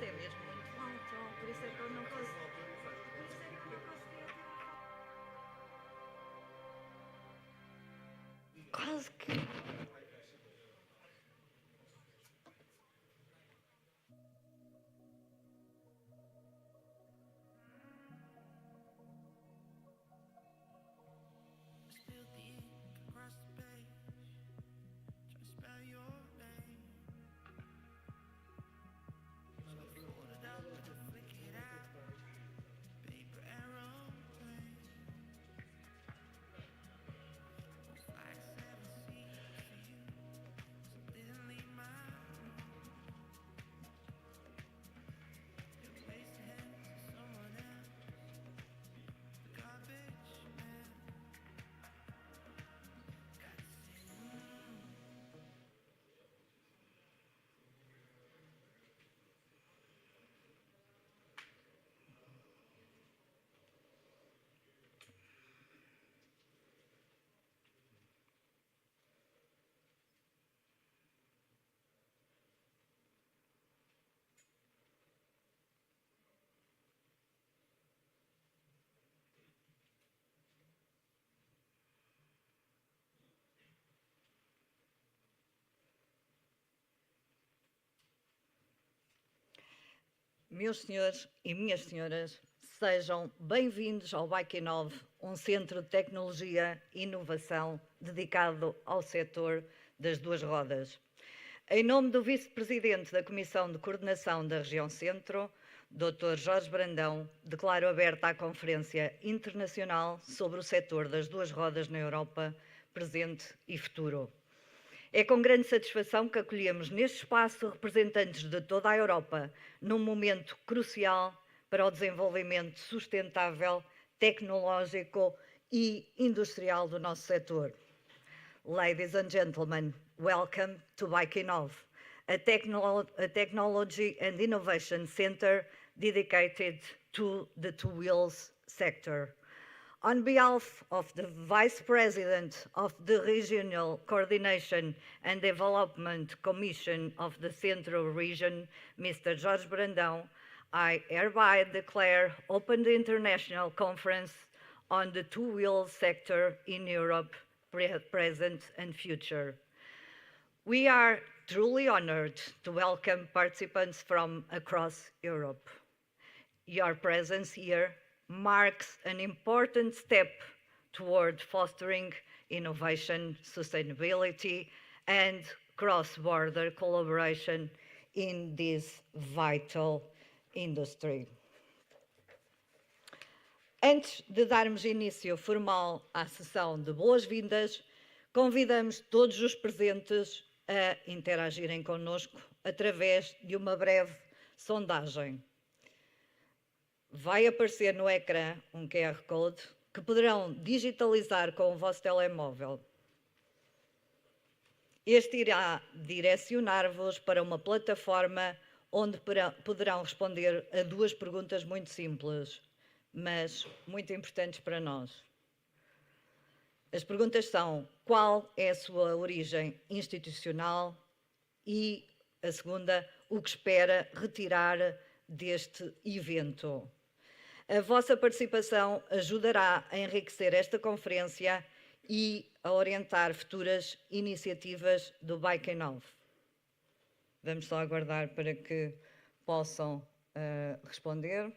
é mesmo muito alto, por isso é que eu não consigo. Por isso é que eu não conseguia tirar. Quase que. Meus senhores e minhas senhoras, sejam bem-vindos ao BIKiNNOV, um centro de tecnologia e inovação dedicado ao setor das duas rodas. Em nome do Vice-Presidente da Comissão de Coordenação da Região Centro, Dr. Jorge Brandão, declaro aberta a Conferência Internacional sobre o setor das duas rodas na Europa, presente e futuro. É com grande satisfação que acolhemos neste espaço representantes de toda a Europa, num momento crucial para o desenvolvimento sustentável, tecnológico e industrial do nosso setor. Ladies and gentlemen, welcome to BIKiNNOV, a Technology and Innovation Center dedicated to the two-wheels sector. On behalf of the Vice President of the Regional Coordination and Development Commission of the Central Region, Mr. Jorge Brandão, I hereby declare open the International Conference on the Two-Wheel Sector in Europe, present and future. We are truly honored to welcome participants from across Europe. Your presence here marks an important step toward fostering innovation, sustainability, and cross-border collaboration in this vital industry. Antes de darmos início formal à sessão de boas-vindas, convidamos todos os presentes a interagirem connosco através de uma breve sondagem. Vai aparecer no ecrã um QR Code que poderão digitalizar com o vosso telemóvel. Este irá direcionar-vos para uma plataforma onde poderão responder a duas perguntas muito simples, mas muito importantes para nós. As perguntas são: qual é a sua origem institucional? E a segunda, o que espera retirar deste evento? A vossa participação ajudará a enriquecer esta conferência e a orientar futuras iniciativas do BIKiNNOV. Vamos só aguardar para que possam responder.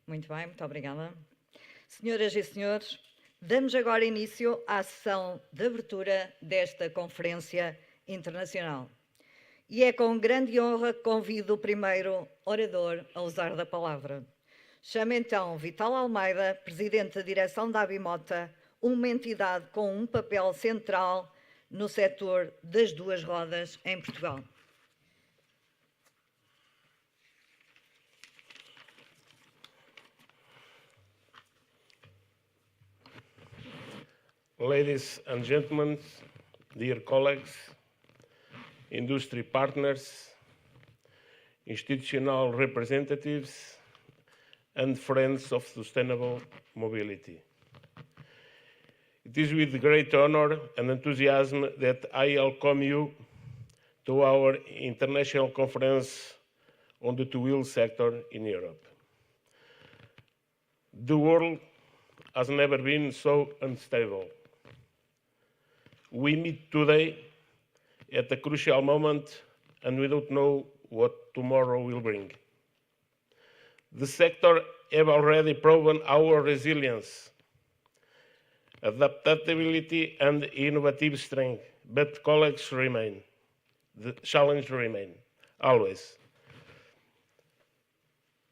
Muito bem, muito obrigada. Senhoras e senhores, damos agora início à sessão de abertura desta conferência internacional. E é com grande honra que convido o primeiro orador a usar da palavra. Chamo então Vital Almeida, Presidente da Direção da ABIMOTA, uma entidade com um papel central no setor das duas rodas em Portugal. Ladies and gentlemen, dear colleagues, industry partners, institutional representatives, and friends of sustainable mobility. It is with great honor and enthusiasm that I welcome you to our international conference on the two-wheel sector in Europe. The world has never been so unstable. We meet today at a crucial moment, and we don't know what tomorrow will bring. The sector have already proven our resilience, adaptability, and innovative strength, but colleagues remain. The challenge remain, always.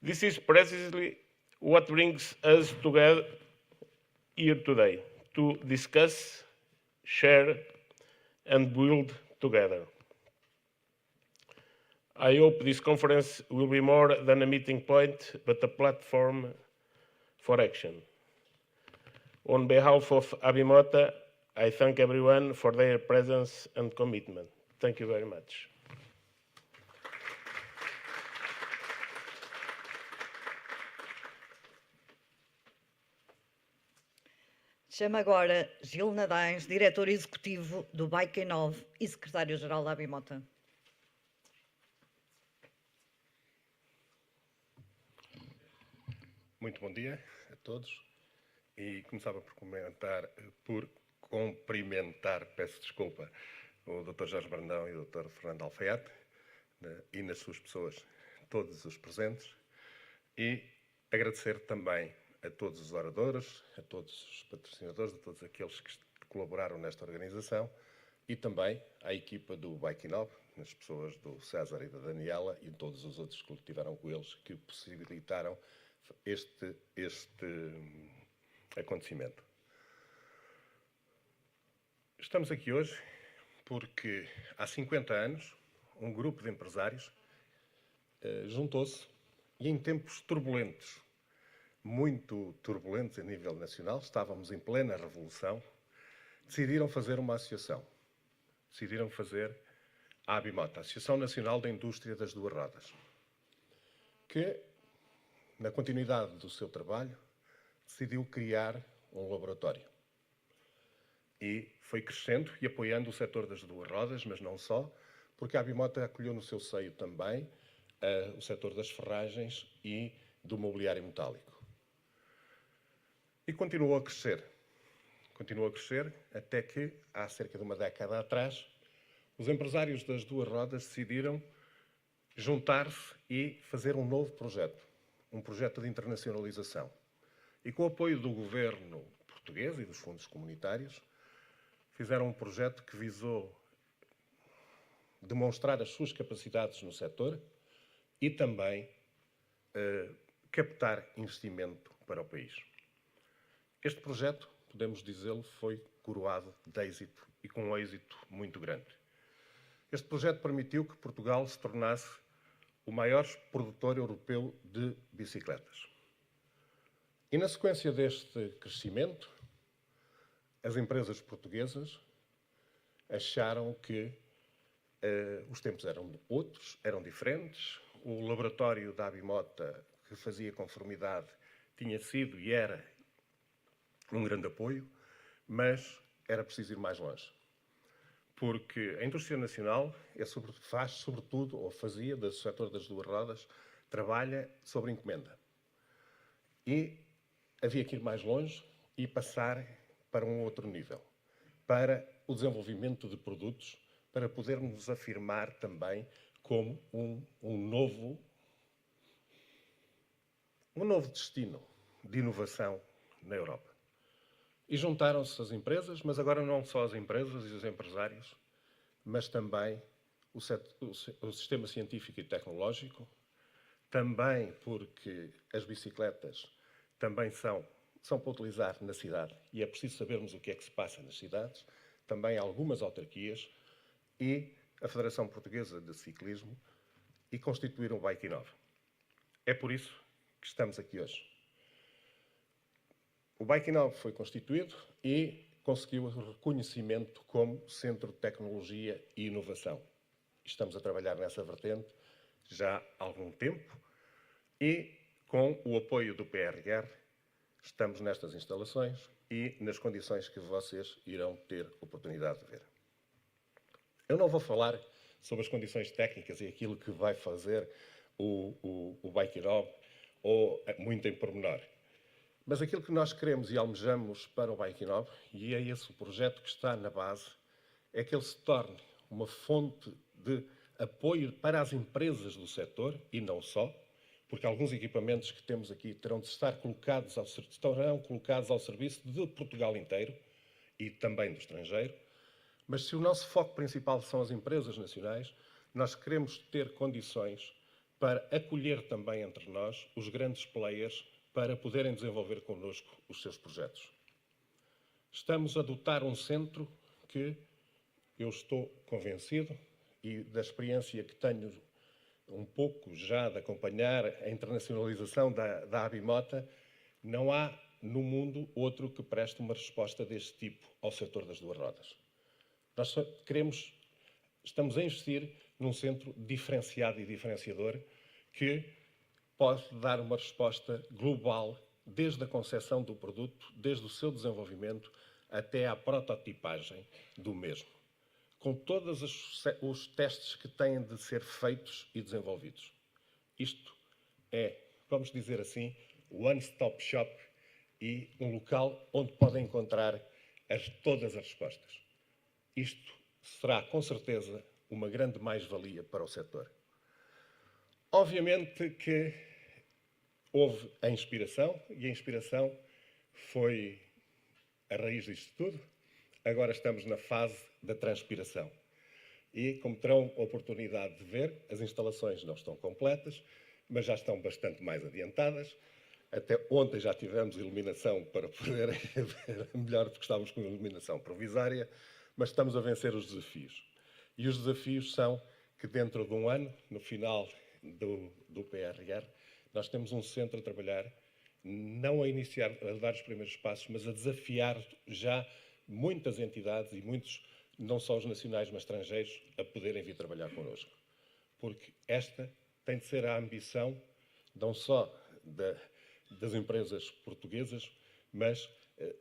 This is precisely what brings us together here today, to discuss, share, and build together. I hope this conference will be more than a meeting point, but a platform for action. On behalf of ABIMOTA, I thank everyone for their presence and commitment. Thank you very much. Chamo agora Gil Nadães, Diretor Executivo do BIKiNNOV e Secretário-Geral da ABIMOTA. Muito bom dia a todos e começava por cumprimentar, peço desculpa, o Dr. Jorge Brandão e o Dr. Fernando Alfaiate e nas suas pessoas, todos os presentes, e agradecer também a todos os oradores, a todos os patrocinadores, a todos aqueles que colaboraram nesta organização e também à equipa do BIKiNNOV, as pessoas do César e da Daniela e todos os outros que tiveram com eles, que possibilitaram este acontecimento. Estamos aqui hoje porque há 50 anos um grupo de empresários juntou-se e em tempos turbulentos, muito turbulentos a nível nacional, estávamos em plena revolução, decidiram fazer uma associação. Decidiram fazer a ABIMOTA, a Associação Nacional da Indústria das Duas Rodas, que, na continuidade do seu trabalho, decidiu criar um laboratório. E foi crescendo e apoiando o setor das duas rodas, mas não só, porque a ABIMOTA acolheu no seu seio também o setor das ferragens e do mobiliário metálico. E continuou a crescer até que, há cerca de uma década atrás, os empresários das duas rodas decidiram juntar-se e fazer um novo projeto, um projeto de internacionalização. E com o apoio do governo português e dos fundos comunitários, fizeram um projeto que visou demonstrar as suas capacidades no setor e também captar investimento para o país. Este projeto, podemos dizê-lo, foi coroado de êxito e com um êxito muito grande. Este projeto permitiu que Portugal se tornasse o maior produtor europeu de bicicletas. E na sequência deste crescimento, as empresas portuguesas acharam que os tempos eram outros, eram diferentes. O laboratório da ABIMOTA, que fazia conformidade, tinha sido e era um grande apoio, mas era preciso ir mais longe. Porque a indústria nacional faz, sobretudo, ou fazia, do setor das duas rodas, trabalha sobre encomenda. E havia que ir mais longe e passar para um outro nível, para o desenvolvimento de produtos, para podermos nos afirmar também como um novo um novo destino de inovação na Europa. E juntaram-se as empresas, mas agora não só as empresas e os empresários, mas também o sistema científico e tecnológico, também porque as bicicletas também são para utilizar na cidade e é preciso sabermos o que é que se passa nas cidades, também algumas autarquias e a Federação Portuguesa de Ciclismo e constituíram o BIKiNNOV. É por isso que estamos aqui hoje. O BIKiNNOV foi constituído e conseguiu o reconhecimento como Centro de Tecnologia e Inovação. Estamos a trabalhar nessa vertente já há algum tempo e, com o apoio do PRR, estamos nestas instalações e nas condições que vocês irão ter oportunidade de ver. Eu não vou falar sobre as condições técnicas e aquilo que vai fazer o BIKiNNOV, ou muito em pormenor. Mas aquilo que nós queremos e almejamos para o BIKiNNOV, e é esse o projeto que está na base, é que ele se torne uma fonte de apoio para as empresas do setor, e não só, porque alguns equipamentos que temos aqui terão de estar estarão colocados ao serviço de Portugal inteiro e também do estrangeiro. Mas se o nosso foco principal são as empresas nacionais, nós queremos ter condições para acolher também entre nós os grandes players para poderem desenvolver connosco os seus projetos. Estamos a dotar um centro que eu estou convencido, e da experiência que tenho um pouco já de acompanhar a internacionalização da ABIMOTA, não há no mundo outro que preste uma resposta deste tipo ao setor das duas rodas. Nós estamos a investir num centro diferenciado e diferenciador que pode dar uma resposta global desde a concepção do produto, desde o seu desenvolvimento até à prototipagem do mesmo, com todos os testes que têm de ser feitos e desenvolvidos. Isto é, vamos dizer assim, one-stop shop e um local onde podem encontrar todas as respostas. Isto será, com certeza, uma grande mais-valia para o setor. Obviamente que houve a inspiração, e a inspiração foi a raiz disto tudo. Agora estamos na fase da transpiração. E, como terão oportunidade de ver, as instalações não estão completas, mas já estão bastante mais adiantadas. Até ontem já tivemos iluminação para poder ver melhor, porque estávamos com iluminação provisória, mas estamos a vencer os desafios. E os desafios são que dentro de um ano, no final do PRR, nós temos um centro a trabalhar, não a iniciar, a dar os primeiros passos, mas a desafiar já muitas entidades e muitos, não só os nacionais, mas estrangeiros, a poderem vir trabalhar connosco. Porque esta tem de ser a ambição, não só das empresas portuguesas, mas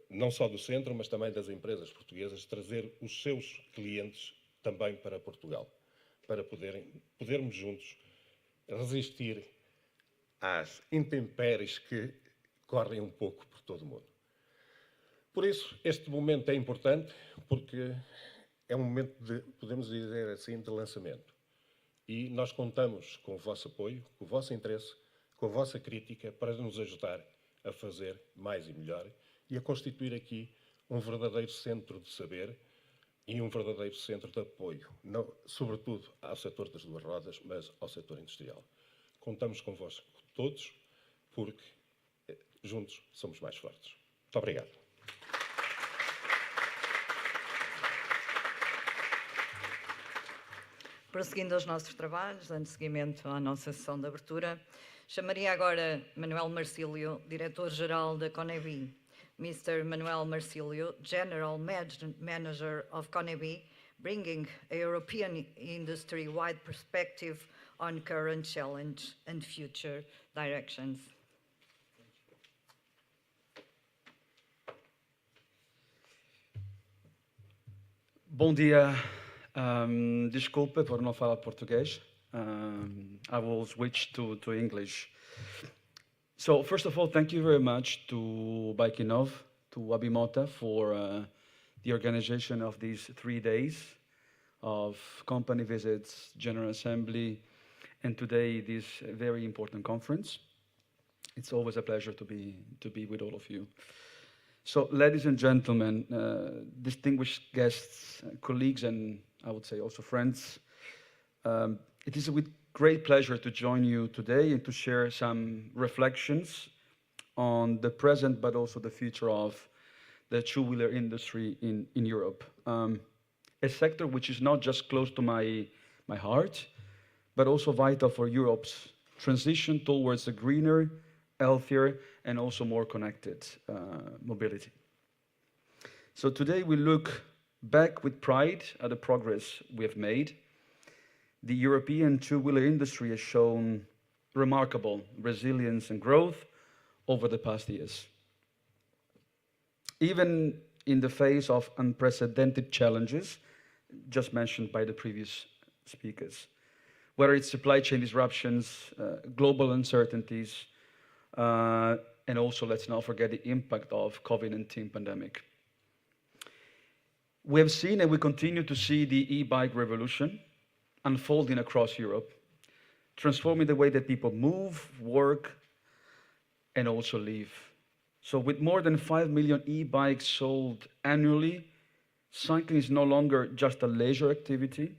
não só do centro, mas também das empresas portuguesas, trazer os seus clientes também para Portugal, para podermos juntos resistir às intempéries que correm um pouco por todo o mundo. Por isso, este momento é importante, porque é um momento de, podemos dizer assim, de lançamento. E nós contamos com o vosso apoio, com o vosso interesse, com a vossa crítica, para nos ajudar a fazer mais e melhor e a constituir aqui um verdadeiro centro de saber e um verdadeiro centro de apoio, não, sobretudo ao setor das duas rodas, mas ao setor industrial. Contamos convosco todos, porque juntos somos mais fortes. Muito obrigado. Prosseguindo os nossos trabalhos, dando seguimento à nossa sessão de abertura, chamaria agora Manuel Marcílio, Diretor-Geral da CONEBI. Mr. Manuel Marcílio, General Manager of CONEBI, bringing a European industry-wide perspective on current challenge and future directions. Bom dia. Desculpe por não falar português. I will switch to English. So, first of all, thank you very much to BIKiNNOV, to ABIMOTA for the organization of these 3 days of company visits, General Assembly, and today this very important conference. It's always a pleasure to be with all of you. So, ladies and gentlemen, distinguished guests, colleagues, and I would say also friends, it is with great pleasure to join you today and to share some reflections on the present but also the future of the two-wheeler industry in Europe. A sector which is not just close to my heart, but also vital for Europe's transition towards a greener, healthier, and also more connected mobility. So today we look back with pride at the progress we have made. The European two-wheeler industry has shown remarkable resilience and growth over the past years. Even in the face of unprecedented challenges, just mentioned by the previous speakers, whether it's supply chain disruptions, global uncertainties, and also let's not forget the impact of COVID-19 pandemic. We have seen and we continue to see the e-bike revolution unfolding across Europe, transforming the way that people move, work, and also live. So with more than 5 million e-bikes sold annually, cycling is no longer just a leisure activity.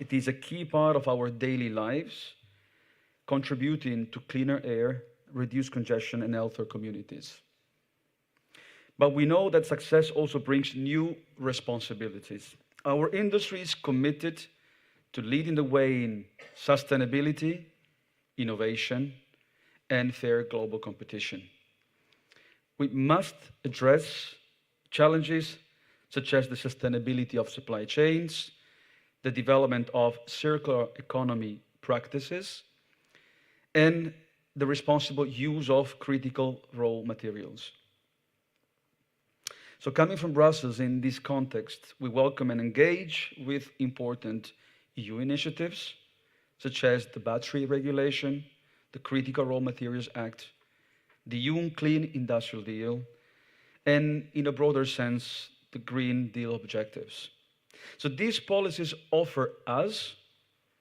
It is a key part of our daily lives, contributing to cleaner air, reduced congestion, and healthier communities. But we know that success also brings new responsibilities. Our industry is committed to leading the way in sustainability, innovation, and fair global competition. We must address challenges such as the sustainability of supply chains, the development of circular economy practices, and the responsible use of critical raw materials. So coming from Brussels in this context, we welcome and engage with important EU initiatives, such as the Battery Regulation, the Critical Raw Materials Act, the Young Clean Industrial Deal, and in a broader sense, the Green Deal objectives. So these policies offer us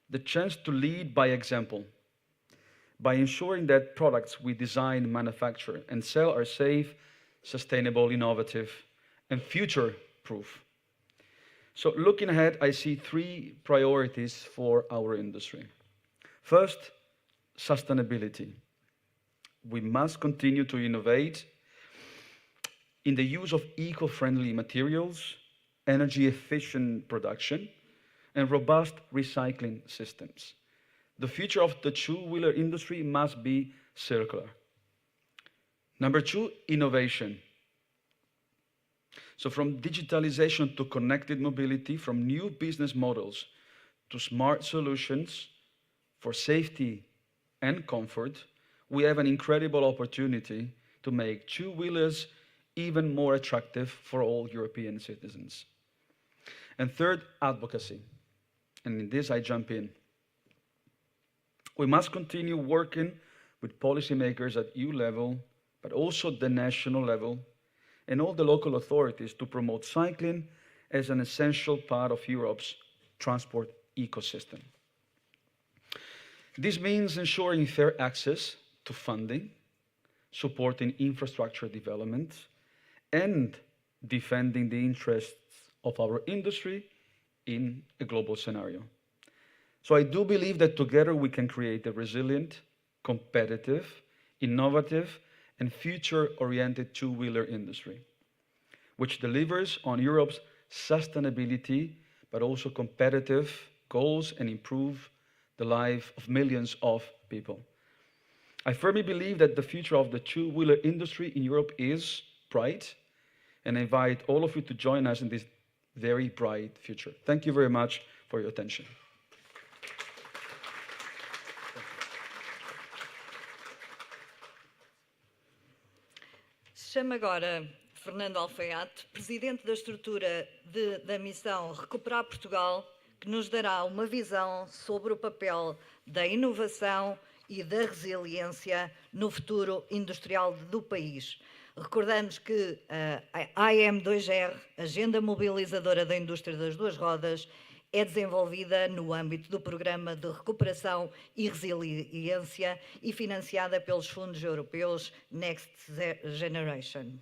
the chance to lead by example, by ensuring that products we design, manufacture, and sell are safe, sustainable, innovative, and future-proof. So looking ahead, I see 3 priorities for our industry. First, sustainability. We must continue to innovate in the use of eco-friendly materials, energy-efficient production, and robust recycling systems. The future of the two-wheeler industry must be circular. Number 2, innovation. So from digitalization to connected mobility, from new business models to smart solutions for safety and comfort, we have an incredible opportunity to make two-wheelers even more attractive for all European citizens. And third, advocacy. And in this I jump in. We must continue working with policymakers at EU level, but also the national level, and all the local authorities to promote cycling as an essential part of Europe's transport ecosystem. This means ensuring fair access to funding, supporting infrastructure development, and defending the interests of our industry in a global scenario. So I do believe that together we can create a resilient, competitive, innovative, and future-oriented two-wheeler industry, which delivers on Europe's sustainability, but also competitive goals and improve the life of millions of people. I firmly believe that the future of the two-wheeler industry in Europe is bright, and I invite all of you to join us in this very bright future. Thank you very much for your attention. Chamo agora Fernando Alfaiate, presidente da estrutura da missão Recuperar Portugal, que nos dará uma visão sobre o papel da inovação e da resiliência no futuro industrial do país. Recordamos que a AM2R, Agenda Mobilizadora da Indústria das Duas Rodas, é desenvolvida no âmbito do Programa de Recuperação e Resiliência e financiada pelos fundos europeus NextGeneration.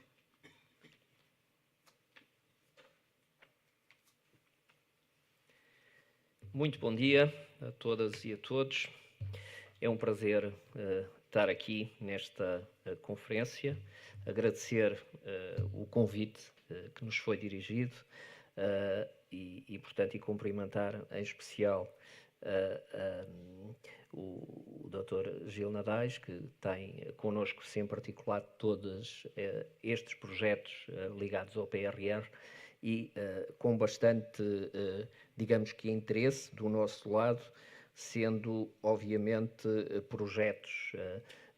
Muito bom dia a todas e a todos. É um prazer estar aqui nesta conferência, agradecer o convite que nos foi dirigido portanto, cumprimentar em especial o Dr. Gil Nadais, que tem connosco sempre articulado todos estes projetos ligados ao PRR e com bastante, digamos que, interesse do nosso lado, sendo, obviamente, projetos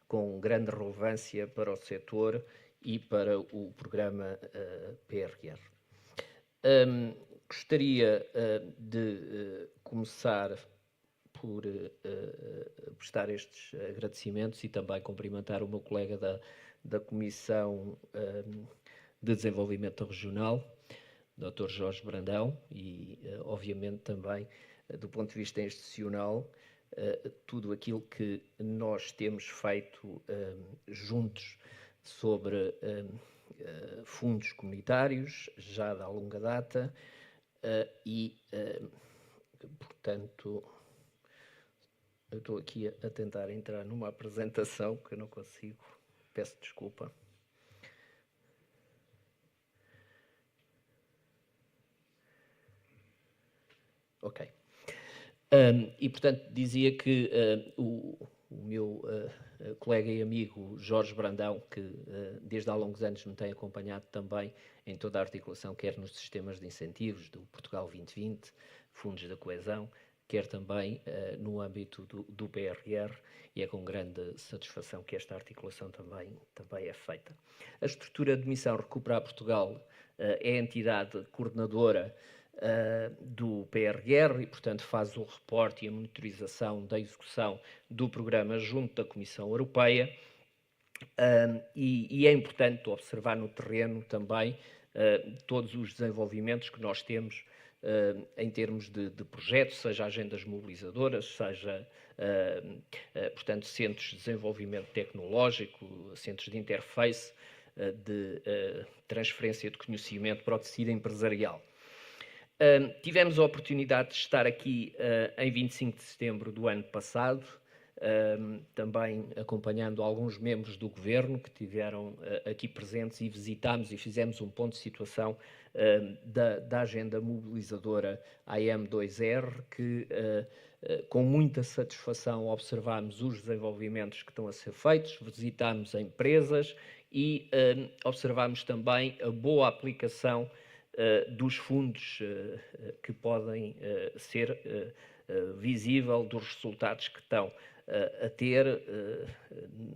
com grande relevância para o setor e para o programa PRR. Gostaria de começar por prestar estes agradecimentos e também cumprimentar o meu colega da Comissão de Desenvolvimento Regional, Dr. Jorge Brandão, e, obviamente, também, do ponto de vista institucional, tudo aquilo que nós temos feito juntos sobre fundos comunitários, já de longa data, portanto, eu estou aqui a tentar entrar numa apresentação que eu não consigo, peço desculpa. Ok. Portanto, dizia que o meu colega e amigo Jorge Brandão, que desde há longos anos me tem acompanhado também em toda a articulação, quer nos sistemas de incentivos do Portugal 2020, fundos da coesão, quer também no âmbito do PRR, e é com grande satisfação que esta articulação também é feita. A estrutura de missão Recuperar Portugal é a entidade coordenadora do PRR e, portanto, faz o reporte e a monitorização da execução do programa junto da Comissão Europeia e é importante observar no terreno também todos os desenvolvimentos que nós temos em termos de projetos, seja agendas mobilizadoras, seja, portanto, centros de desenvolvimento tecnológico, centros de interface, de transferência de conhecimento para o tecido empresarial. Tivemos a oportunidade de estar aqui em 25 de setembro do ano passado, também acompanhando alguns membros do Governo que tiveram aqui presentes e visitámos e fizemos um ponto de situação da agenda mobilizadora AM2R, que com muita satisfação observámos os desenvolvimentos que estão a ser feitos, visitámos empresas e observámos também a boa aplicação dos fundos que podem ser visível dos resultados que estão a ter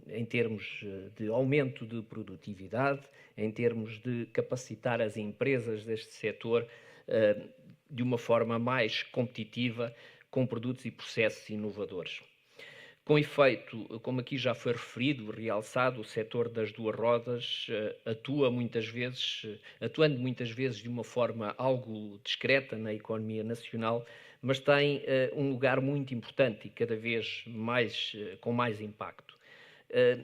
em termos de aumento de produtividade, em termos de capacitar as empresas deste setor de uma forma mais competitiva com produtos e processos inovadores. Com efeito, como aqui já foi referido, realçado, o setor das duas rodas atuando muitas vezes de uma forma algo discreta na economia nacional, mas tem um lugar muito importante e cada vez mais, com mais impacto.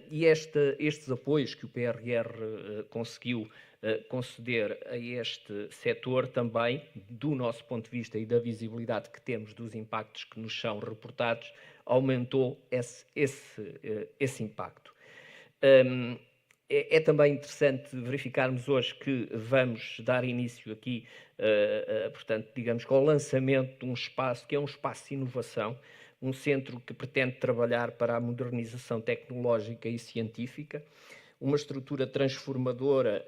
E estes apoios que o PRR conseguiu conceder a este setor também, do nosso ponto de vista e da visibilidade que temos dos impactos que nos são reportados, aumentou esse impacto. É também interessante verificarmos hoje que vamos dar início aqui, portanto, digamos, com o lançamento de um espaço que é um espaço de inovação, um centro que pretende trabalhar para a modernização tecnológica e científica, uma estrutura transformadora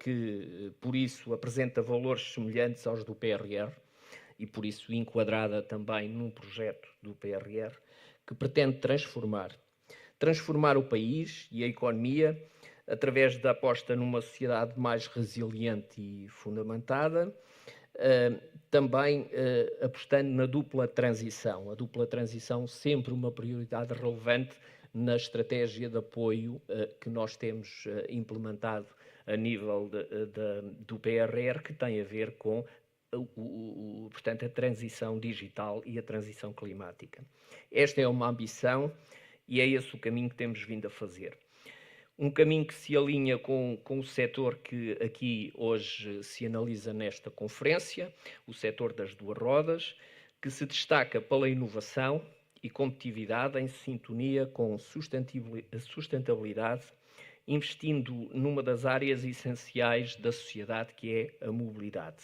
que, por isso, apresenta valores semelhantes aos do PRR e, por isso, enquadrada também num projeto do PRR que pretende transformar o país e a economia através da aposta numa sociedade mais resiliente e fundamentada, também apostando na dupla transição. A dupla transição sempre uma prioridade relevante na estratégia de apoio que nós temos implementado a nível do PRR, que tem a ver com portanto, a transição digital e a transição climática. Esta é uma ambição e é esse o caminho que temos vindo a fazer. Um caminho que se alinha com o setor que aqui hoje se analisa nesta conferência, o setor das duas rodas, que se destaca pela inovação e competitividade em sintonia com sustentabilidade, investindo numa das áreas essenciais da sociedade, que é a mobilidade.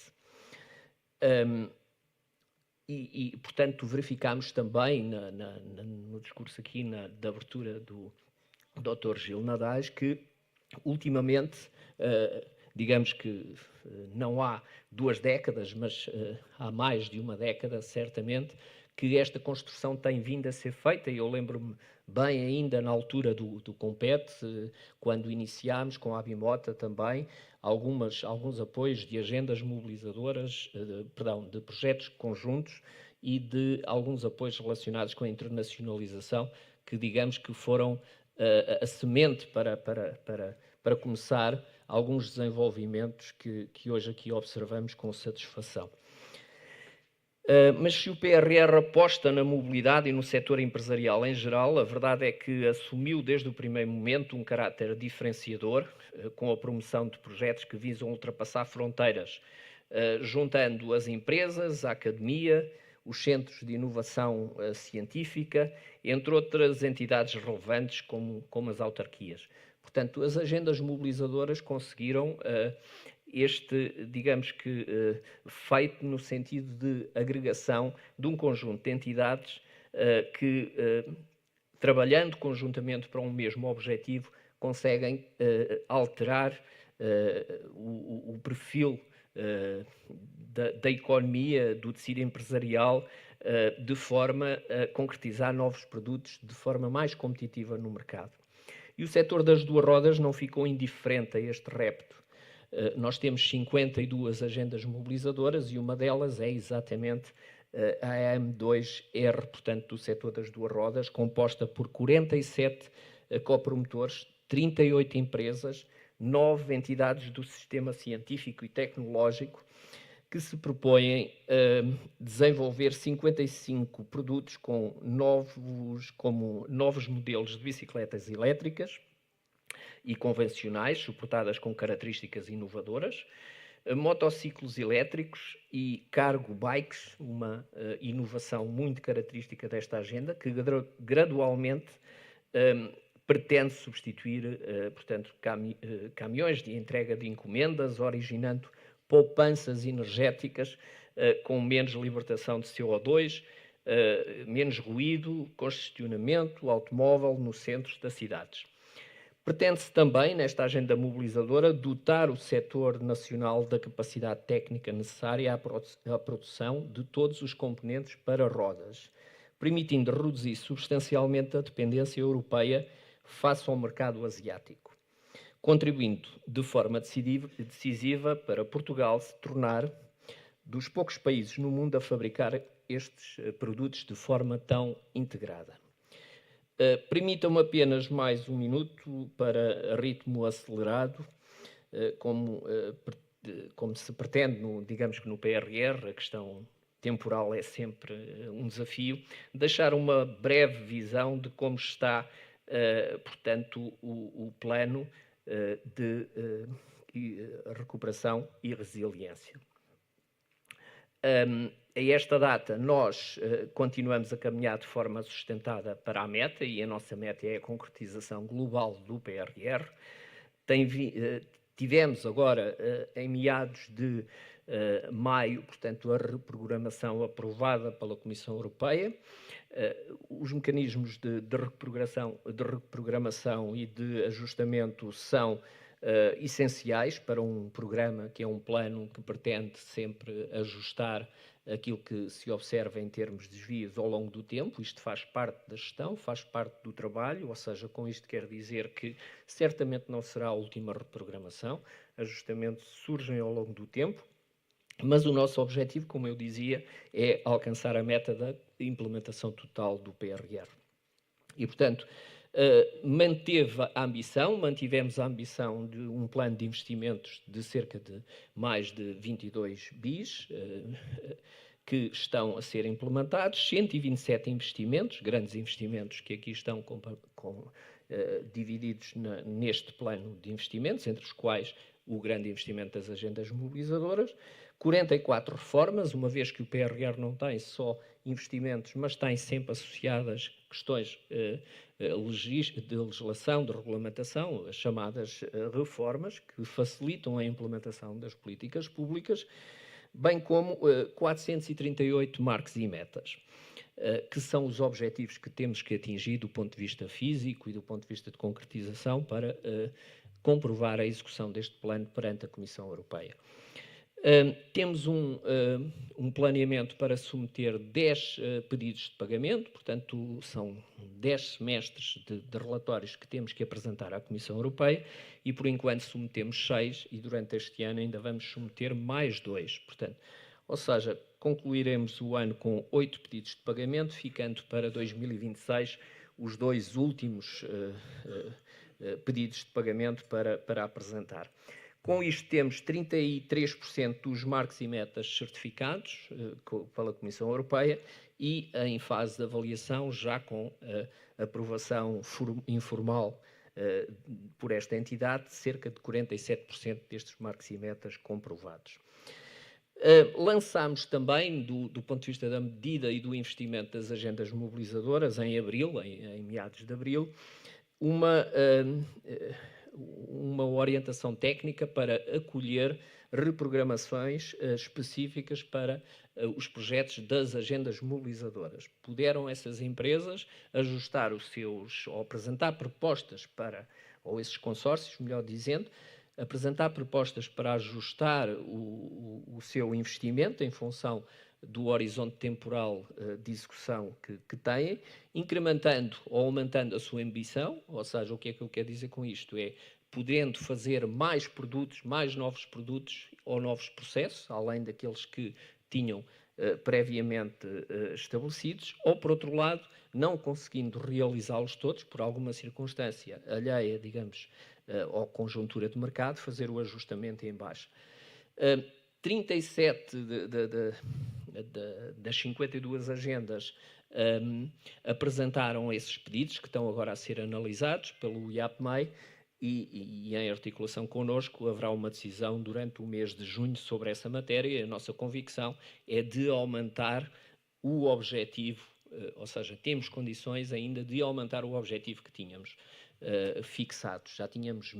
Portanto, verificamos também no discurso aqui de abertura do Dr. Gil Nadais que, ultimamente, digamos que não há 2 décadas, mas há mais de uma década, certamente, que esta construção tem vindo a ser feita, e eu lembro-me bem ainda na altura do Compete, quando iniciámos com a ABIMOTA também, alguns apoios de agendas mobilizadoras, de projetos conjuntos e de alguns apoios relacionados com a internacionalização, que digamos que foram a semente para começar alguns desenvolvimentos que hoje aqui observamos com satisfação. Mas se o PRR aposta na mobilidade e no setor empresarial em geral, a verdade é que assumiu desde o primeiro momento um caráter diferenciador, com a promoção de projetos que visam ultrapassar fronteiras, juntando as empresas, a academia, os centros de inovação científica, entre outras entidades relevantes como as autarquias. Portanto, as agendas mobilizadoras conseguiram digamos que, feito no sentido de agregação de um conjunto de entidades que, trabalhando conjuntamente para um mesmo objetivo, conseguem alterar o perfil da economia, do tecido empresarial, de forma a concretizar novos produtos de forma mais competitiva no mercado. E o setor das duas rodas não ficou indiferente a este repto. Nós temos 52 agendas mobilizadoras e uma delas é exatamente a AM2R, portanto, do setor das duas rodas, composta por 47 copromotores, 38 empresas, 9 entidades do sistema científico e tecnológico, que se propõem desenvolver 55 produtos como novos modelos de bicicletas elétricas e convencionais, suportadas com características inovadoras, motociclos elétricos e cargo bikes, uma inovação muito característica desta agenda, que gradualmente pretende substituir, portanto, caminhões de entrega de encomendas, originando poupanças energéticas com menos libertação de CO2, menos ruído, congestionamento automóvel nos centros das cidades. Pretende-se também, nesta agenda mobilizadora, dotar o setor nacional da capacidade técnica necessária à produção de todos os componentes para rodas, permitindo reduzir substancialmente a dependência europeia face ao mercado asiático, contribuindo de forma decisiva para Portugal se tornar dos poucos países no mundo a fabricar estes produtos de forma tão integrada. Permitam-me apenas mais um minuto para ritmo acelerado, como se pretende, digamos que no PRR, a questão temporal é sempre um desafio, deixar uma breve visão de como está, portanto, o plano de recuperação e resiliência. A esta data, nós continuamos a caminhar de forma sustentada para a meta, e a nossa meta é a concretização global do PRR. Tivemos agora, em meados de maio, portanto, a reprogramação aprovada pela Comissão Europeia. Os mecanismos de reprogramação e de ajustamento são essenciais para um programa que é um plano que pretende sempre ajustar aquilo que se observa em termos de desvios ao longo do tempo. Isto faz parte da gestão, faz parte do trabalho, ou seja, com isto quer dizer que certamente não será a última reprogramação, ajustamentos surgem ao longo do tempo, mas o nosso objetivo, como eu dizia, é alcançar a meta da implementação total do PRR. E, portanto, mantivemos a ambição de um plano de investimentos de cerca de mais de 22 bis, que estão a ser implementados, 127 investimentos, grandes investimentos que aqui estão divididos neste plano de investimentos, entre os quais o grande investimento das agendas mobilizadoras, 44 reformas, uma vez que o PRR não tem só investimentos, mas tem sempre associadas questões de legislação, de regulamentação, as chamadas reformas, que facilitam a implementação das políticas públicas, bem como 438 marcos e metas, que são os objetivos que temos que atingir do ponto de vista físico e do ponto de vista de concretização para comprovar a execução deste plano perante a Comissão Europeia. Temos um planeamento para submeter 10 pedidos de pagamento, portanto, são 10 semestres de relatórios que temos que apresentar à Comissão Europeia e, por enquanto, submetemos 6 e, durante este ano, ainda vamos submeter mais 2. Portanto, ou seja, concluiremos o ano com 8 pedidos de pagamento, ficando para 2026 os 2 últimos pedidos de pagamento para apresentar. Com isto temos 33% dos marcos e metas certificados pela Comissão Europeia e em fase de avaliação já com aprovação informal por esta entidade, cerca de 47% destes marcos e metas comprovados. Lançámos também, do ponto de vista da medida e do investimento das agendas mobilizadoras, em abril, em meados de abril, uma orientação técnica para acolher reprogramações específicas para os projetos das agendas mobilizadoras. Puderam essas empresas ajustar ou apresentar propostas ou esses consórcios, melhor dizendo, apresentar propostas para ajustar o seu investimento em função do horizonte temporal de execução que têm, incrementando ou aumentando a sua ambição, ou seja, o que é que eu quero dizer com isto? É podendo fazer mais produtos, mais novos produtos ou novos processos, além daqueles que tinham previamente estabelecidos, ou, por outro lado, não conseguindo realizá-los todos, por alguma circunstância alheia, digamos, ou conjuntura de mercado, fazer o ajustamento em baixo. 37 das 52 agendas apresentaram esses pedidos, que estão agora a ser analisados pelo IAPMEI, e em articulação connosco haverá uma decisão durante o mês de junho sobre essa matéria. A nossa convicção é de aumentar o objetivo, ou seja, temos condições ainda de aumentar o objetivo que tínhamos fixado. Já tínhamos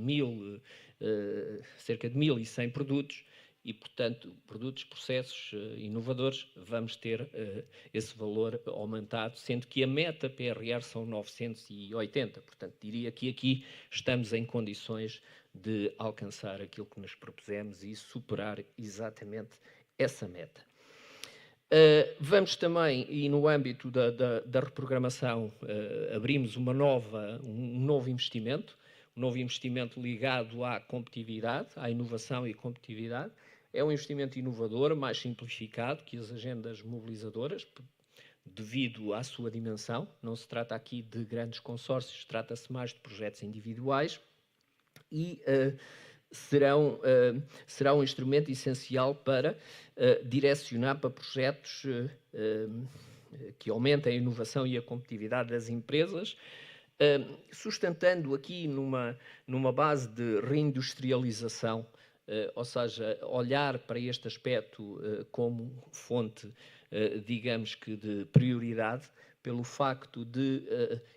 cerca de 1.100 produtos e, portanto, produtos, processos inovadores, vamos ter esse valor aumentado, sendo que a meta PRR são 980. Portanto, diria que aqui estamos em condições de alcançar aquilo que nos propusemos e superar exatamente essa meta. Vamos também, e no âmbito da reprogramação, abrimos um novo investimento ligado à competitividade, à inovação e competitividade. É um investimento inovador, mais simplificado que as agendas mobilizadoras, devido à sua dimensão. Não se trata aqui de grandes consórcios, trata-se mais de projetos individuais e será um instrumento essencial para direcionar para projetos que aumentem a inovação e a competitividade das empresas, sustentando aqui numa base de reindustrialização, ou seja, olhar para este aspecto como fonte, digamos que de prioridade, pelo facto de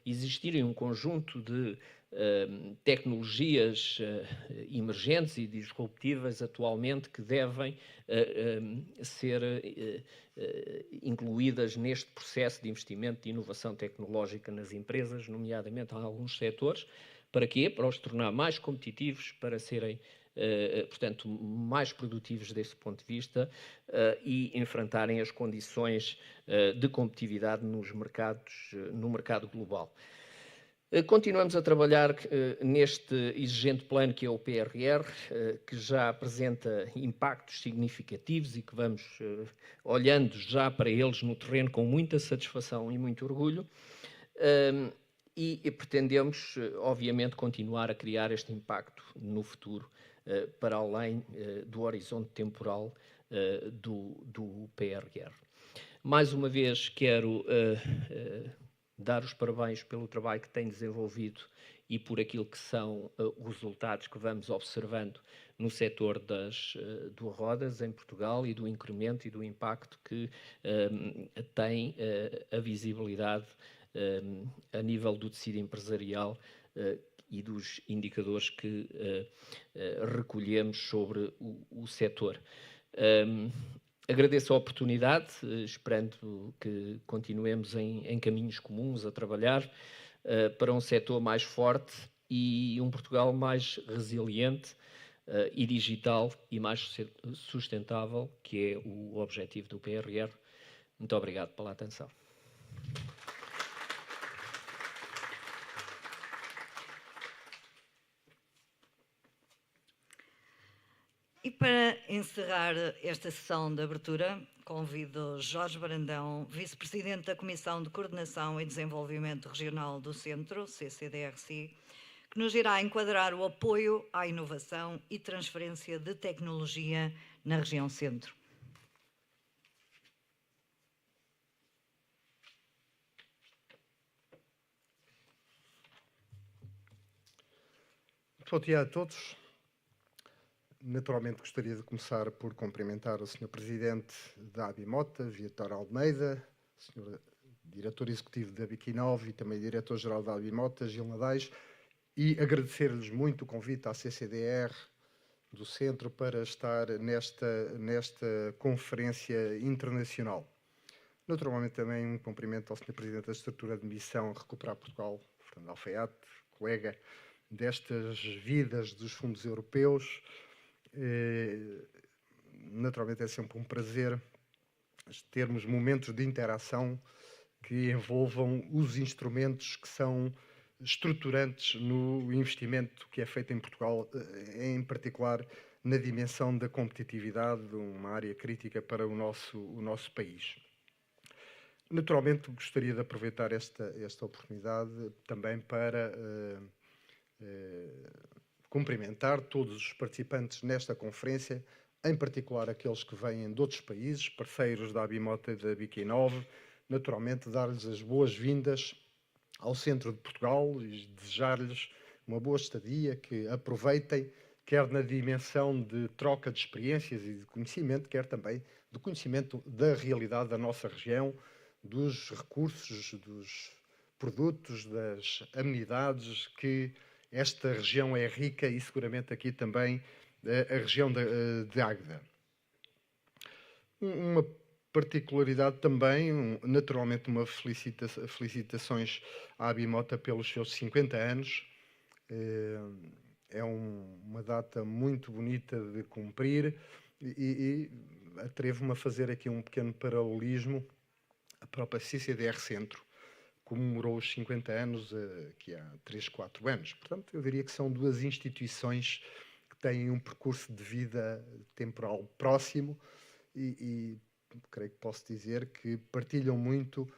existirem um conjunto de tecnologias emergentes e disruptivas atualmente que devem ser incluídas neste processo de investimento de inovação tecnológica nas empresas, nomeadamente em alguns setores. Para quê? Para os tornar mais competitivos, para serem, portanto, mais produtivos desse ponto de vista e enfrentarem as condições de competitividade no mercado global. Continuamos a trabalhar neste exigente plano que é o PRR, que já apresenta impactos significativos e que vamos olhando já para eles no terreno com muita satisfação e muito orgulho. e pretendemos, obviamente, continuar a criar este impacto no futuro, para além do horizonte temporal do PRR. Mais uma vez, quero dar os parabéns pelo trabalho que tem desenvolvido e por aquilo que são os resultados que vamos observando no setor das rodas em Portugal e do incremento e do impacto que tem a visibilidade a nível do tecido empresarial e dos indicadores que recolhemos sobre o setor. Agradeço a oportunidade, esperando que continuemos em caminhos comuns a trabalhar para um setor mais forte e um Portugal mais resiliente e digital e mais sustentável, que é o objetivo do PRR. Muito obrigado pela atenção. E para encerrar esta sessão de abertura, convido Jorge Brandão, Vice-Presidente da Comissão de Coordenação e Desenvolvimento Regional do Centro, CCDRC, que nos irá enquadrar o apoio à inovação e transferência de tecnologia na região Centro. Bom dia a todos. Naturalmente gostaria de começar por cumprimentar o Sr. Presidente da ABIMOTA, Vítor Almeida, Sr. Diretor Executivo da BIKiNNOV e também Diretor-Geral da ABIMOTA, Gil Nadais, e agradecer-lhes muito o convite à CCDR do Centro para estar nesta conferência internacional. Naturalmente também um cumprimento ao Sr. Presidente da Estrutura de Missão Recuperar Portugal, Fernando Alfaiate, colega destas vidas dos fundos europeus. Naturalmente é sempre um prazer termos momentos de interação que envolvam os instrumentos que são estruturantes no investimento que é feito em Portugal, em particular na dimensão da competitividade, uma área crítica para o nosso país. Naturalmente gostaria de aproveitar esta oportunidade também para cumprimentar todos os participantes nesta conferência, em particular aqueles que vêm de outros países, parceiros da ABIMOTA e da BIKiNNOV, naturalmente dar-lhes as boas-vindas ao centro de Portugal e desejar-lhes uma boa estadia, que aproveitem, quer na dimensão de troca de experiências e de conhecimento, quer também do conhecimento da realidade da nossa região, dos recursos, dos produtos, das amenidades que esta região é rica e seguramente aqui também a região de Águeda. Uma particularidade também, naturalmente felicitações à ABIMOTA pelos seus 50 anos. É uma data muito bonita de cumprir e atrevo-me a fazer aqui um pequeno paralelismo. A própria CCDR Centro comemorou os 50 anos aqui há 3, 4 anos. Portanto, eu diria que são duas instituições que têm um percurso de vida temporal próximo e creio que posso dizer que partilham muito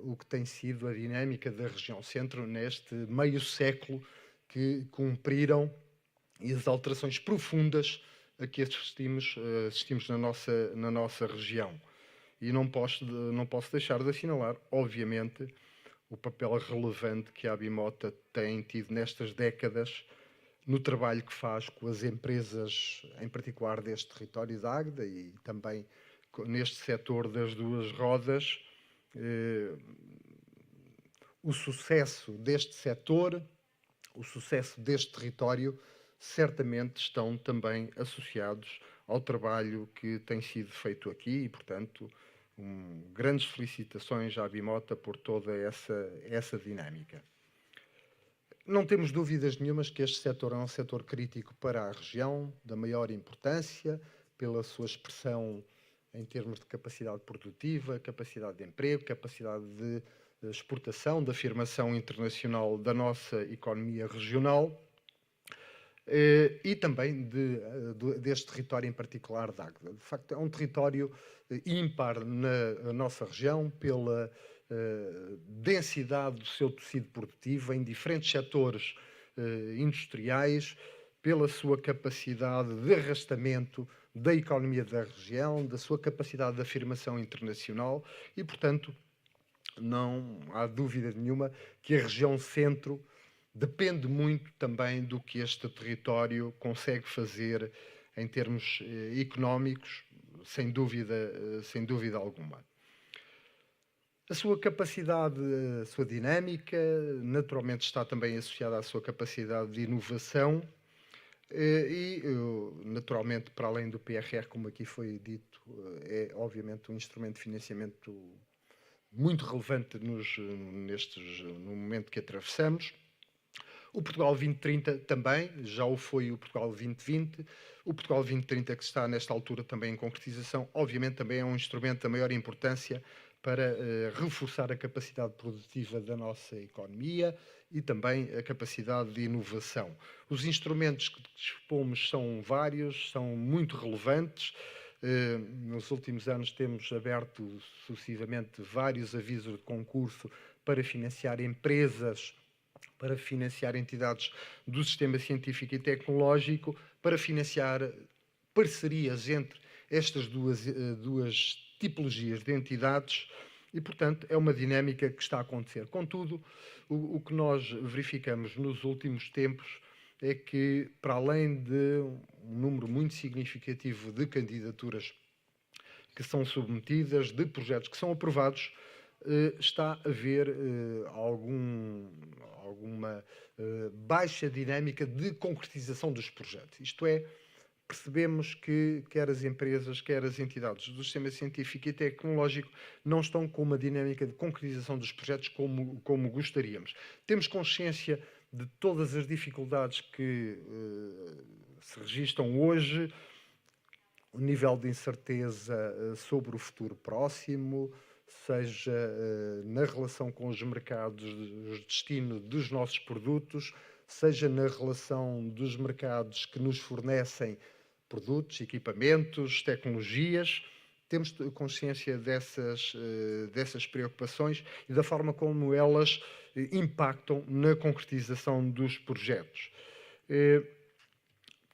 o que tem sido a dinâmica da região Centro neste meio século que cumpriram e as alterações profundas a que assistimos na nossa região. E não posso deixar de assinalar, obviamente, o papel relevante que a ABIMOTA tem tido nestas décadas no trabalho que faz com as empresas, em particular deste território da Águeda e também neste setor das duas rodas. O sucesso deste setor, o sucesso deste território, certamente estão também associados ao trabalho que tem sido feito aqui e, portanto, grandes felicitações à ABIMOTA por toda essa dinâmica. Não temos dúvidas nenhumas que este setor é um setor crítico para a região, da maior importância, pela sua expressão em termos de capacidade produtiva, capacidade de emprego, capacidade de exportação, de afirmação internacional da nossa economia regional e também deste território em particular da Águeda. De facto, é um território ímpar na nossa região pela densidade do seu tecido produtivo em diferentes setores industriais, pela sua capacidade de arrastamento da economia da região, da sua capacidade de afirmação internacional e, portanto, não há dúvida nenhuma que a região centro depende muito também do que este território consegue fazer em termos económicos, sem dúvida alguma. A sua capacidade, a sua dinâmica, naturalmente está também associada à sua capacidade de inovação e, naturalmente, para além do PRR, como aqui foi dito, é obviamente um instrumento de financiamento muito relevante no momento que atravessamos. O Portugal 2030 também, já o foi o Portugal 2020. O Portugal 2030, que está nesta altura também em concretização, obviamente também é um instrumento da maior importância para reforçar a capacidade produtiva da nossa economia e também a capacidade de inovação. Os instrumentos que dispomos são vários, são muito relevantes. Nos últimos anos temos aberto sucessivamente vários avisos de concurso para financiar empresas, para financiar entidades do sistema científico e tecnológico, para financiar parcerias entre estas duas tipologias de entidades e, portanto, é uma dinâmica que está a acontecer. Contudo, o que nós verificamos nos últimos tempos é que, para além de um número muito significativo de candidaturas que são submetidas, de projetos que são aprovados, está a haver alguma baixa dinâmica de concretização dos projetos. Isto é, percebemos que quer as empresas, quer as entidades do sistema científico e tecnológico não estão com uma dinâmica de concretização dos projetos como gostaríamos. Temos consciência de todas as dificuldades que se registram hoje, o nível de incerteza sobre o futuro próximo, seja na relação com os mercados de destino dos nossos produtos, seja na relação dos mercados que nos fornecem produtos, equipamentos, tecnologias. Temos consciência dessas preocupações e da forma como elas impactam na concretização dos projetos.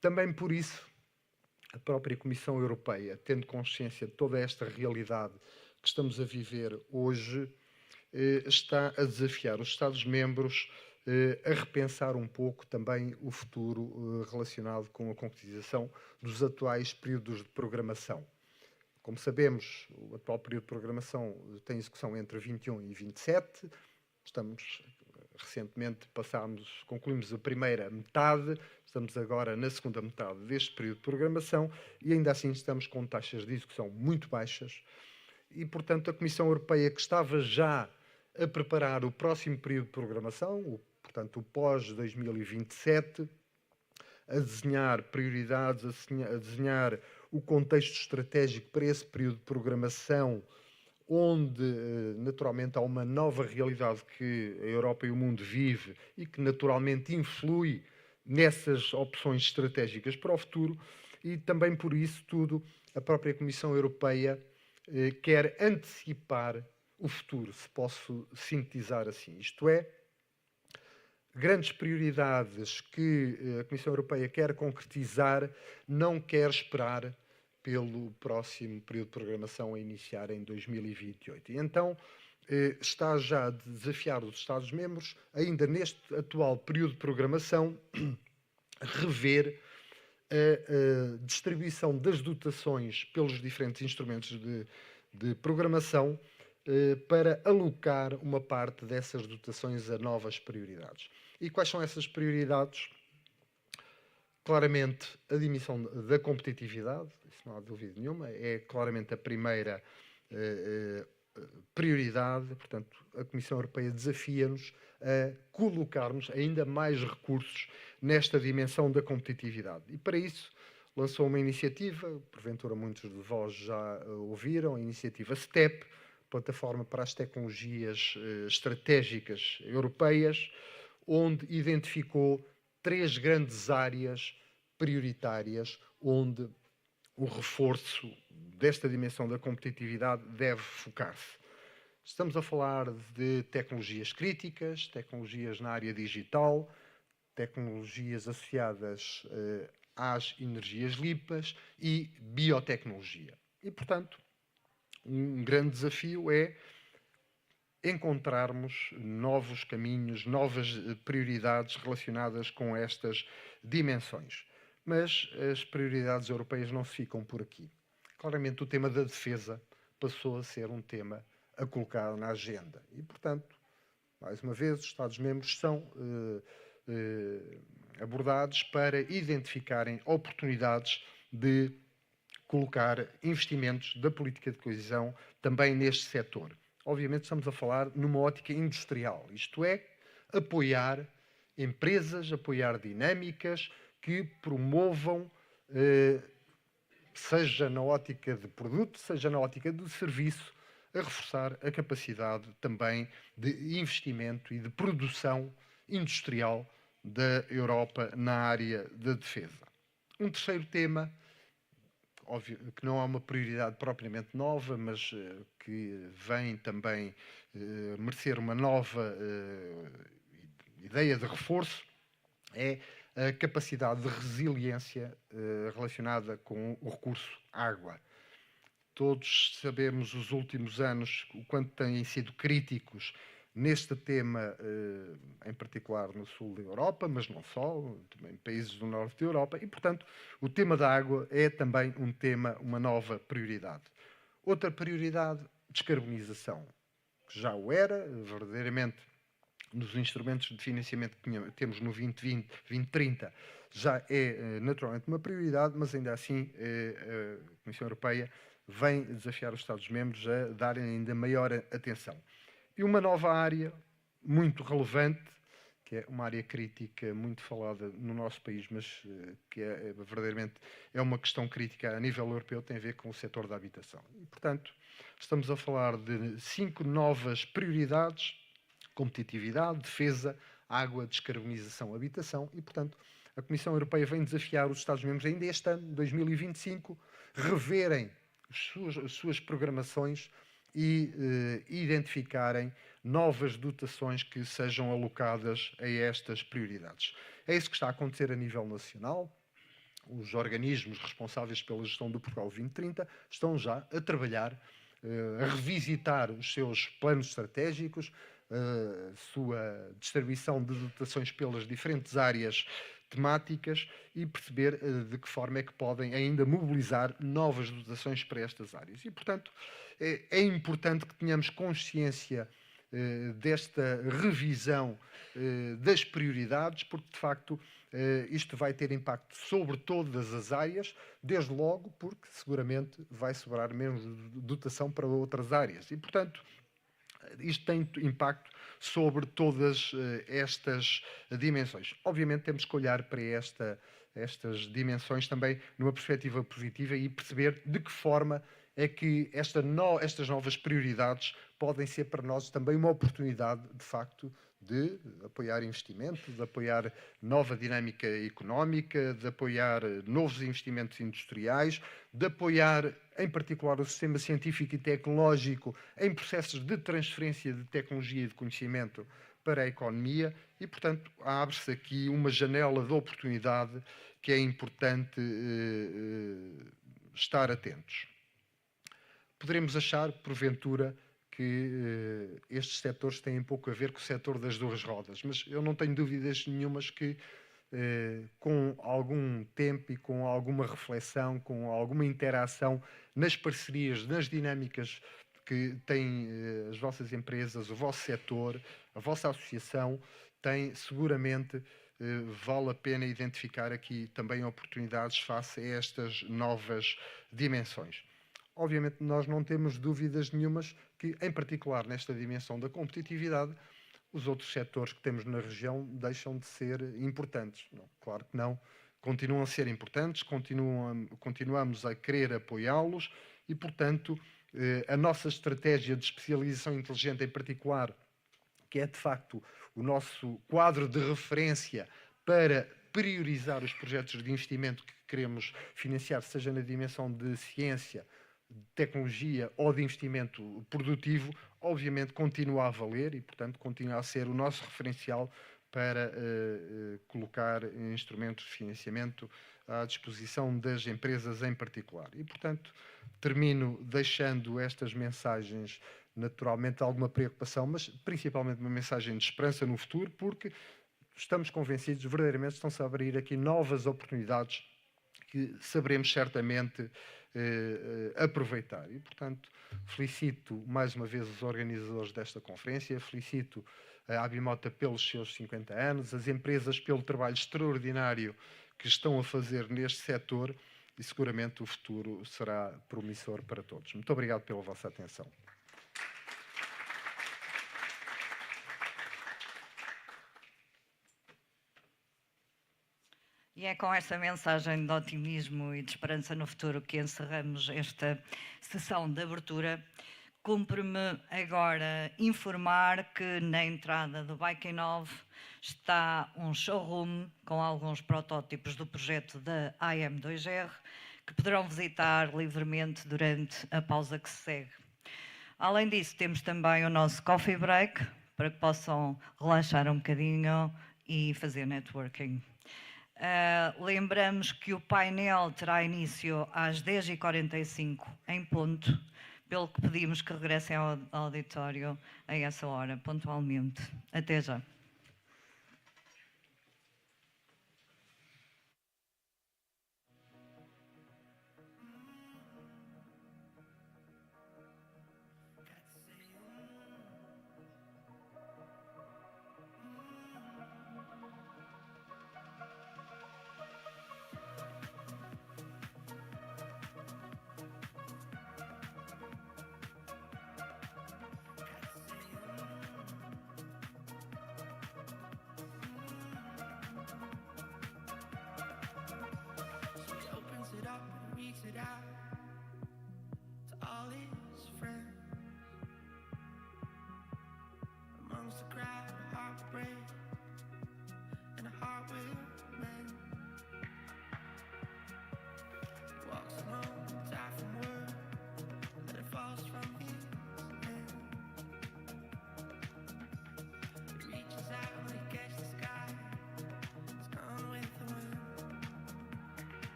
Também por isso, a própria Comissão Europeia, tendo consciência de toda esta realidade que estamos a viver hoje, está a desafiar os Estados-membros a repensar um pouco também o futuro relacionado com a concretização dos atuais períodos de programação. Como sabemos, o atual período de programação tem execução entre 21 e 27. Recentemente concluímos a primeira metade, estamos agora na segunda metade deste período de programação e ainda assim estamos com taxas de execução muito baixas e, portanto, a Comissão Europeia, que estava já a preparar o próximo período de programação, portanto, o pós-2027, a desenhar prioridades, a desenhar o contexto estratégico para esse período de programação, onde, naturalmente, há uma nova realidade que a Europa e o mundo vive e que, naturalmente, influi nessas opções estratégicas para o futuro e, também por isso tudo, a própria Comissão Europeia quer antecipar o futuro, se posso sintetizar assim. Isto é, grandes prioridades que a Comissão Europeia quer concretizar, não quer esperar pelo próximo período de programação a iniciar em 2028. E então está já a desafiar os Estados-membros, ainda neste atual período de programação, rever a distribuição das dotações pelos diferentes instrumentos de programação para alocar uma parte dessas dotações a novas prioridades. E quais são essas prioridades? Claramente, a dimensão da competitividade, isso não há dúvida nenhuma, é claramente a primeira prioridade. Portanto, a Comissão Europeia desafia-nos a colocarmos ainda mais recursos nesta dimensão da competitividade. E para isso lançou uma iniciativa, porventura muitos de vós já ouviram, a iniciativa STEP, Plataforma para as Tecnologias Estratégicas Europeias, onde identificou 3 grandes áreas prioritárias onde o reforço desta dimensão da competitividade deve focar-se. Estamos a falar de tecnologias críticas, tecnologias na área digital, tecnologias associadas às energias limpas e biotecnologia. E, portanto, um grande desafio é encontrarmos novos caminhos, novas prioridades relacionadas com estas dimensões. Mas as prioridades europeias não se ficam por aqui. Claramente, o tema da defesa passou a ser um tema a colocar na agenda. E, portanto, mais uma vez, os Estados-membros são abordados para identificarem oportunidades de colocar investimentos da política de coesão também neste setor. Obviamente estamos a falar numa ótica industrial, isto é, apoiar empresas, apoiar dinâmicas que promovam, seja na ótica de produto, seja na ótica de serviço, a reforçar a capacidade também de investimento e de produção industrial da Europa na área da defesa. Um terceiro tema, óbvio que não é uma prioridade propriamente nova, mas que vem também merecer uma nova ideia de reforço, é a capacidade de resiliência relacionada com o recurso água. Todos sabemos os últimos anos o quanto têm sido críticos neste tema, em particular no sul da Europa, mas não só, também países do norte da Europa, e, portanto, o tema da água é também um tema, uma nova prioridade. Outra prioridade, descarbonização, que já o era, verdadeiramente, nos instrumentos de financiamento que temos no 2020-2030, já é naturalmente uma prioridade, mas ainda assim a Comissão Europeia vem desafiar os Estados-membros a darem ainda maior atenção. E uma nova área muito relevante, que é uma área crítica muito falada no nosso país, mas que verdadeiramente é uma questão crítica a nível europeu, tem a ver com o setor da habitação. E, portanto, estamos a falar de 5 novas prioridades: competitividade, defesa, água, descarbonização, habitação, e, portanto, a Comissão Europeia vem desafiar os Estados-membros ainda este ano, 2025, reverem as suas programações e identificarem novas dotações que sejam alocadas a estas prioridades. É isso que está a acontecer a nível nacional. Os organismos responsáveis pela gestão do Portugal 2030 estão já a trabalhar, a revisitar os seus planos estratégicos, a sua distribuição de dotações pelas diferentes áreas temáticas e perceber de que forma é que podem ainda mobilizar novas dotações para estas áreas. E, portanto, é importante que tenhamos consciência desta revisão das prioridades, porque, de facto, isto vai ter impacto sobre todas as áreas, desde logo porque, seguramente, vai sobrar menos dotação para outras áreas. E, portanto, isto tem impacto sobre todas estas dimensões. Obviamente temos que olhar para estas dimensões também numa perspectiva positiva e perceber de que forma é que estas novas prioridades podem ser para nós também uma oportunidade, de facto, de apoiar investimento, de apoiar nova dinâmica económica, de apoiar novos investimentos industriais, de apoiar, em particular, o sistema científico e tecnológico em processos de transferência de tecnologia e de conhecimento para a economia e, portanto, abre-se aqui uma janela de oportunidade que é importante estar atentos. Poderemos achar, porventura, que estes setores têm pouco a ver com o setor das duas rodas, mas eu não tenho dúvidas nenhumas que, com algum tempo e com alguma reflexão, com alguma interação nas parcerias, nas dinâmicas que têm as vossas empresas, o vosso setor, a vossa associação, tem seguramente, vale a pena identificar aqui também oportunidades face a estas novas dimensões. Obviamente, nós não temos dúvidas nenhumas que, em particular nesta dimensão da competitividade, os outros setores que temos na região deixam de ser importantes. Não, claro que não. Continuam a ser importantes, continuamos a querer apoiá-los e, portanto, a nossa estratégia de especialização inteligente em particular, que é, de facto, o nosso quadro de referência para priorizar os projetos de investimento que queremos financiar, seja na dimensão de ciência, de tecnologia ou de investimento produtivo, obviamente continua a valer e, portanto, continua a ser o nosso referencial para colocar instrumentos de financiamento à disposição das empresas em particular. E, portanto, termino deixando estas mensagens, naturalmente, alguma preocupação, mas principalmente uma mensagem de esperança no futuro, porque estamos convencidos, verdadeiramente, estão-se a abrir aqui novas oportunidades que saberemos certamente aproveitar. E, portanto, felicito mais uma vez os organizadores desta conferência, felicito a ABIMOTA pelos seus 50 anos, as empresas pelo trabalho extraordinário que estão a fazer neste setor e seguramente o futuro será promissor para todos. Muito obrigado pela vossa atenção. E é com esta mensagem de otimismo e de esperança no futuro que encerramos esta sessão de abertura. Cumpre-me agora informar que na entrada do BIKiNNOV está um showroom com alguns protótipos do projeto da AM2R que poderão visitar livremente durante a pausa que se segue. Além disso, temos também o nosso coffee break para que possam relaxar um bocadinho e fazer networking. Lembramos que o painel terá início às 10h45 em ponto, pelo que pedimos que regressem ao auditório a essa hora, pontualmente. Até já.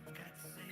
Got to say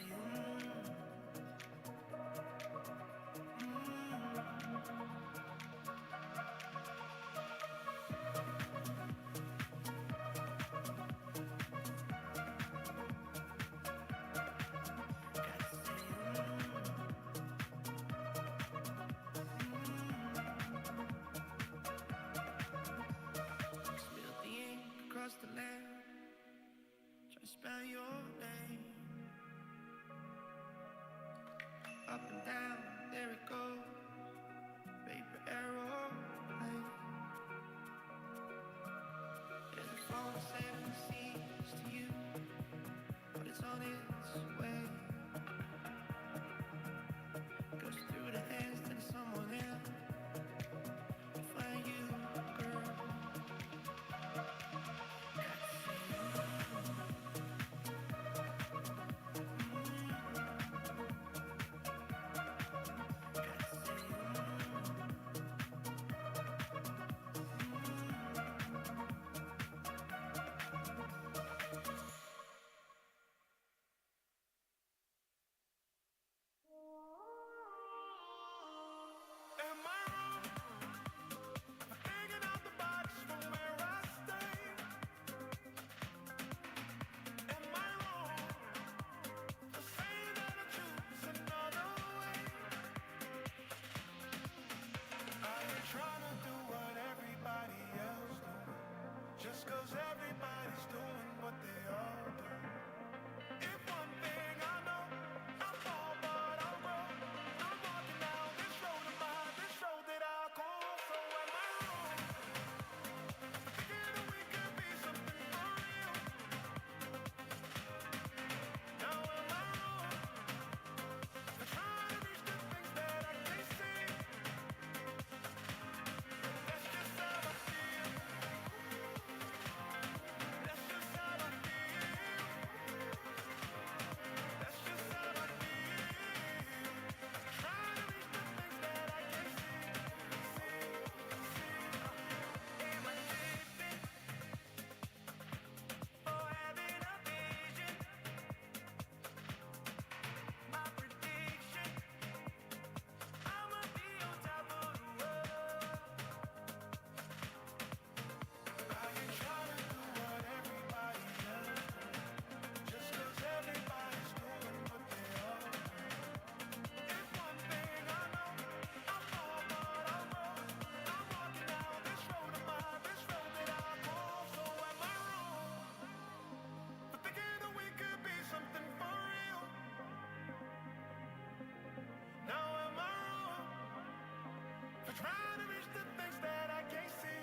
trying to reach the things that I can't see.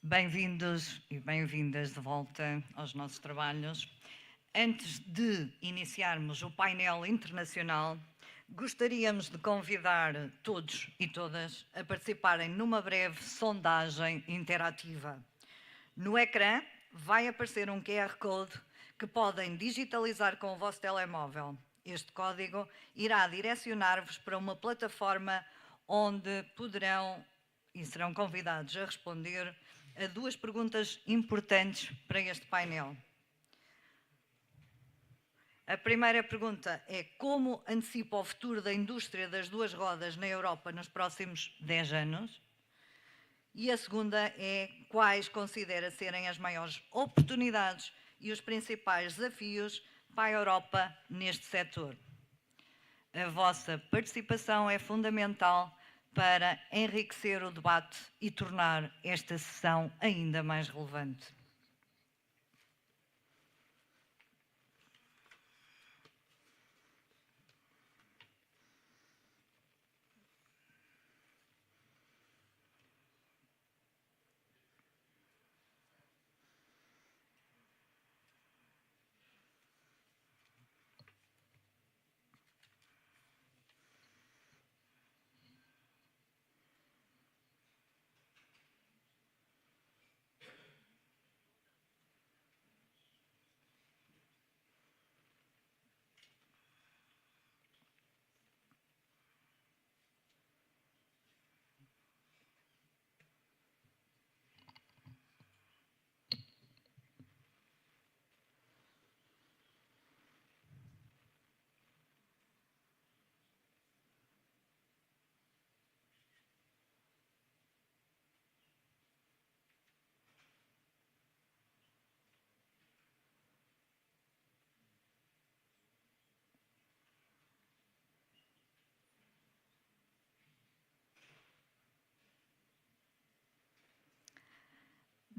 Bem-vindos e bem-vindas de volta aos nossos trabalhos. Antes de iniciarmos o painel internacional, gostaríamos de convidar todos e todas a participarem numa breve sondagem interativa. No ecrã vai aparecer um QR Code que podem digitalizar com o vosso telemóvel. Este código irá direcionar-vos para uma plataforma onde poderão e serão convidados a responder a 2 perguntas importantes para este painel. A primeira pergunta é: como antecipa o futuro da indústria das 2 rodas na Europa nos próximos 10 anos? E a segunda é: quais considera serem as maiores oportunidades e os principais desafios para a Europa neste setor? A vossa participação é fundamental para enriquecer o debate e tornar esta sessão ainda mais relevante.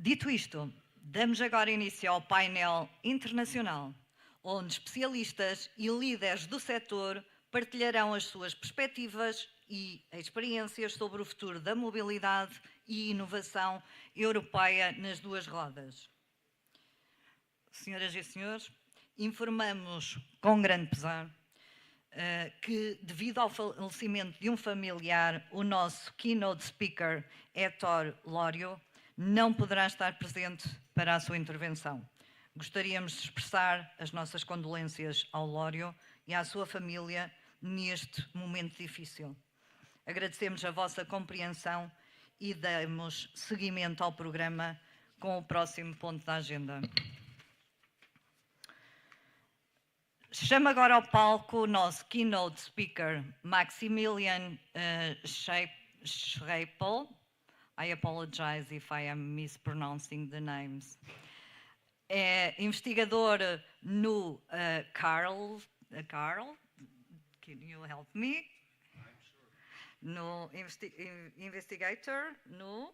Dito isto, damos agora início ao painel internacional, onde especialistas e líderes do setor partilharão as suas perspectivas e experiências sobre o futuro da mobilidade e inovação europeia nas 2 rodas. Senhoras e senhores, informamos com grande pesar que, devido ao falecimento de um familiar, o nosso keynote speaker, Héctor Lório, não poderá estar presente para a sua intervenção. Gostaríamos de expressar as nossas condolências ao Lório e à sua família neste momento difícil. Agradecemos a vossa compreensão e damos seguimento ao programa com o próximo ponto da agenda. Chamo agora ao palco o nosso keynote speaker, Maximilian Schreipel. I apologize if I am mispronouncing the names. É investigador no Carl, can you help me? I'm sure. No investigator no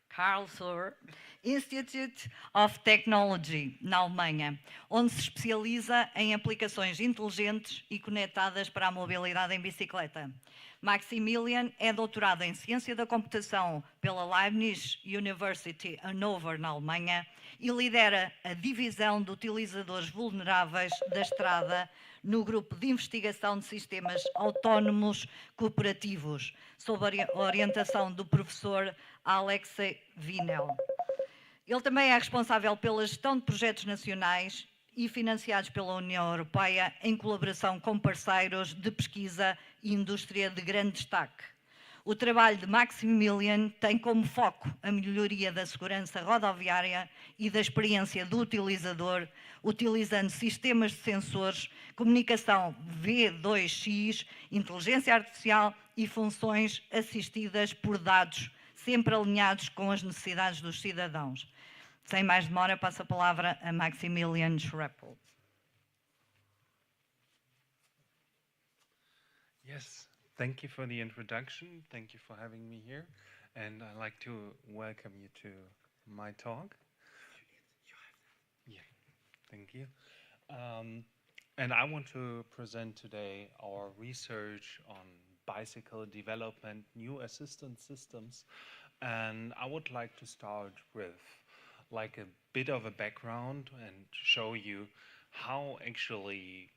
Karlsruhe Institute of Technology, na Alemanha, onde se especializa em aplicações inteligentes e conectadas para a mobilidade em bicicleta. Maximilian é doutorado em Ciência da Computação pela Leibniz University Hannover, na Alemanha, e lidera a divisão de utilizadores vulneráveis da estrada no grupo de investigação de sistemas autónomos cooperativos, sob a orientação do professor Alexei Vinel. Ele também é responsável pela gestão de projetos nacionais e financiados pela União Europeia em colaboração com parceiros de pesquisa e indústria de grande destaque. O trabalho de Maximilian tem como foco a melhoria da segurança rodoviária e da experiência do utilizador, utilizando sistemas de sensores, comunicação V2X, inteligência artificial e funções assistidas por dados, sempre alinhados com as necessidades dos cidadãos. Sem mais demora, passo a palavra a Maximilian Schreppel. Yes, thank you for the introduction. Thank you for having me here. And I'd like to welcome you to my talk. Yeah, thank you. And I want to present today our research on bicycle development, new assistance systems And I would like to start with like a bit of a background and show you how actually,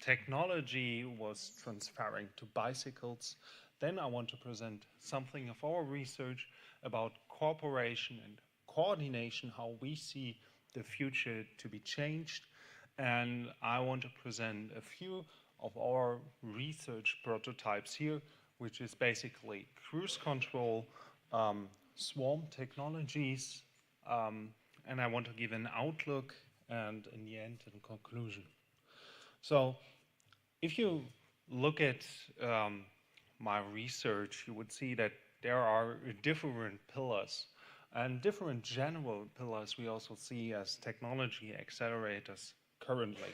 technology was transferring to bicycles. Then I want to present something of our research about cooperation and coordination, how we see the future to be changed. And I want to present a few of our research prototypes here, which is basically cruise control, swarm technologies, and I want to give an outlook and in the end, a conclusion. So if you look at my research, you would see that there are different pillars and different general pillars we also see as technology accelerators currently.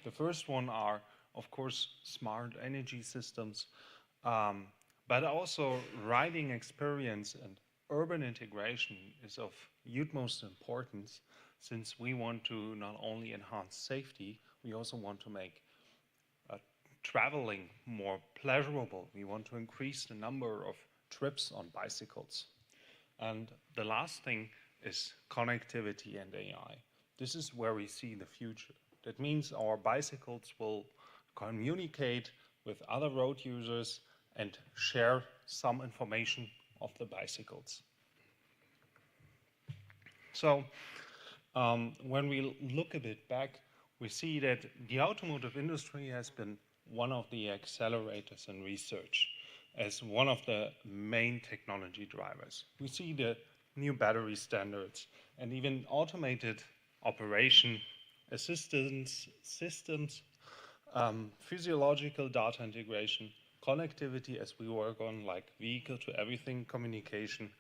The first one are, of course, smart energy systems, but also riding experience and urban integration is of utmost importance, since we want to not only enhance safety, we also want to make traveling more pleasurable. We want to increase the number of trips on bicycles. And the last thing is connectivity and AI. This is where we see the future. That means our bicycles will communicate with other road users and share some information of the bicycles. So when we look a bit back, we see that the automotive industry has been one of the accelerators in research as one of the main technology drivers. We see the new battery standards and even automated operation assistance systems, physiological data integration, connectivity as we work on, like vehicle-to-everything communication,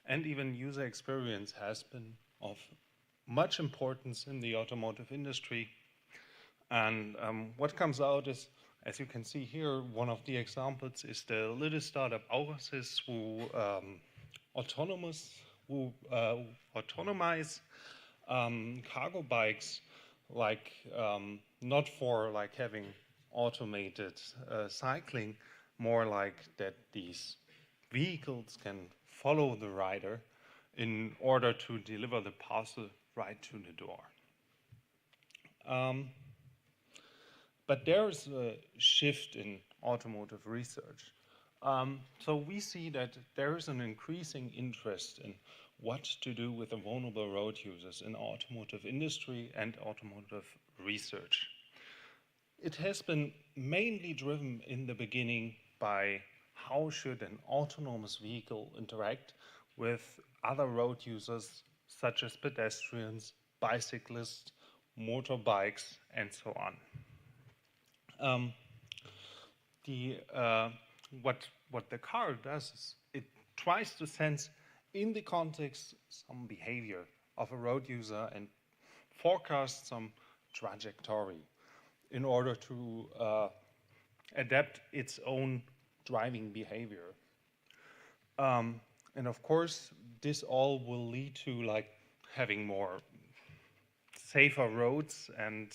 and even user experience has been of much importance in the automotive industry. And what comes out is, as you can see here, one of the examples is the little startup Organised, who autonomize cargo bikes, like not for like having automated cycling, more like that these vehicles can follow the rider in order to deliver the parcel right to the door. But there's a shift in automotive research. So we see that there is an increasing interest in what to do with the vulnerable road users in automotive industry and automotive research. It has been mainly driven in the beginning by how should an autonomous vehicle interact with other road users such as pedestrians, bicyclists, motorbikes, and so on. What the car does is it tries to sense in the context some behavior of a road user and forecast some trajectory in order to adapt its own driving behavior. And of course, this all will lead to like having more safer roads and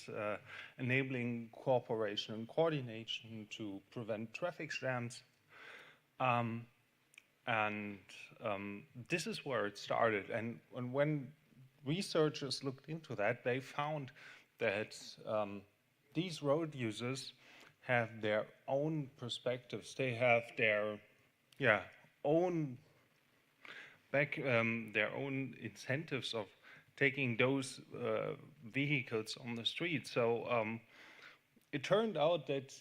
enabling cooperation and coordination to prevent traffic jams. This is where it started. And when researchers looked into that, they found that these road users have their own perspectives. They have their own incentives of taking those vehicles on the street. So it turned out that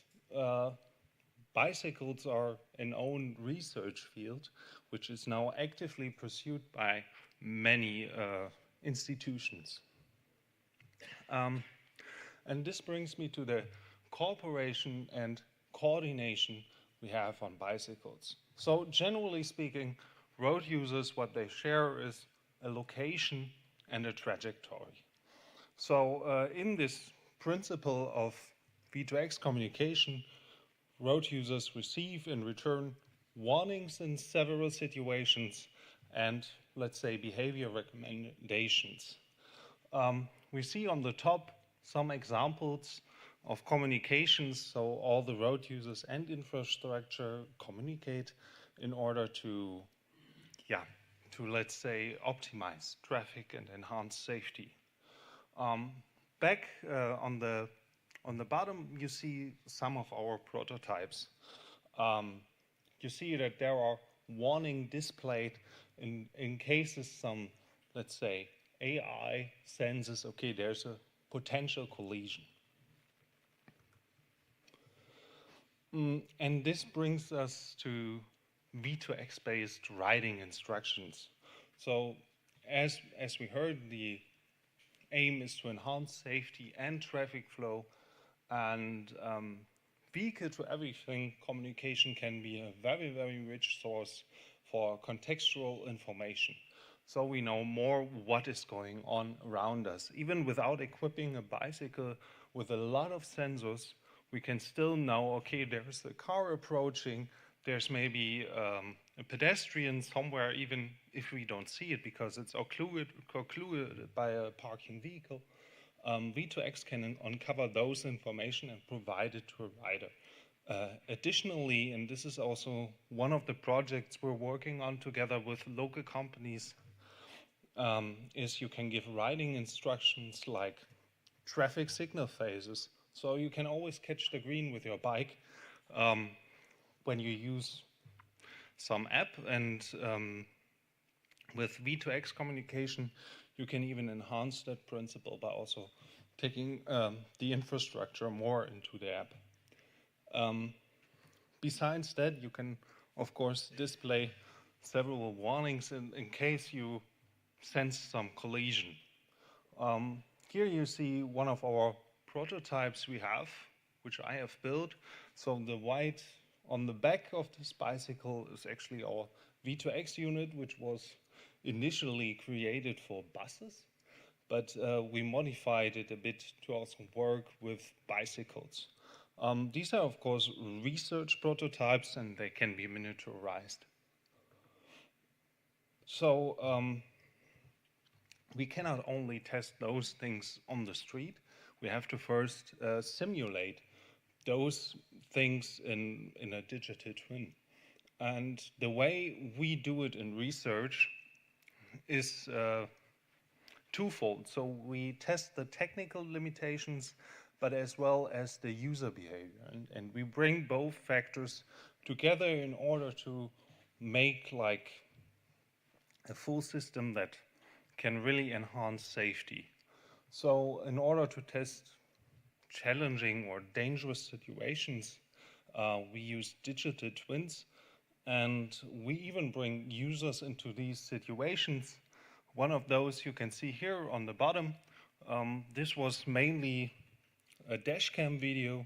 bicycles are an own research field, which is now actively pursued by many institutions. And this brings me to the cooperation and coordination we have on bicycles. So generally speaking, road users, what they share is a location and a trajectory. So in this principle of V2X communication, road users receive in return warnings in several situations and, let's say, behavior recommendations. We see on the top some examples of communications, so all the road users and infrastructure communicate in order to yeah, to let's say optimize traffic and enhance safety. Back on the bottom, you see some of our prototypes. You see that there are warning displayed in cases some, let's say, AI senses, okay, there's a potential collision. And this brings us to V2X-based riding instructions. So as we heard, the aim is to enhance safety and traffic flow, and vehicle to everything communication can be a very, very rich source for contextual information. So we know more what is going on around us. Even without equipping a bicycle with a lot of sensors, we can still know, okay, there's a car approaching, there's maybe a pedestrian somewhere, even if we don't see it because it's occluded by a parking vehicle. V2X can uncover those information and provide it to a rider. Additionally, and this is also one of the projects we're working on together with local companies, is you can give riding instructions like traffic signal phases. So you can always catch the green with your bike when you use some app, and with V2X communication, you can even enhance that principle by also taking the infrastructure more into the app. Besides that, you can, of course, display several warnings in case you sense some collision. Here you see one of our prototypes we have, which I have built. So the white on the back of this bicycle is actually our V2X unit, which was initially created for buses, but we modified it a bit to also work with bicycles. These are, of course, research prototypes, and they can be miniaturized. So we cannot only test those things on the street, we have to first simulate those things in a digital twin. And the way we do it in research is twofold. So we test the technical limitations, but as well as the user behavior. And we bring both factors together in order to make like a full system that can really enhance safety. So in order to test challenging or dangerous situations, we use digital twins, and we even bring users into these situations. One of those you can see here on the bottom. This was mainly a dashcam video,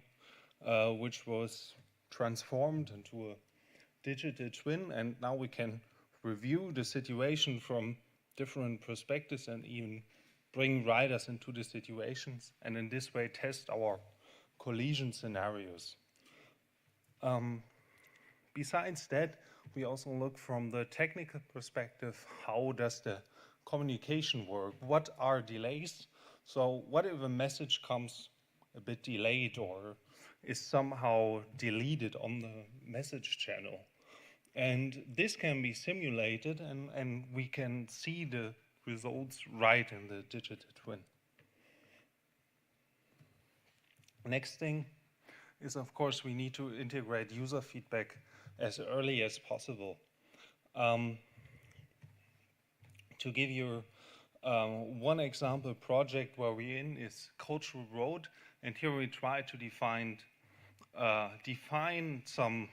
which was transformed into a digital twin, and now we can review the situation from different perspectives and even bring riders into the situations, and in this way test our collision scenarios. Besides that, we also look from the technical perspective, how does the communication work? What are delays? So what if a message comes a bit delayed or is somehow deleted on the message channel? And this can be simulated, and we can see the results right in the digital twin. Next thing is, of course, we need to integrate user feedback as early as possible. To give you one example project where we're in is Cultural Road, and here we try to define some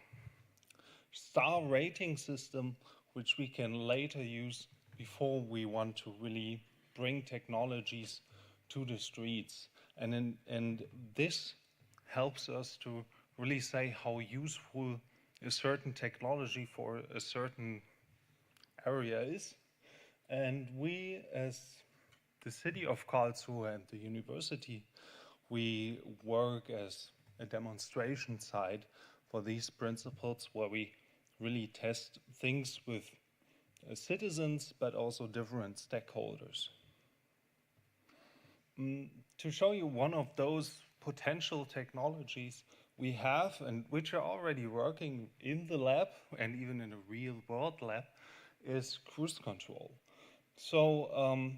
star rating system which we can later use before we want to really bring technologies to the streets. And this helps us to really say how useful a certain technology for a certain area is. And we, as the city of Karlsruhe and the university, we work as a demonstration site for these principles where we really test things with citizens, but also different stakeholders. To show you one of those potential technologies we have and which are already working in the lab and even in a real world lab is cruise control. So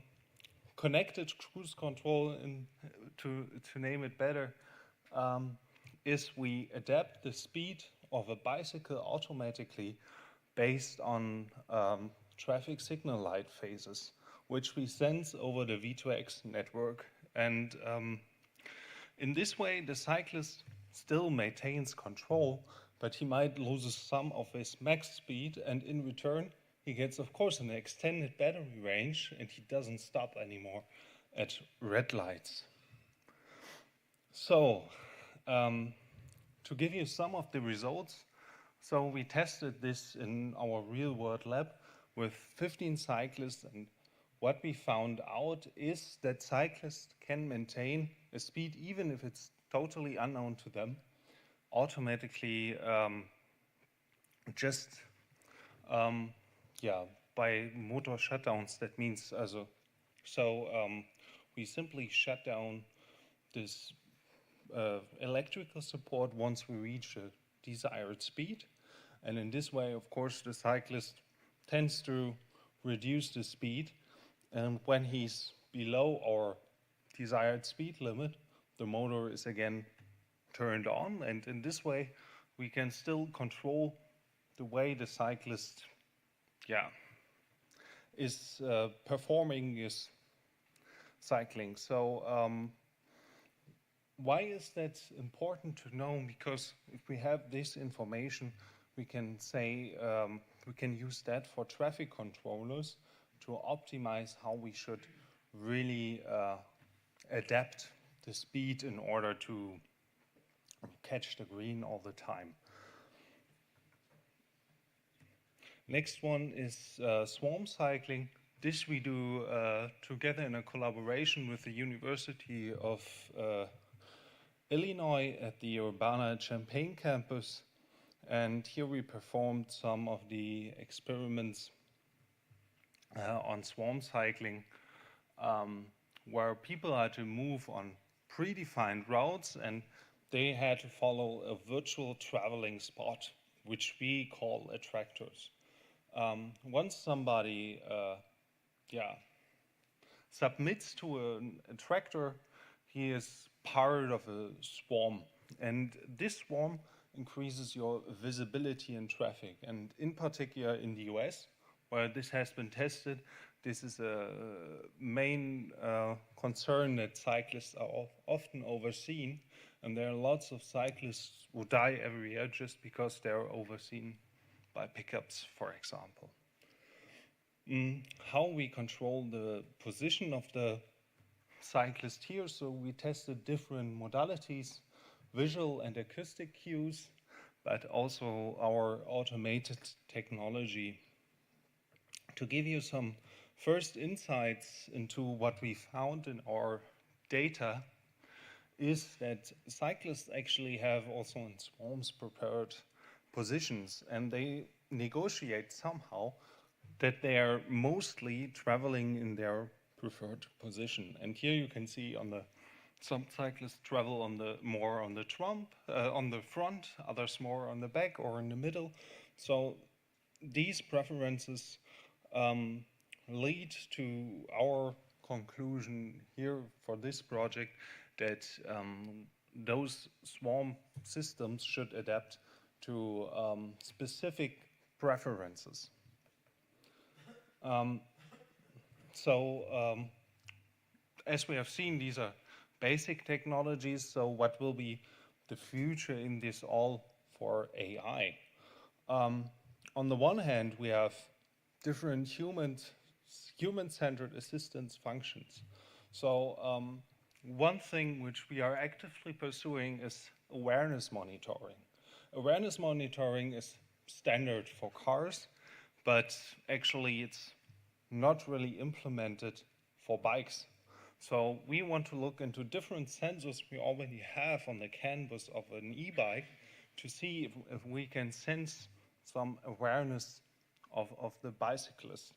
connected cruise control, to name it better, is we adapt the speed of a bicycle automatically based on traffic signal light phases, which we sense over the V2X network. And in this way, the cyclist still maintains control, but he might lose some of his max speed, and in return, he gets, of course, an extended battery range, and he doesn't stop anymore at red lights. So, to give you some of the results, so we tested this in our real-world lab with 15 cyclists, and what we found out is that cyclists can maintain a speed, even if it's totally unknown to them, automatically just by motor shutdowns. That means we simply shut down this electrical support once we reach a desired speed, and in this way, of course, the cyclist tends to reduce the speed, and when he's below our desired speed limit, the motor is again turned on, and in this way we can still control the way the cyclist is performing his cycling. So why is that important to know? Because if we have this information, we can say we can use that for traffic controllers to optimize how we should really adapt the speed in order to catch the green all the time. Next one is swarm cycling. This we do together in a collaboration with the University of Illinois at the Urbana-Champaign campus. And here we performed some of the experiments on swarm cycling, where people had to move on predefined routes, and they had to follow a virtual traveling spot, which we call attractors. Once somebody submits to an attractor, he is part of a swarm, and this swarm increases your visibility in traffic. And in particular in the US, where this has been tested, this is a main concern that cyclists are often overseen, and there are lots of cyclists who die every year just because they're overseen by pickups, for example. How we control the position of the cyclist here, so we tested different modalities, visual and acoustic cues, but also our automated technology. To give you some first insights into what we found in our data is that cyclists actually have also in swarms prepared positions, and they negotiate somehow that they are mostly traveling in their preferred position. And here you can see some cyclists travel more on the front, others more on the back or in the middle. So these preferences lead to our conclusion here for this project that those swarm systems should adapt to specific preferences. As we have seen, these are basic technologies. So what will be the future in this all for AI? On the one hand, we have different human-centered assistance functions. So one thing which we are actively pursuing is awareness monitoring. Awareness monitoring is standard for cars, but actually it's not really implemented for bikes. So we want to look into different sensors we already have on the canvas of an e-bike to see if we can sense some awareness of the bicyclist.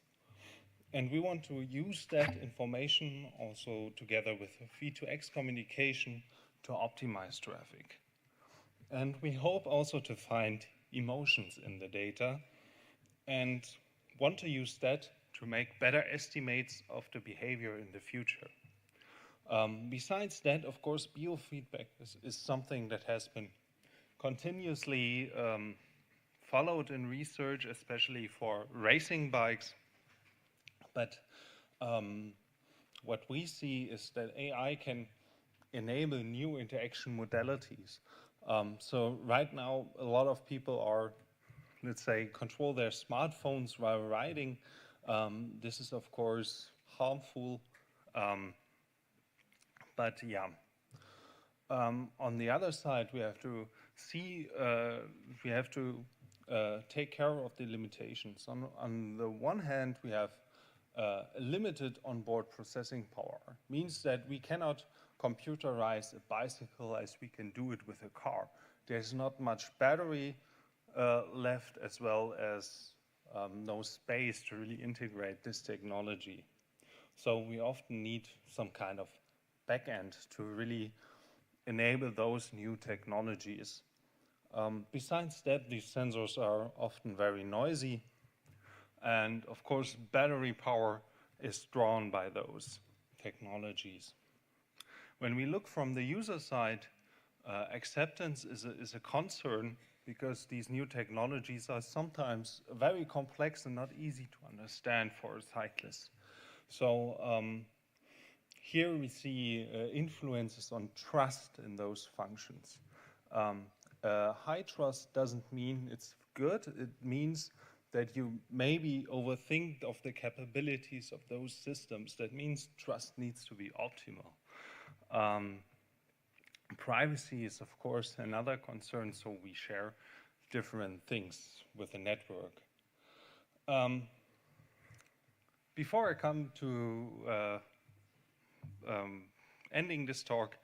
And we want to use that information also together with V2X communication to optimize traffic. And we hope also to find emotions in the data. And want to use that to make better estimates of the behavior in the future. Besides that, of course, biofeedback is something that has been continuously followed in research, especially for racing bikes. But what we see is that AI can enable new interaction modalities. So right now, a lot of people are, let's say, control their smartphones while riding. This is, of course, harmful. But yeah, on the other side, we have to see, take care of the limitations. On the one hand, we have limited onboard processing power. Means that we cannot computerize a bicycle as we can do it with a car. There's not much battery left, as well as no space to really integrate this technology. So we often need some kind of backend to really enable those new technologies. Besides that, these sensors are often very noisy, and of course, battery power is drawn by those technologies. When we look from the user side, acceptance is a concern, because these new technologies are sometimes very complex and not easy to understand for a cyclist. So here we see influences on trust in those functions. High trust doesn't mean it's good. It means that you maybe overthink of the capabilities of those systems. That means trust needs to be optimal. Privacy is, of course, another concern, so we share different things with the network. Before I come to ending this talk,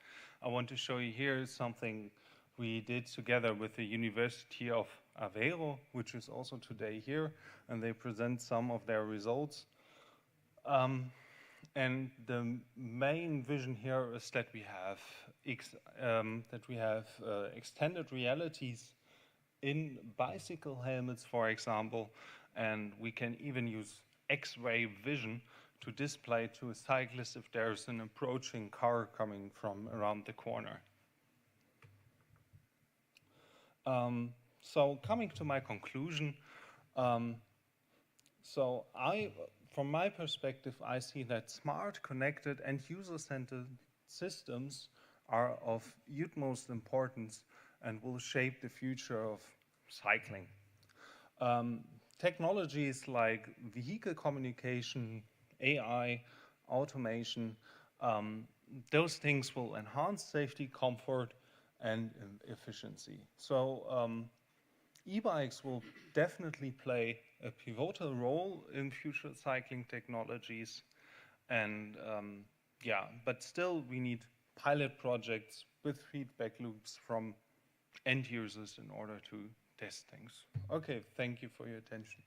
I want to show you here something we did together with the University of Águeda, which is also today here, and they present some of their results. And the main vision here is that we have extended realities in bicycle helmets, for example, and we can even use X-ray vision to display to a cyclist if there's an approaching car coming from around the corner. So coming to my conclusion, from my perspective, I see that smart, connected, and user-centered systems are of utmost importance and will shape the future of cycling. Technologies like vehicle communication, AI, automation, those things will enhance safety, comfort, and efficiency. So e-bikes will definitely play a pivotal role in future cycling technologies. And yeah, but still we need pilot projects with feedback loops from end users in order to test things. Okay, thank you for your attention.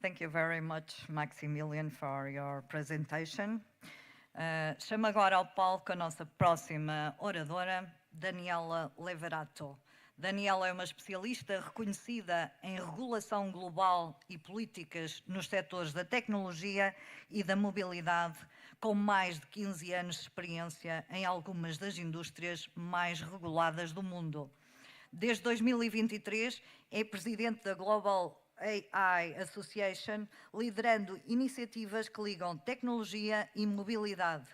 Thank you very much, Maximilian, for your presentation. Chamo agora ao palco a nossa próxima oradora, Daniela Leverato. Daniela é uma especialista reconhecida em regulação global e políticas nos setores da tecnologia e da mobilidade, com mais de 15 anos de experiência em algumas das indústrias mais reguladas do mundo. Desde 2023, é presidente da Global AI Association, liderando iniciativas que ligam tecnologia e mobilidade.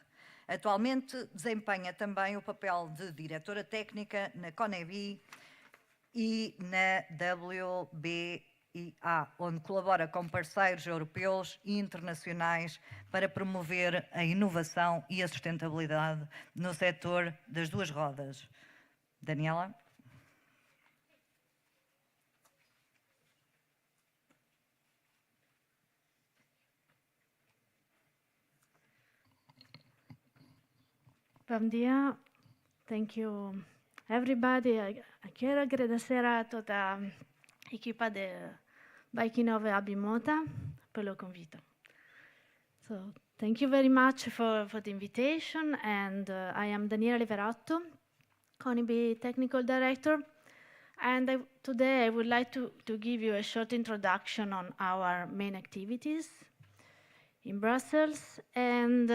Atualmente desempenha também o papel de diretora técnica na CONEBI e na WBIA, onde colabora com parceiros europeus e internacionais para promover a inovação e a sustentabilidade no setor das duas rodas. Daniela? Bom dia, thank you everybody. Quero agradecer a toda a equipa de BIKiNNOV e ABIMOTA pelo convite. So, Thank you very much for the invitation, and I am Daniela Leveratto, CONEBI Technical Director, and today I would like to give you a short introduction on our main activities in Brussels, and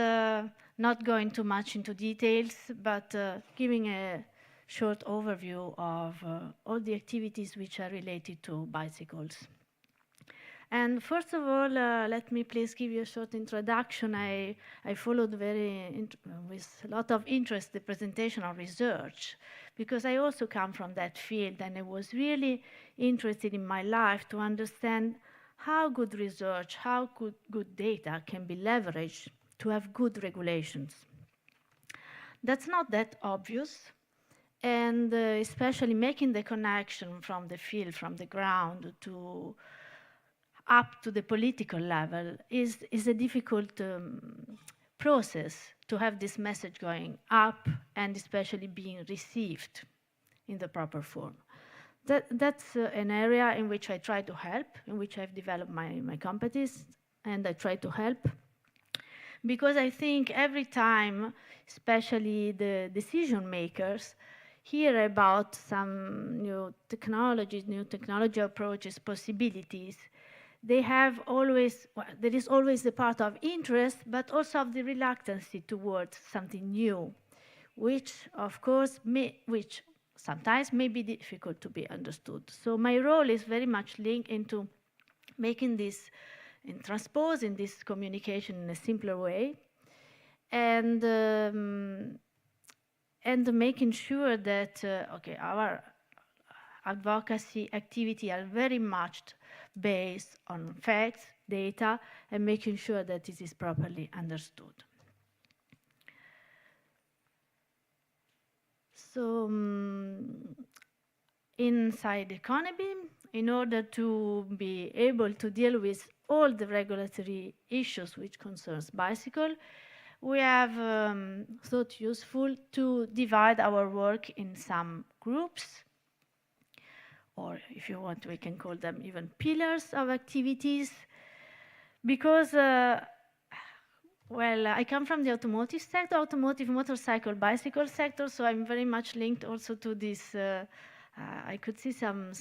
not going too much into details, but giving a short overview of all the activities which are related to bicycles. And first of all, let me please give you a short introduction. I followed with a lot of interest the presentation of research, because I also come from that field, and I was really interested in my life to understand how good research, how good data can be leveraged to have good regulations. That's not that obvious, and especially making the connection from the field, from the ground to up to the political level is a difficult process to have this message going up and especially being received in the proper form. That's an area in which I try to help, in which I've developed my competence, and I try to help. Because I think every time, especially the decision makers, hear about some new technologies, new technology approaches, possibilities, they have always, well, there is always the part of interest, but also of the reluctancy towards something new, which of course which sometimes may be difficult to be understood. So my role is very much linked into making this, in transposing this communication in a simpler way, and making sure that okay, our advocacy activity are very much based on facts, data, and making sure that this is properly understood. So inside CONEBI, in order to be able to deal with all the regulatory issues which concerns bicycle, we have thought useful to divide our work in some groups, or if you want, we can call them even pillars of activities, because, well, I come from the automotive sector, automotive, motorcycle, bicycle sector, so I'm very much linked also to this. I could see some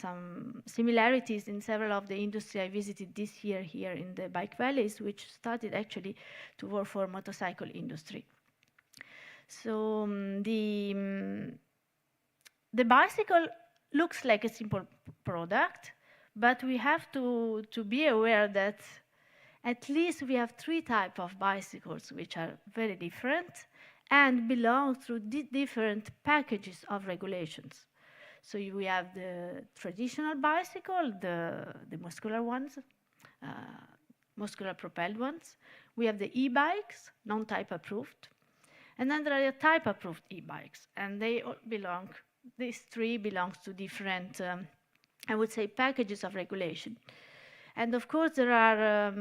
similarities in several of the industry I visited this year here in the Bike Valleys, which started actually to work for motorcycle industry. So the bicycle looks like a simple product, but we have to be aware that at least we have 3 types of bicycles which are very different and belong through different packages of regulations. So we have the traditional bicycle, the muscular ones, muscular propelled ones. We have the e-bikes, non-type approved. And then there are type approved e-bikes, and they all belong, these 3 belong to different, I would say, packages of regulation. And of course, there are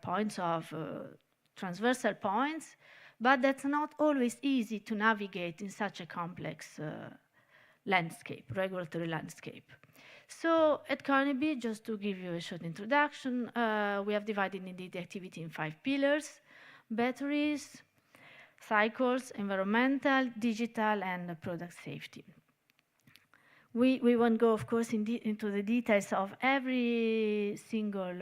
points of transversal points, but that's not always easy to navigate in such a complex landscape, regulatory landscape. So at CONEBI, just to give you a short introduction, we have divided indeed the activity in 5 pillars: batteries, cycles, environmental, digital, and product safety. We won't go, of course, into the details of every single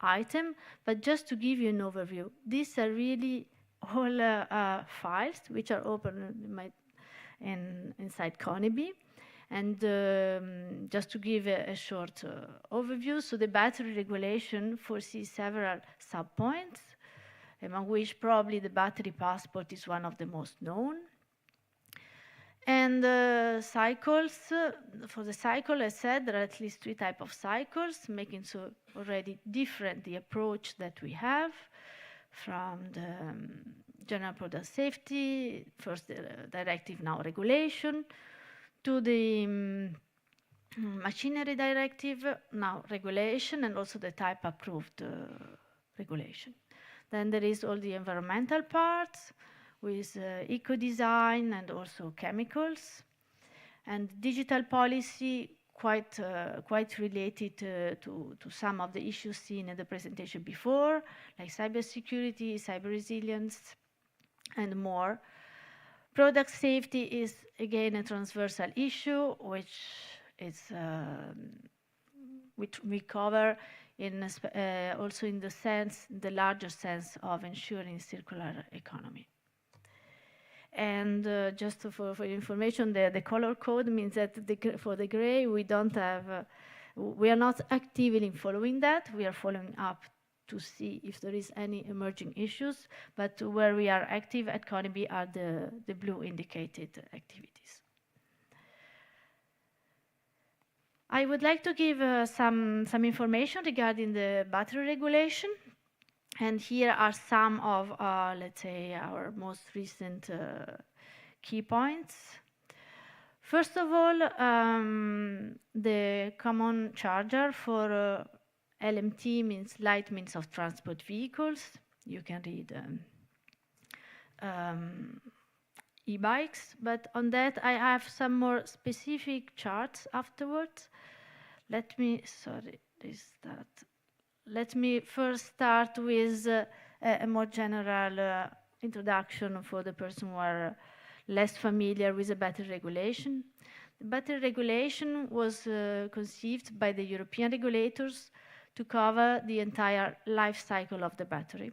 item, but just to give you an overview, these are really all files which are open inside CONEBI. And just to give a short overview, so the battery regulation foresees several subpoints, among which probably the battery passport is one of the most known. And cycles, for the cycle, as said, there are at least 3 types of cycles, making so already different the approach that we have from the general product safety, first the directive, now regulation, to the machinery directive, now regulation, and also the type approved regulation. Then there is all the environmental parts with eco-design and also chemicals. And digital policy, quite related to some of the issues seen in the presentation before, like cybersecurity, cyber resilience, and more. Product safety is again a transversal issue, which we cover also in the larger sense of ensuring circular economy. And just for information, the color code means that for the gray, we are not actively following that. We are following up to see if there is any emerging issues, but where we are active at CONEBI are the blue indicated activities. I would like to give some information regarding the battery regulation. And here are some of, let's say, our most recent key points. First of all, the common charger for LMT means light means of transport vehicles. You can read e-bikes, but on that I have some more specific charts afterwards. Let me first start with a more general introduction for the person who are less familiar with the battery regulation. The battery regulation was conceived by the European regulators to cover the entire life cycle of the battery,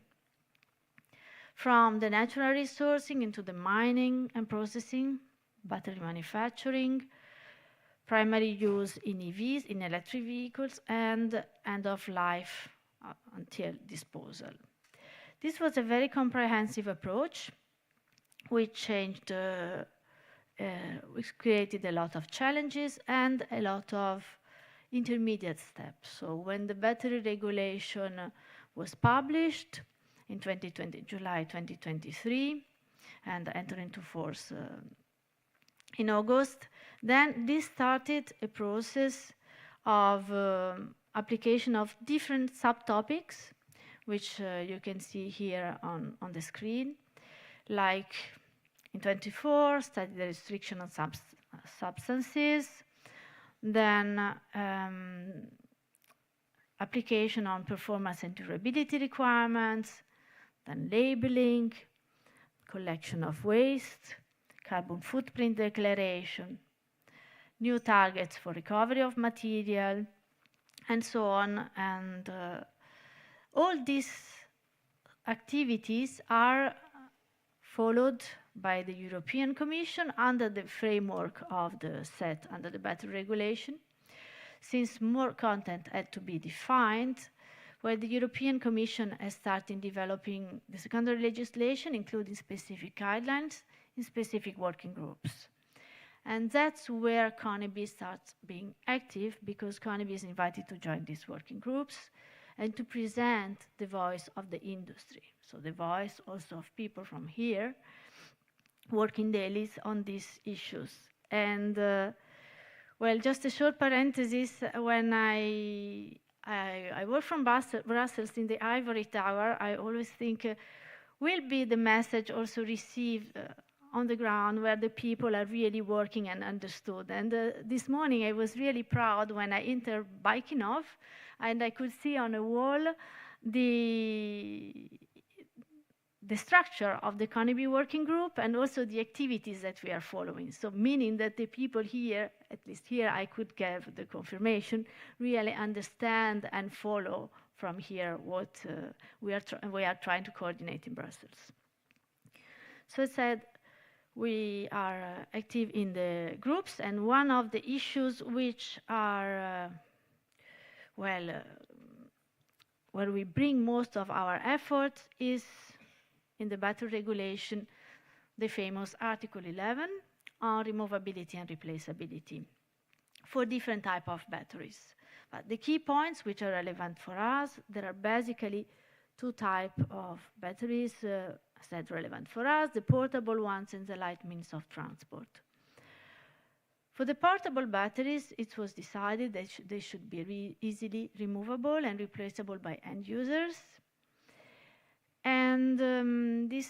from the natural resourcing into the mining and processing, battery manufacturing, primary use in EVs, in electric vehicles, and end of life until disposal. This was a very comprehensive approach, which created a lot of challenges and a lot of intermediate steps. So when the battery regulation was published in July 2023 and entered into force in August, then this started a process of application of different subtopics, which you can see here on the screen, like in 24, study the restriction on substances, then application on performance and durability requirements, then labeling, collection of waste, carbon footprint declaration, new targets for recovery of material, and so on. And all these activities are followed by the European Commission under the framework of the set under the battery regulation. Since more content had to be defined, where the European Commission has started developing the secondary legislation, including specific guidelines in specific working groups. And that's where CONEBI starts being active, because CONEBI is invited to join these working groups and to present the voice of the industry. So the voice also of people from here working daily on these issues. And well, just a short parenthesis, when I work from Brussels in the Ivory Tower, I always think, will be the message also received on the ground where the people are really working and understood. And this morning I was really proud when I entered BIKiNNOV and I could see on a wall the structure of the CONEBI working group and also the activities that we are following. So meaning that the people here, at least here I could give the confirmation, really understand and follow from here what we are trying to coordinate in Brussels. So I said, we are active in the groups, and one of the issues which are, where we bring most of our efforts is in the battery regulation, the famous Article 11 on removability and replaceability for different types of batteries. But the key points which are relevant for us, there are basically two types of batteries that are relevant for us, the portable ones and the light means of transport. For the portable batteries, it was decided that they should be easily removable and replaceable by end users. And this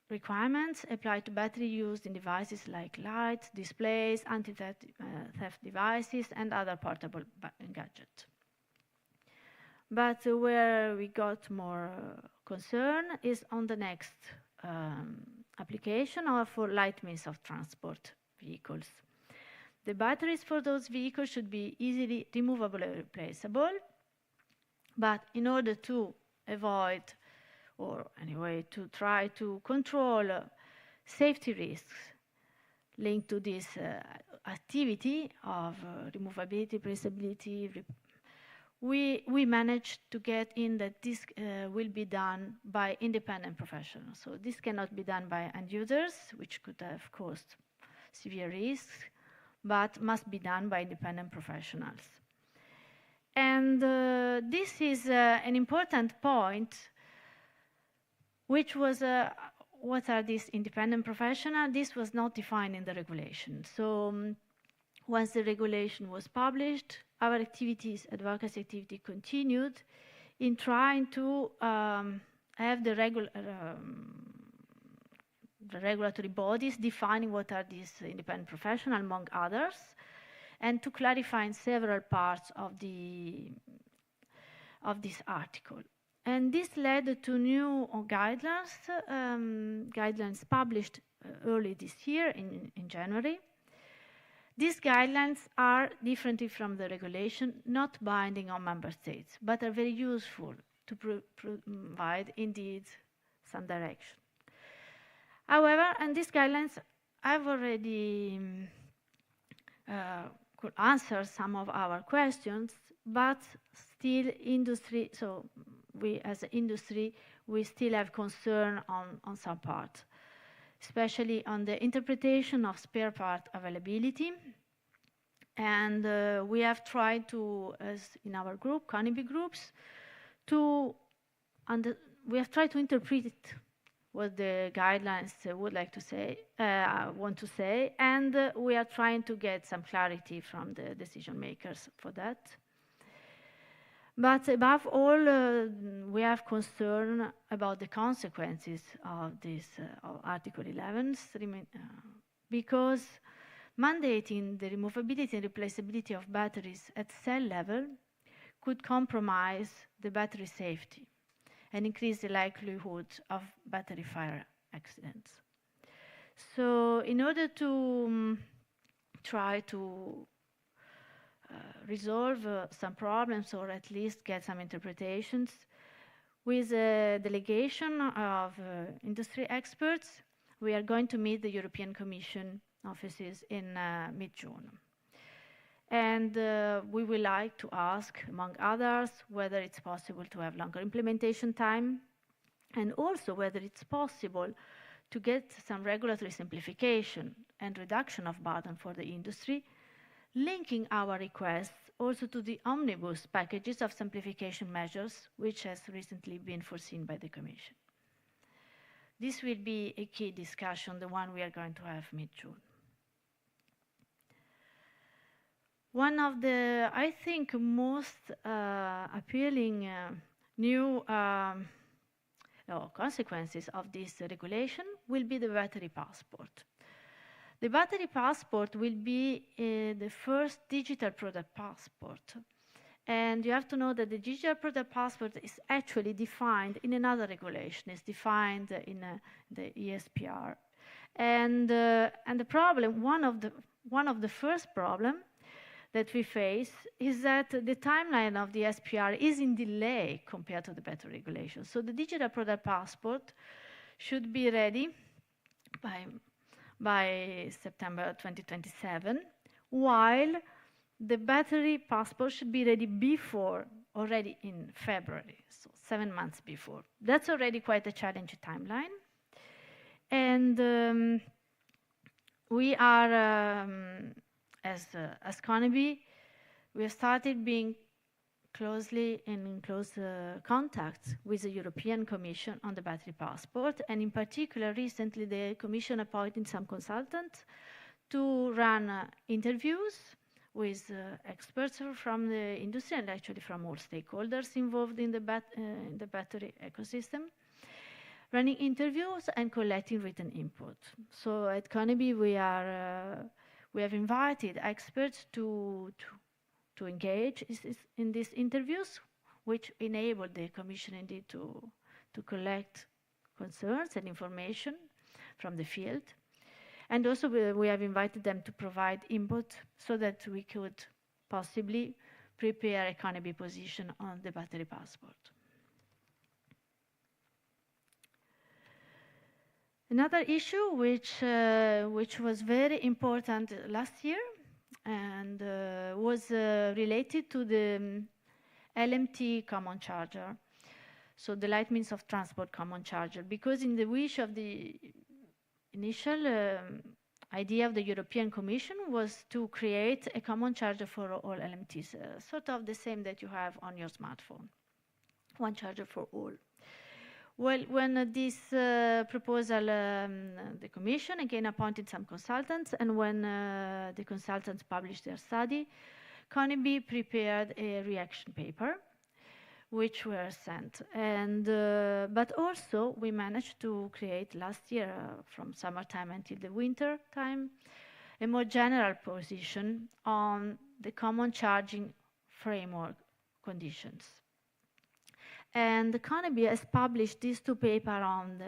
requirements apply to battery used in devices like lights, displays, anti-theft theft devices, and other portable gadgets. But where we got more concern is on the next application, or for light means of transport vehicles. The batteries for those vehicles should be easily removable and replaceable, but in order to avoid, or anyway, to try to control safety risks linked to this activity of removability, replaceability, we managed to get in that this will be done by independent professionals. So this cannot be done by end users, which could have caused severe risks, but must be done by independent professionals. And this is an important point, which was what are these independent professionals? This was not defined in the regulation. So once the regulation was published, our activities, advocacy activity, continued in trying to have the regulatory bodies defining what are these independent professionals, among others, and to clarify in several parts of this article. And this led to new guidelines published early this year in January. These guidelines are differently from the regulation, not binding on member states, but are very useful to provide indeed some direction. However, and these guidelines, I've already could answer some of our questions, but still industry, so we as an industry, we still have concern on some part, especially on the interpretation of spare part availability. And we have tried to, as in our group, CONEBI groups, we have tried to interpret what the guidelines would like to say, want to say, and we are trying to get some clarity from the decision makers for that. But above all, we have concern about the consequences of this of Article 11, because mandating the removability and replaceability of batteries at cell level could compromise the battery safety and increase the likelihood of battery fire accidents. So in order to try to resolve some problems, or at least get some interpretations, with a delegation of industry experts, we are going to meet the European Commission offices in mid-June. And we would like to ask, among others, whether it's possible to have longer implementation time, and also whether it's possible to get some regulatory simplification and reduction of burden for the industry, linking our requests also to the omnibus packages of simplification measures, which has recently been foreseen by the Commission. This will be a key discussion, the one we are going to have mid-June. One of the, I think, most appealing new consequences of this regulation will be the battery passport. The battery passport will be the first digital product passport. And you have to know that the digital product passport is actually defined in another regulation. It's defined in the ESPR. And the problem, one of the first problem that we face is that the timeline of the SPR is in delay compared to the battery regulation. So the digital product passport should be ready by September 2027, while the battery passport should be ready already in February, so 7 months before. That's already quite a challenging timeline. And we are, as CONEBI, we have started being in close contact with the European Commission on the battery passport, and in particular, recently the Commission appointed some consultants to run interviews with experts from the industry and actually from all stakeholders involved in the battery ecosystem. running interviews and collecting written input. So at CONEBI, we have invited experts to engage in these interviews, which enable the Commission indeed to collect concerns and information from the field. And also we have invited them to provide input so that we could possibly prepare a CONEBI position on the battery passport. Another issue which was very important last year and was related to the LMT common charger, so the light means of transport common charger, because in the wish of the initial idea of the European Commission was to create a common charger for all LMTs, sort of the same that you have on your smartphone, one charger for all. Well, when this proposal, the Commission again appointed some consultants, and when the consultants published their study, CONEBI prepared a reaction paper, which were sent. And but also we managed to create last year, from summertime until the winter time, a more general position on the common charging framework conditions. And the CONEBI has published these two papers on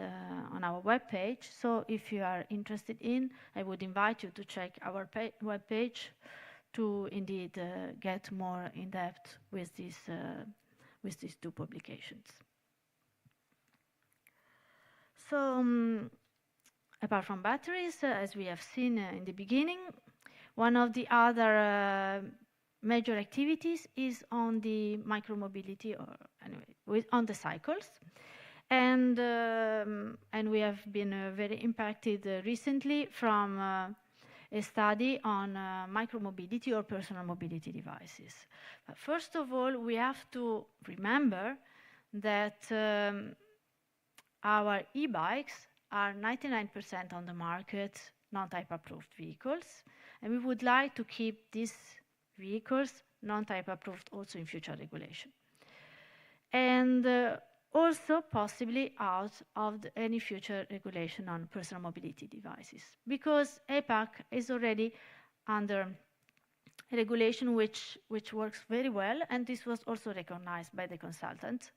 our webpage. So if you are interested in, I would invite you to check our webpage to indeed get more in depth with these two publications. So apart from batteries, as we have seen in the beginning, one of the other major activities is on the micromobility, or anyway, on the cycles. And we have been very impacted recently from a study on micromobility or personal mobility devices. But first of all, we have to remember that our e-bikes are 99% on the market, non-type approved vehicles, and we would like to keep these vehicles non-type approved also in future regulation. And also possibly out of any future regulation on personal mobility devices, because APAC is already under a regulation which works very well, and this was also recognized by the consultant.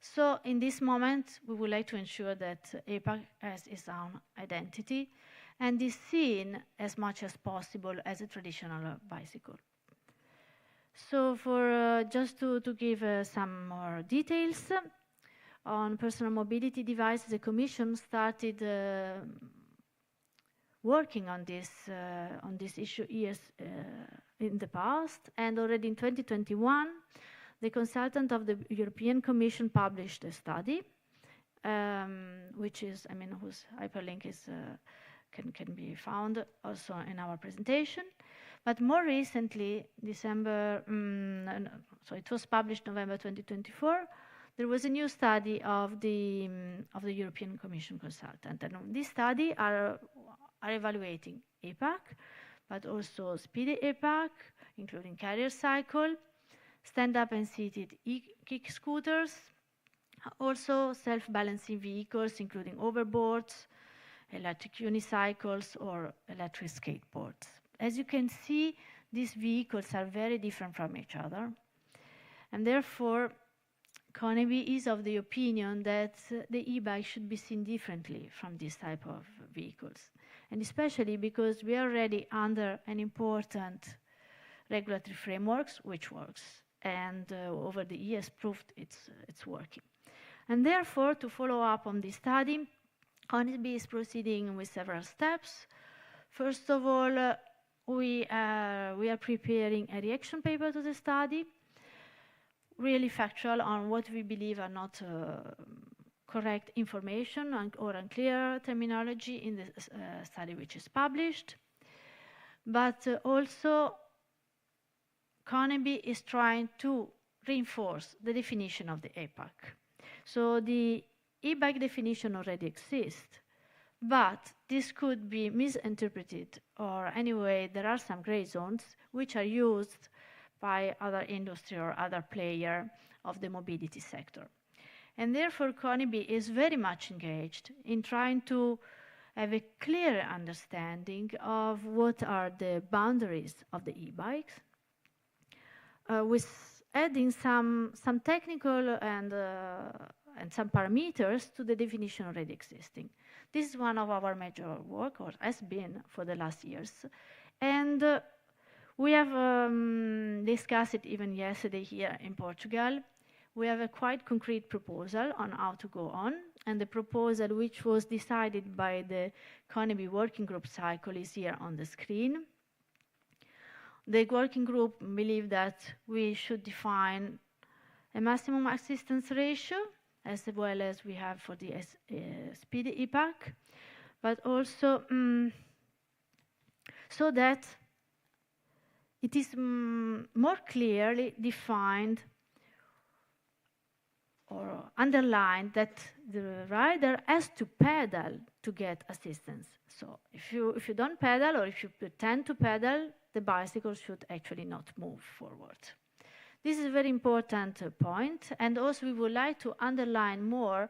So in this moment, we would like to ensure that APAC has its own identity and is seen as much as possible as a traditional bicycle. So for just to give some more details, on personal mobility devices, the Commission started working on this issue years in the past, and already in 2021, the consultant of the European Commission published a study, which is, whose hyperlink is can be found also in our presentation. But more recently, so it was published November 2024. There was a new study of the European Commission consultant, and this study are evaluating APAC, but also speedy APAC, including carrier cycle, stand-up and seated kick scooters, also self-balancing vehicles, including overboards, electric unicycles, or electric skateboards. As you can see, these vehicles are very different from each other, and therefore CONEBI is of the opinion that the e-bike should be seen differently from this type of vehicles, and especially because we are already under an important regulatory framework which works, and over the years proved it's working. And therefore, to follow up on this study, CONEBI is proceeding with several steps. First of all, we are preparing a reaction paper to the study, really factual on what we believe are not correct information or unclear terminology in the study which is published. But also, CONEBI is trying to reinforce the definition of the APAC. So the e-bike definition already exists, but this could be misinterpreted, or anyway, there are some gray zones which are used by other industry or other player of the mobility sector. And therefore, CONEBI is very much engaged in trying to have a clear understanding of what are the boundaries of the e-bikes, with adding some technical and some parameters to the definition already existing. This is one of our major work, or has been for the last years. And we have discussed it even yesterday here in Portugal. We have a quite concrete proposal on how to go on, and the proposal which was decided by the CONEBI working group cycle is here on the screen. The working group believe that we should define a maximum assistance ratio, as well as we have for the speedy EPAC, but also so that it is more clearly defined or underlined that the rider has to pedal to get assistance. So if you don't pedal, or if you pretend to pedal, the bicycle should actually not move forward. This is a very important point, and also we would like to underline more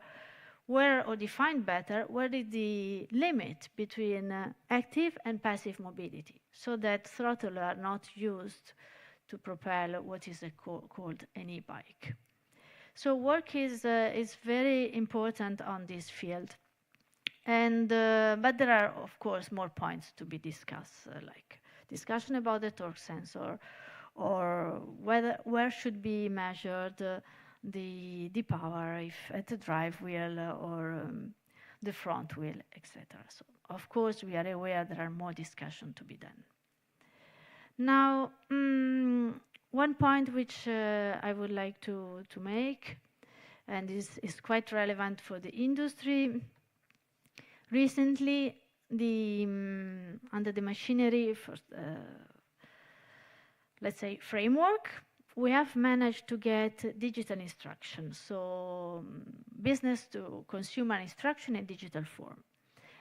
where, or define better, where is the limit between active and passive mobility, so that throttles are not used to propel what is called an e-bike. So work is very important on this field. And, but there are, of course, more points to be discussed, like discussion about the torque sensor, or where should be measured the power, if at the drive wheel or the front wheel, etc. So, of course, we are aware there are more discussion to be done. Now, one point which I would like to make, and is quite relevant for the industry. Recently, under the machinery, let's say, framework, we have managed to get digital instruction, so business to consumer instruction in digital form.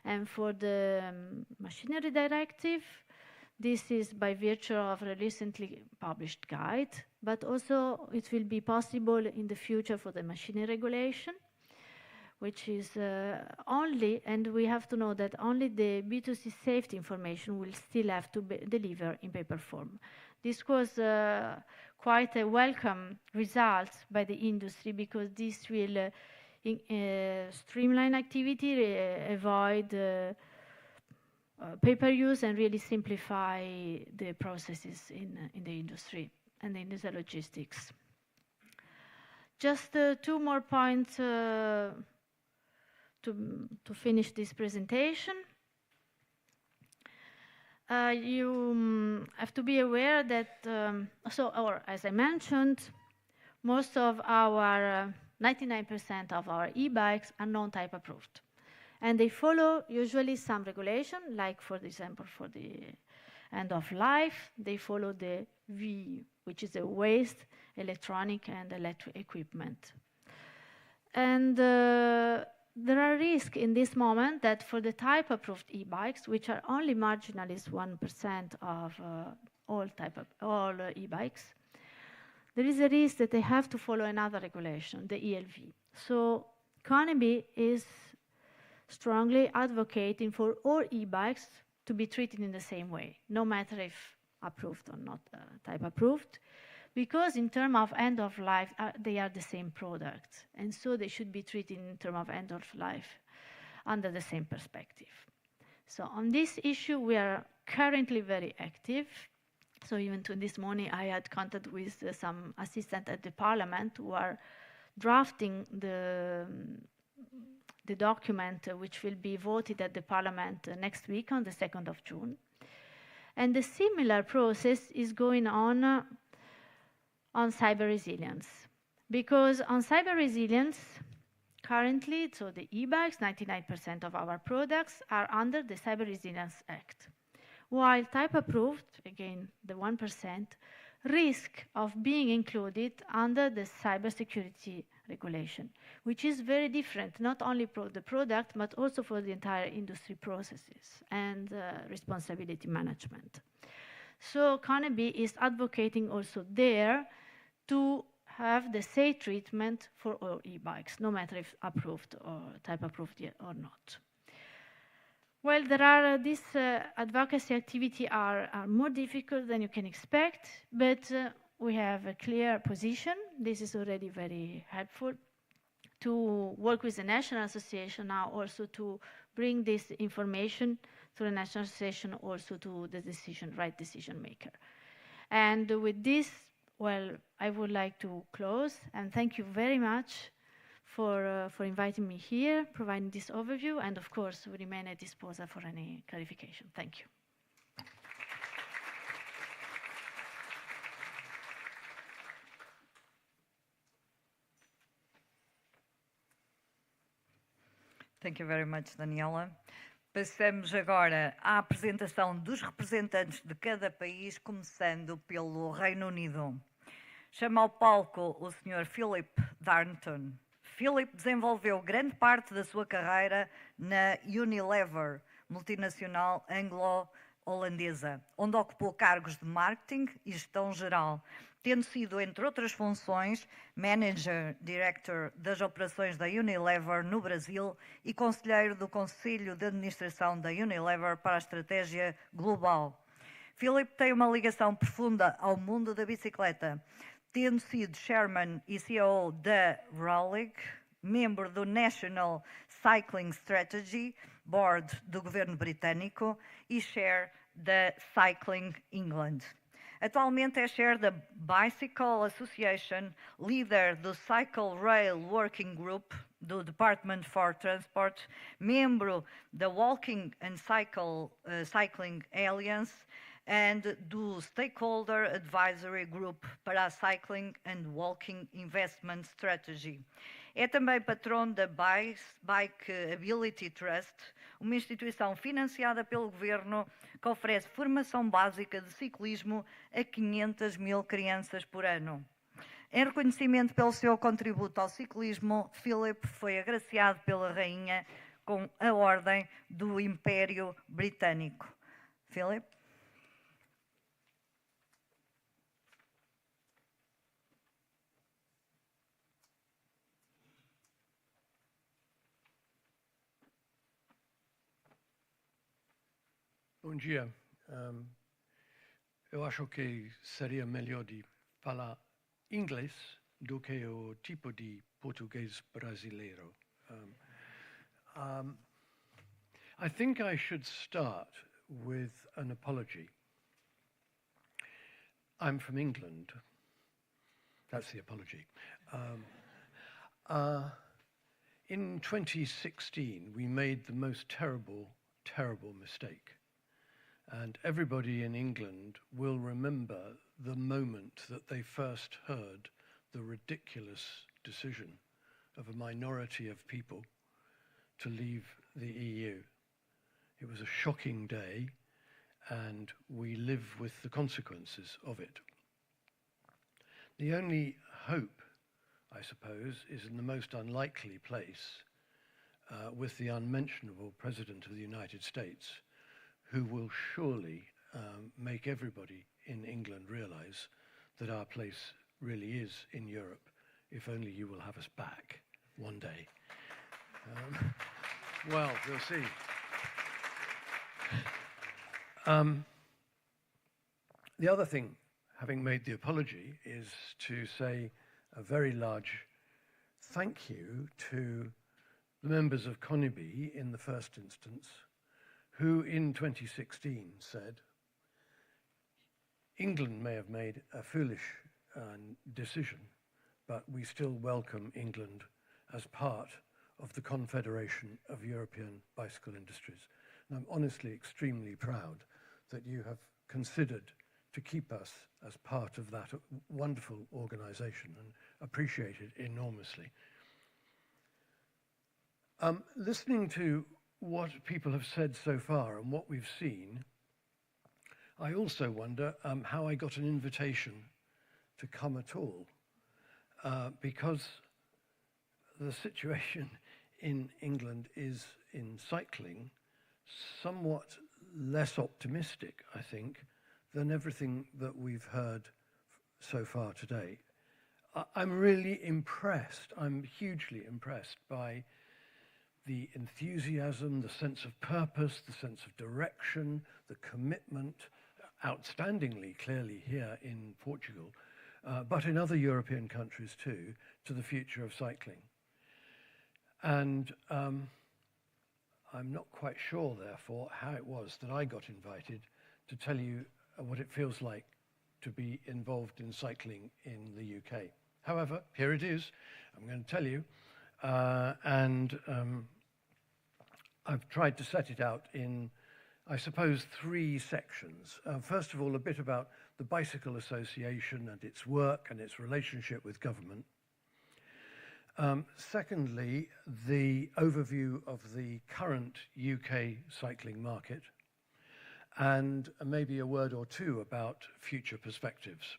And for the machinery directive, this is by virtue of a recently published guide, but also it will be possible in the future for the machinery regulation, which is only, and we have to know that only the B2C safety information will still have to be delivered in paper form. This was quite a welcome result by the industry, because this will streamline activity, avoid paper use, and really simplify the processes in the industry and in the logistics. Just two more points to finish this presentation. You have to be aware that, or as I mentioned, most of our 99% of our e-bikes are non-type approved. And they follow usually some regulation, like for example, for the end of life, they follow the VE, which is a waste, electronic and electric equipment. And there are risks in this moment that for the type approved e-bikes, which are only marginally 1% of all e-bikes, there is a risk that they have to follow another regulation, the ELV. So CONEBI is strongly advocating for all e-bikes to be treated in the same way, no matter if approved or not type approved, because in terms of end of life, they are the same product, and so they should be treated in terms of end of life under the same perspective. So on this issue, we are currently very active. So even to this morning, I had contact with some assistants at the Parliament who are drafting the document which will be voted at the Parliament next week on the 2nd of June. And the similar process is going on cyber resilience. Because on cyber resilience, currently, so the e-bikes, 99% of our products are under the Cyber Resilience Act. While type approved, again, the 1%, risk of being included under the cybersecurity regulation, which is very different, not only for the product, but also for the entire industry processes and responsibility management. So CONEBI is advocating also there to have the same treatment for all e-bikes, no matter if approved or type approved yet or not. Well, there are these advocacy activity are more difficult than you can expect, but we have a clear position. This is already very helpful to work with the National Association now also to bring this information to the National Association, also to the right decision maker. And with this, well, I would like to close and thank you very much for inviting me here, providing this overview, and of course, we remain at disposal for any clarification. Thank you. Thank you very much, Daniela. Passamos agora à apresentação dos representantes de cada país, começando pelo Reino Unido. Chamo ao palco o Sr. Philip Darnton. Philip desenvolveu grande parte da sua carreira na Unilever, multinacional anglo-holandesa, onde ocupou cargos de marketing e gestão geral, tendo sido, entre outras funções, Manager Director das operações da Unilever no Brasil e conselheiro do Conselho de Administração da Unilever para a estratégia global. Philip tem uma ligação profunda ao mundo da bicicleta, tendo sido Chairman e CEO da Raleigh, membro do National Cycling Strategy Board do governo britânico e Chair da Cycling England. Atualmente é Chair da Bicycle Association, líder do Cycle Rail Working Group do Department for Transport, membro da Walking and Cycling Alliance and do Stakeholder Advisory Group para a Cycling and Walking Investment Strategy. É também patrono da BIKability Trust, uma instituição financiada pelo governo que oferece formação básica de ciclismo a 500 mil crianças por ano. Em reconhecimento pelo seu contributo ao ciclismo, Philip foi agraciado pela Rainha com a Ordem do Império Britânico. Philip? Bom dia. Eu acho que seria melhor de falar inglês do que o tipo de português brasileiro. I think I should start with an apology. I'm from England. That's the apology. In 2016, we made the most terrible mistake. And everybody in England will remember the moment that they first heard the ridiculous decision of a minority of people to leave the EU. It was a shocking day, and we live with the consequences of it. The only hope, I suppose, is in the most unlikely place with the unmentionable President of the United States, who will surely make everybody in England realize that our place really is in Europe, if only you will have us back one day. Well, we'll see. The other thing, having made the apology, is to say a very large thank you to the members of CONEBI in the first instance, who in 2016 said, England may have made a foolish decision, but we still welcome England as part of the Confederation of European Bicycle Industries. And I'm honestly extremely proud that you have considered to keep us as part of that wonderful organization and appreciate it enormously. Listening to what people have said so far and what we've seen, I also wonder how I got an invitation to come at all, because the situation in England is, in cycling, somewhat less optimistic, I think, than everything that we've heard so far today. I'm really impressed. I'm hugely impressed by the enthusiasm, the sense of purpose, the sense of direction, the commitment, outstandingly clearly here in Portugal, but in other European countries too, to the future of cycling. And I'm not quite sure, therefore, how it was that I got invited to tell you what it feels like to be involved in cycling in the UK. However, here it is. I'm going to tell you. I've tried to set it out in, I suppose, 3 sections. First of all, a bit about the Bicycle Association and its work and its relationship with government. Secondly, the overview of the current UK cycling market, and maybe a word or two about future perspectives.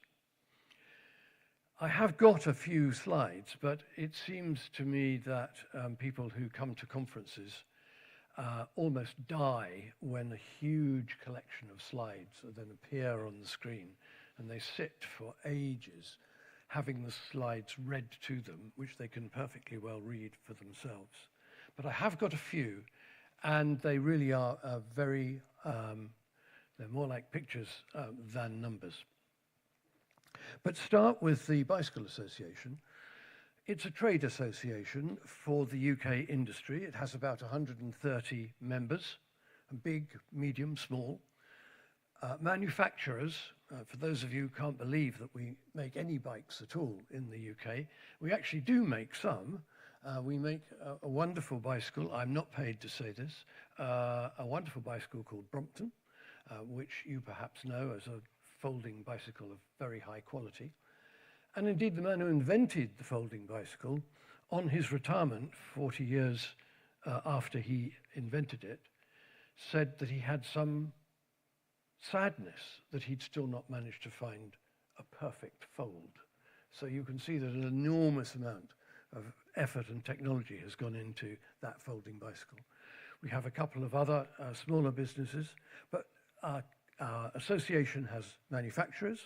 I have got a few slides, but it seems to me that people who come to conferences almost die when a huge collection of slides then appear on the screen, and they sit for ages having the slides read to them, which they can perfectly well read for themselves. But I have got a few, and they really are very, they're more like pictures than numbers. But start with the Bicycle Association. It's a trade association for the UK industry. It has about 130 members, big, medium, small. Manufacturers, for those of you who can't believe that we make any bikes at all in the UK, we actually do make some. We make a wonderful bicycle, I'm not paid to say this, a wonderful bicycle called Brompton, which you perhaps know as a folding bicycle of very high quality. And indeed, the man who invented the folding bicycle, on his retirement 40 years after he invented it, said that he had some sadness that he'd still not managed to find a perfect fold. So you can see that an enormous amount of effort and technology has gone into that folding bicycle. We have a couple of other smaller businesses, but our association has manufacturers,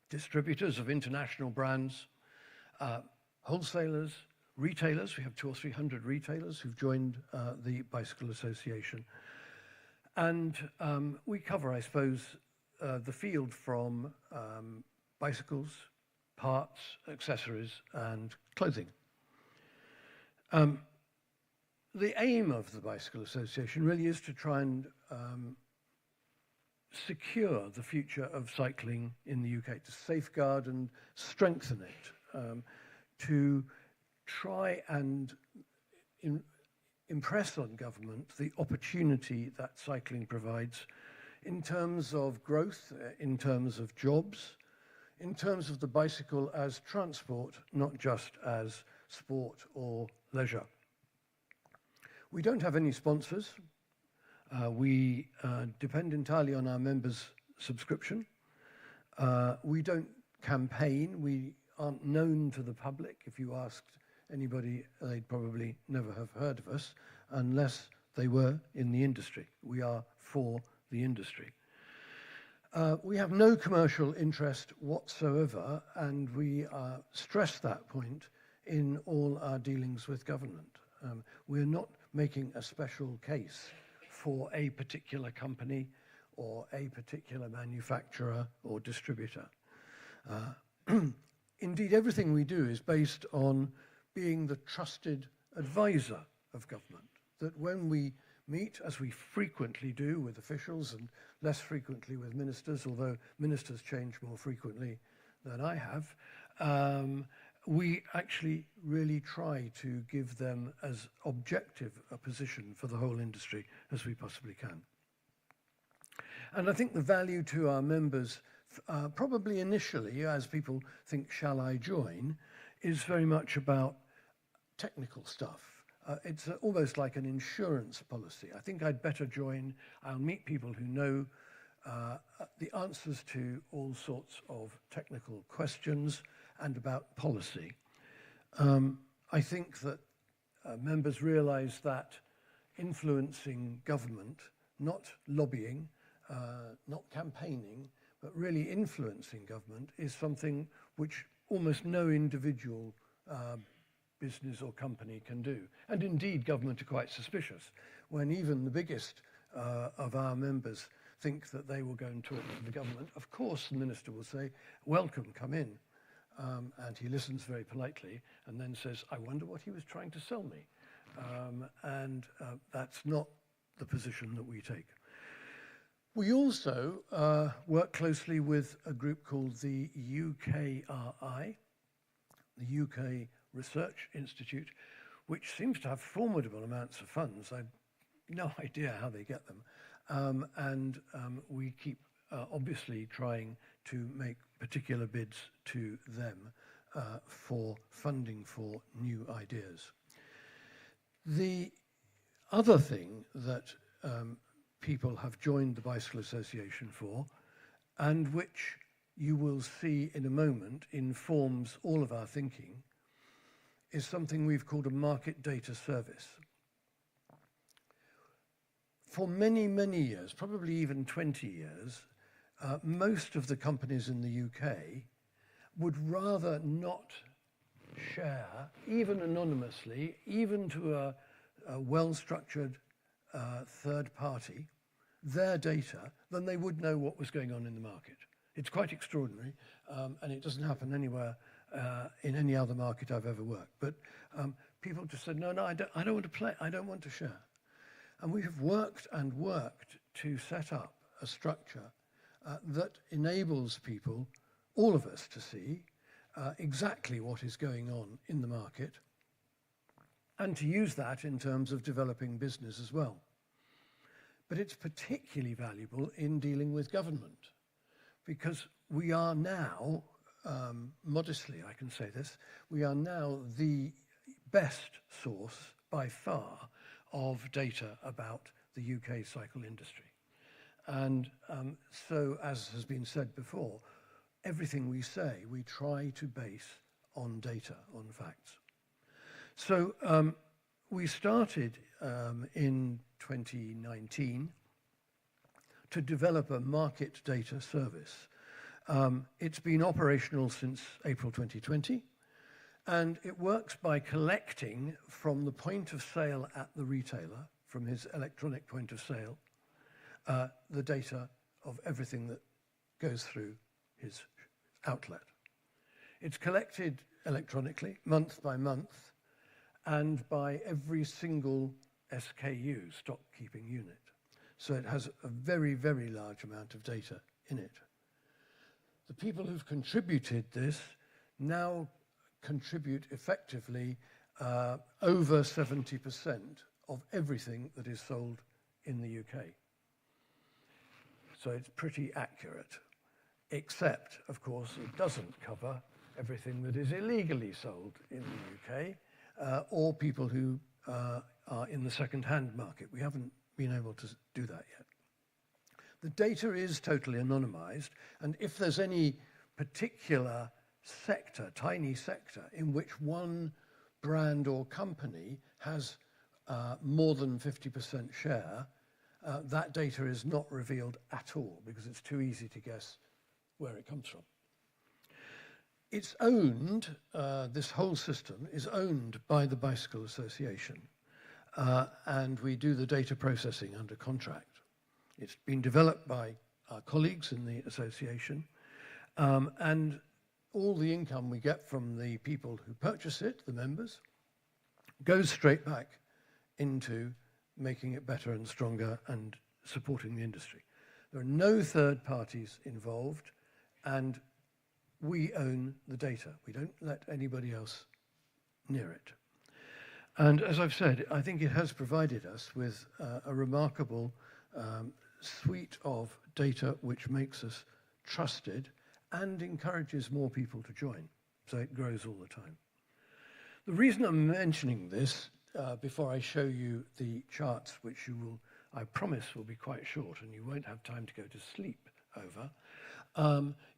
distributors of international brands, wholesalers, retailers. We have 200 or 300 retailers who've joined the Bicycle Association. And we cover, I suppose, the field from bicycles, parts, accessories, and clothing. The aim of the Bicycle Association really is to try and secure the future of cycling in the UK, to safeguard and strengthen it, to try and impress on government the opportunity that cycling provides in terms of growth, in terms of jobs, in terms of the bicycle as transport, not just as sport or leisure. We don't have any sponsors. We depend entirely on our members' subscription. We don't campaign. We aren't known to the public. If you asked anybody, they'd probably never have heard of us unless they were in the industry. We are for the industry. We have no commercial interest whatsoever, and we stress that point in all our dealings with government. We're not making a special case for a particular company or a particular manufacturer or distributor. Indeed, everything we do is based on being the trusted advisor of government, that when we meet, as we frequently do with officials and less frequently with ministers, although ministers change more frequently than I have, we actually really try to give them as objective a position for the whole industry as we possibly can. And I think the value to our members, probably initially, as people think, shall I join, is very much about technical stuff. It's almost like an insurance policy. I think I'd better join. I'll meet people who know the answers to all sorts of technical questions and about policy. I think that members realize that influencing government, not lobbying, not campaigning, but really influencing government is something which almost no individual business or company can do. And indeed, government are quite suspicious when even the biggest of our members think that they will go and talk to the government. Of course, the minister will say, welcome, come in. And he listens very politely and then says, I wonder what he was trying to sell me. That's not the position that we take. We also work closely with a group called the UKRI, the UK Research Institute, which seems to have formidable amounts of funds. I've no idea how they get them. We keep obviously trying to make particular bids to them for funding for new ideas. The other thing that people have joined the Bicycle Association for, and which you will see in a moment informs all of our thinking, is something we've called a market data service. For many, many years, probably even 20 years, most of the companies in the UK would rather not share, even anonymously, even to a well-structured third party, their data, than they would know what was going on in the market. It's quite extraordinary, and it doesn't happen anywhere in any other market I've ever worked. But people just said, no, I don't want to play, I don't want to share. And we have worked and worked to set up a structure that enables people, all of us, to see exactly what is going on in the market, and to use that in terms of developing business as well. But it's particularly valuable in dealing with government, because we are now, modestly I can say this, we are now the best source by far of data about the UK cycle industry. And so, as has been said before, everything we say, we try to base on data, on facts. So we started in 2019 to develop a market data service. It's been operational since April 2020, and it works by collecting from the point of sale at the retailer, from his electronic point of sale, the data of everything that goes through his outlet. It's collected electronically, month by month, and by every single SKU, stock keeping unit. So it has a very, very large amount of data in it. The people who've contributed this now contribute effectively over 70% of everything that is sold in the UK. So it's pretty accurate, except, of course, it doesn't cover everything that is illegally sold in the UK, or people who are in the second-hand market. We haven't been able to do that yet. The data is totally anonymized, and if there's any particular sector, tiny sector, in which one brand or company has more than 50% share, that data is not revealed at all, because it's too easy to guess where it comes from. It's owned, this whole system is owned by the Bicycle Association, and we do the data processing under contract. It's been developed by our colleagues in the association, and all the income we get from the people who purchase it, the members, goes straight back into making it better and stronger and supporting the industry. There are no third parties involved, and we own the data. We don't let anybody else near it. And as I've said, I think it has provided us with a remarkable suite of data which makes us trusted and encourages more people to join. So it grows all the time. The reason I'm mentioning this, before I show you the charts, which you will, I promise, will be quite short and you won't have time to go to sleep over,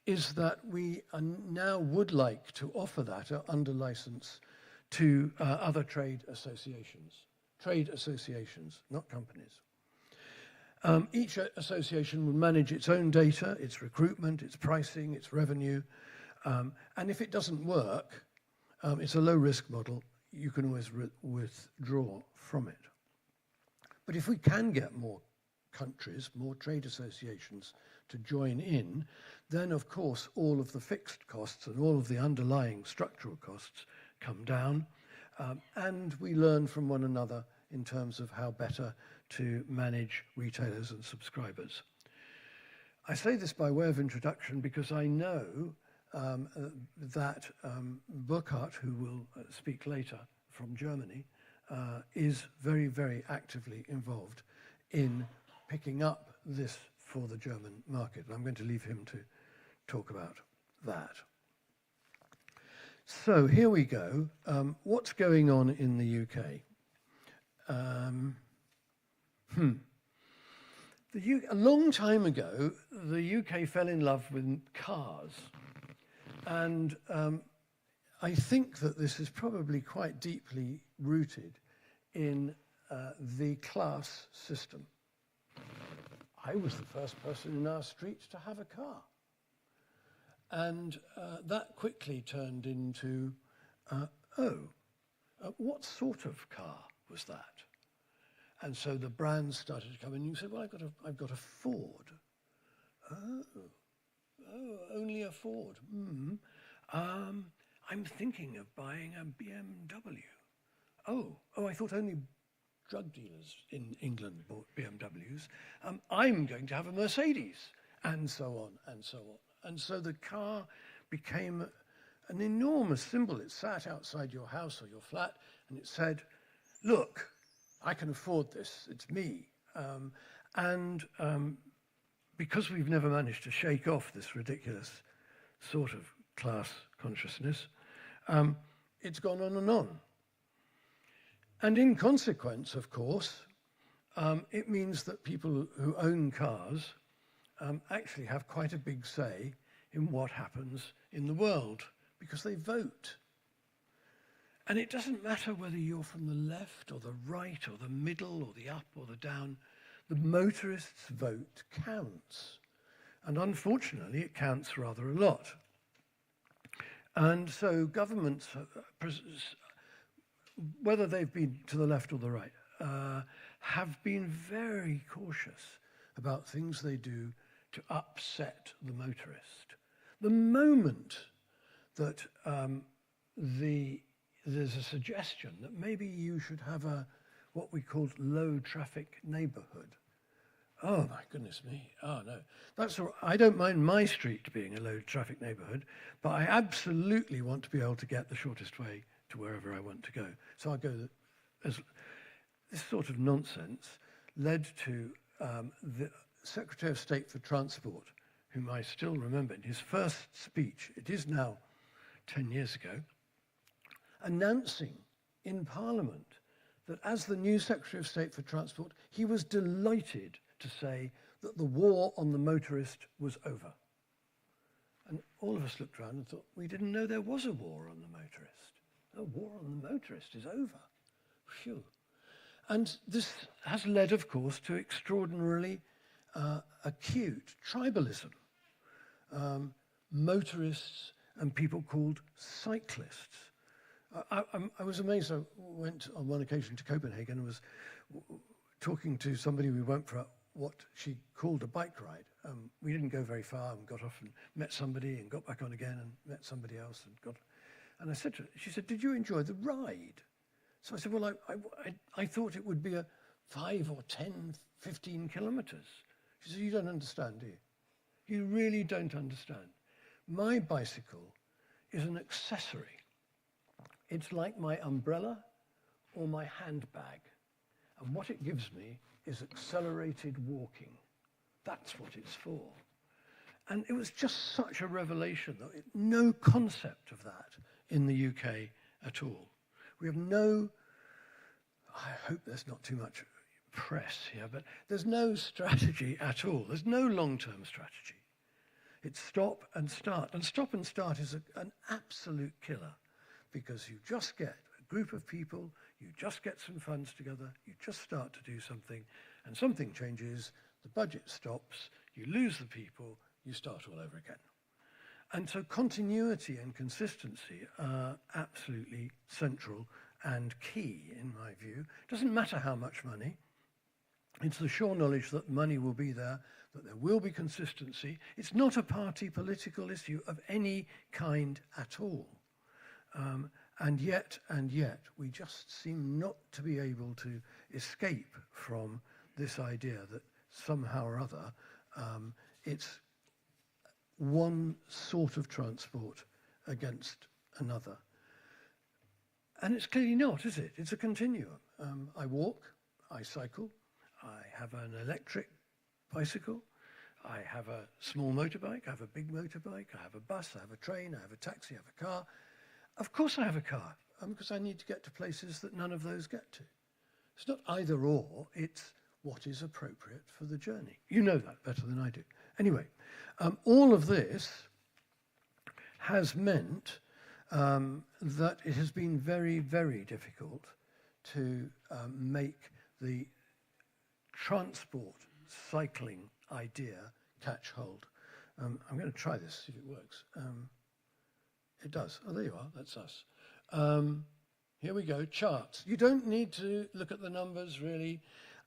is that we now would like to offer that under license to other trade associations, not companies. Each association will manage its own data, its recruitment, its pricing, its revenue, And if it doesn't work, it's a low-risk model. You can always withdraw from it. But if we can get more countries, more trade associations to join in, then of course all of the fixed costs and all of the underlying structural costs come down, and we learn from one another in terms of how better to manage retailers and subscribers. I say this by way of introduction because I know that Burkhard, who will speak later from Germany, is very, very actively involved in picking up this for the German market. And I'm going to leave him to talk about that. So here we go. What's going on in the UK? A long time ago, the UK fell in love with cars. And I think that this is probably quite deeply rooted in the class system. I was the first person in our street to have a car. And that quickly turned into, what sort of car was that? And so the brands started to come in. And you said, well, I've got a Ford. Oh, only a Ford. I'm thinking of buying a BMW. Oh, I thought only drug dealers in England bought BMWs. I'm going to have a Mercedes, and so on, and so on. And so the car became an enormous symbol. It sat outside your house or your flat, and it said, look, I can afford this, it's me. Because we've never managed to shake off this ridiculous sort of class consciousness, it's gone on and on. And in consequence, of course, it means that people who own cars actually have quite a big say in what happens in the world, because they vote. And it doesn't matter whether you're from the left or the right or the middle or the up or the down, the motorist's vote counts. And unfortunately, it counts rather a lot. And so governments, whether they've been to the left or the right, have been very cautious about things they do to upset the motorist. The moment that there's a suggestion that maybe you should have what we called low traffic neighborhood. Oh my goodness me, oh no. That's all, I don't mind my street being a low traffic neighborhood, but I absolutely want to be able to get the shortest way to wherever I want to go. So I go, this sort of nonsense led to the Secretary of State for Transport, whom I still remember in his first speech, it is now 10 years ago, announcing in Parliament that as the new Secretary of State for Transport, he was delighted to say that the war on the motorist was over. And all of us looked around and thought, we didn't know there was a war on the motorist. The war on the motorist is over. Phew. And this has led, of course, to extraordinarily acute tribalism. Motorists and people called cyclists. I was amazed. I went on one occasion to Copenhagen and was talking to somebody we went for what she called a bike ride. We didn't go very far and got off and met somebody and got back on again and met somebody else and I said to her, she said, did you enjoy the ride? So I said, well, I thought it would be a 5 or 10, 15 kilometers. She said, you don't understand, do you? You really don't understand. My bicycle is an accessory. It's like my umbrella or my handbag. And what it gives me is accelerated walking. That's what it's for. And it was just such a revelation, though. No concept of that in the UK at all. We have no, I hope there's not too much press here, but there's no strategy at all. There's no long-term strategy. It's stop and start. And stop and start is an absolute killer, because you just get a group of people, you just get some funds together, you just start to do something, and something changes, the budget stops, you lose the people, you start all over again. And so continuity and consistency are absolutely central and key, in my view. It doesn't matter how much money. It's the sure knowledge that money will be there, that there will be consistency. It's not a party political issue of any kind at all. And yet, we just seem not to be able to escape from this idea that somehow or other it's one sort of transport against another. And it's clearly not, is it? It's a continuum. I walk, I cycle, I have an electric bicycle, I have a small motorbike, I have a big motorbike, I have a bus, I have a train, I have a taxi, I have a car. Of course I have a car, because I need to get to places that none of those get to. It's not either or, it's what is appropriate for the journey. You know that better than I do. Anyway, all of this has meant that it has been very, very difficult to make the transport cycling idea catch hold. I'm going to try this, see if it works. It does. Oh, there you are. That's us. Here we go. Charts. You don't need to look at the numbers, really.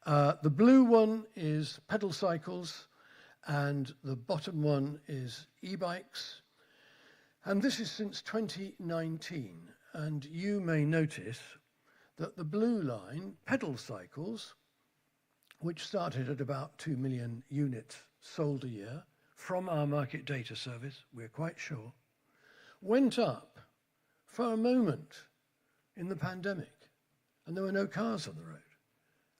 The blue one is pedal cycles, and the bottom one is e-bikes. And this is since 2019. And you may notice that the blue line, pedal cycles, which started at about 2 million units sold a year from our market data service, we're quite sure, went up for a moment in the pandemic, and there were no cars on the road.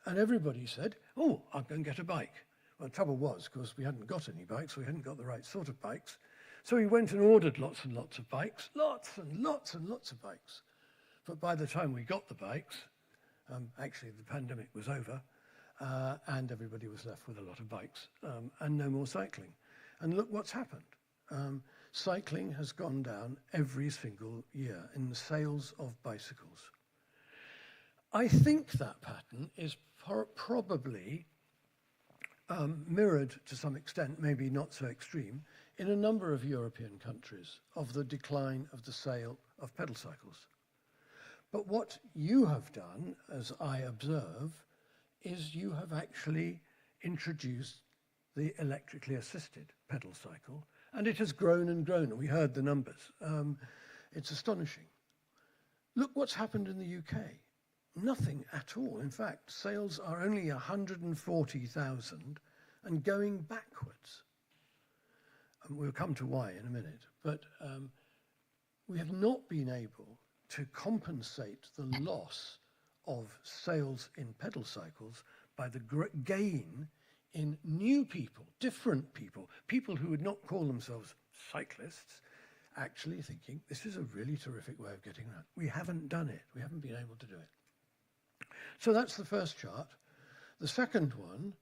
And everybody said, oh, I'll go and get a bike. Well, the trouble was, of course, we hadn't got any bikes, we hadn't got the right sort of bikes. So we went and ordered lots and lots of bikes, lots and lots and lots of bikes. But by the time we got the bikes, actually the pandemic was over, and everybody was left with a lot of bikes and no more cycling. And look what's happened. Cycling has gone down every single year in the sales of bicycles. I think that pattern is probably mirrored to some extent, maybe not so extreme, in a number of European countries of the decline of the sale of pedal cycles. But what you have done, as I observe, is you have actually introduced the electrically assisted pedal cycle, and it has grown and grown, and we heard the numbers. It's astonishing. Look what's happened in the UK. Nothing at all. In fact, sales are only 140,000 and going backwards. And we'll come to why in a minute. But we have not been able to compensate the loss of sales in pedal cycles by the gain in new people, different people, people who would not call themselves cyclists, actually thinking this is a really terrific way of getting around. We haven't done it. We haven't been able to do it. So that's the first chart. The second one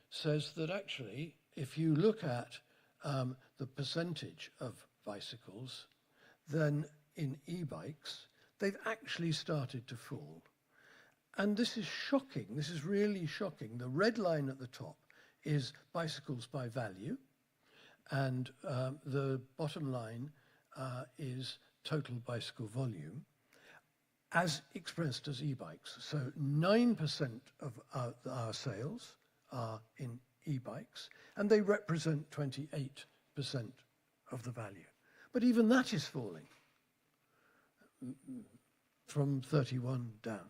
says that actually, if you look at the percentage of bicycles, then in e-bikes, they've actually started to fall. And this is shocking. This is really shocking. The red line at the top is bicycles by value, and the bottom line is total bicycle volume, as expressed as e-bikes. So 9% of our sales are in e-bikes, and they represent 28% of the value. But even that is falling from 31 down.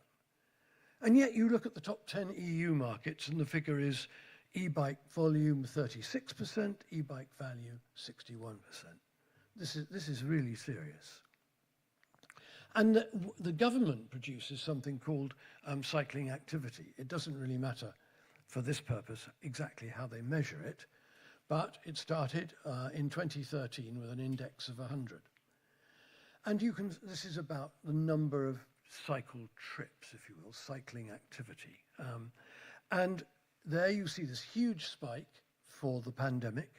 And yet you look at the top 10 EU markets, and the figure is e-bike volume 36%, e-bike value 61%. This is really serious. And the government produces something called cycling activity. It doesn't really matter for this purpose exactly how they measure it, but it started in 2013 with an index of 100. And this is about the number of cycle trips, if you will, cycling activity. And there you see this huge spike for the pandemic,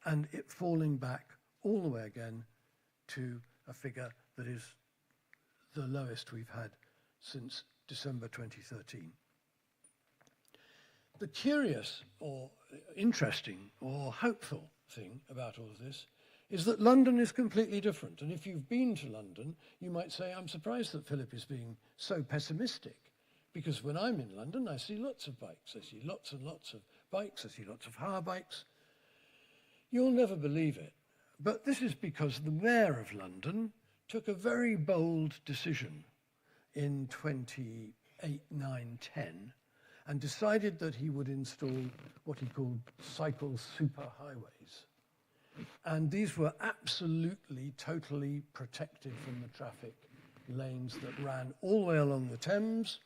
and it falling back all the way again to a figure that is the lowest we've had since December 2013. The curious or interesting or hopeful thing about all of this is that London is completely different. And if you've been to London, you might say, I'm surprised that Philip is being so pessimistic. Because when I'm in London, I see lots of bikes. I see lots and lots of bikes. I see lots of hire bikes. You'll never believe it. But this is because the Mayor of London took a very bold decision in 2008, 9, 10, and decided that he would install what he called cycle superhighways. And these were absolutely, totally protected from the traffic lanes that ran all the way along the Thames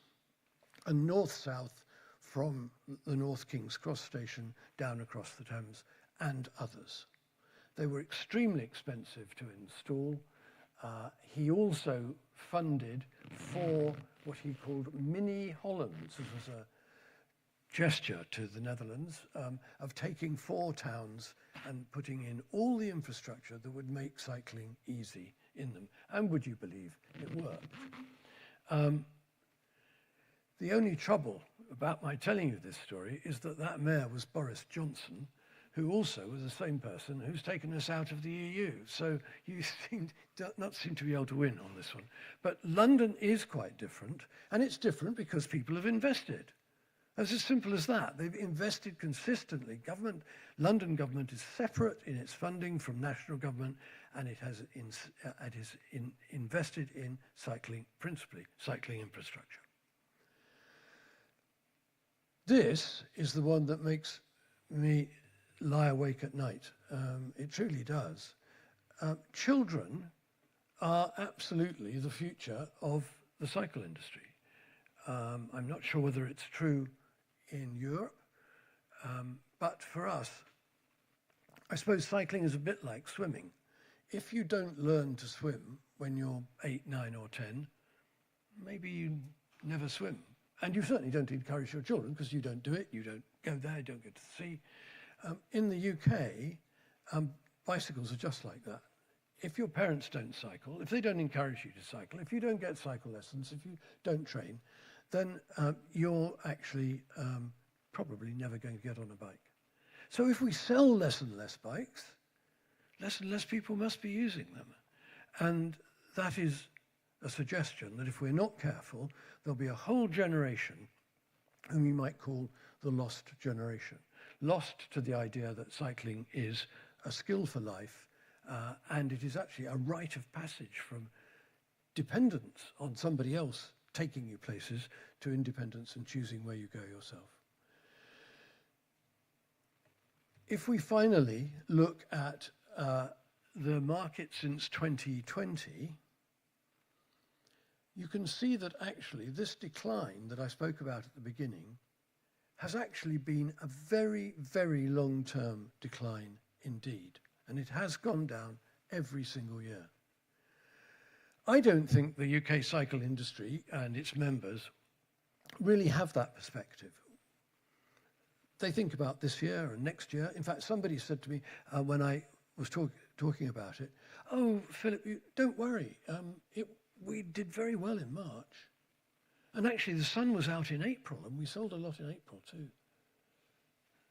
and north-south from the North King's Cross station down across the Thames and others. They were extremely expensive to install. He also funded 4 what he called mini Hollands. This was a gesture to the Netherlands of taking 4 towns and putting in all the infrastructure that would make cycling easy in them. And would you believe it worked? The only trouble about my telling you this story is that that mayor was Boris Johnson, who also was the same person who's taken us out of the EU. So you do not seem to be able to win on this one. But London is quite different, and it's different because people have invested. It's as simple as that. They've invested consistently. London government is separate in its funding from national government, and it has invested in cycling, principally cycling infrastructure. This is the one that makes me lie awake at night. It truly does. Children are absolutely the future of the cycle industry. I'm not sure whether it's true in Europe, but for us, I suppose cycling is a bit like swimming. If you don't learn to swim when you're 8, 9 or 10, maybe you never swim. And you certainly don't encourage your children because you don't do it, you don't go there, you don't get to see. In the UK, bicycles are just like that. If your parents don't cycle, if they don't encourage you to cycle, if you don't get cycle lessons, if you don't train, then you're actually probably never going to get on a bike. So if we sell less and less bikes, less and less people must be using them. And that is a suggestion that if we're not careful, there'll be a whole generation whom we might call the lost generation. Lost to the idea that cycling is a skill for life, and it is actually a rite of passage from dependence on somebody else taking you places to independence and choosing where you go yourself. If we finally look at the market since 2020, you can see that actually this decline that I spoke about at the beginning has actually been a very, very long-term decline indeed, and it has gone down every single year. I don't think the UK cycle industry and its members really have that perspective. They think about this year and next year. In fact, somebody said to me when I was talking about it, "Oh, Philip, don't worry. We did very well in March. And actually, the sun was out in April, and we sold a lot in April too."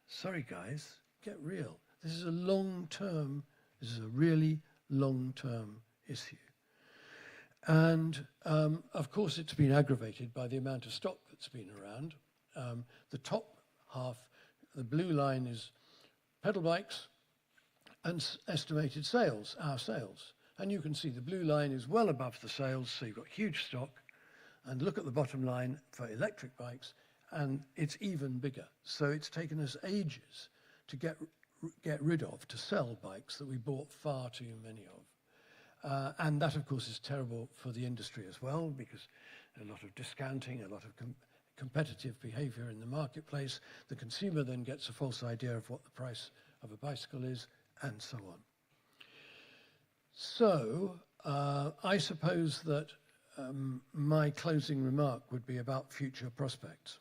Sorry, guys, get real. This is a long-term, this is a really long-term issue. And of course, it's been aggravated by the amount of stock that's been around. The top half, the blue line is pedal bikes and estimated sales, our sales. And you can see the blue line is well above the sales, so you've got huge stock. And look at the bottom line for electric bikes, and it's even bigger. So it's taken us ages to get rid of, to sell bikes that we bought far too many of. And that, of course, is terrible for the industry as well, because a lot of discounting, a lot of competitive behavior in the marketplace. The consumer then gets a false idea of what the price of a bicycle is, and so on. So I suppose that my closing remark would be about future prospects.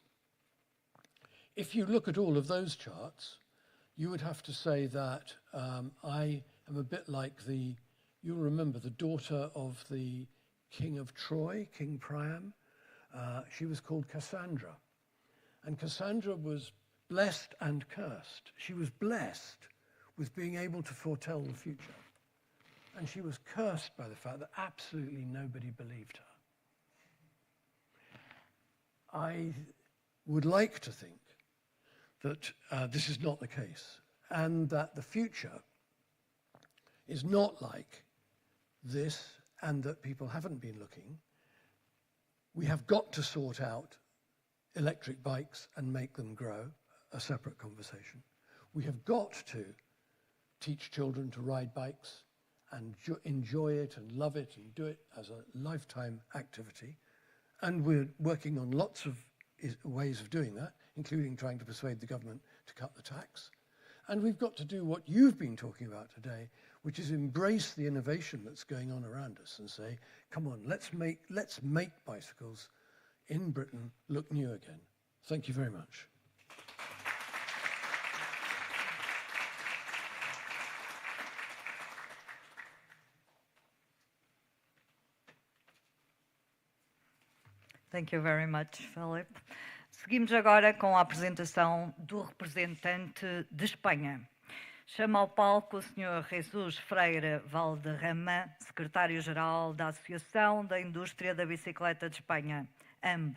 If you look at all of those charts, you would have to say that I am a bit like you'll remember the daughter of the King of Troy, King Priam. She was called Cassandra. And Cassandra was blessed and cursed. She was blessed with being able to foretell the future. And she was cursed by the fact that absolutely nobody believed her. I would like to think that this is not the case, and that the future is not like this, and that people haven't been looking. We have got to sort out electric bikes and make them grow, a separate conversation. We have got to teach children to ride bikes and enjoy it and love it and do it as a lifetime activity. And we're working on lots of ways of doing that, including trying to persuade the government to cut the tax. And we've got to do what you've been talking about today, which is embrace the innovation that's going on around us and say, come on, let's make bicycles in Britain look new again. Thank you very much. Thank you very much, Philip. Seguimos agora com a apresentação do representante de Espanha. Chamo ao palco o Sr. Jesus Freire Valderrama, secretário-geral da Associação da Indústria da Bicicleta de Espanha, AMB.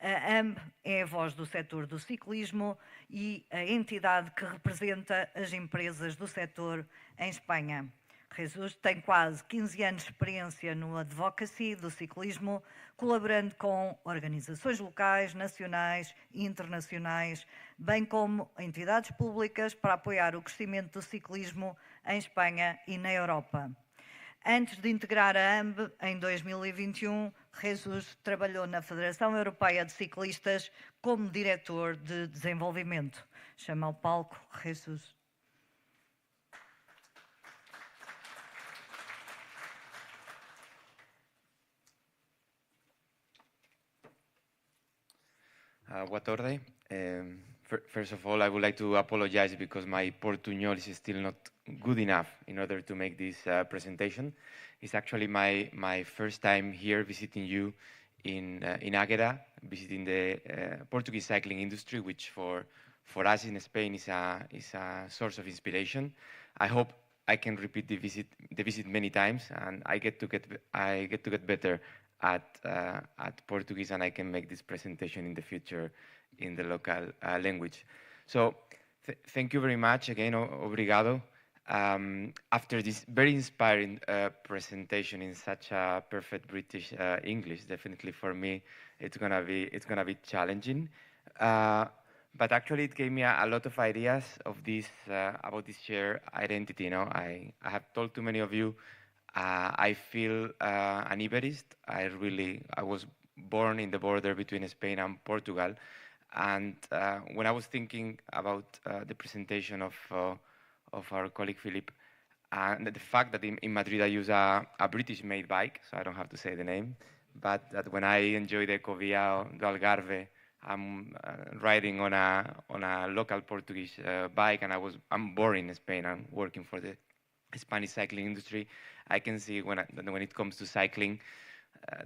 A AMB é a voz do setor do ciclismo e a entidade que representa as empresas do setor em Espanha. Jesus tem quase 15 anos de experiência no advocacy do ciclismo, colaborando com organizações locais, nacionais e internacionais, bem como entidades públicas para apoiar o crescimento do ciclismo em Espanha e na Europa. Antes de integrar a AMB, em 2021, Jesus trabalhou na Federação Europeia de Ciclistas como diretor de desenvolvimento. Chama ao palco Jesus. Boa tarde. First of all, I would like to apologize because my Portuñol is still not good enough in order to make this presentation. It's actually my first time here visiting you in Águeda, visiting the Portuguese cycling industry, which for us in Spain is a source of inspiration. I hope I can repeat the visit many times, and I get to get better at Portuguese, and I can make this presentation in the future in the local language. So thank you very much again, obrigado. After this very inspiring presentation in such a perfect British English, definitely for me it's gonna be challenging. But actually it gave me a lot of ideas of this about this shared identity. You know, I have told to many of you, I feel an Iberist. I was born in the border between Spain and Portugal, and when I was thinking about the presentation of our colleague Philip, and the fact that in Madrid I use a British-made bike, so I don't have to say the name, but that when I enjoy the Ecovia do Algarve, I'm riding on a local Portuguese bike, and I'm born in Spain. I'm working for the Spanish cycling industry. I can see when it comes to cycling,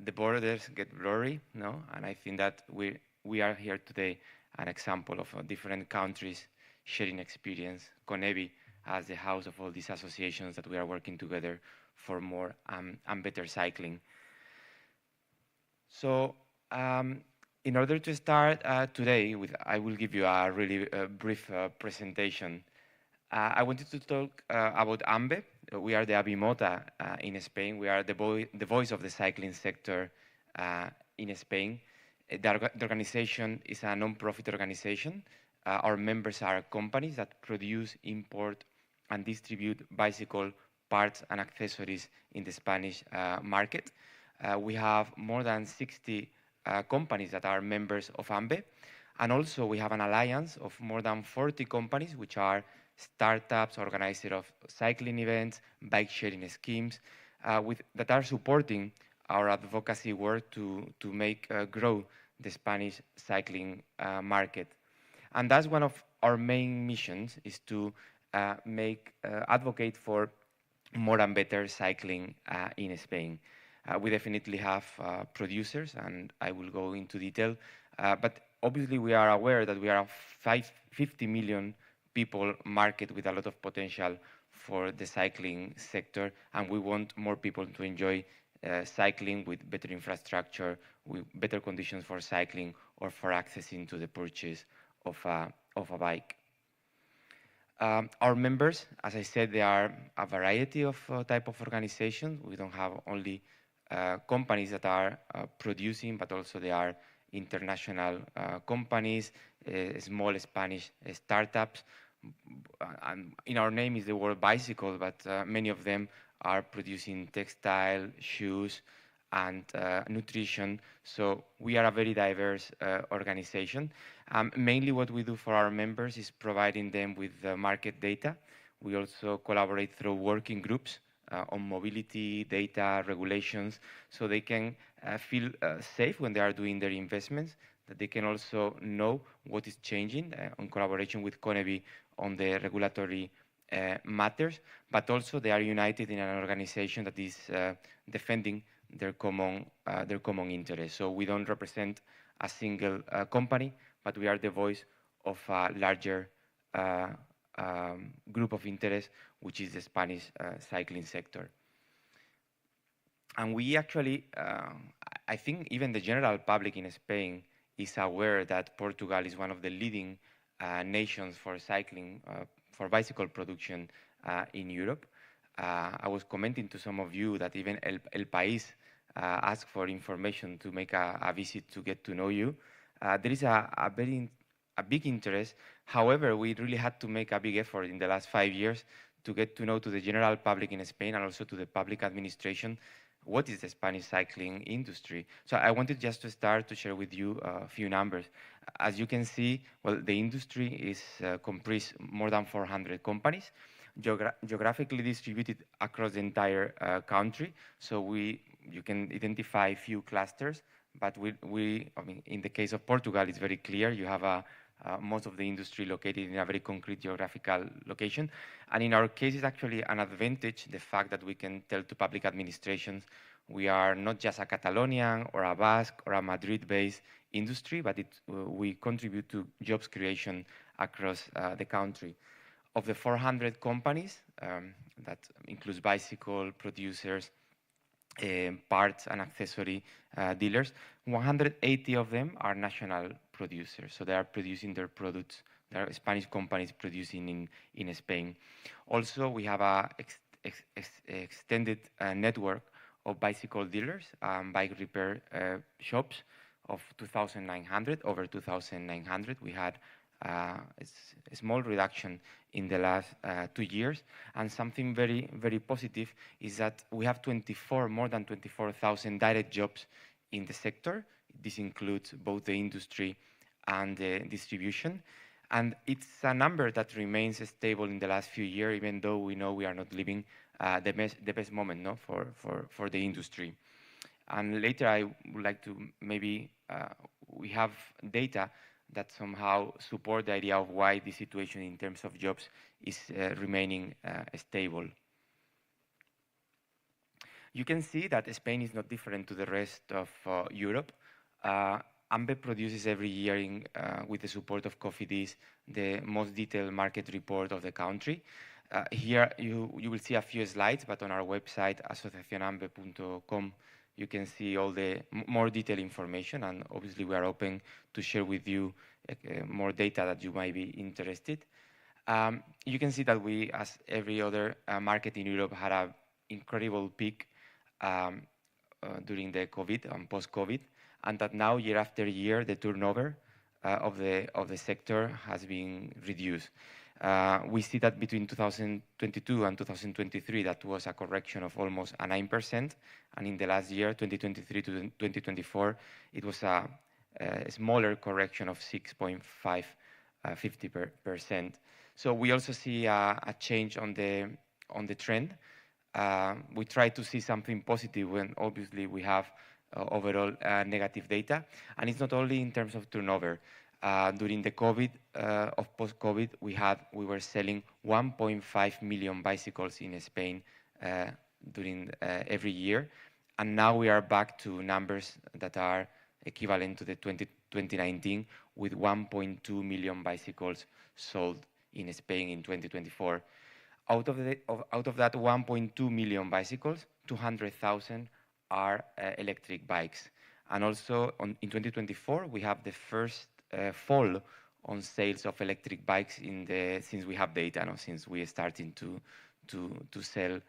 the borders get blurry, no? And I think that we are here today, an example of different countries sharing experience. CONEBI as the house of all these associations that we are working together for more and better cycling. So in order to start today, I will give you a really brief presentation. I wanted to talk about AMBE. We are the ABIMOTA in Spain. We are the voice of the cycling sector in Spain. The organization is a non-profit organization. Our members are companies that produce, import, and distribute bicycle parts and accessories in the Spanish market. We have more than 60 companies that are members of AMBE. And also we have an alliance of more than 40 companies, which are startups, organizers of cycling events, bike sharing schemes, that are supporting our advocacy work to make grow the Spanish cycling market. And that's one of our main missions, is to advocate for more and better cycling in Spain. We definitely have producers, and I will go into detail, but obviously we are aware that we are a 50 million people market with a lot of potential for the cycling sector, and we want more people to enjoy cycling with better infrastructure, with better conditions for cycling or for accessing to the purchase of a bike. Our members, as I said, they are a variety of type of organizations. We don't have only companies that are producing, but also they are international companies, small Spanish startups. And in our name is the word bicycle, but many of them are producing textile, shoes, and nutrition. So we are a very diverse organization. Mainly what we do for our members is providing them with market data. We also collaborate through working groups on mobility, data, regulations, so they can feel safe when they are doing their investments, that they can also know what is changing in collaboration with CONEBI on the regulatory matters, but also they are united in an organization that is defending their common interests. So we don't represent a single company, but we are the voice of a larger group of interest, which is the Spanish cycling sector. And we actually, I think even the general public in Spain is aware that Portugal is one of the leading nations for cycling, for bicycle production in Europe. I was commenting to some of you that even El País asked for information to make a visit to get to know you. There is a big interest. However, we really had to make a big effort in the last 5 years to get to know to the general public in Spain and also to the public administration what is the Spanish cycling industry. So I wanted just to start to share with you a few numbers. As you can see, well, the industry is comprised more than 400 companies, geographically distributed across the entire country. So you can identify a few clusters, but I mean, in the case of Portugal, it's very clear. You have most of the industry located in a very concrete geographical location. And in our case, it's actually an advantage, the fact that we can tell to public administrations, we are not just a Catalonian or a Basque or a Madrid-based industry, but we contribute to jobs creation across the country. Of the 400 companies, that includes bicycle producers, parts and accessory dealers, 180 of them are national producers. So they are producing their products, there are Spanish companies producing in Spain. Also, we have a extended network of bicycle dealers, bike repair shops of 2,900, over 2,900. We had a small reduction in the last 2 years. And something very, very positive is that we have more than 24,000 direct jobs in the sector. This includes both the industry and the distribution. And it's a number that remains stable in the last few years, even though we know we are not living the best moment, no, for the industry. And later I would like to maybe, we have data that somehow support the idea of why the situation in terms of jobs is remaining stable. You can see that Spain is not different to the rest of Europe. AMBE produces every year, with the support of Cofidis, the most detailed market report of the country. Here you will see a few slides, but on our website, asociacionambe.com, you can see all the more detailed information, and obviously we are open to share with you more data that you might be interested. You can see that we, as every other market in Europe, had an incredible peak during the COVID and post-COVID, and that now year after year the turnover of the sector has been reduced. We see that between 2022 and 2023, that was a correction of almost 9%, and in the last year, 2023 to 2024, it was a smaller correction of 6.50%. So we also see a change on the trend. We try to see something positive when obviously we have overall negative data, and it's not only in terms of turnover. During the COVID, post-COVID, we were selling 1.5 million bicycles in Spain during every year, and now we are back to numbers that are equivalent to the 2019, with 1.2 million bicycles sold in Spain in 2024. Out of that 1.2 million bicycles, 200,000 are electric bikes. And also in 2024, we have the first fall on sales of electric bikes since we have data, since we are starting to sell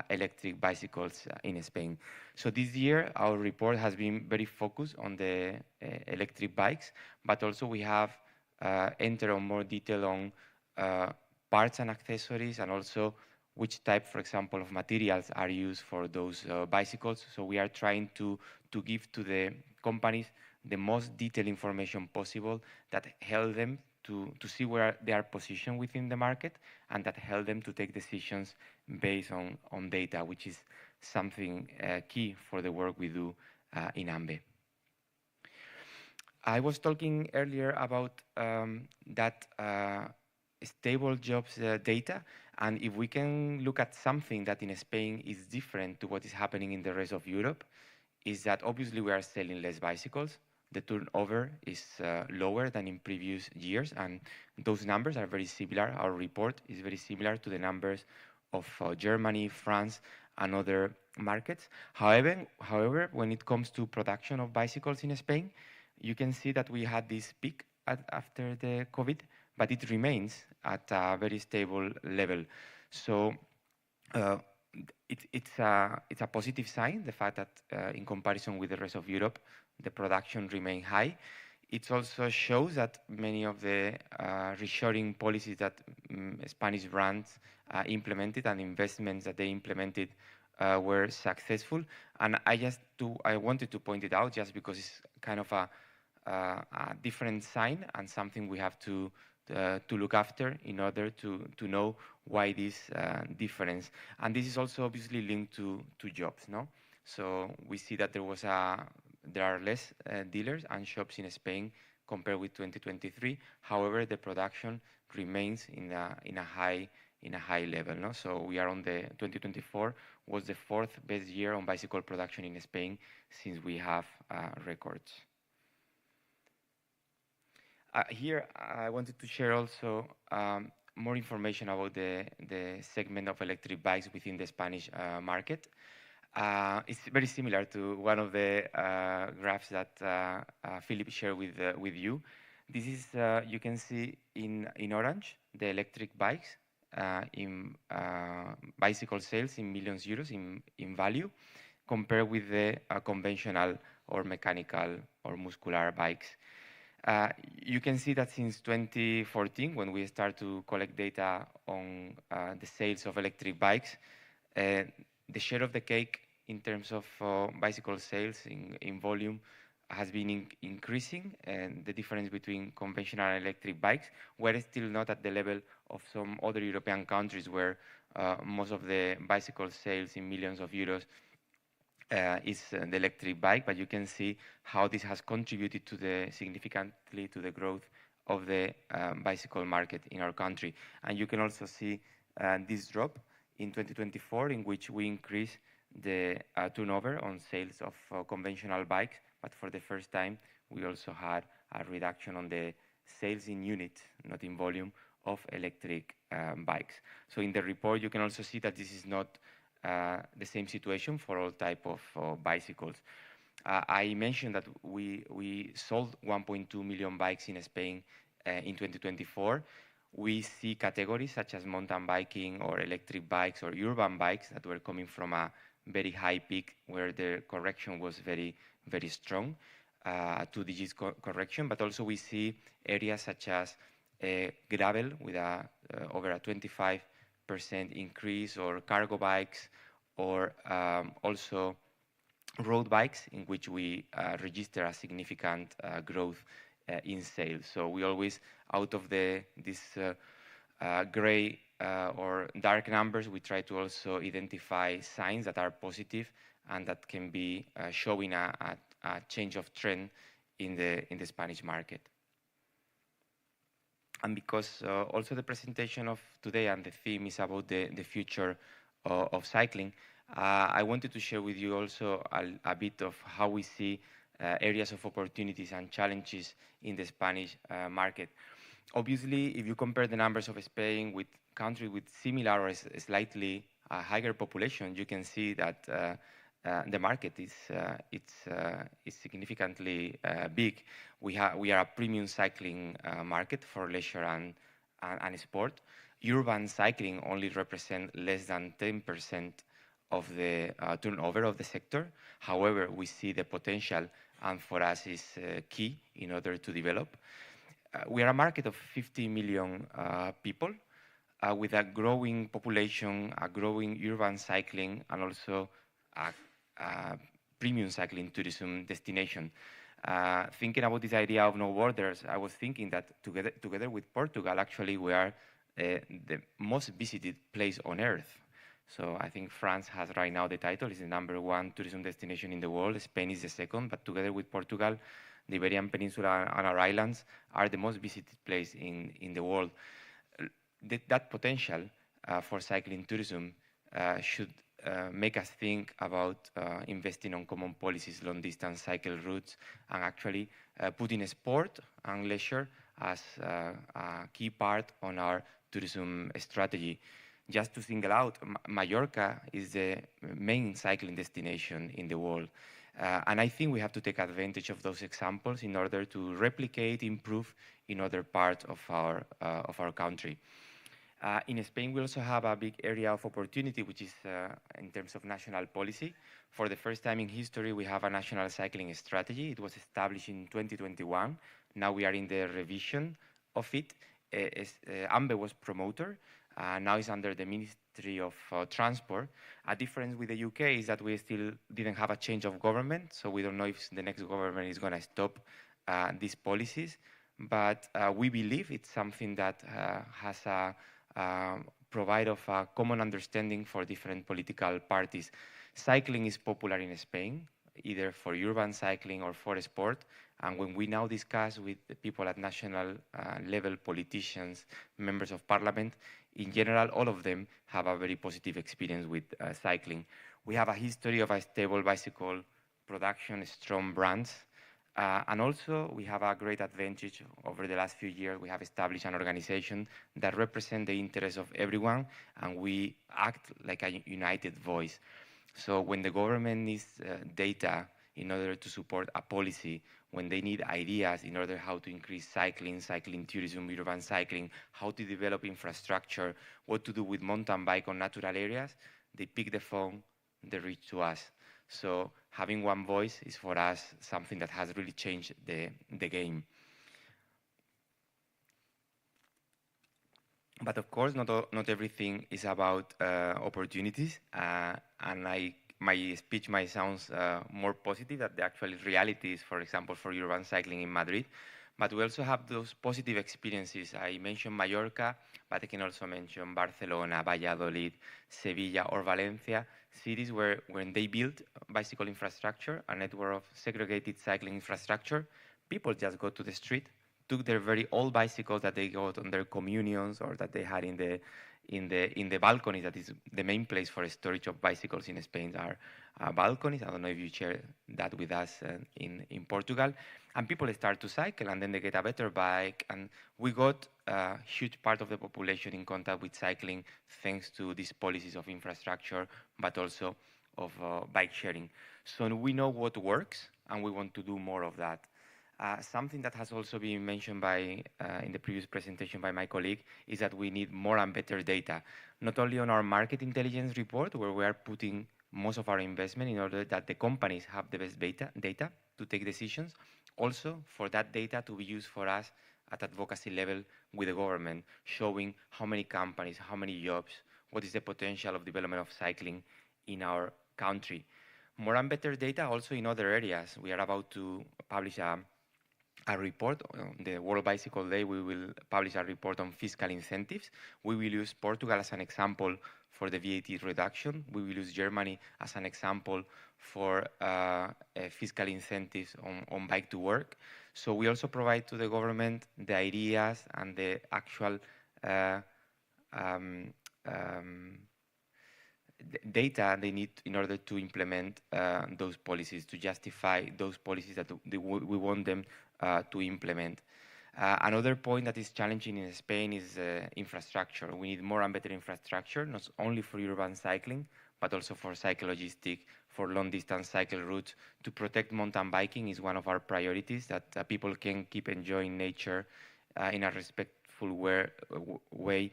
electric bicycles in Spain. So this year, our report has been very focused on the electric bikes, but also we have entered on more detail on parts and accessories, and also which type, for example, of materials are used for those bicycles. So we are trying to give to the companies the most detailed information possible that help them to see where they are positioned within the market, and that help them to take decisions based on data, which is something key for the work we do in AMBE. I was talking earlier about that stable jobs data, and if we can look at something that in Spain is different to what is happening in the rest of Europe, is that obviously we are selling less bicycles. The turnover is lower than in previous years, and those numbers are very similar. Our report is very similar to the numbers of Germany, France, and other markets. However, when it comes to production of bicycles in Spain, you can see that we had this peak after the COVID, but it remains at a very stable level. So it's a positive sign, the fact that in comparison with the rest of Europe, the production remains high. It also shows that many of the reshoring policies that Spanish brands implemented and investments that they implemented were successful. And I wanted to point it out just because it's kind of a different sign and something we have to look after in order to know why this difference. And this is also obviously linked to jobs, no? So we see that there are less dealers and shops in Spain compared with 2023. However, the production remains in a high level, no? So we are on the 2024 was the fourth best year on bicycle production in Spain since we have records. Here, I wanted to share also more information about the segment of electric bikes within the Spanish market. It's very similar to one of the graphs that Philip shared with you. This is, you can see in orange, the electric bikes in bicycle sales in millions euros in value, compared with the conventional or mechanical or muscular bikes. You can see that since 2014, when we start to collect data on the sales of electric bikes, the share of the cake in terms of bicycle sales in volume has been increasing, and the difference between conventional and electric bikes, were still not at the level of some other European countries where most of the bicycle sales in millions of euros is the electric bike, but you can see how this has contributed significantly to the growth of the bicycle market in our country. And you can also see this drop in 2024, in which we increased the turnover on sales of conventional bikes, but for the first time, we also had a reduction on the sales in units, not in volume, of electric bikes. So in the report, you can also see that this is not the same situation for all type of bicycles. I mentioned that we sold 1.2 million bikes in Spain in 2024. We see categories such as mountain biking or electric bikes or urban bikes that were coming from a very high peak where the correction was very, very strong, 2-digit correction, but also we see areas such as gravel with over a 25% increase, or cargo bikes, or also road bikes, in which we register a significant growth in sales. So we always, out of this gray or dark numbers, we try to also identify signs that are positive and that can be showing a change of trend in the Spanish market. And because also the presentation of today and the theme is about the future of cycling, I wanted to share with you also a bit of how we see areas of opportunities and challenges in the Spanish market. Obviously, if you compare the numbers of Spain with countries with similar or slightly higher population, you can see that the market is significantly big. We are a premium cycling market for leisure and sport. Urban cycling only represents less than 10% of the turnover of the sector. However, we see the potential, and for us is key in order to develop. We are a market of 50 million people with a growing population, a growing urban cycling, and also a premium cycling tourism destination. Thinking about this idea of no borders, I was thinking that together with Portugal, actually, we are the most visited place on earth. So I think France has right now the title, is the #1 tourism destination in the world. Spain is the second, but together with Portugal, the Iberian Peninsula and our islands are the most visited place in the world. That potential for cycling tourism should make us think about investing on common policies, long-distance cycle routes, and actually putting sport and leisure as a key part on our tourism strategy. Just to single out, Mallorca is the main cycling destination in the world. And I think we have to take advantage of those examples in order to replicate, improve in other parts of our country. In Spain, we also have a big area of opportunity, which is in terms of national policy. For the first time in history, we have a national cycling strategy. It was established in 2021. Now we are in the revision of it. AMBE was promoter. Now it's under the Ministry of Transport. A difference with the UK is that we still didn't have a change of government, so we don't know if the next government is going to stop these policies. But we believe it's something that has a provide of a common understanding for different political parties. Cycling is popular in Spain, either for urban cycling or for sport. And when we now discuss with the people at national level, politicians, members of parliament, in general, all of them have a very positive experience with cycling. We have a history of a stable bicycle production, strong brands. And also, we have a great advantage over the last few years. We have established an organization that represents the interests of everyone, and we act like a united voice. So when the government needs data in order to support a policy, when they need ideas in order how to increase cycling tourism, urban cycling, how to develop infrastructure, what to do with mountain bike on natural areas, they pick the phone, they reach to us. So having one voice is for us something that has really changed the game. But of course, not everything is about opportunities, and my speech might sound more positive than the actual reality is, for example, for urban cycling in Madrid. But we also have those positive experiences. I mentioned Mallorca, but I can also mention Barcelona, Valladolid, Sevilla, or Valencia, cities where when they built bicycle infrastructure, a network of segregated cycling infrastructure, people just go to the street, took their very old bicycles that they got on their communions or that they had in the balconies. That is the main place for storage of bicycles in Spain are balconies. I don't know if you share that with us in Portugal. And people start to cycle, and then they get a better bike. And we got a huge part of the population in contact with cycling thanks to these policies of infrastructure, but also of bike sharing. So we know what works, and we want to do more of that. Something that has also been mentioned in the previous presentation by my colleague is that we need more and better data, not only on our market intelligence report, where we are putting most of our investment in order that the companies have the best data to take decisions, also for that data to be used for us at advocacy level with the government, showing how many companies, how many jobs, what is the potential of development of cycling in our country. More and better data also in other areas. We are about to publish a report on the World Bicycle Day. We will publish a report on fiscal incentives. We will use Portugal as an example for the VAT reduction. We will use Germany as an example for fiscal incentives on bike to work. So we also provide to the government the ideas and the actual data they need in order to implement those policies, to justify those policies that we want them to implement. Another point that is challenging in Spain is infrastructure. We need more and better infrastructure, not only for urban cycling, but also for cyclogistic, for long-distance cycle routes. To protect mountain biking is one of our priorities, that people can keep enjoying nature in a respectful way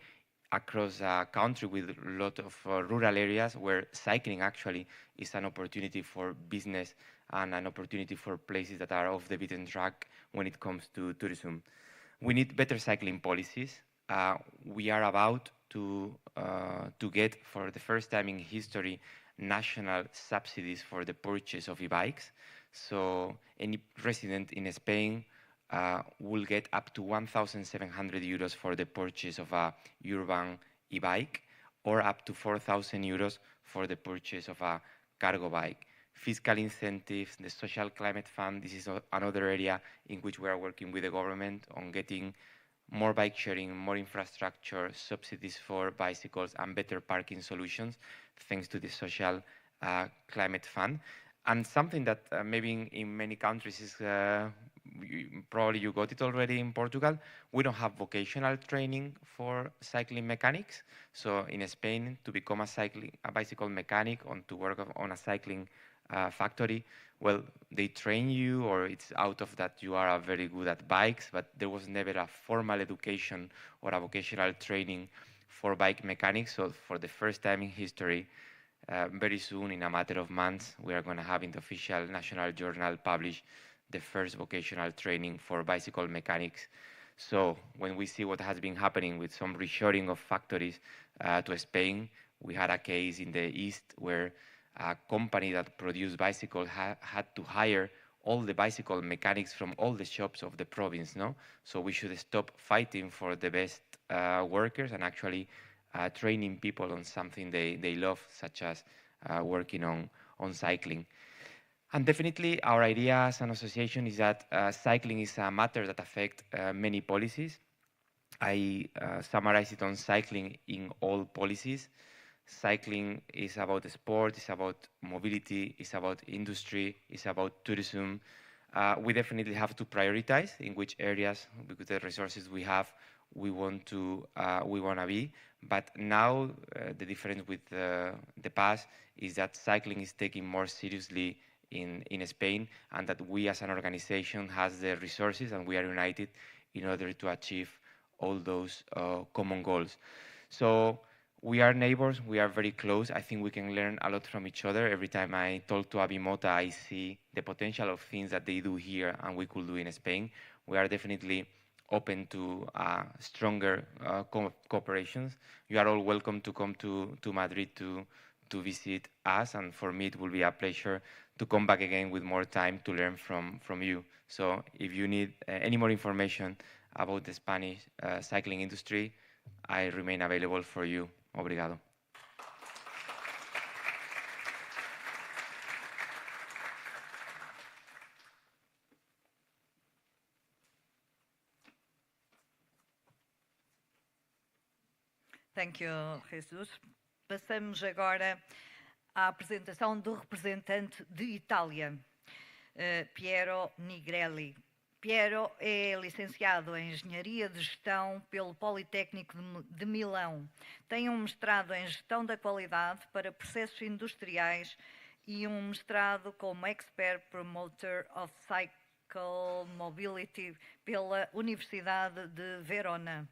across a country with a lot of rural areas where cycling actually is an opportunity for business and an opportunity for places that are off the beaten track when it comes to tourism. We need better cycling policies. We are about to get, for the first time in history, national subsidies for the purchase of e-bikes. So any resident in Spain will get up to 1,700 euros for the purchase of a urban e-bike, or up to 4,000 euros for the purchase of a cargo bike. Fiscal incentives, the social climate fund, this is another area in which we are working with the government on getting more bike sharing, more infrastructure, subsidies for bicycles, and better parking solutions, thanks to the social climate fund. And something that maybe in many countries is, probably you got it already in Portugal, we don't have vocational training for cycling mechanics. So in Spain, to become a bicycle mechanic, or to work on a cycling factory, well, they train you, or it's out of that you are very good at bikes, but there was never a formal education or a vocational training for bike mechanics. So for the first time in history, very soon, in a matter of months, we are going to have in the official national journal published the first vocational training for bicycle mechanics. So when we see what has been happening with some reshoring of factories to Spain, we had a case in the east where a company that produced bicycles had to hire all the bicycle mechanics from all the shops of the province, no? So we should stop fighting for the best workers and actually training people on something they love, such as working on cycling. And definitely our idea as an association is that cycling is a matter that affects many policies. I summarize it on cycling in all policies. Cycling is about sport, it's about mobility, it's about industry, it's about tourism. We definitely have to prioritize in which areas, with the resources we have, we want to be. But now the difference with the past is that cycling is taken more seriously in Spain, and that we as an organization has the resources and we are united in order to achieve all those common goals. So we are neighbors, we are very close. I think we can learn a lot from each other. Every time I talk to ABIMOTA, I see the potential of things that they do here and we could do in Spain. We are definitely open to stronger cooperations. You are all welcome to come to Madrid to visit us, and for me it will be a pleasure to come back again with more time to learn from you. So if you need any more information about the Spanish cycling industry, I remain available for you. Obrigado. Thank you, Jesus. Passamos agora à apresentação do representante de Itália, Piero Nigrelli. Piero é licenciado em Engenharia de Gestão pelo Politécnico de Milão. Tem um mestrado em Gestão da Qualidade para Processos Industriais e um mestrado como Expert Promoter of Cycle Mobility pela Universidade de Verona.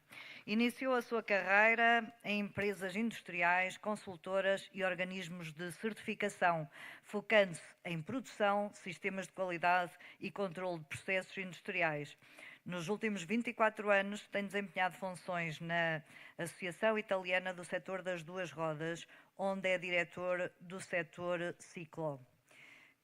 Iniciou a sua carreira em empresas industriais, consultoras e organismos de certificação, focando-se em produção, sistemas de qualidade e controle de processos industriais. Nos últimos 24 anos, tem desempenhado funções na Associação Italiana do Setor das Duas Rodas, onde é diretor do setor Ciclo.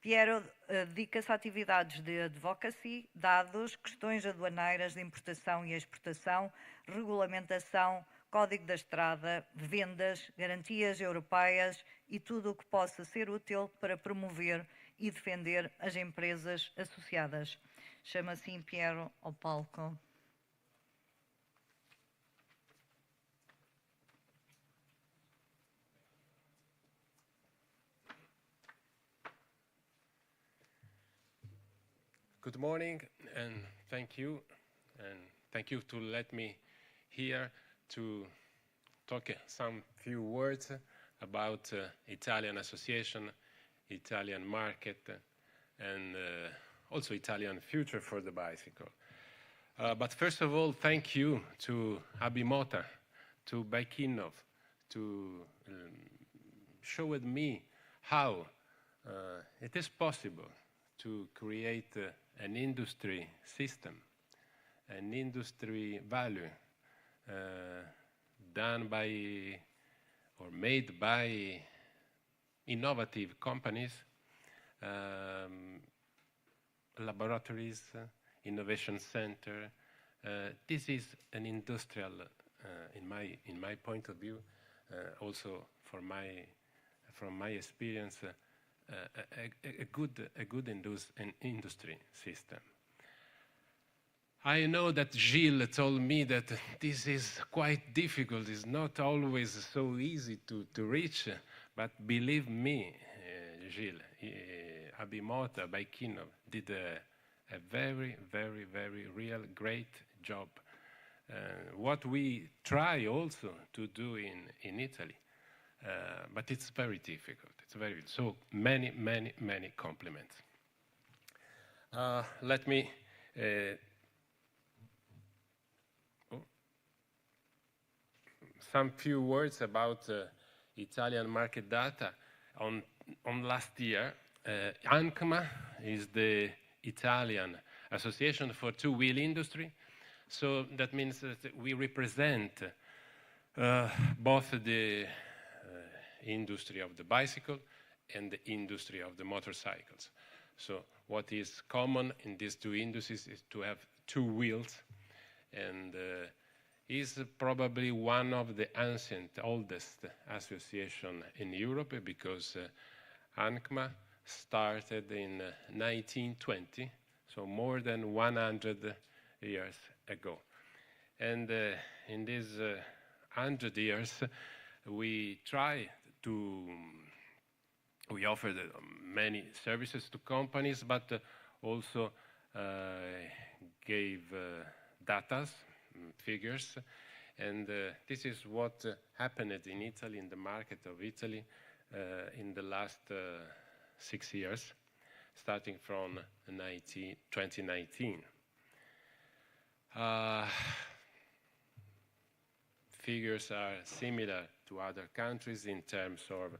Piero dedica-se a atividades de advocacy, dados, questões aduaneiras de importação e exportação, regulamentação, código da estrada, vendas, garantias europeias e tudo o que possa ser útil para promover e defender as empresas associadas. Chama assim Piero ao palco. Good morning, and thank you, and thank you to let me here to talk some few words about Italian association, Italian market, and also Italian future for the bicycle. But first of all, thank you to ABIMOTA, to BIKiNNOV, to showed me how it is possible to create an industry system, an industry value done by or made by innovative companies, laboratories, Innovation Center. This is an industrial, in my point of view, also from my experience, a good industry system. I know that Gilles told me that this is quite difficult. It's not always so easy to reach, but believe me, Gilles, ABIMOTA, BIKiNNOV did a very, very, very real great job. What we try also to do in Italy, but it's very difficult. It's very so many, many, many compliments. Let me some few words about Italian market data. On last year, ANCMA is the Italian Association for Two-Wheel Industry. So that means that we represent both the industry of the bicycle and the industry of the motorcycles. So what is common in these two industries is to have two wheels, and is probably one of the ancient, oldest association in Europe, because ANCMA started in 1920, so more than 100 years ago. And in these 100 years, we offered many services to companies, but also gave data, figures, and this is what happened in Italy, in the market of Italy, in the last 6 years, starting from 2019. Figures are similar to other countries in terms of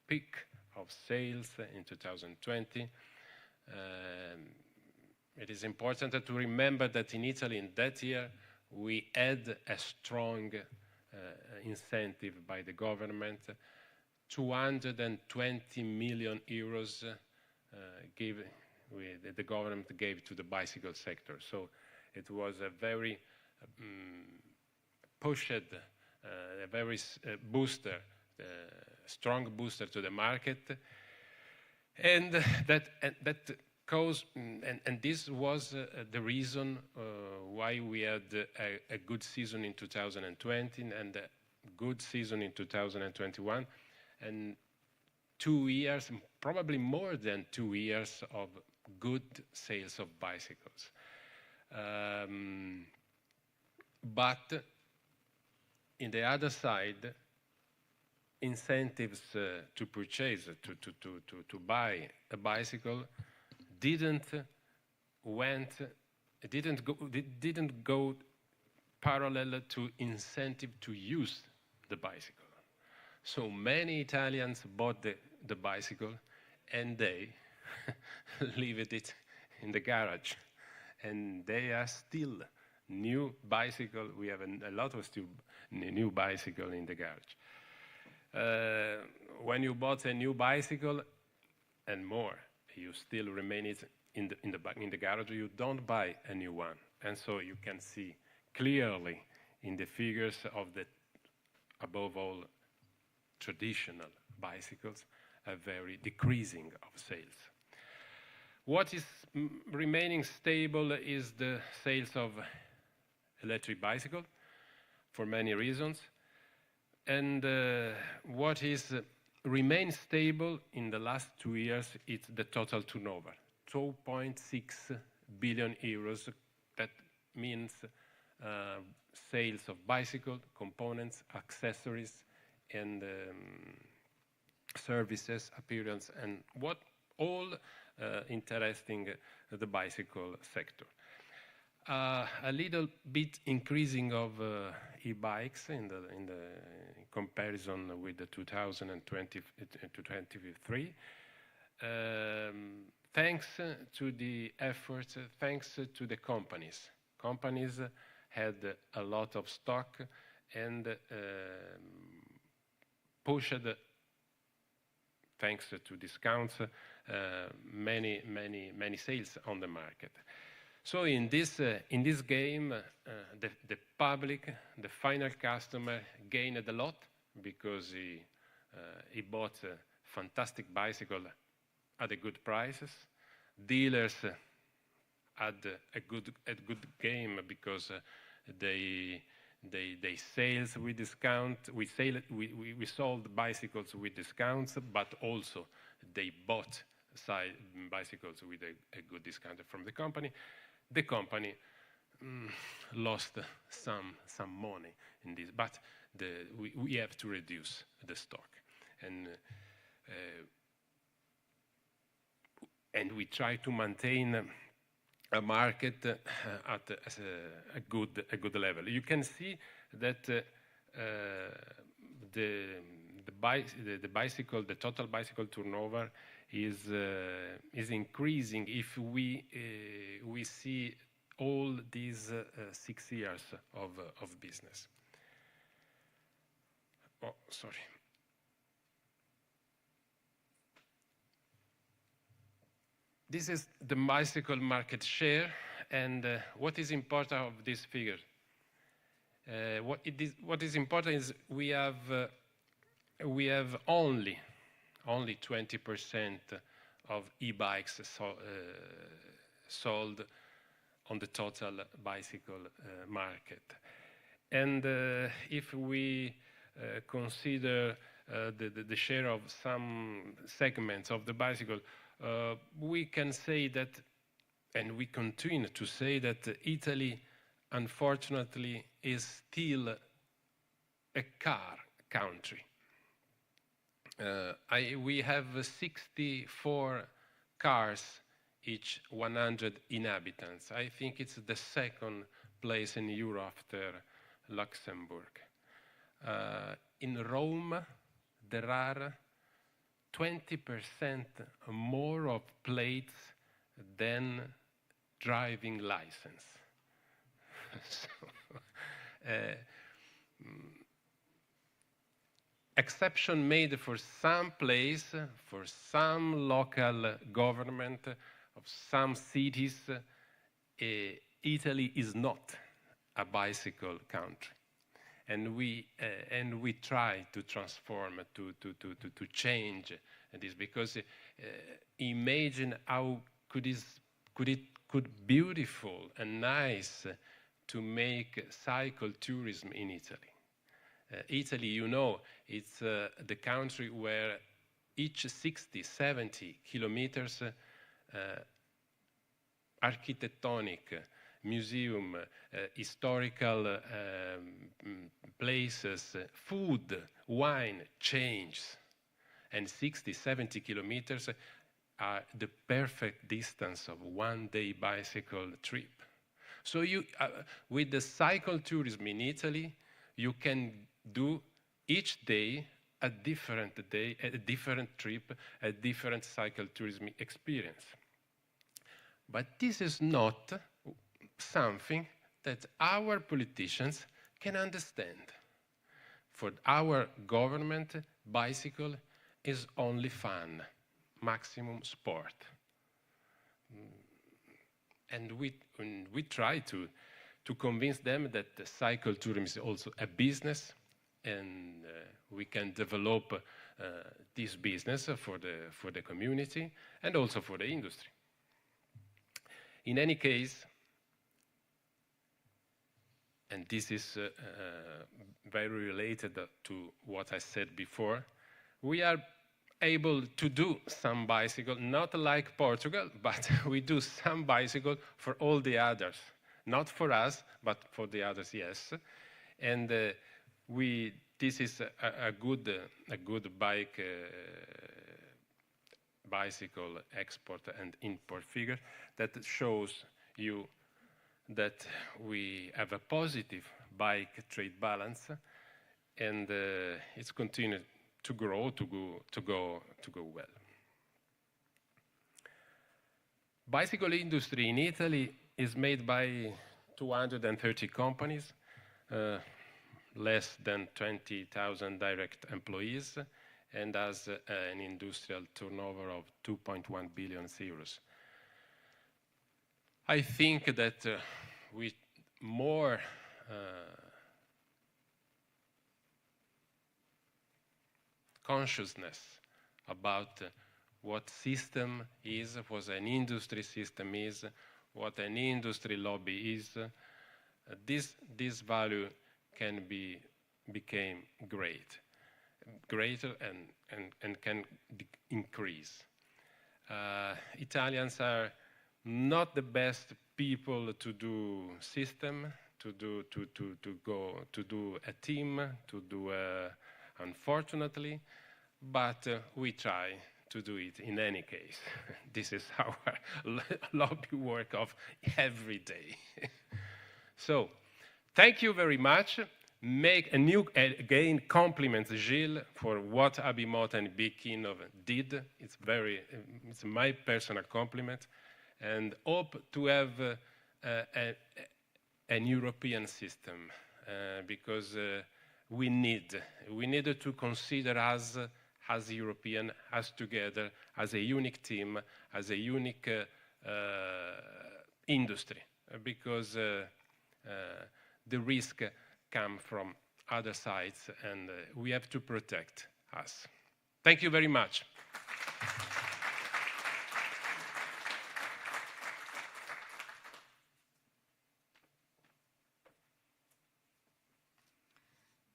peak of sales in 2020. It is important to remember that in Italy in that year we had a strong incentive by the government, 220 million euros the government gave to the bicycle sector. So it was a very pushed, a very strong booster to the market, and that caused, and this was the reason why we had a good season in 2020 and a good season in 2021, and 2 years, probably more than 2 years of good sales of bicycles. But in the other side, incentives to purchase, to buy a bicycle didn't go parallel to incentive to use the bicycle. So many Italians bought the bicycle and they leave it in the garage, and they are still new bicycle. We have a lot of still new bicycle in the garage. When you bought a new bicycle and more, you still remain it in the garage. You don't buy a new one, and so you can see clearly in the figures of the, above all, traditional bicycles, a very decreasing of sales. What is remaining stable is the sales of electric bicycle, for many reasons, and what is remained stable in the last 2 years is the total turnover, 2.6 billion euros, that means sales of bicycle components, accessories, and services, appearance, and what all interesting the bicycle sector. A little bit increasing of e-bikes in comparison with the 2020 to 2023. Thanks to the efforts, thanks to the companies. Companies had a lot of stock and pushed, thanks to discounts, many sales on the market. So in this game, the public, the final customer, gained a lot because he bought a fantastic bicycle at a good prices. Dealers had a good game because they sales with discount. We sold bicycles with discounts, but also they bought bicycles with a good discount from the company. The company lost some money in this, but we have to reduce the stock, and we try to maintain a market at a good level. You can see that the total bicycle turnover is increasing if we see all these 6 years of business. Oh, sorry. This is the bicycle market share, and what is important of this figure? What is important is we have only 20% of e-bikes sold on the total bicycle market. And if we consider the share of some segments of the bicycle, we can say that, and we continue to say that Italy, unfortunately, is still a car country. We have 64 cars each 100 inhabitants. I think it's the second place in Europe after Luxembourg. In Rome, there are 20% more of plates than driving license. Exception made for some place, for some local government of some cities. Italy is not a bicycle country, and we try to transform, to change this, because imagine how could beautiful and nice to make cycle tourism in Italy. Italy, you know, it's the country where each 60, 70 kilometers architectonic, museum, historical places, food, wine changes. And 60, 70 kilometers are the perfect distance of one-day bicycle trip. So you, with the cycle tourism in Italy, you can do each day a different trip, a different cycle tourism experience. But this is not something that our politicians can understand. For our government, bicycle is only fun, maximum sport. And we try to convince them that the cycle tourism is also a business, and we can develop this business for the community and also for the industry. In any case, and this is very related to what I said before, we are able to do some bicycle, not like Portugal, but we do some bicycle for all the others. not for us, but for the others, yes. And this is a good bicycle export and import figure that shows you that we have a positive bike trade balance, and it's continued to grow, to go well. Bicycle industry in Italy is made by 230 companies, less than 20,000 direct employees, and has an industrial turnover of 2.1 billion euros. I think that with more consciousness about what system is, what an industry system is, what an industry lobby is, this value can become greater and can increase. Italians are not the best people to do system, to do a team, unfortunately, but we try to do it in any case. This is our lobby work of every day. So, thank you very much. Again, compliment Gilles for what ABIMOTA and BIKiNNOV did. It's my personal compliment, and hope to have an European system, because we need to consider us as European, as together, as a unique team, as a unique industry, because the risk come from other sides, and we have to protect us. Thank you very much.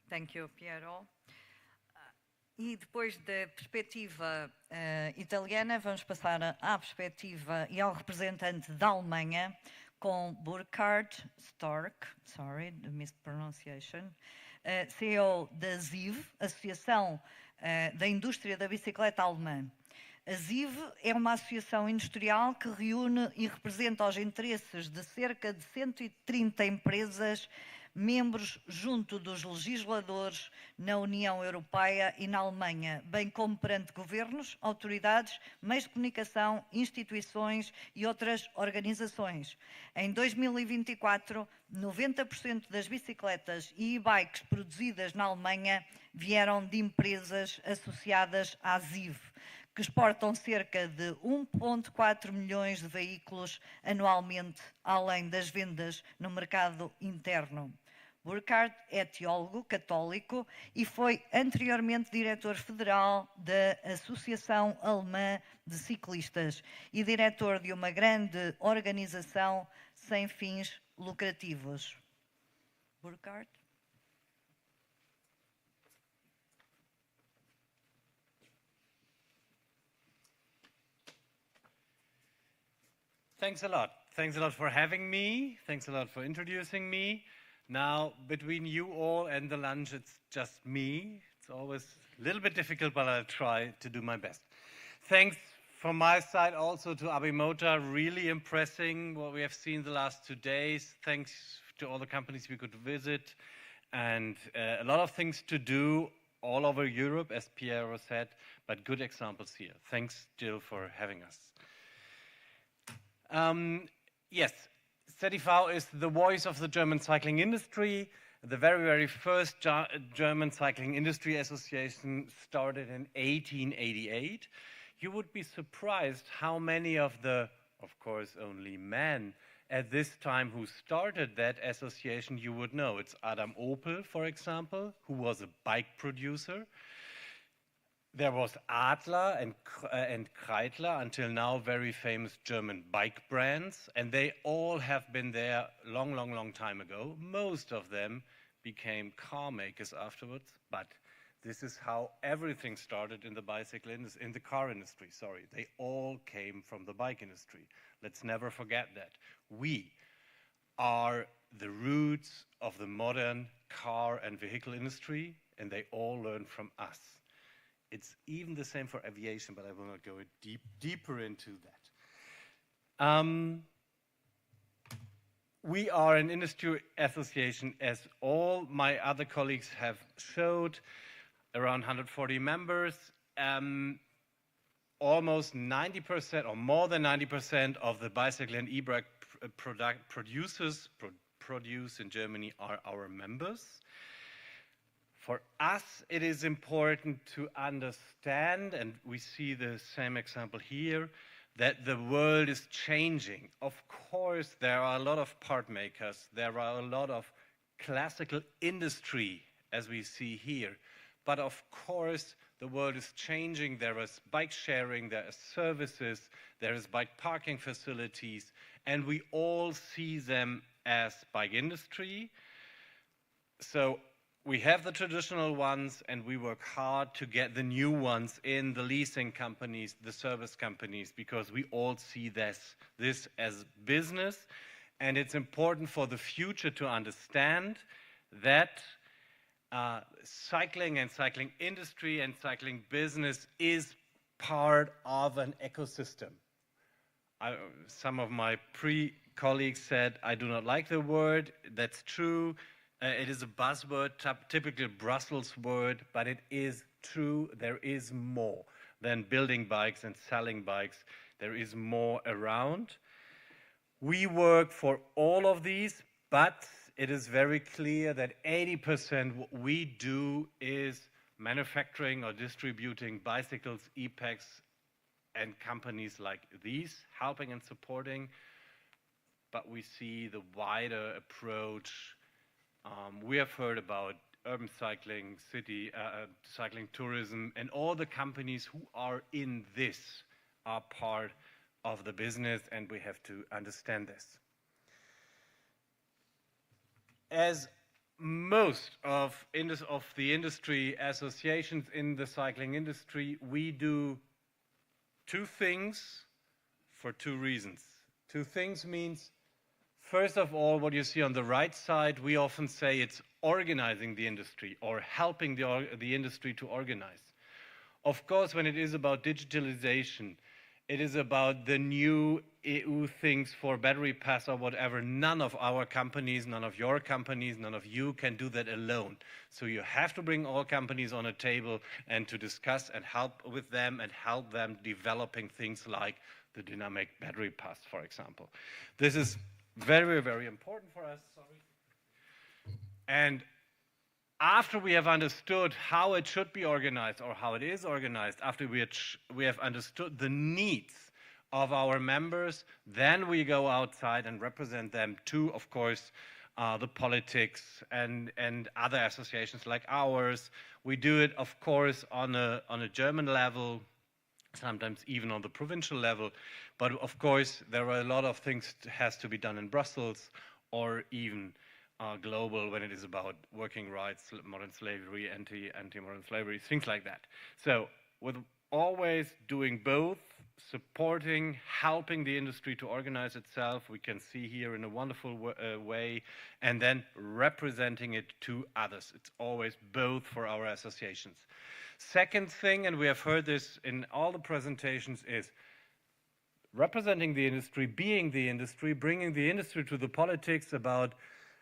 Thank you, Piero. E depois da perspectiva italiana, vamos passar à perspectiva e ao representante da Alemanha, com Burkhard Stork, sorry, the mispronunciation, CEO da ZIV, Associação da Indústria da Bicicleta Alemã. A ZIV é uma associação industrial que reúne e representa os interesses de cerca de 130 empresas membros junto dos legisladores na União Europeia e na Alemanha, bem como perante governos, autoridades, meios de comunicação, instituições e outras organizações. Em 2024, 90% das bicicletas e e-bikes produzidas na Alemanha vieram de empresas associadas à ZIV, que exportam cerca de 1,4 milhões de veículos anualmente, além das vendas no mercado interno. Burkhard é teólogo católico e foi anteriormente diretor federal da Associação Alemã de Ciclistas e diretor de uma grande organização sem fins lucrativos. Burkhard? Thanks a lot. Thanks a lot for having me. Thanks a lot for introducing me. Now, between you all and the lunch, it's just me. It's always a little bit difficult, but I'll try to do my best. Thanks from my side also to ABIMOTA, really impressing what we have seen the last 2 days. Thanks to all the companies we could visit, and a lot of things to do all over Europe, as Piero said, but good examples here. Thanks, Jill, for having us. Yes, ZDV is the voice of the German cycling industry. The very, very first German Cycling Industry Association started in 1888. You would be surprised how many of the, of course, only men at this time who started that association you would know. It's Adam Opel, for example, who was a bike producer. There was Adler and Kreidler, until now very famous German bike brands, and they all have been there long time ago. Most of them became car makers afterwards, but this is how everything started in the bicycle industry, in the car industry, sorry. They all came from the bike industry. Let's never forget that. We are the roots of the modern car and vehicle industry, and they all learn from us. It's even the same for aviation, but I will not go deeper into that. We are an industry association, as all my other colleagues have showed, around 140 members. Almost 90% or more than 90% of the bicycle and e-bike producers produce in Germany are our members. For us, it is important to understand, and we see the same example here, that the world is changing. Of course, there are a lot of part makers, there are a lot of classical industry, as we see here. But of course, the world is changing. There is bike sharing, there are services, there is bike parking facilities, and we all see them as bike industry. So we have the traditional ones, and we work hard to get the new ones in, the leasing companies, the service companies, because we all see this as business. And it's important for the future to understand that cycling and cycling industry and cycling business is part of an ecosystem. Some of my colleagues said, I do not like the word. That's true. It is a buzzword, typical Brussels word, but it is true. There is more than building bikes and selling bikes. There is more around. We work for all of these, but it is very clear that 80% what we do is manufacturing or distributing bicycles, e-packs, and companies like these, helping and supporting. But we see the wider approach. We have heard about urban cycling, city cycling tourism, and all the companies who are in this are part of the business, and we have to understand this. As most of the industry associations in the cycling industry, we do two things for two reasons. Two things means, first of all, what you see on the right side, we often say it's organizing the industry or helping the industry to organize. Of course, when it is about digitalization, it is about the new EU things for battery pass or whatever. None of our companies, none of your companies, none of you can do that alone. So you have to bring all companies on a table and to discuss and help with them and help them developing things like the dynamic battery pass, for example. This is very, very important for us. Sorry. And after we have understood how it should be organized or how it is organized, after we have understood the needs of our members, then we go outside and represent them to, of course, the politics and other associations like ours. We do it, of course, on a German level, sometimes even on the provincial level. But of course, there are a lot of things that has to be done in Brussels or even global when it is about working rights, modern slavery, anti-modern slavery, things like that. So with always doing both, supporting, helping the industry to organize itself, we can see here in a wonderful way, and then representing it to others. It's always both for our associations. Second thing, and we have heard this in all the presentations, is representing the industry, being the industry, bringing the industry to the politics about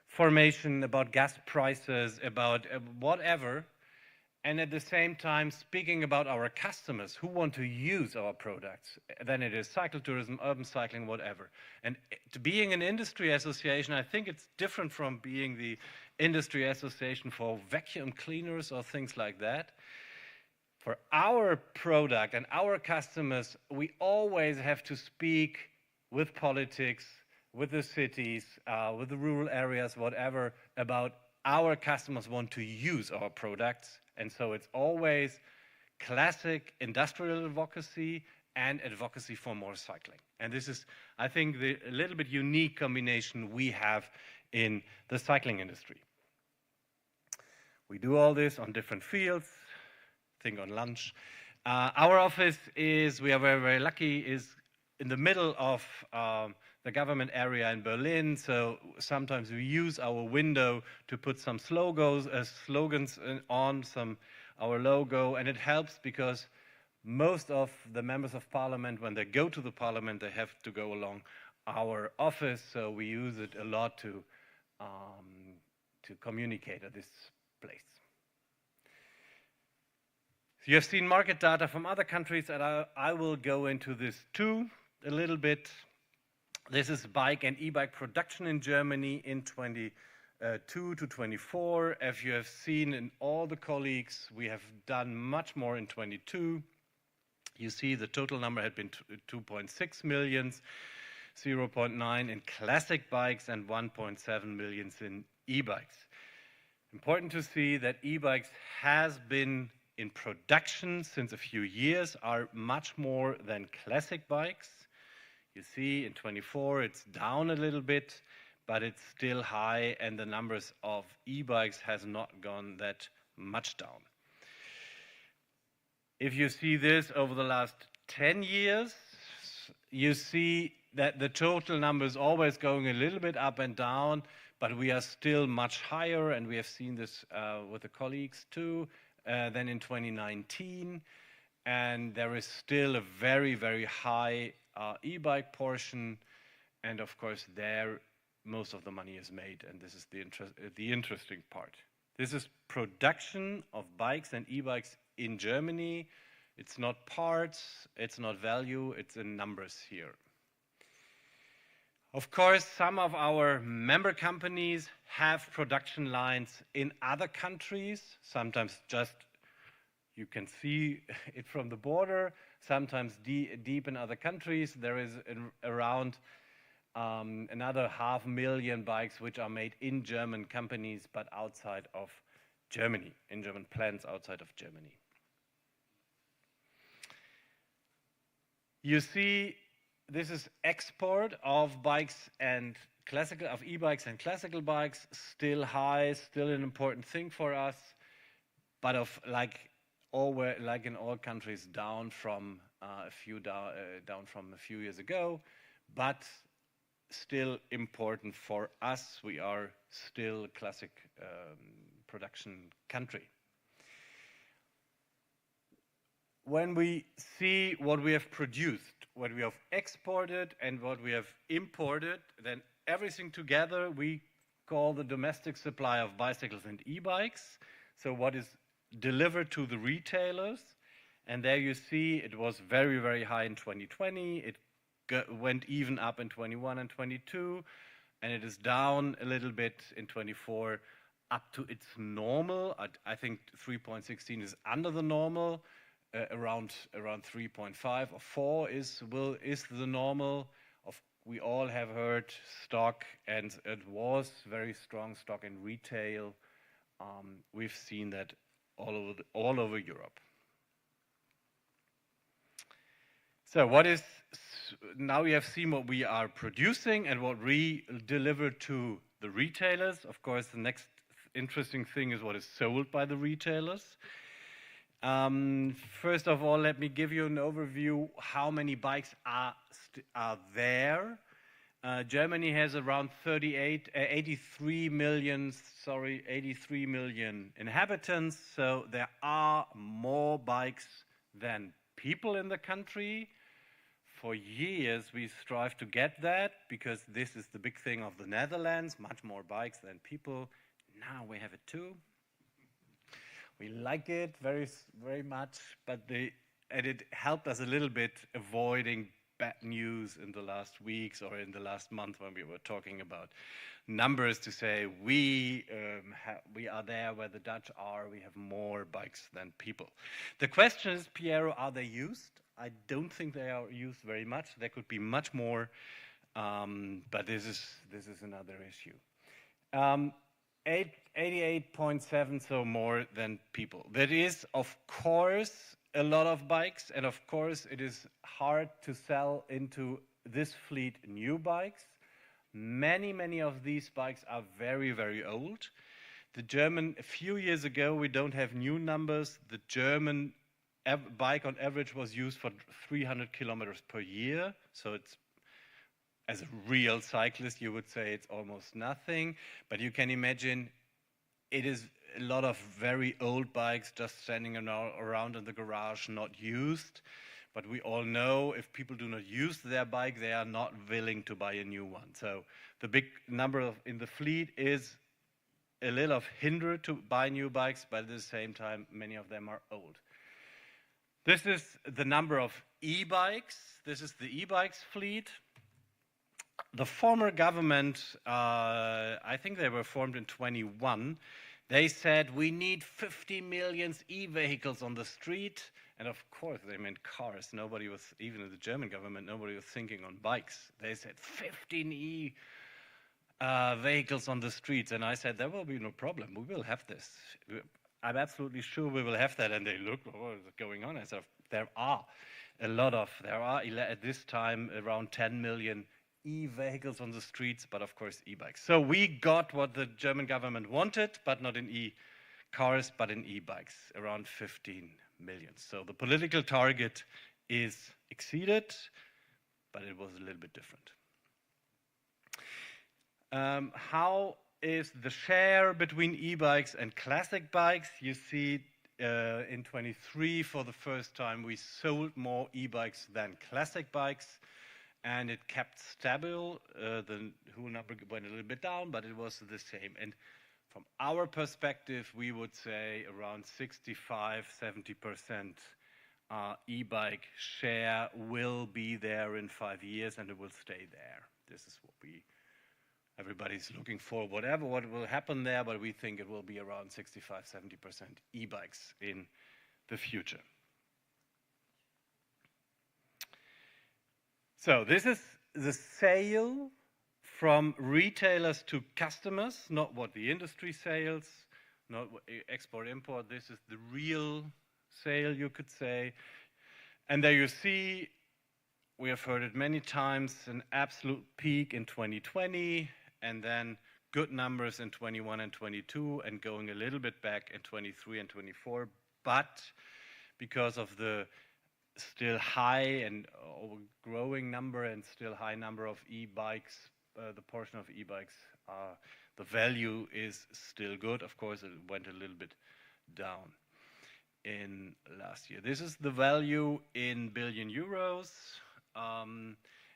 formation, about gas prices, about whatever, and at the same time speaking about our customers who want to use our products. Then it is cycle tourism, urban cycling, whatever. And being an industry association, I think it's different from being the industry association for vacuum cleaners or things like that. For our product and our customers, we always have to speak with politics, with the cities, with the rural areas, whatever, about our customers want to use our products. And so it's always classic industrial advocacy and advocacy for more cycling. And this is, I think, the a little bit unique combination we have in the cycling industry. We do all this on different fields, think on lunch. Our office is, we are very, very lucky, is in the middle of the government area in Berlin, so sometimes we use our window to put some slogans on our logo, and it helps because most of the members of parliament, when they go to the parliament, they have to go along our office, so we use it a lot to communicate at this place. So you have seen market data from other countries, and I will go into this too a little bit. This is bike and e-bike production in Germany in 22 to 24. As you have seen in all the colleagues, we have done much more in 22. You see the total number had been 2.6 million, 0.9 in classic bikes and 1.7 million in e-bikes. Important to see that e-bikes has been in production since a few years, are much more than classic bikes. You see in 24 it's down a little bit, but it's still high, and the numbers of e-bikes has not gone that much down. If you see this over the last 10 years, you see that the total number is always going a little bit up and down, but we are still much higher, and we have seen this with the colleagues too, than in 2019. And there is still a very, very high e-bike portion, and of course there most of the money is made, and this is the interesting part. This is production of bikes and e-bikes in Germany. It's not parts, it's not value, it's in numbers here. Of course, some of our member companies have production lines in other countries, sometimes just you can see it from the border, sometimes deep in other countries. There is around another 500,000 bikes which are made in German companies but outside of Germany, in German plants outside of Germany. You see, this is export of bikes and e-bikes and classical bikes, still high, still an important thing for us, but like in all countries, down from a few years ago, but still important for us. We are still a classic production country. When we see what we have produced, what we have exported, and what we have imported, then everything together we call the domestic supply of bicycles and e-bikes. So what is delivered to the retailers, and there you see it was very, very high in 2020. It went even up in 21 and 22, and it is down a little bit in 24 up to its normal. I think 3.16 is under the normal. Around 3.5 or 4 is the normal. We all have heard stock, and it was very strong stock in retail. We've seen that all over Europe. So now we have seen what we are producing and what we deliver to the retailers. Of course, the next interesting thing is what is sold by the retailers. First of all, let me give you an overview how many bikes are there. Germany has around 83 million inhabitants, so there are more bikes than people in the country. For years we strive to get that because this is the big thing of the Netherlands, much more bikes than people. Now we have it too. We like it very, very much, and it helped us a little bit avoiding bad news in the last weeks or in the last month when we were talking about numbers to say we are there where the Dutch are, we have more bikes than people. The question is, Piero, are they used? I don't think they are used very much. There could be much more, but this is another issue. 88.7, so more than people. That is, of course, a lot of bikes, and of course it is hard to sell into this fleet new bikes. Many of these bikes are very, very old. A few years ago, we don't have new numbers, the German bike on average was used for 300 kilometers per year. So it's, as a real cyclist, you would say it's almost nothing. But you can imagine it is a lot of very old bikes just standing around in the garage, not used. But we all know if people do not use their bike, they are not willing to buy a new one. So the big number in the fleet is a little of hinder to buy new bikes, but at the same time, many of them are old. This is the number of e-bikes. This is the e-bikes fleet. The former government, I think they were formed in 21, they said we need 50 million e-vehicles on the street. And of course, they meant cars. Nobody was, even in the German government, nobody was thinking on bikes. They said 15 vehicles on the streets. And I said, there will be no problem. We will have this. I'm absolutely sure we will have that. And they looked, what is going on? I said, there are at this time around 10 million e-vehicles on the streets, but of course e-bikes. So we got what the German government wanted, but not in e-cars, but in e-bikes, around 15 million. So the political target is exceeded, but it was a little bit different. How is the share between e-bikes and classic bikes? You see in 23, for the first time, we sold more e-bikes than classic bikes, and it kept stable. The whole number went a little bit down, but it was the same. And from our perspective, we would say around 65–70% e-bike share will be there in 5 years, and it will stay there. This is what everybody's looking for, what will happen there, but we think it will be around 65–70% e-bikes in the future. So this is the sale from retailers to customers, not what the industry sales, not export-import. This is the real sale, you could say. And there you see, we have heard it many times, an absolute peak in 2020, and then good numbers in 21 and 22, and going a little bit back in 23 and 24. But because of the still high and growing number and still high number of e-bikes, the portion of e-bikes, the value is still good. Of course, it went a little bit down in last year. This is the value in billion euros.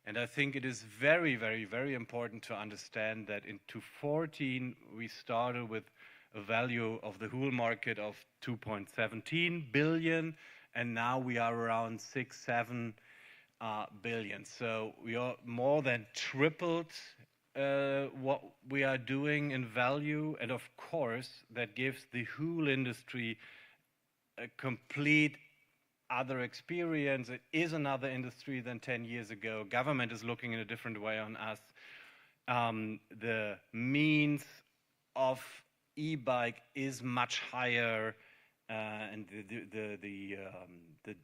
And I think it is very, very, very important to understand that in 2014, we started with a value of the whole market of 2.17 billion, and now we are around 6–7 billion. So we are more than tripled what we are doing in value, and of course, that gives the whole industry a complete other experience. It is another industry than 10 years ago. Government is looking in a different way on us. The means of e-bike is much higher, and the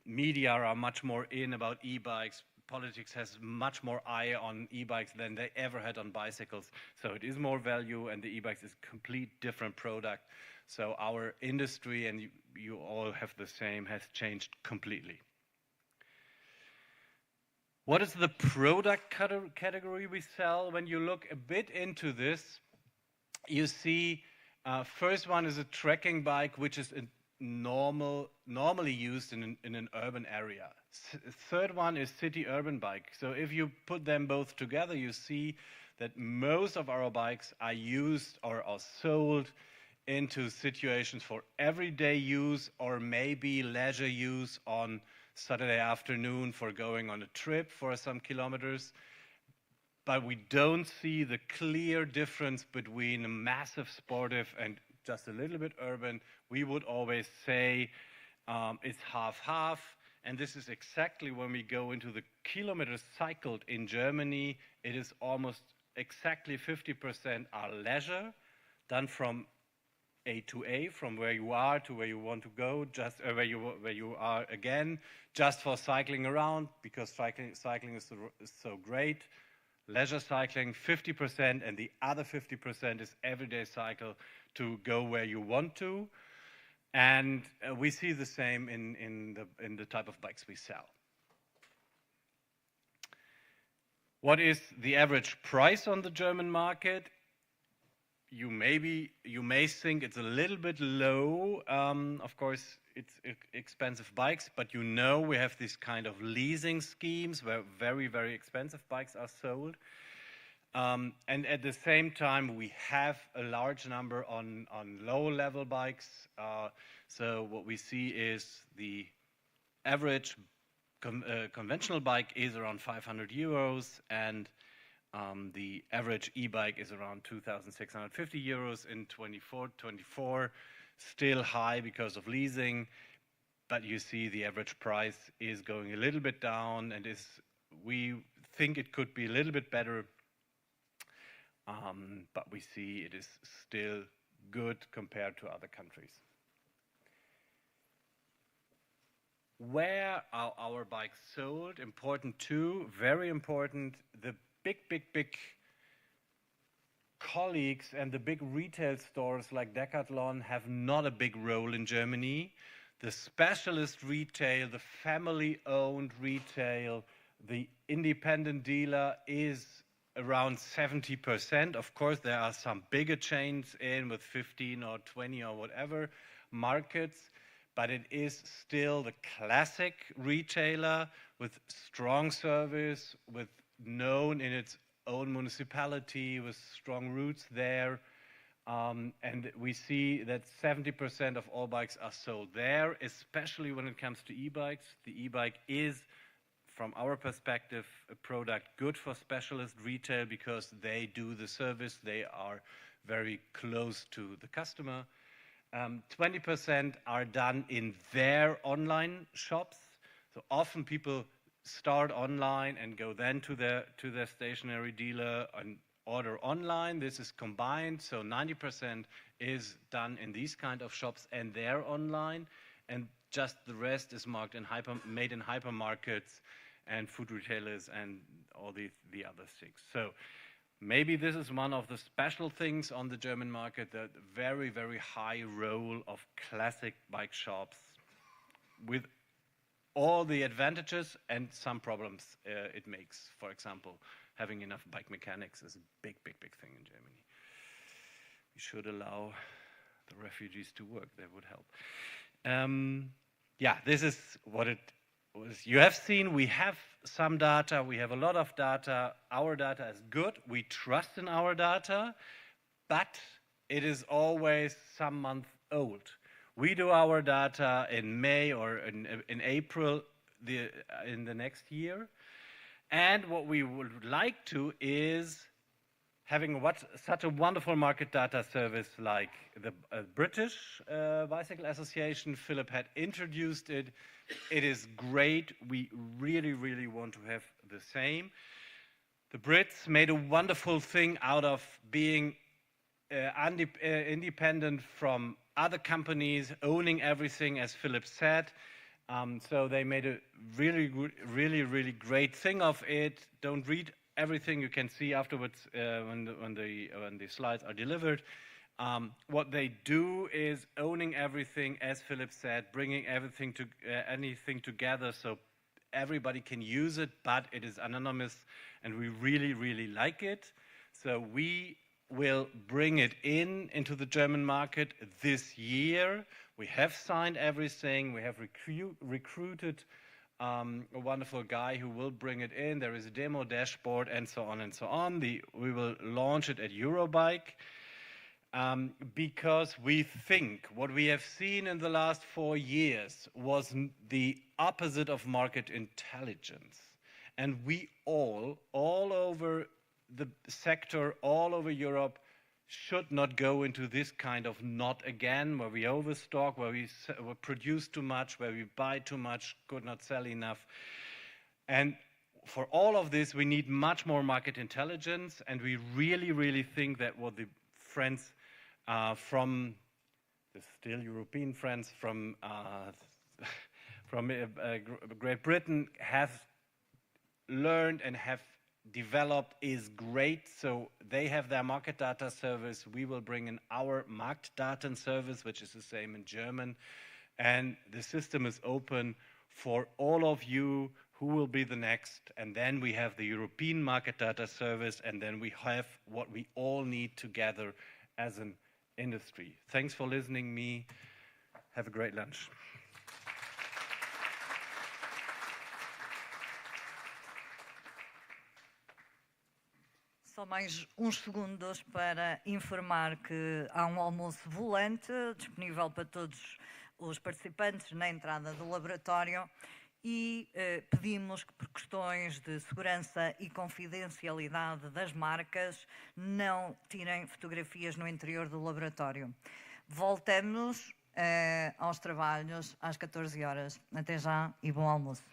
media are much more in about e-bikes. Politics has much more eye on e-bikes than they ever had on bicycles. So it is more value, and the e-bikes is a complete different product. So our industry, and you all have the same, has changed completely. What is the product category we sell? When you look a bit into this, you see first one is a trekking bike, which is normally used in an urban area. Third one is city urban bike. So if you put them both together, you see that most of our bikes are used or are sold into situations for everyday use or maybe leisure use on Saturday afternoon for going on a trip for some kilometers. But we don't see the clear difference between a massive sportive and just a little bit urban. We would always say it's half-half, and this is exactly when we go into the kilometers cycled in Germany. It is almost exactly 50% are leisure, done from A to A, from where you are to where you want to go, just where you are again, just for cycling around, because cycling is so great. Leisure cycling, 50%, and the other 50% is everyday cycle to go where you want to. And we see the same in the type of bikes we sell. What is the average price on the German market? You may think it's a little bit low. Of course, it's expensive bikes, but you know we have these kind of leasing schemes where very, very expensive bikes are sold. And at the same time, we have a large number on low-level bikes. So what we see is the average conventional bike is around 500 euros, and the average e-bike is around 2,650 euros in 24, still high because of leasing, but you see the average price is going a little bit down, and we think it could be a little bit better, but we see it is still good compared to other countries. Where are our bikes sold? Important too, very important. The big colleagues and the big retail stores like Decathlon have not a big role in Germany. The specialist retail, the family-owned retail, the independent dealer is around 70%. Of course, there are some bigger chains in with 15 or 20 or whatever markets, but it is still the classic retailer with strong service, with known in its own municipality, with strong roots there. And we see that 70% of all bikes are sold there, especially when it comes to e-bikes. The e-bike is, from our perspective, a product good for specialist retail because they do the service, they are very close to the customer. 20% are done in their online shops. So often people start online and go then to their stationary dealer and order online. This is combined, so 90% is done in these kind of shops and they're online, and just the rest is made in hypermarkets and food retailers and all the other things. So maybe this is one of the special things on the German market, the very, very high role of classic bike shops with all the advantages and some problems it makes. For example, having enough bike mechanics is a big thing in Germany. We should allow the refugees to work, that would help. Yeah, this is what it was. You have seen we have some data, we have a lot of data. Our data is good, we trust in our data, but it is always some month old. We do our data in May or in April in the next year. And what we would like to is having such a wonderful market data service like the British Bicycle Association. Philip had introduced it. It is great. We really, really want to have the same. The Brits made a wonderful thing out of being independent from other companies, owning everything, as Philip said. So they made a really great thing of it. Don't read everything. You can see afterwards when the slides are delivered. What they do is owning everything, as Philip said, bringing anything together so everybody can use it, but it is anonymous, and we really like it. So we will bring it into the German market this year. We have signed everything. We have recruited a wonderful guy who will bring it in. There is a demo dashboard and so on and so on. We will launch it at Eurobike because we think what we have seen in the last 4 years was the opposite of market intelligence. And we all over the sector, all over Europe, should not go into this kind of not again, where we overstock, where we produce too much, where we buy too much, could not sell enough. And for all of this, we need much more market intelligence, and we really think that what the friends from the still European friends from Great Britain have learned and have developed is great. So they have their market data service. We will bring in our Marktdaten service, which is the same in German. And the system is open for all of you who will be the next. And then we have the European market data service, and then we have what we all need together as an industry. Thanks for listening me. Have a great lunch. Só mais uns segundos para informar que há um almoço volante disponível para todos os participantes na entrada do laboratório e pedimos que, por questões de segurança e confidencialidade das marcas, não tirem fotografias no interior do laboratório. Voltamos aos trabalhos às 14 horas. Até já e bom almoço.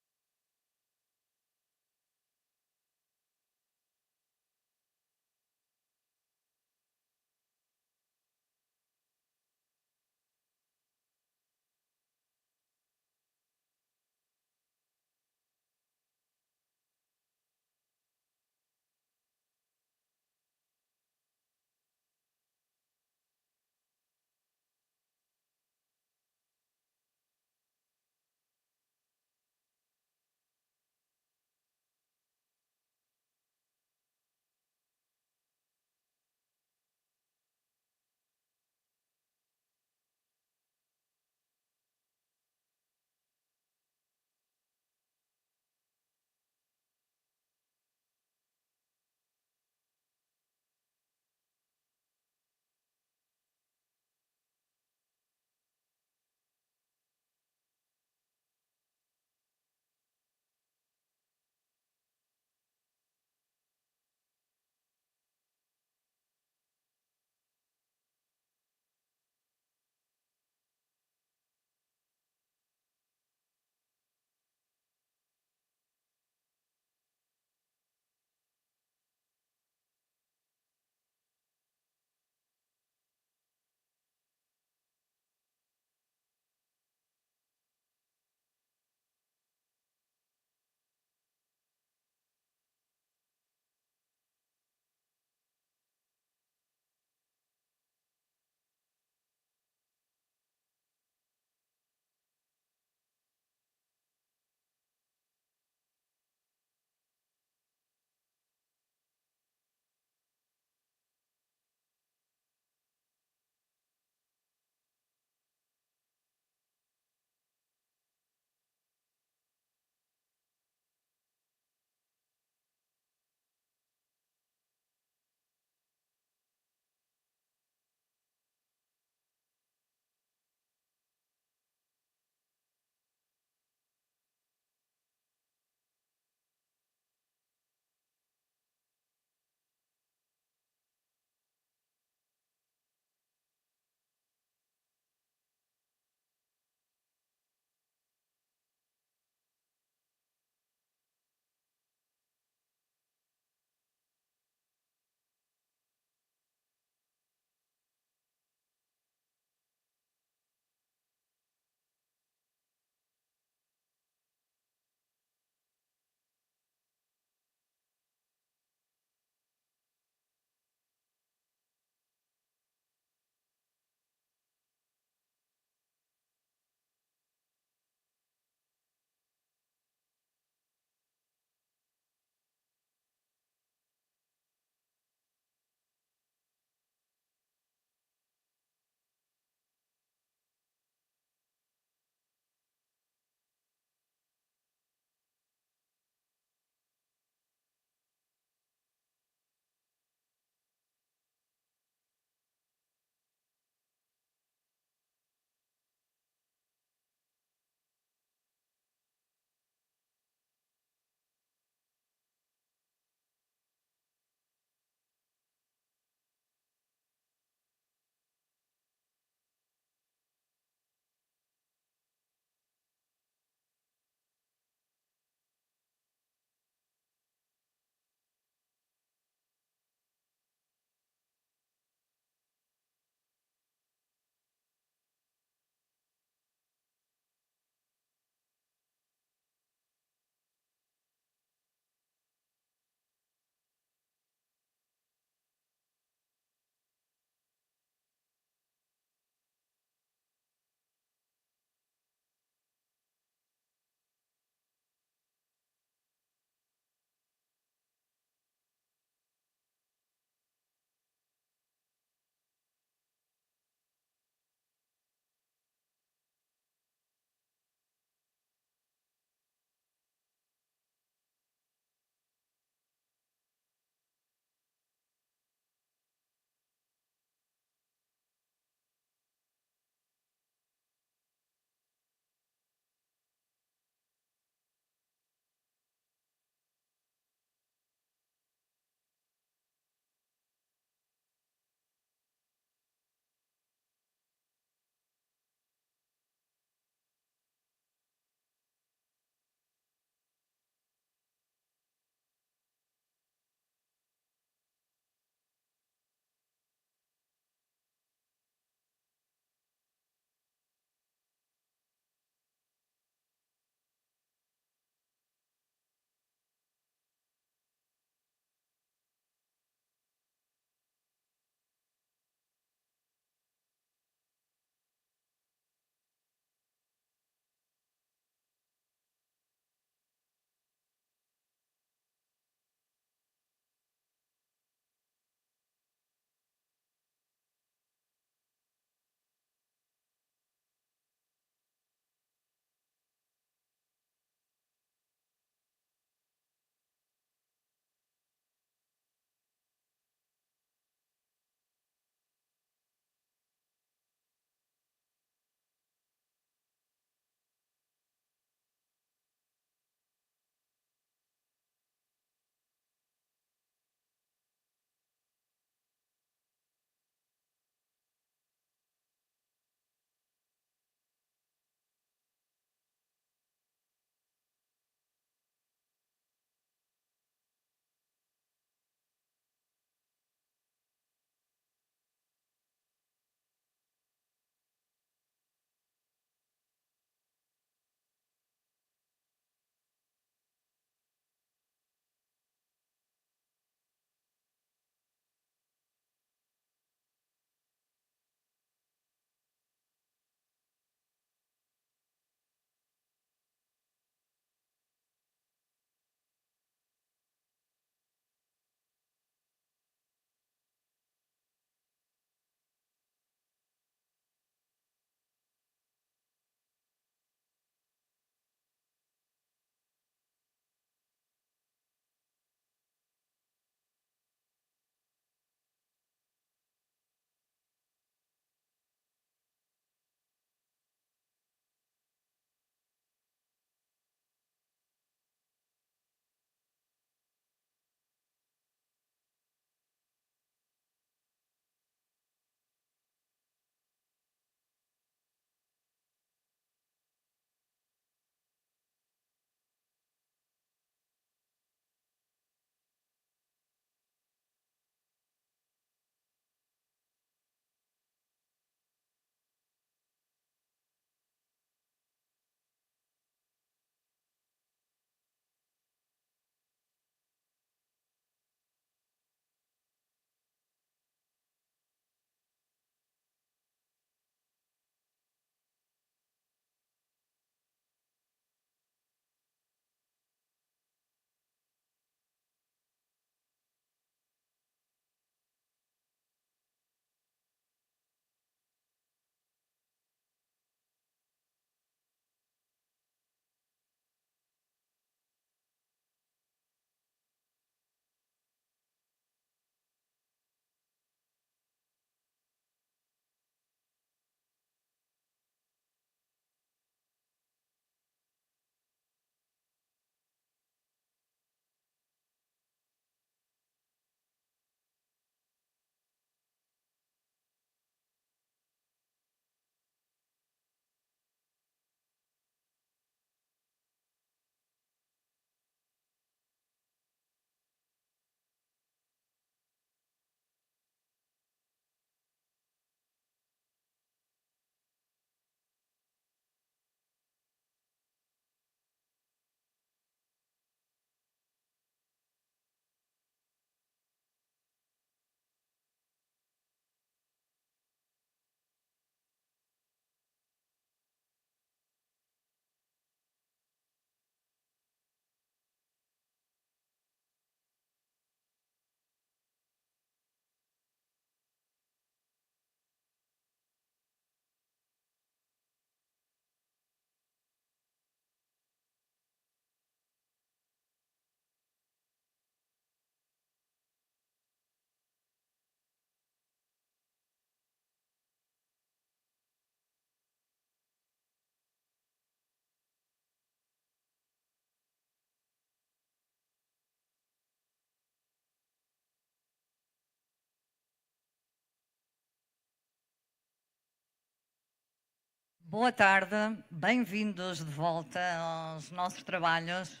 Boa tarde, bem-vindos de volta aos nossos trabalhos.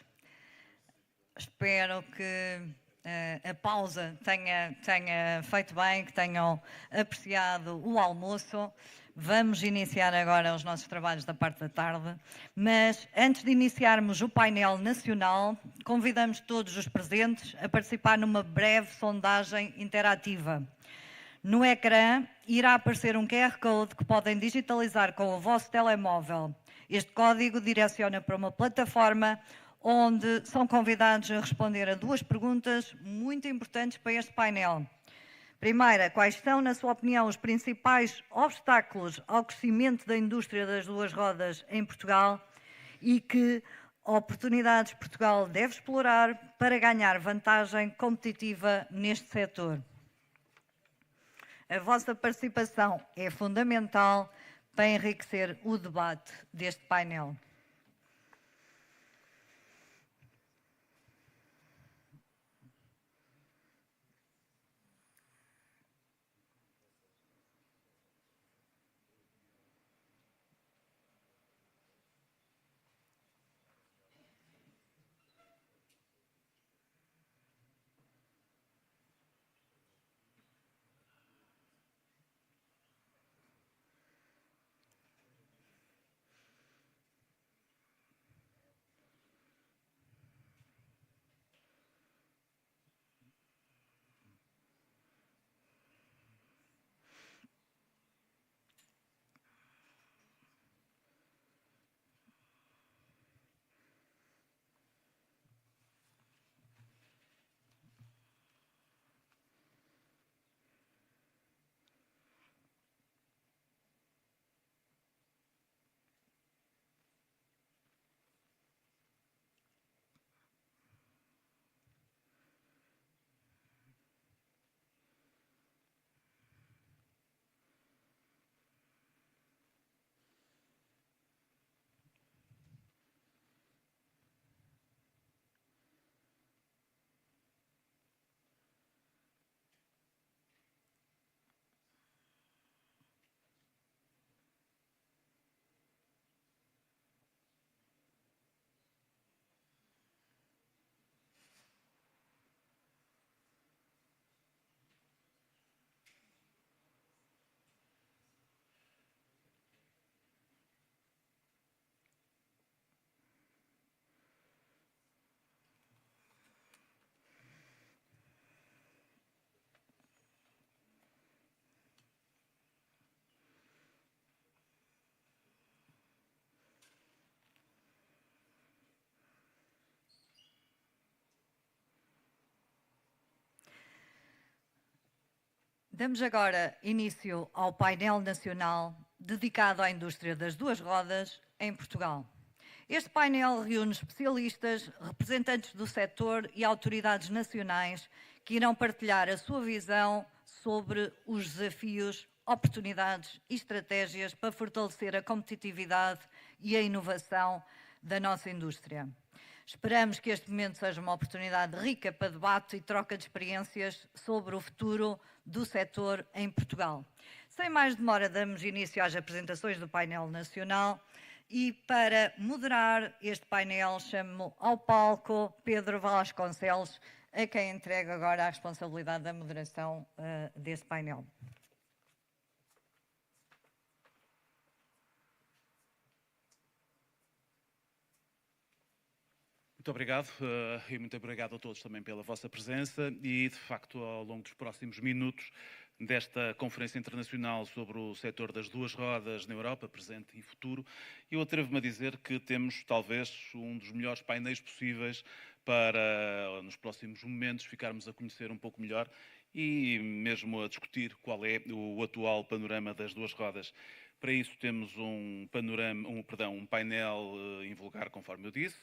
Espero que a pausa tenha feito bem, que tenham apreciado o almoço. Vamos iniciar agora os nossos trabalhos da parte da tarde, mas antes de iniciarmos o painel nacional, convidamos todos os presentes a participar numa breve sondagem interativa. No ecrã irá aparecer um QR Code que podem digitalizar com o vosso telemóvel. Este código direciona para uma plataforma onde são convidados a responder a 2 perguntas muito importantes para este painel. Primeira, quais são, na sua opinião, os principais obstáculos ao crescimento da indústria das 2 rodas em Portugal e que oportunidades Portugal deve explorar para ganhar vantagem competitiva neste setor? A vossa participação é fundamental para enriquecer o debate deste painel. Damos agora início ao painel nacional dedicado à indústria das 2 rodas em Portugal. Este painel reúne especialistas, representantes do setor e autoridades nacionais que irão partilhar a sua visão sobre os desafios, oportunidades e estratégias para fortalecer a competitividade e a inovação da nossa indústria. Esperamos que este momento seja uma oportunidade rica para debate e troca de experiências sobre o futuro do setor em Portugal. Sem mais demora, damos início às apresentações do painel nacional e para moderar este painel chamo ao palco Pedro Vasconcelos, a quem entrego agora a responsabilidade da moderação deste painel. Muito obrigado e muito obrigado a todos também pela vossa presença e, de facto, ao longo dos próximos minutos desta Conferência Internacional sobre o setor das 2 rodas na Europa, presente e futuro, eu atrevo-me a dizer que temos talvez um dos melhores painéis possíveis para, nos próximos momentos, ficarmos a conhecer um pouco melhor e mesmo a discutir qual é o atual panorama das 2 rodas. Para isso temos um painel invulgar, conforme eu disse,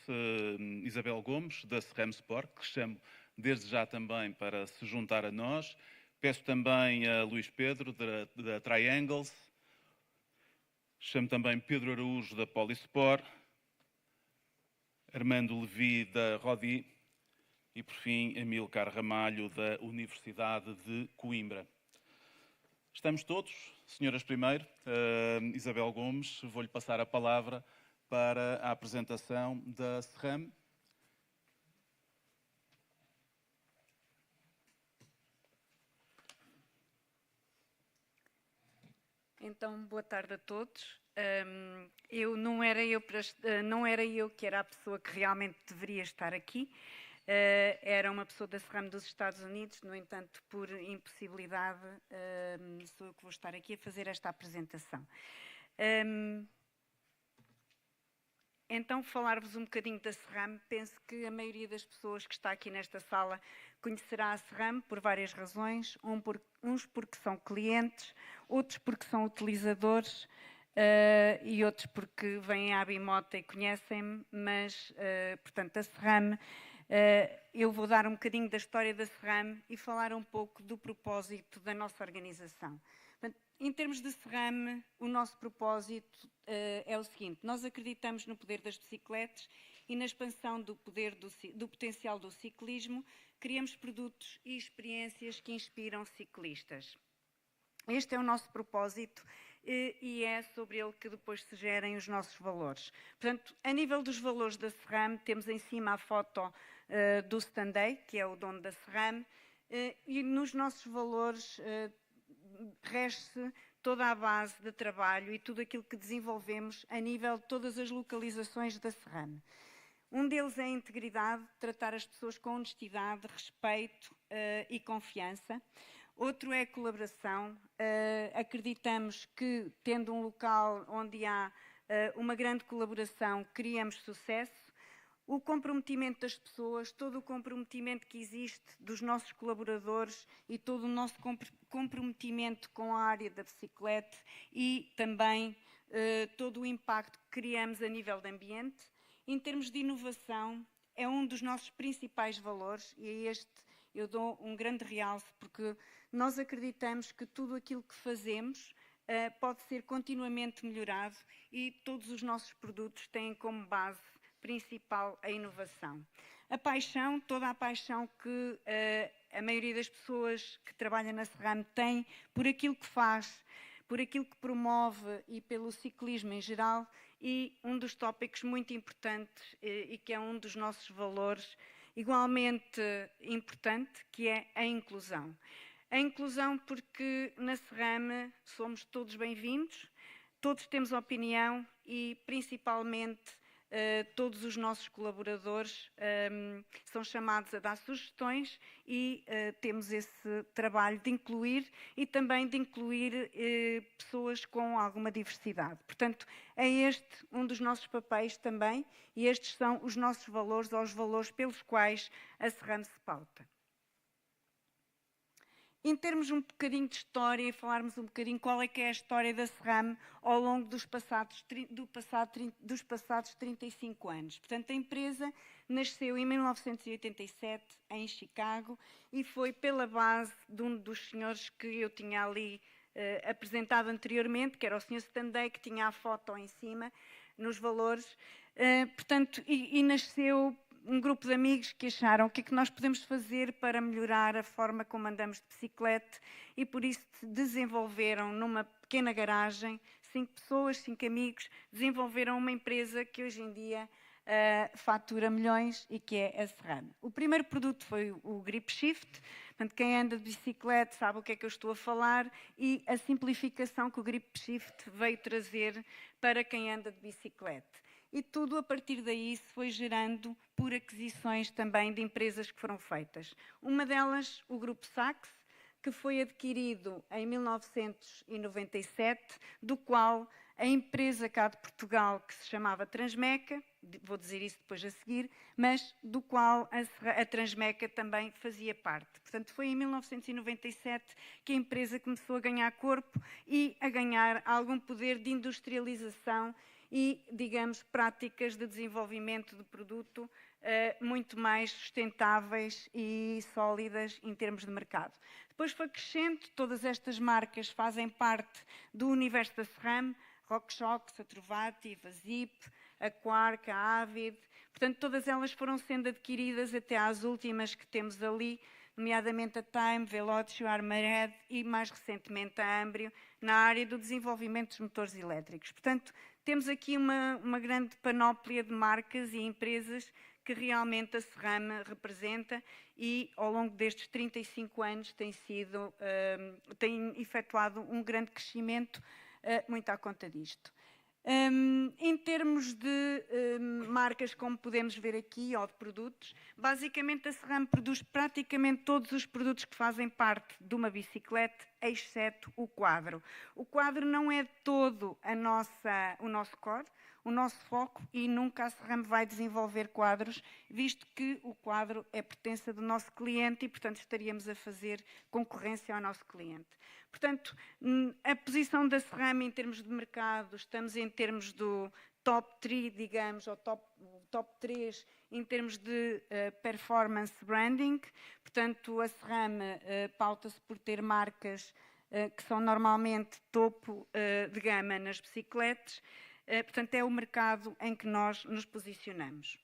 Isabel Gomes, da Serrem Sport, que chamo desde já também para se juntar a nós. Peço também a Luís Pedro, da Triangles. Chamo também Pedro Araújo, da Polisport. Armando Levi, da Rodi. E, por fim, Amílcar Ramalho, da Universidade de Coimbra. Estamos todos, senhoras primeiro, Isabel Gomes, vou-lhe passar a palavra para a apresentação da SRAM. Então, boa tarde a todos. Não era eu que era a pessoa que realmente deveria estar aqui. Era uma pessoa da SRAM dos Estados Unidos, no entanto, por impossibilidade, sou eu que vou estar aqui a fazer esta apresentação. Então, falar-vos um bocadinho da SRAM. Penso que a maioria das pessoas que está aqui nesta sala conhecerá a SRAM por várias razões, uns porque são clientes, outros porque são utilizadores e outros porque vêm à ABIMOTA e conhecem-me, mas, portanto, a SRAM, eu vou dar um bocadinho da história da SRAM e falar um pouco do propósito da nossa organização. Portanto, em termos de SRAM, o nosso propósito é o seguinte: nós acreditamos no poder das bicicletas e na expansão do potencial do ciclismo. Criamos produtos e experiências que inspiram ciclistas. Este é o nosso propósito e é sobre ele que depois se gerem os nossos valores. Portanto, a nível dos valores da SRAM, temos em cima a foto do Standay, que é o dono da SRAM, e nos nossos valores rege-se toda a base de trabalho e tudo aquilo que desenvolvemos a nível de todas as localizações da SRAM. Um deles é a integridade, tratar as pessoas com honestidade, respeito e confiança. Outro é a colaboração. Acreditamos que, tendo um local onde há uma grande colaboração, criamos sucesso. O comprometimento das pessoas, todo o comprometimento que existe dos nossos colaboradores e todo o nosso comprometimento com a área da bicicleta e também todo o impacto que criamos a nível de ambiente. Em termos de inovação, é um dos nossos principais valores e a este eu dou um grande realce, porque nós acreditamos que tudo aquilo que fazemos pode ser continuamente melhorado e todos os nossos produtos têm como base principal a inovação. A paixão, toda a paixão que a maioria das pessoas que trabalham na SRAM tem por aquilo que faz, por aquilo que promove e pelo ciclismo em geral, e um dos tópicos muito importantes e que é um dos nossos valores igualmente importante, que é a inclusão. A inclusão porque na SRAM somos todos bem-vindos, todos temos opinião e principalmente todos os nossos colaboradores são chamados a dar sugestões e temos esse trabalho de incluir e também de incluir pessoas com alguma diversidade. Portanto, é este um dos nossos papéis também e estes são os nossos valores ou os valores pelos quais a SRAM se pauta. Em termos um bocadinho de história e falarmos um bocadinho qual é que é a história da SRAM ao longo dos passados 35 anos. Portanto, a empresa nasceu em 1987 em Chicago e foi pela base de um dos senhores que eu tinha ali apresentado anteriormente, que era o Sr. Standay, que tinha a foto em cima, nos valores. Portanto, e nasceu um grupo de amigos que acharam o que é que nós podemos fazer para melhorar a forma como andamos de bicicleta e por isso desenvolveram numa pequena garagem, 5 pessoas, 5 amigos, desenvolveram uma empresa que hoje em dia fatura milhões e que é a SRAM. O primeiro produto foi o Grip Shift, portanto quem anda de bicicleta sabe o que é que eu estou a falar e a simplificação que o Grip Shift veio trazer para quem anda de bicicleta. E tudo a partir daí se foi gerando por aquisições também de empresas que foram feitas. Uma delas, o Grupo Sachs, que foi adquirido em 1997, do qual a empresa cá de Portugal, que se chamava Transmeca, vou dizer isso depois a seguir, mas do qual a Transmeca também fazia parte. Portanto, foi em 1997 que a empresa começou a ganhar corpo e a ganhar algum poder de industrialização e, digamos, práticas de desenvolvimento de produto muito mais sustentáveis e sólidas em termos de mercado. Depois foi crescendo, todas estas marcas fazem parte do universo da SRAM, RockShox, a Trovati, a Zip, a Quark, a Avid, portanto todas elas foram sendo adquiridas até às últimas que temos ali, nomeadamente a Time, Velocio, Armared e, mais recentemente, a Ambrio, na área do desenvolvimento dos motores elétricos. Portanto, temos aqui uma grande panóplia de marcas e empresas que realmente a SRAM representa e, ao longo destes 35 anos, tem efetuado um grande crescimento muito à conta disto. Em termos de marcas, como podemos ver aqui, ou de produtos, basicamente a SRAM produz praticamente todos os produtos que fazem parte de uma bicicleta, exceto o quadro. O quadro não é todo o nosso core, o nosso foco, e nunca a SRAM vai desenvolver quadros, visto que o quadro é pertença do nosso cliente e, portanto, estaríamos a fazer concorrência ao nosso cliente. Portanto, a posição da SRAM em termos de mercado, estamos em termos do top 3, digamos, ou top 3 em termos de performance branding. Portanto, a SRAM pauta-se por ter marcas que são normalmente topo de gama nas bicicletas. Portanto, é o mercado em que nós nos posicionamos.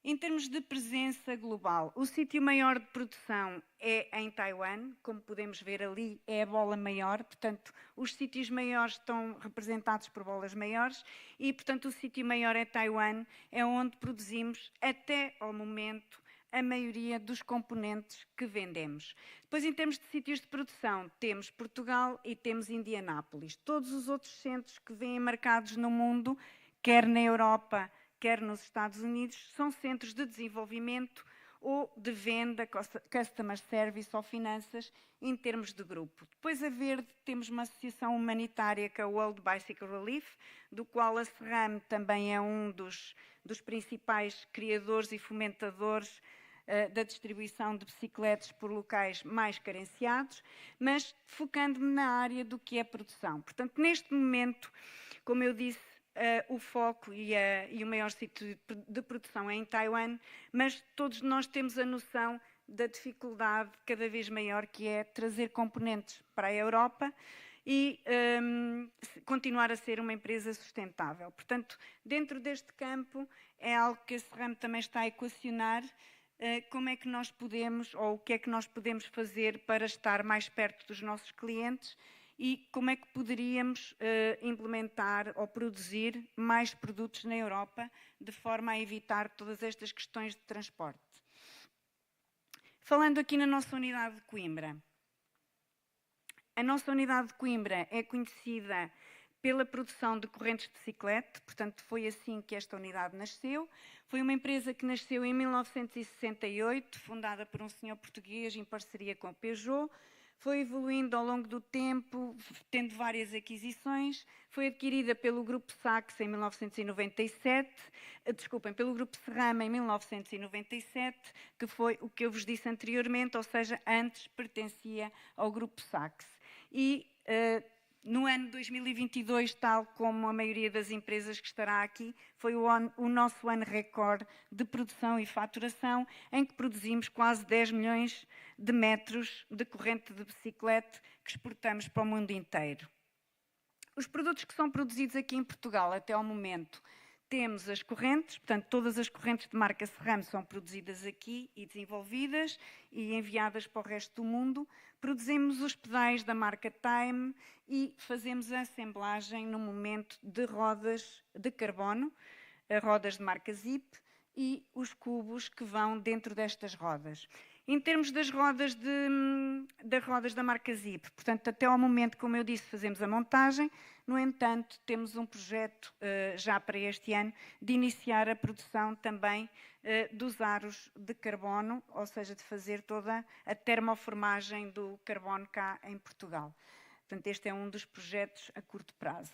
Em termos de presença global, o sítio maior de produção é em Taiwan, como podemos ver ali, é a bola maior, portanto, os sítios maiores estão representados por bolas maiores e, portanto, o sítio maior é Taiwan, é onde produzimos, até ao momento, a maioria dos componentes que vendemos. Depois, em termos de sítios de produção, temos Portugal e temos Indianápolis. Todos os outros centros que vêm marcados no mundo, quer na Europa, quer nos Estados Unidos, são centros de desenvolvimento ou de venda, customer service ou finanças, em termos de grupo. Depois, a verde, temos uma associação humanitária que é o World Bicycle Relief, do qual a SRAM também é um dos principais criadores e fomentadores da distribuição de bicicletas por locais mais carenciados, mas focando-me na área do que é produção. Portanto, neste momento, como eu disse, o foco e o maior sítio de produção é em Taiwan, mas todos nós temos a noção da dificuldade cada vez maior que é trazer componentes para a Europa e continuar a ser uma empresa sustentável. Portanto, dentro deste campo, é algo que a SRAM também está a equacionar, como é que nós podemos, ou o que é que nós podemos fazer para estar mais perto dos nossos clientes e como é que poderíamos implementar ou produzir mais produtos na Europa, de forma a evitar todas estas questões de transporte. Falando aqui na nossa unidade de Coimbra. A nossa unidade de Coimbra é conhecida pela produção de correntes de bicicleta, portanto foi assim que esta unidade nasceu. Foi uma empresa que nasceu em 1968, fundada por um senhor português em parceria com a Peugeot. Foi evoluindo ao longo do tempo, tendo várias aquisições. Foi adquirida pelo Grupo Sachs em 1997, pelo Grupo SRAM em 1997, que foi o que eu vos disse anteriormente, ou seja, antes pertencia ao Grupo Sachs. E no ano 2022, tal como a maioria das empresas que estará aqui, foi o nosso ano recorde de produção e faturação, em que produzimos quase 10 milhões de metros de corrente de bicicleta que exportamos para o mundo inteiro. Os produtos que são produzidos aqui em Portugal até ao momento, temos as correntes, portanto todas as correntes de marca SRAM são produzidas aqui e desenvolvidas e enviadas para o resto do mundo. Produzimos os pedais da marca Time e fazemos a assemblagem no momento de rodas de carbono, rodas de marca Zip e os cubos que vão dentro destas rodas. Em termos das rodas da marca Zip, portanto, até ao momento, como eu disse, fazemos a montagem. No entanto, temos um projeto já para este ano de iniciar a produção também dos aros de carbono, ou seja, de fazer toda a termoformagem do carbono cá em Portugal. Portanto, este é um dos projetos a curto prazo.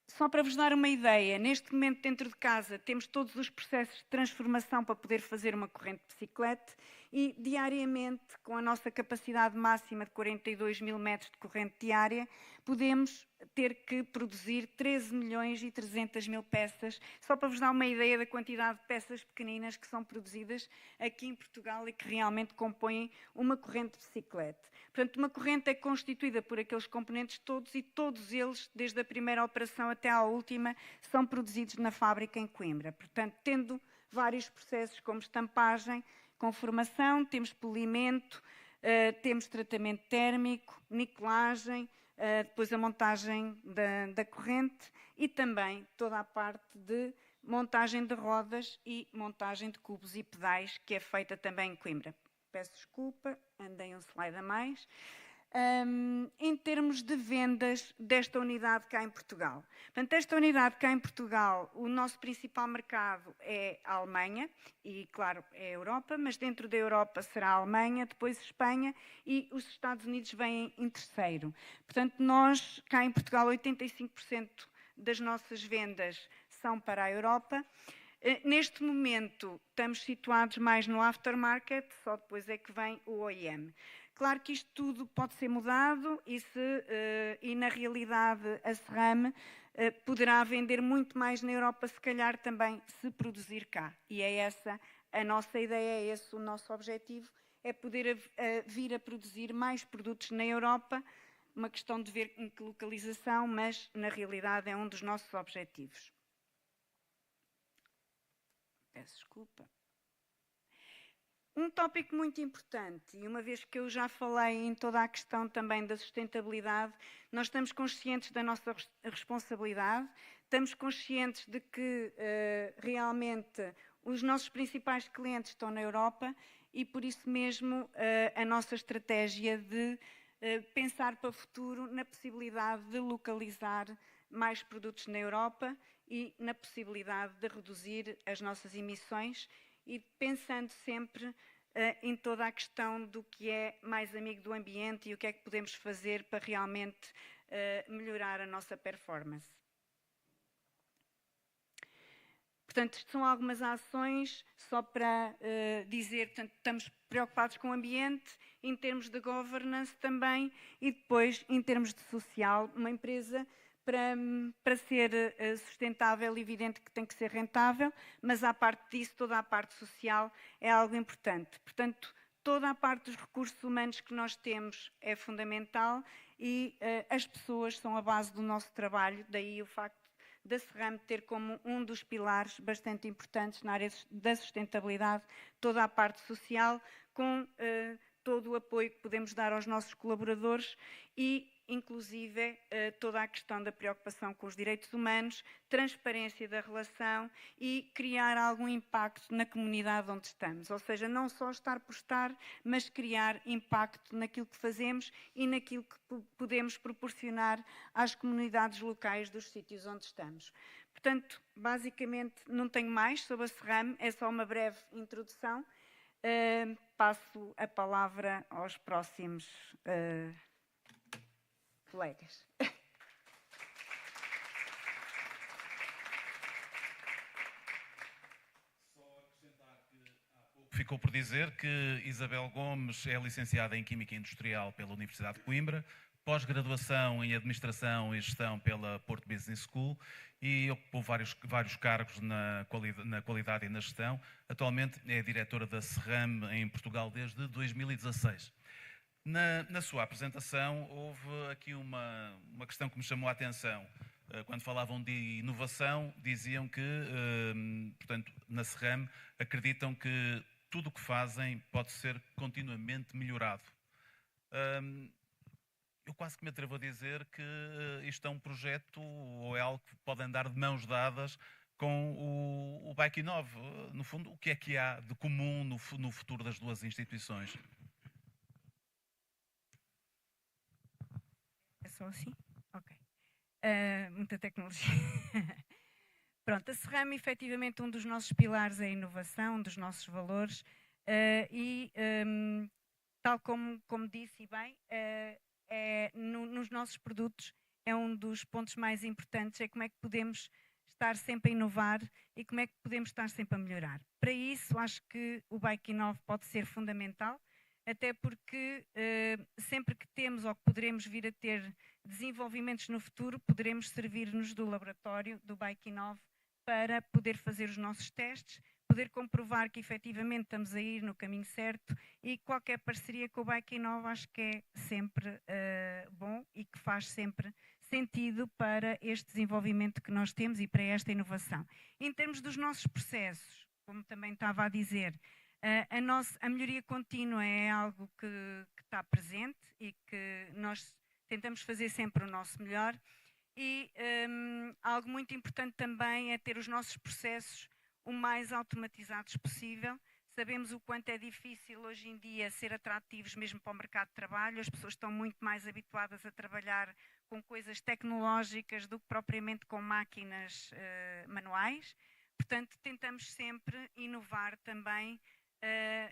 Só para vos dar uma ideia, neste momento dentro de casa temos todos os processos de transformação para poder fazer uma corrente de bicicleta e diariamente, com a nossa capacidade máxima de 42 mil metros de corrente diária, podemos ter que produzir 13 milhões e 300 mil peças, só para vos dar uma ideia da quantidade de peças pequeninas que são produzidas aqui em Portugal e que realmente compõem uma corrente de bicicleta. Portanto, uma corrente é constituída por aqueles componentes todos e todos eles, desde a primeira operação até à última, são produzidos na fábrica em Coimbra. Portanto, tendo vários processos como estampagem, conformação, temos polimento, temos tratamento térmico, nicolagem, depois a montagem da corrente e também toda a parte de montagem de rodas e montagem de cubos e pedais, que é feita também em Coimbra. Peço desculpa, andei um slide a mais. Em termos de vendas desta unidade cá em Portugal. Portanto, esta unidade cá em Portugal, o nosso principal mercado é a Alemanha e, claro, é a Europa, mas dentro da Europa será a Alemanha, depois Espanha e os Estados Unidos vêm em terceiro. Portanto, nós cá em Portugal, 85% das nossas vendas são para a Europa. Neste momento, estamos situados mais no aftermarket, só depois é que vem o OEM. Claro que isto tudo pode ser mudado e na realidade a SRAM poderá vender muito mais na Europa, se calhar também se produzir cá. E é essa a nossa ideia, é esse o nosso objetivo, é poder vir a produzir mais produtos na Europa, uma questão de ver em que localização, mas na realidade é um dos nossos objetivos. Peço desculpa. Um tópico muito importante, e uma vez que eu já falei em toda a questão também da sustentabilidade, nós estamos conscientes da nossa responsabilidade, estamos conscientes de que realmente os nossos principais clientes estão na Europa e por isso mesmo a nossa estratégia de pensar para o futuro na possibilidade de localizar mais produtos na Europa e na possibilidade de reduzir as nossas emissões e pensando sempre em toda a questão do que é mais amigo do ambiente e o que é que podemos fazer para realmente melhorar a nossa performance. Portanto, isto são algumas ações, só para dizer, portanto, estamos preocupados com o ambiente, em termos de governance também, e depois, em termos de social, uma empresa para ser sustentável, é evidente que tem que ser rentável, mas à parte disso, toda a parte social é algo importante. Portanto, toda a parte dos recursos humanos que nós temos é fundamental e as pessoas são a base do nosso trabalho, daí o facto da SRAM ter como um dos pilares bastante importantes na área da sustentabilidade toda a parte social, com todo o apoio que podemos dar aos nossos colaboradores e inclusive toda a questão da preocupação com os direitos humanos, transparência da relação e criar algum impacto na comunidade onde estamos. Ou seja, não só estar por estar, mas criar impacto naquilo que fazemos e naquilo que podemos proporcionar às comunidades locais dos sítios onde estamos. Portanto, basicamente, não tenho mais sobre a SRAM, é só uma breve introdução. Passo a palavra aos próximos colegas. Ficou por dizer que Isabel Gomes é licenciada em Química Industrial pela Universidade de Coimbra, pós-graduação em Administração e Gestão pela Porto Business School e ocupou vários cargos na qualidade e na gestão. Atualmente é diretora da SRAM em Portugal desde 2016. Na sua apresentação, houve aqui uma questão que me chamou a atenção. Quando falavam de inovação, diziam que, portanto, na SRAM, acreditam que tudo o que fazem pode ser continuamente melhorado. Eu quase que me atrevo a dizer que isto é um projeto ou é algo que pode andar de mãos dadas com o BIKiNNOV. No fundo, o que é que há de comum no futuro das duas instituições? É só assim? Ok. Muita tecnologia. Pronto, a SRAM, efetivamente, um dos nossos pilares é a inovação, um dos nossos valores e, tal como disse e bem, nos nossos produtos é um dos pontos mais importantes, é como é que podemos estar sempre a inovar e como é que podemos estar sempre a melhorar. Para isso, acho que o BIKiNNOV pode ser fundamental, até porque sempre que temos ou que poderemos vir a ter desenvolvimentos no futuro, poderemos servir-nos do laboratório do BIKiNNOV para poder fazer os nossos testes, poder comprovar que efetivamente estamos a ir no caminho certo e qualquer parceria com o BIKiNNOV acho que é sempre bom e que faz sempre sentido para este desenvolvimento que nós temos e para esta inovação. Em termos dos nossos processos, como também estava a dizer, a melhoria contínua é algo que está presente e que nós tentamos fazer sempre o nosso melhor. E algo muito importante também é ter os nossos processos o mais automatizados possível. Sabemos o quanto é difícil hoje em dia ser atrativos mesmo para o mercado de trabalho. As pessoas estão muito mais habituadas a trabalhar com coisas tecnológicas do que propriamente com máquinas manuais. Portanto, tentamos sempre inovar também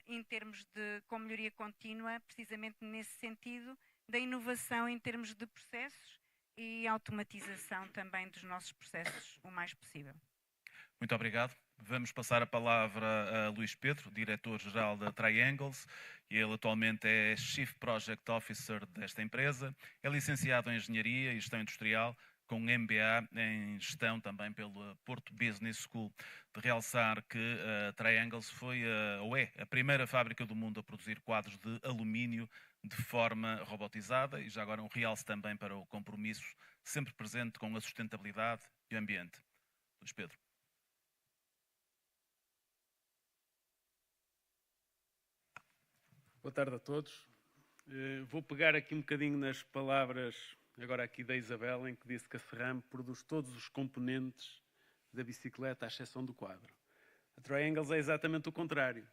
em termos com melhoria contínua, precisamente nesse sentido da inovação em termos de processos e automatização também dos nossos processos o mais possível. Muito obrigado. Vamos passar a palavra a Luís Pedro, diretor-geral da Triangles. Ele atualmente é Chief Project Officer desta empresa. É licenciado em Engenharia e Gestão Industrial, com MBA em Gestão também pela Porto Business School. De realçar que a Triangles foi ou é a primeira fábrica do mundo a produzir quadros de alumínio de forma robotizada, e já agora um realce também para o compromisso sempre presente com a sustentabilidade e o ambiente. Luís Pedro. Boa tarde a todos. Vou pegar aqui um bocadinho nas palavras, agora aqui da Isabel, em que disse que a Serram produz todos os componentes da bicicleta, à exceção do quadro. A Triangles é exatamente o contrário.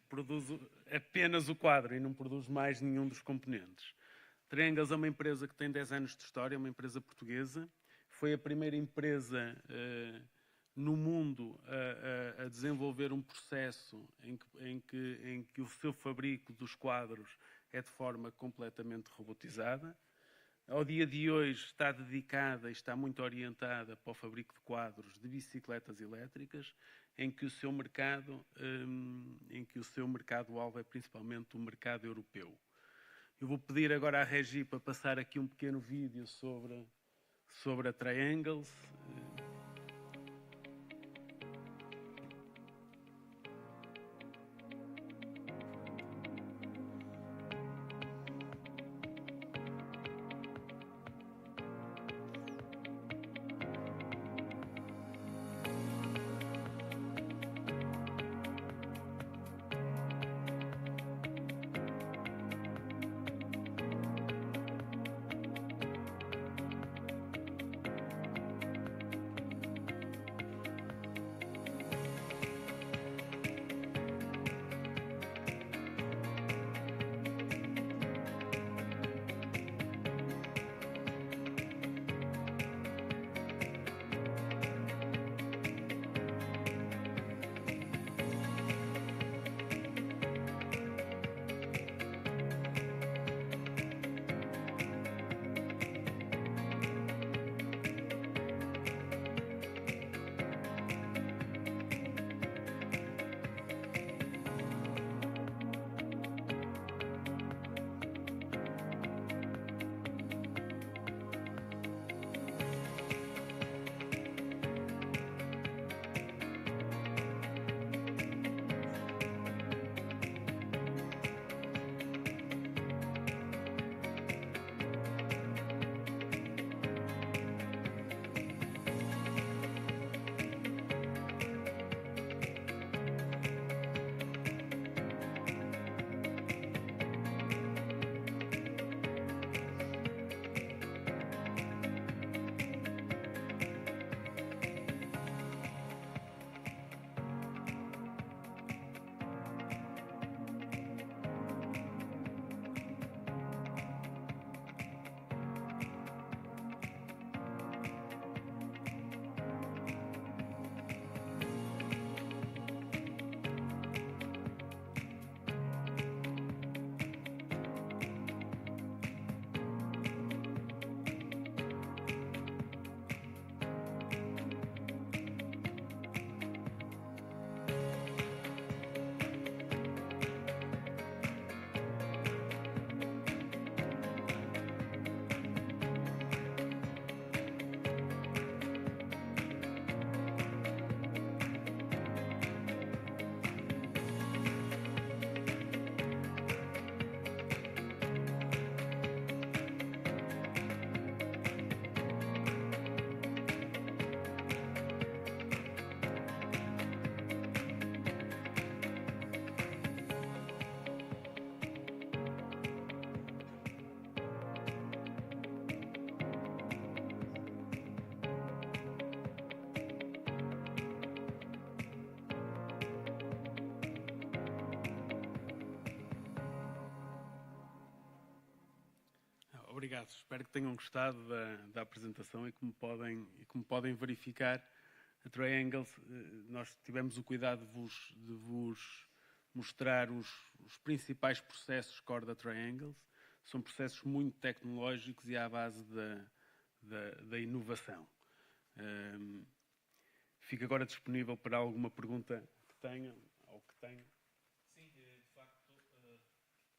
Produz apenas o quadro e não produz mais nenhum dos componentes. A Triangles é uma empresa que tem 10 anos de história, é uma empresa portuguesa. Foi a primeira empresa no mundo a desenvolver um processo em que o seu fabrico dos quadros é de forma completamente robotizada. Ao dia de hoje está dedicada e está muito orientada para o fabrico de quadros de bicicletas elétricas, em que o seu mercado-alvo é principalmente o mercado europeu. Eu vou pedir agora à Regi para passar aqui um pequeno vídeo sobre a Triangles. Obrigado. Espero que tenham gostado da apresentação e como podem verificar, a Triangles, nós tivemos o cuidado de vos mostrar os principais processos core da Triangles. São processos muito tecnológicos e à base da inovação. Fico agora disponível para alguma pergunta que tenham ou que tenham. Sim, de facto.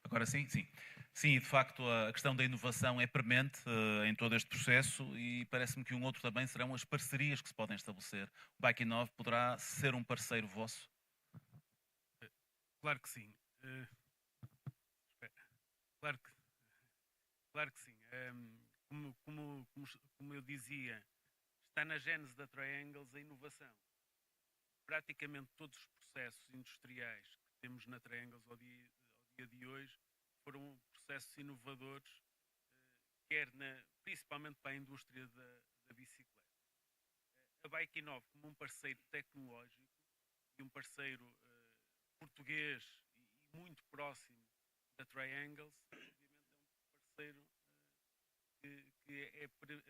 Agora sim, sim. Sim, de facto, a questão da inovação é premente em todo este processo e parece-me que um outro também serão as parcerias que se podem estabelecer. O BIKiNNOV poderá ser um parceiro vosso? Claro que sim. Claro que sim. Como eu dizia, está na gênese da Triangles a inovação. Praticamente todos os processos industriais que temos na Triangles ao dia de hoje foram processos inovadores, principalmente para a indústria da bicicleta. A BIKiNNOV, como um parceiro tecnológico e um parceiro português e muito próximo da Triangles, obviamente é um parceiro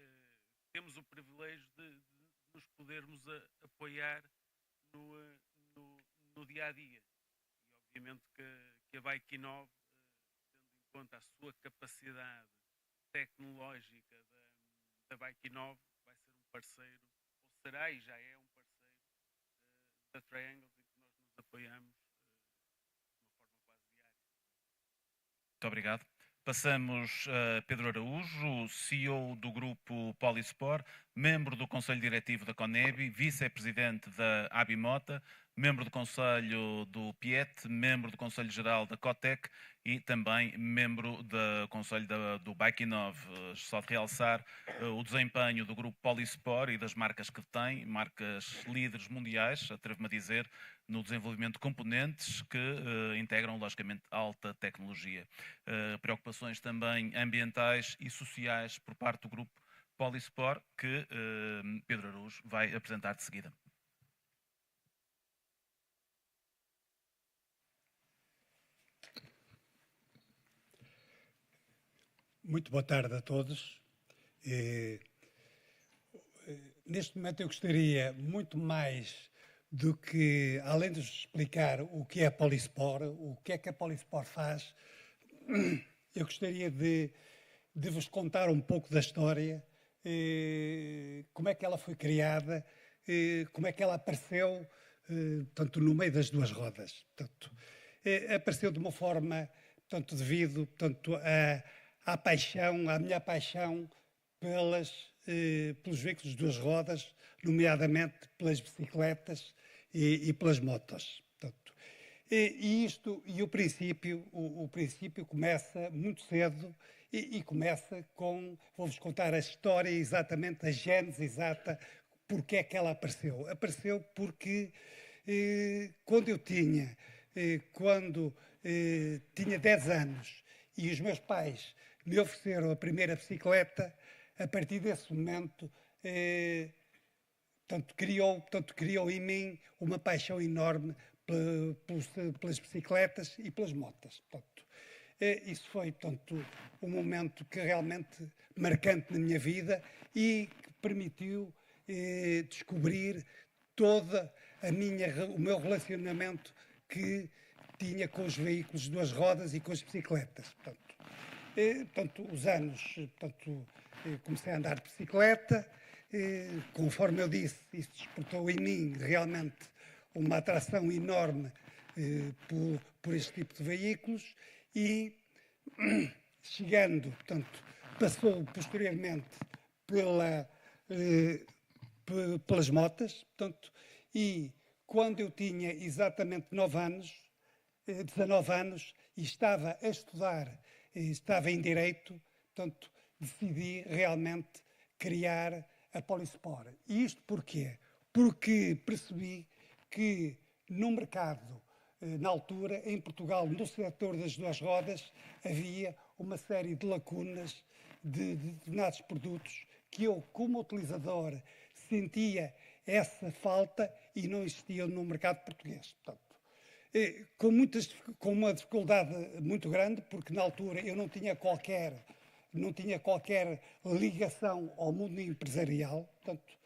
temos o privilégio de nos podermos apoiar no dia a dia. E obviamente que a BIKiNNOV, tendo em conta a sua capacidade tecnológica da BIKiNNOV, vai ser um parceiro, ou será e já é um parceiro da Triangles, em que nós nos apoiamos de uma forma quase diária. Muito obrigado. Passamos a Pedro Araújo, CEO do grupo Polispor, membro do Conselho Diretivo da CONEBI, vice-presidente da ABIMOTA, membro do Conselho do PIET, membro do Conselho Geral da COTEC e também membro do Conselho do BIKiNNOV. Só de realçar o desempenho do grupo Polispor e das marcas que tem, marcas líderes mundiais, atrevo-me a dizer, no desenvolvimento de componentes que integram, logicamente, alta tecnologia. Preocupações também ambientais e sociais por parte do grupo Polispor, que Pedro Araújo vai apresentar de seguida. Muito boa tarde a todos. Neste momento eu gostaria muito mais do que, além de vos explicar o que é a Polispor, o que é que a Polispor faz, eu gostaria de vos contar um pouco da história, como é que ela foi criada, como é que ela apareceu, portanto, no meio das duas rodas. Portanto, apareceu de uma forma, portanto, devido, portanto, à minha paixão pelos veículos de duas rodas, nomeadamente pelas bicicletas e pelas motos. Portanto, o princípio começa muito cedo e começa com, vou-vos contar a história exatamente, a gênese exata, porque é que ela apareceu. Apareceu porque quando eu tinha 10 anos e os meus pais me ofereceram a primeira bicicleta, a partir desse momento, criou em mim uma paixão enorme pelas bicicletas e pelas motas. Portanto, isso foi, portanto, um momento que realmente marcante na minha vida e que permitiu descobrir todo o meu relacionamento que tinha com os veículos de duas rodas e com as bicicletas. Portanto, os anos, comecei a andar de bicicleta, conforme eu disse, isso despertou em mim realmente uma atração enorme por este tipo de veículos e chegando, portanto, passou posteriormente pelas motas, portanto, e quando eu tinha exatamente 19 anos e estava a estudar, estava em Direito, portanto, decidi realmente criar a Polispor. E isto porquê? Porque percebi que no mercado, na altura, em Portugal, no setor das duas rodas, havia uma série de lacunas de determinados produtos que eu, como utilizador, sentia essa falta e não existiam no mercado português. Portanto, com uma dificuldade muito grande, porque na altura eu não tinha qualquer não tinha qualquer ligação ao mundo empresarial, portanto,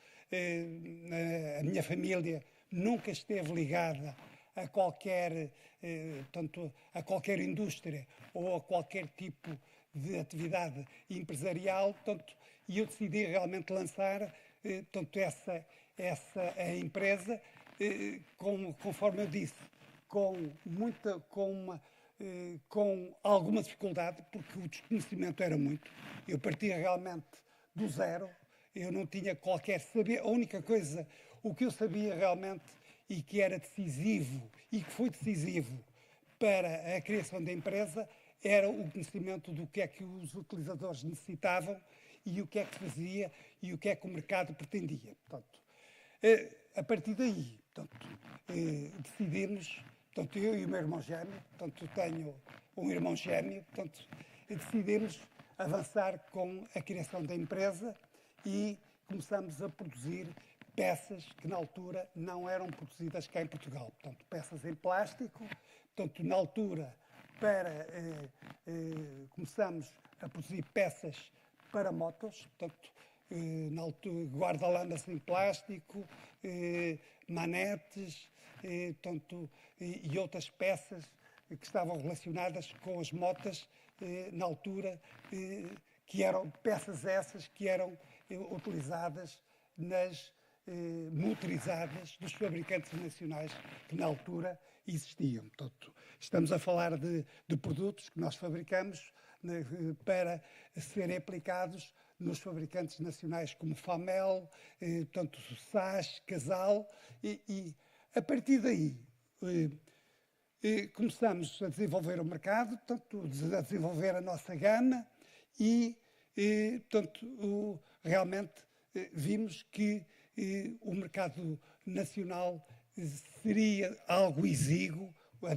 a minha família nunca esteve ligada a qualquer, portanto, a qualquer indústria ou a qualquer tipo de atividade empresarial, portanto, e eu decidi realmente lançar, portanto, essa empresa, conforme eu disse, com alguma dificuldade, porque o desconhecimento era muito. Eu partia realmente do zero, eu não tinha qualquer saber. A única coisa, o que eu sabia realmente e que era decisivo e que foi decisivo para a criação da empresa era o conhecimento do que é que os utilizadores necessitavam e o que é que fazia e o que é que o mercado pretendia. Portanto, a partir daí, portanto, decidimos, portanto, eu e o meu irmão gêmeo, portanto, tenho um irmão gêmeo, portanto, decidimos avançar com a criação da empresa e começamos a produzir peças que na altura não eram produzidas cá em Portugal. Portanto, peças em plástico, portanto, na altura começamos a produzir peças para motos, portanto, na altura, guarda-lamas em plástico, manetes, portanto, e outras peças que estavam relacionadas com as motas, na altura, que eram peças essas que eram utilizadas nas motorizadas dos fabricantes nacionais que na altura existiam. Portanto, estamos a falar de produtos que nós fabricamos para serem aplicados nos fabricantes nacionais como Famel, portanto, SAS, Casal, e a partir daí começamos a desenvolver o mercado, portanto, a desenvolver a nossa gama e portanto, realmente vimos que o mercado nacional seria algo exíguo, a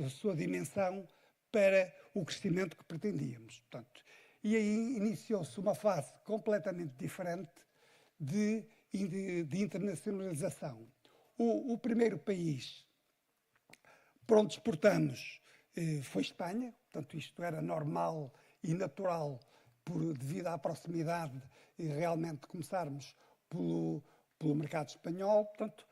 sua dimensão, para o crescimento que pretendíamos. Portanto, e aí iniciou-se uma fase completamente diferente de internacionalização. O primeiro país para onde exportamos foi Espanha, portanto, isto era normal e natural devido à proximidade e realmente começarmos pelo mercado espanhol. Portanto,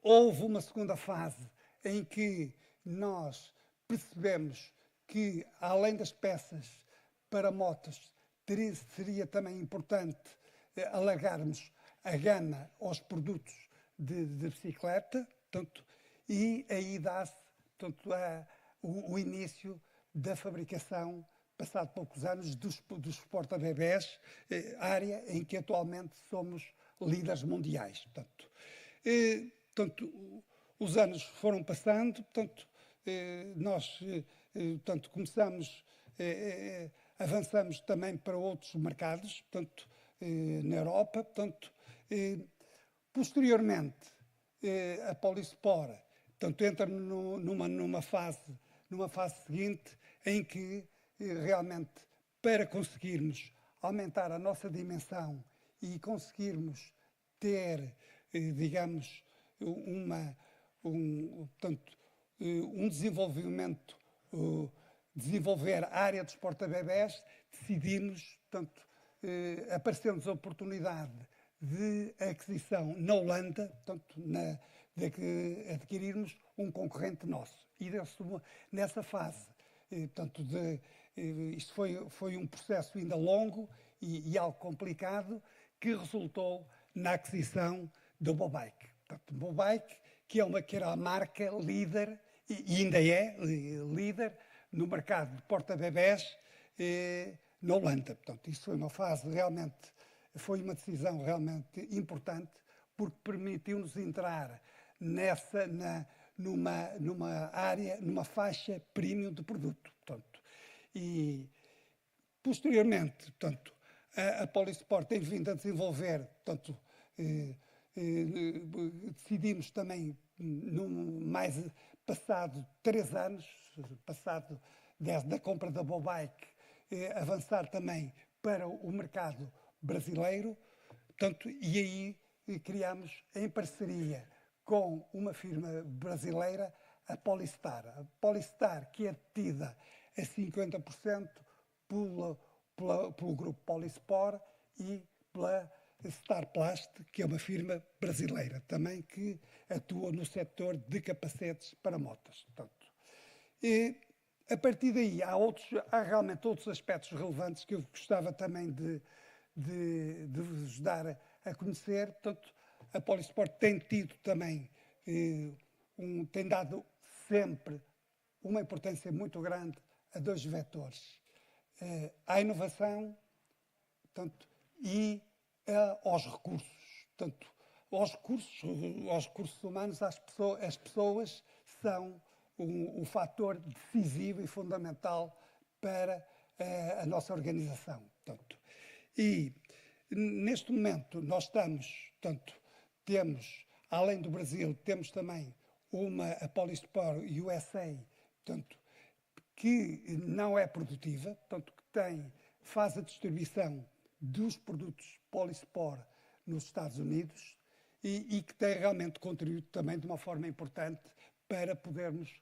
houve uma segunda fase em que nós percebemos que, além das peças para motos, seria também importante alargarmos a gama aos produtos de bicicleta, portanto, e aí dá-se o início da fabricação, passado poucos anos, dos porta-bebés, área em que atualmente somos líderes mundiais. Portanto, os anos foram passando, portanto, nós começamos, avançamos também para outros mercados, portanto, na Europa, portanto, posteriormente, a Polispor, portanto, entra numa fase seguinte em que realmente, para conseguirmos aumentar a nossa dimensão e conseguirmos ter, digamos, um desenvolvimento, desenvolver a área dos porta-bebés, decidimos, portanto, apareceu-nos a oportunidade de aquisição na Holanda, portanto, de adquirirmos um concorrente nosso. E nessa fase, portanto, isto foi um processo ainda longo e algo complicado, que resultou na aquisição da BIKiNNOV. Portanto, BIKiNNOV, que era a marca líder, e ainda é líder, no mercado de porta-bebés na Holanda. Portanto, isso foi uma fase realmente, foi uma decisão realmente importante, porque permitiu-nos entrar numa área, numa faixa premium de produto. Portanto, e posteriormente, portanto, a Polispor tem vindo a desenvolver, portanto, decidimos também, passado 3 anos, passado desde a compra da BIKiNNOV, avançar também para o mercado brasileiro, portanto, e aí criamos em parceria com uma firma brasileira, a Polystar. A Polystar, que é detida a 50% pelo grupo Polispor e pela Starplast, que é uma firma brasileira também que atua no setor de capacetes para motas. Portanto, a partir daí, há realmente outros aspectos relevantes que eu gostava também de vos dar a conhecer. Portanto, a Polisport tem tido também, tem dado sempre uma importância muito grande a dois vetores. À inovação, portanto, e aos recursos. Portanto, aos recursos humanos, as pessoas são um fator decisivo e fundamental para a nossa organização. Portanto, e neste momento nós temos, além do Brasil, temos também a Polispor USA, portanto, que não é produtiva, portanto, que faz a distribuição dos produtos Polispor nos Estados Unidos e que tem realmente contribuído também de uma forma importante para podermos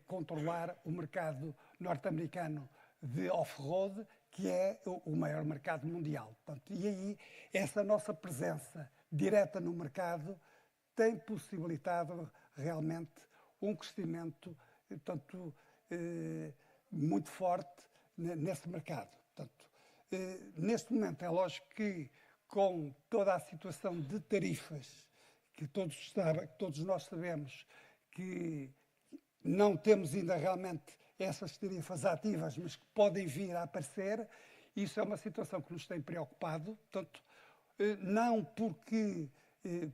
controlar o mercado norte-americano de off-road, que é o maior mercado mundial. Portanto, e aí, essa nossa presença direta no mercado tem possibilitado realmente um crescimento muito forte nesse mercado. Portanto, neste momento, é lógico que com toda a situação de tarifas que todos nós sabemos que não temos ainda realmente essas tarifas ativas, mas que podem vir a aparecer, isso é uma situação que nos tem preocupado. Portanto, não porque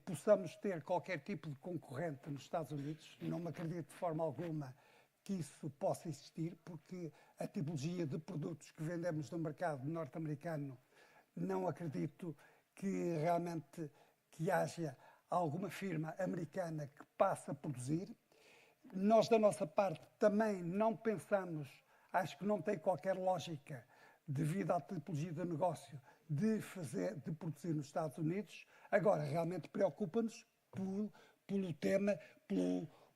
possamos ter qualquer tipo de concorrente nos Estados Unidos, não me acredito de forma alguma que isso possa existir, porque a tipologia de produtos que vendemos no mercado norte-americano, não acredito que realmente que haja alguma firma americana que passe a produzir. Nós, da nossa parte, também não pensamos, acho que não tem qualquer lógica, devido à tipologia de negócio, de produzir nos Estados Unidos. Agora, realmente preocupa-nos pelo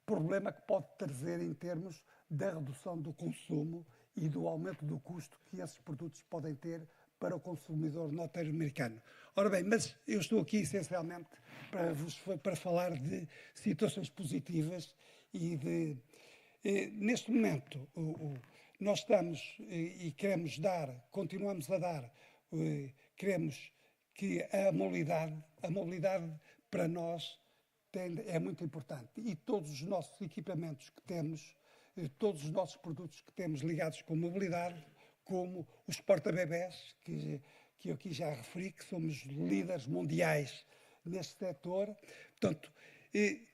problema que pode trazer em termos da redução do consumo e do aumento do custo que esses produtos podem ter para o consumidor norte-americano. Ora bem, mas eu estou aqui essencialmente para falar de situações positivas e neste momento nós estamos e queremos continuamos a dar, queremos que a mobilidade para nós é muito importante e todos os nossos equipamentos que temos, todos os nossos produtos que temos ligados com mobilidade, como os porta-bebés, que eu aqui já referi, que somos líderes mundiais neste setor. Portanto,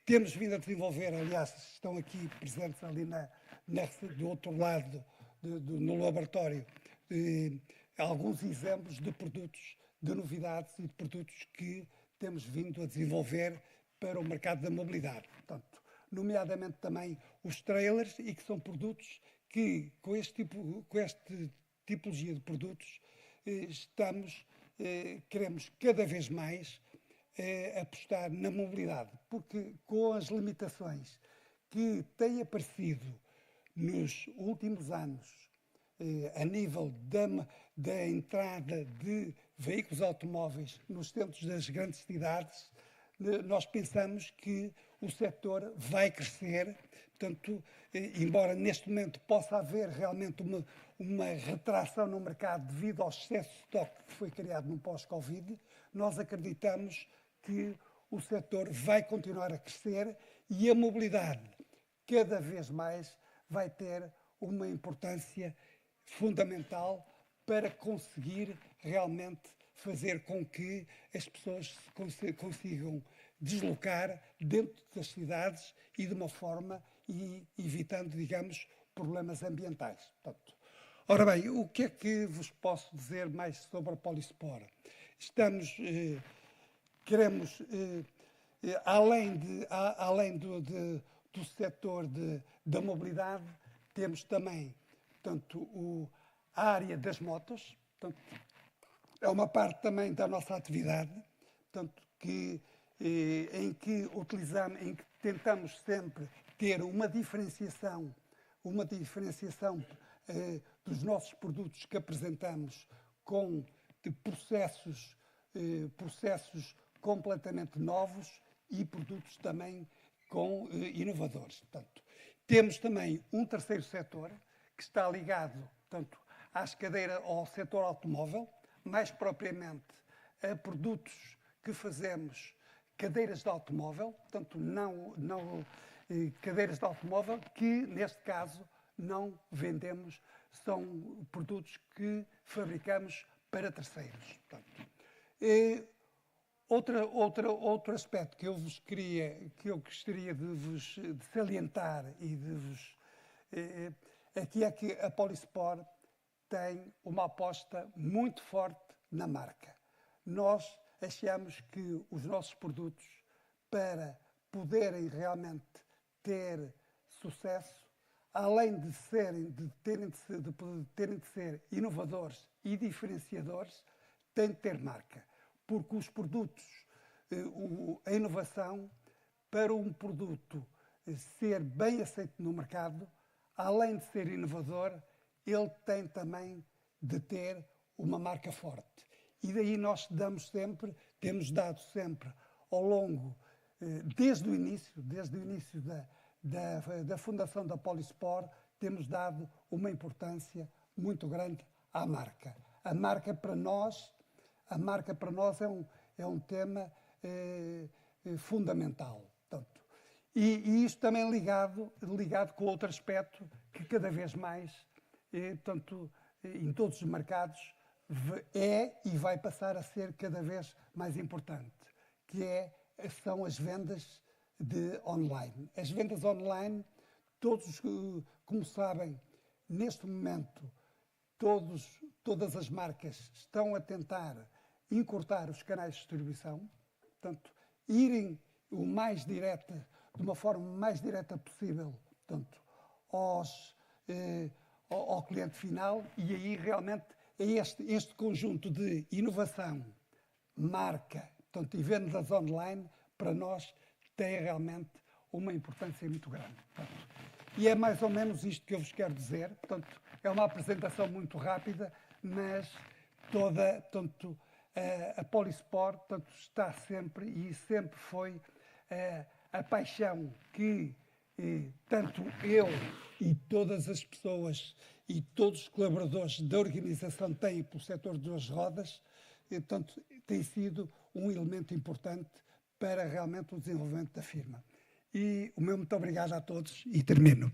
temos vindo a desenvolver, aliás, estão aqui presentes ali do outro lado, no laboratório, alguns exemplos de produtos, de novidades e de produtos que temos vindo a desenvolver para o mercado da mobilidade. Portanto, nomeadamente também os trailers, e que são produtos que, com esta tipologia de produtos, queremos cada vez mais apostar na mobilidade, porque com as limitações que têm aparecido nos últimos anos a nível da entrada de veículos automóveis nos centros das grandes cidades, nós pensamos que o setor vai crescer. Portanto, embora neste momento possa haver realmente uma retração no mercado devido ao excesso de estoque que foi criado no pós-Covid, nós acreditamos que o setor vai continuar a crescer e a mobilidade cada vez mais vai ter uma importância fundamental para conseguir realmente fazer com que as pessoas se consigam deslocar dentro das cidades e de uma forma evitando, digamos, problemas ambientais. Portanto, ora bem, o que é que vos posso dizer mais sobre a Polispor? Queremos, além do setor da mobilidade, temos também, portanto, a área das motos. Portanto, é uma parte também da nossa atividade, portanto, em que tentamos sempre ter uma diferenciação dos nossos produtos que apresentamos com processos completamente novos e produtos também inovadores. Portanto, temos também um terceiro setor que está ligado, portanto, ao setor automóvel, mais propriamente a produtos que fazemos cadeiras de automóvel, portanto, não cadeiras de automóvel que, neste caso, não vendemos, são produtos que fabricamos para terceiros. Portanto, outro aspecto que eu gostaria de salientar e de vos aqui é que a Polispor tem uma aposta muito forte na marca. Nós achamos que os nossos produtos, para poderem realmente ter sucesso, além de terem de ser inovadores e diferenciadores, têm de ter marca. Porque os produtos, a inovação, para um produto ser bem aceito no mercado, além de ser inovador, ele tem também de ter uma marca forte. E daí nós temos dado sempre, ao longo, desde o início da fundação da Polispor, temos dado uma importância muito grande à marca. A marca para nós é um tema fundamental. Portanto, e isto também ligado com outro aspecto que cada vez mais, portanto, em todos os mercados, é e vai passar a ser cada vez mais importante, que são as vendas online. As vendas online, todos, como sabem, neste momento, todas as marcas estão a tentar encurtar os canais de distribuição, portanto, irem de uma forma mais direta possível, portanto, ao cliente final, e aí realmente é este conjunto de inovação, marca, portanto, e vendas online, para nós, tem realmente uma importância muito grande. Portanto, e é mais ou menos isto que eu vos quero dizer. Portanto, é uma apresentação muito rápida, mas portanto, a Polispor, portanto, está sempre e sempre foi a paixão que tanto eu e todas as pessoas e todos os colaboradores da organização têm pelo setor das rodas, portanto, tem sido um elemento importante para realmente o desenvolvimento da firma. E o meu muito obrigado a todos e termino.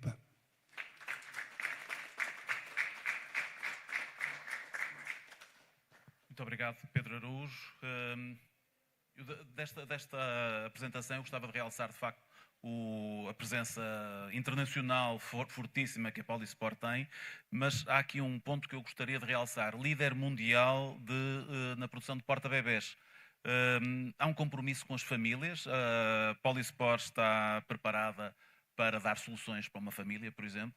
Muito obrigado, Pedro Araújo. Desta apresentação, eu gostava de realçar, de facto, a presença internacional fortíssima que a Polispor tem, mas há aqui um ponto que eu gostaria de realçar. Líder mundial na produção de porta-bebés. Há um compromisso com as famílias. A Polispor está preparada para dar soluções para uma família, por exemplo?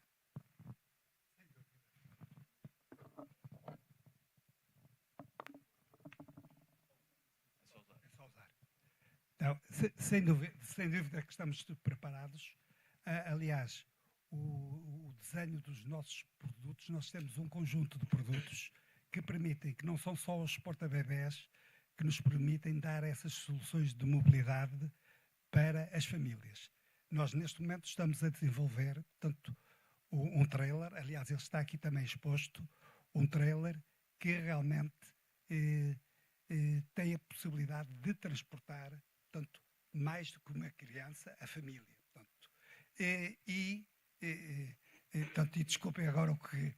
Então, sem dúvida que estamos preparados. Aliás, o desenho dos nossos produtos, nós temos um conjunto de produtos que permitem, que não são só os porta-bebés, que nos permitem dar essas soluções de mobilidade para as famílias. Nós, neste momento, estamos a desenvolver, portanto, um trailer, aliás, ele está aqui também exposto, um trailer que realmente tem a possibilidade de transportar, portanto, mais do que uma criança, a família. Portanto, portanto, e desculpem agora o que...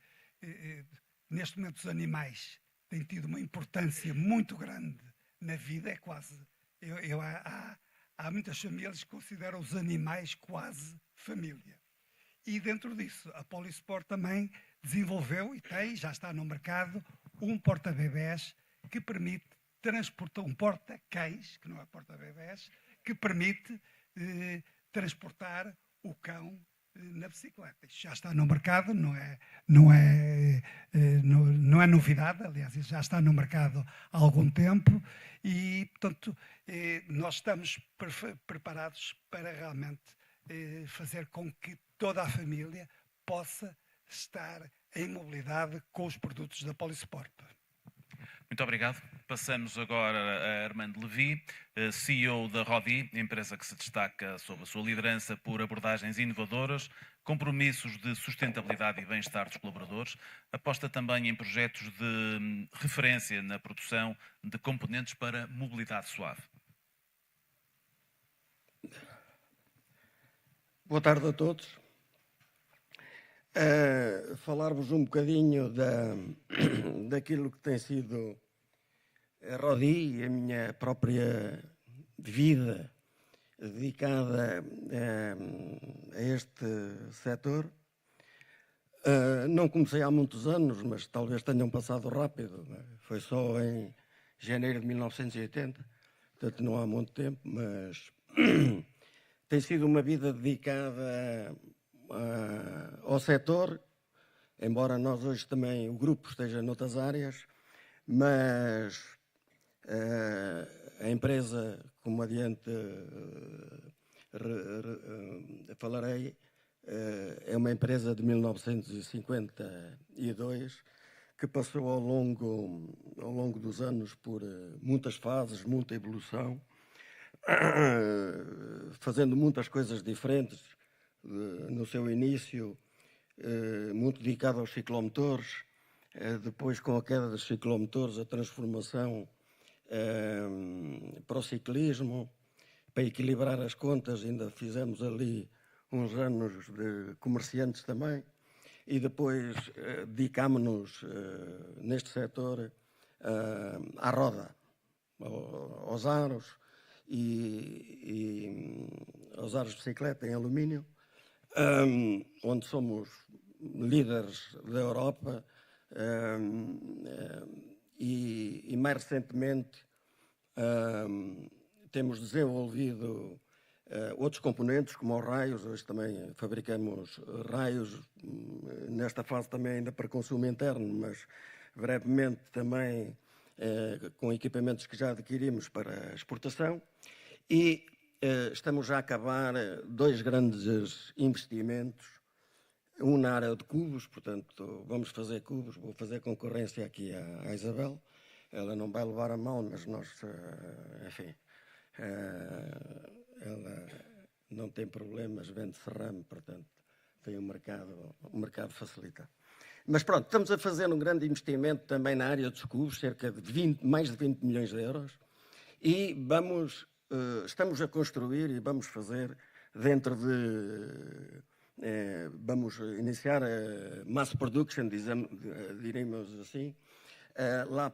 neste momento, os animais têm tido uma importância muito grande na vida, é quase... Há muitas famílias que consideram os animais quase família. E dentro disso, a Polispor também desenvolveu e já está no mercado, um porta-bebés que permite transportar, um porta-cães, que não é porta-bebés, que permite transportar o cão na bicicleta. Isto já está no mercado, não é novidade, aliás, isso já está no mercado há algum tempo e, portanto, nós estamos preparados para realmente fazer com que toda a família possa estar a imobilidade com os produtos da Polisport. Muito obrigado. Passamos agora a Armando Levi, CEO da Rodi, empresa que se destaca sob a sua liderança por abordagens inovadoras, compromissos de sustentabilidade e bem-estar dos colaboradores, aposta também em projetos de referência na produção de componentes para mobilidade suave. Boa tarde a todos. Falar-vos um bocadinho daquilo que tem sido a Rodi e a minha própria vida dedicada a este setor. Não comecei há muitos anos, mas talvez tenham passado rápido. Foi só em janeiro de 1980, portanto não há muito tempo, mas tem sido uma vida dedicada ao setor, embora nós hoje também, o grupo esteja noutras áreas, mas a empresa, como adiante falarei, é uma empresa de 1952 que passou ao longo dos anos por muitas fases, muita evolução, fazendo muitas coisas diferentes. No seu início, muito dedicado aos ciclomotores, depois com a queda dos ciclomotores, a transformação para o ciclismo, para equilibrar as contas, ainda fizemos ali uns anos de comerciantes também, e depois dedicámos-nos neste setor à roda, aos aros e aos aros de bicicleta em alumínio, onde somos líderes da Europa e mais recentemente temos desenvolvido outros componentes como os raios. Hoje também fabricamos raios, nesta fase também ainda para consumo interno, mas brevemente também com equipamentos que já adquirimos para exportação, e estamos já a acabar 2 grandes investimentos, um na área de cubos, portanto vamos fazer cubos, vou fazer concorrência aqui à Isabel, ela não vai levar a mão, mas nós, enfim, ela não tem problemas, vende serrame, portanto tem o mercado facilita. Mas pronto, estamos a fazer um grande investimento também na área dos cubos, cerca de mais de 20 milhões de euros, e estamos a construir e vamos fazer vamos iniciar a mass production, diríamos assim, lá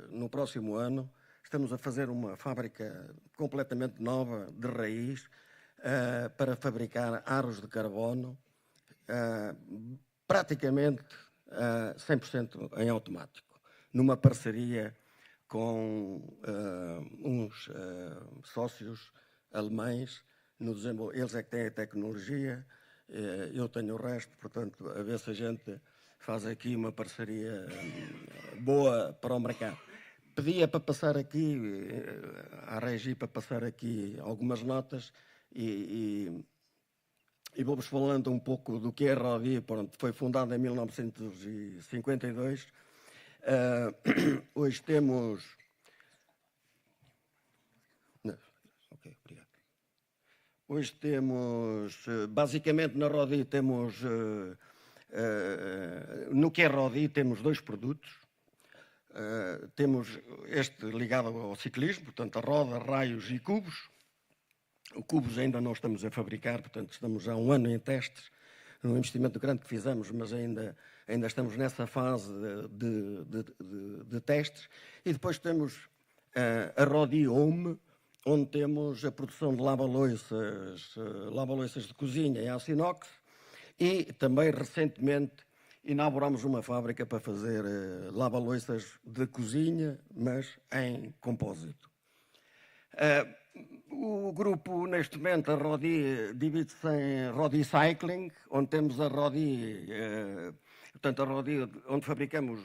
no próximo ano. Estamos a fazer uma fábrica completamente nova, de raiz, para fabricar aros de carbono, praticamente 100% em automático, numa parceria com uns sócios alemães. Eles é que têm a tecnologia, eu tenho o resto, portanto, a ver se a gente faz aqui uma parceria boa para o mercado. Pedia para passar aqui, à Regi, para passar aqui algumas notas e vou-vos falando um pouco do que é a Rodi. Foi fundada em 1952. Hoje temos... Ok, obrigado. Hoje temos, basicamente na Rodi temos, no que é Rodi temos 2 produtos. Temos este ligado ao ciclismo, portanto a roda, raios e cubos. O cubos ainda não estamos a fabricar, portanto estamos há 1 ano em testes, num investimento grande que fizemos, mas ainda estamos nessa fase de testes. E depois temos a Rodi Home, onde temos a produção de lava-loiças de cozinha em aço inox, e também recentemente inauguramos uma fábrica para fazer lava-loiças de cozinha, mas em compósito. O grupo, neste momento, a Rodi, divide-se em Rodi Cycling, onde temos a Rodi, portanto, a Rodi, onde fabricamos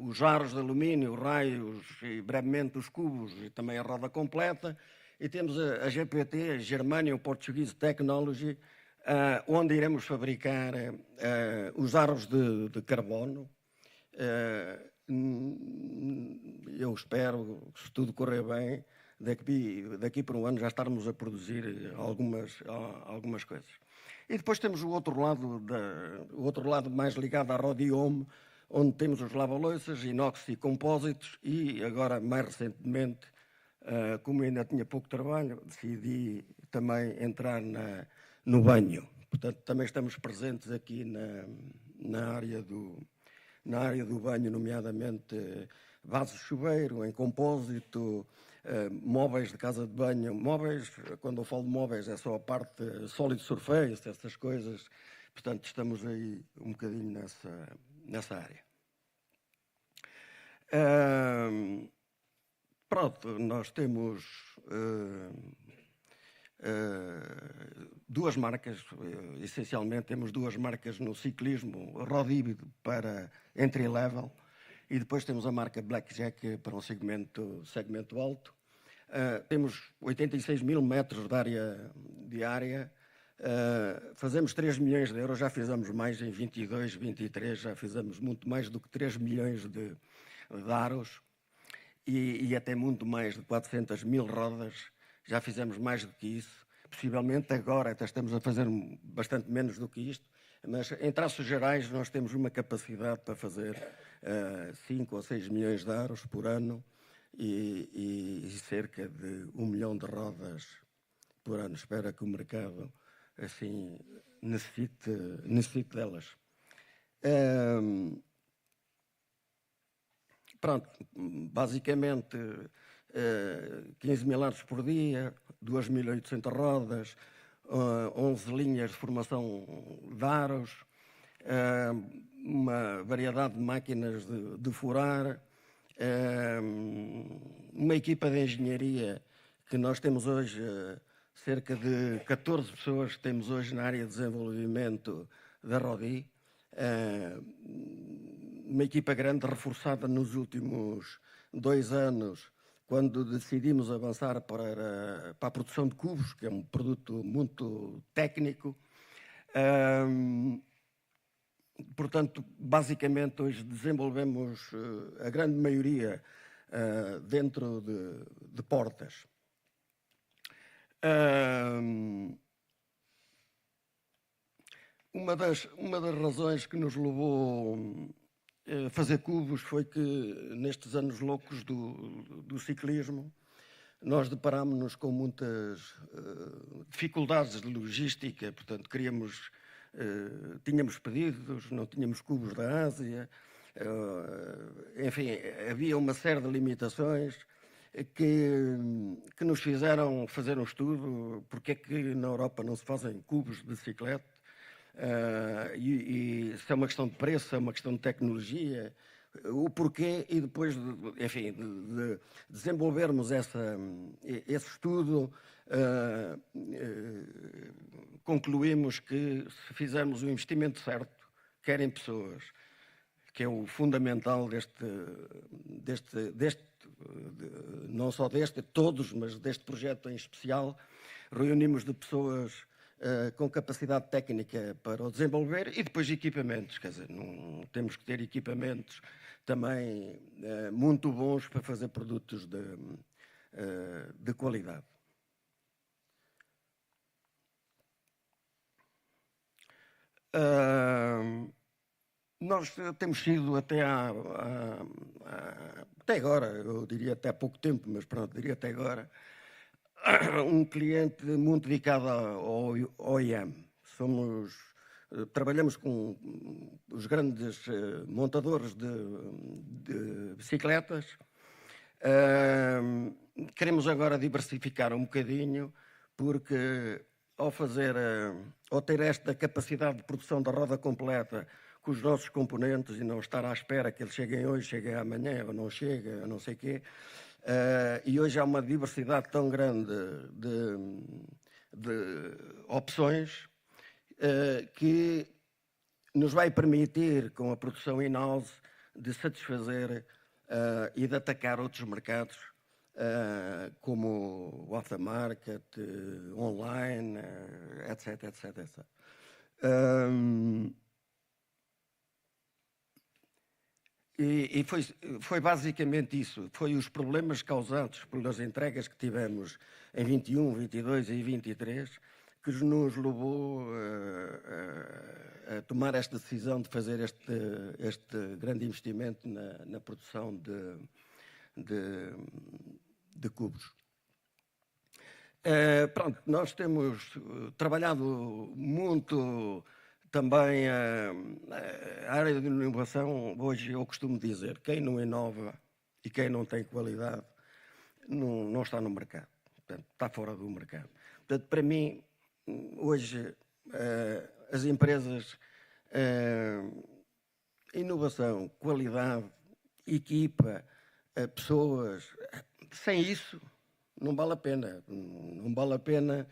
os aros de alumínio, raios e brevemente os cubos e também a roda completa. E temos a GPT, a Germanian Portuguese Technology, onde iremos fabricar os aros de carbono. Eu espero, se tudo correr bem, daqui por um ano já estarmos a produzir algumas coisas. E depois temos o outro lado mais ligado à Rhodium, onde temos os lava-louças, inox e compósitos, e agora, mais recentemente, como ainda tinha pouco trabalho, decidi também entrar no banho. Portanto, também estamos presentes aqui na área do banho, nomeadamente vasos de chuveiro, em compósito, móveis de casa de banho. Móveis, quando eu falo de móveis, é só a parte solid surface, essas coisas. Portanto, estamos aí um bocadinho nessa área. Pronto, nós temos duas marcas, essencialmente temos duas marcas no ciclismo, Rodi para entry level, e depois temos a marca Blackjack para um segmento alto. Temos 86 mil metros de área diária, fazemos 3 milhões de euros, já fizemos mais em 22, 23, já fizemos muito mais do que 3 milhões de aros e até muito mais de 400 mil rodas, já fizemos mais do que isso. Possivelmente agora até estamos a fazer bastante menos do que isto, mas em traços gerais nós temos uma capacidade para fazer 5 ou 6 milhões de aros por ano e cerca de 1 milhão de rodas por ano. Espero que o mercado assim necessite delas. Pronto, basicamente 15 mil aros por dia, 2.800 rodas, 11 linhas de formação de aros, uma variedade de máquinas de furar, uma equipa de engenharia que nós temos hoje, cerca de 14 pessoas que temos hoje na área de desenvolvimento da Rodi, uma equipa grande reforçada nos últimos 2 anos, quando decidimos avançar para a produção de cubos, que é um produto muito técnico. Portanto, basicamente, hoje desenvolvemos a grande maioria dentro de portas. Uma das razões que nos levou a fazer cubos foi que, nestes anos loucos do ciclismo, nós deparámos-nos com muitas dificuldades de logística. Portanto, tínhamos pedidos, não tínhamos cubos da Ásia, enfim, havia uma série de limitações que nos fizeram fazer um estudo porque é que na Europa não se fazem cubos de bicicleta. E se é uma questão de preço, é uma questão de tecnologia, o porquê, e depois, enfim, de desenvolvermos esse estudo, concluímos que se fizermos o investimento certo, quer em pessoas, que é o fundamental não só todos, mas deste projeto em especial, reunimos de pessoas com capacidade técnica para o desenvolver e depois equipamentos, quer dizer, não temos que ter equipamentos também muito bons para fazer produtos de qualidade. Nós temos sido até agora, eu diria até há pouco tempo, mas pronto, diria até agora, um cliente muito dedicado ao OEM. Trabalhamos com os grandes montadores de bicicletas. Queremos agora diversificar um bocadinho, porque ao ter esta capacidade de produção da roda completa com os nossos componentes e não estar à espera que eles cheguem hoje, cheguem amanhã, ou não cheguem, ou não sei o quê, e hoje há uma diversidade tão grande de opções que nos vai permitir, com a produção in-house, de satisfazer e de atacar outros mercados como o aftermarket, online, etc, etc, etc. E foi basicamente isso, foi os problemas causados pelas entregas que tivemos em 21, 22 e 23 que nos levou a tomar esta decisão de fazer este grande investimento na produção de cubos. Pronto, nós temos trabalhado muito também a área de inovação. Hoje eu costumo dizer, quem não inova e quem não tem qualidade não está no mercado, portanto, está fora do mercado. Portanto, para mim, hoje, as empresas, inovação, qualidade, equipa, pessoas, sem isso não vale a pena. Não vale a pena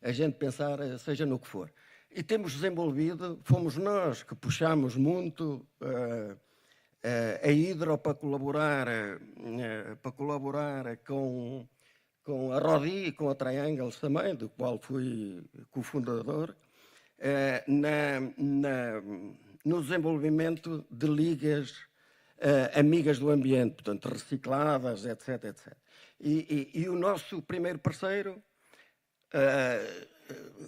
a gente pensar, seja no que for. E temos desenvolvido, fomos nós que puxamos muito a Hidro para colaborar com a Rodi e com a Triangles também, do qual fui cofundador, no desenvolvimento de ligas amigas do ambiente, portanto, recicladas, etc, etc. E o nosso primeiro parceiro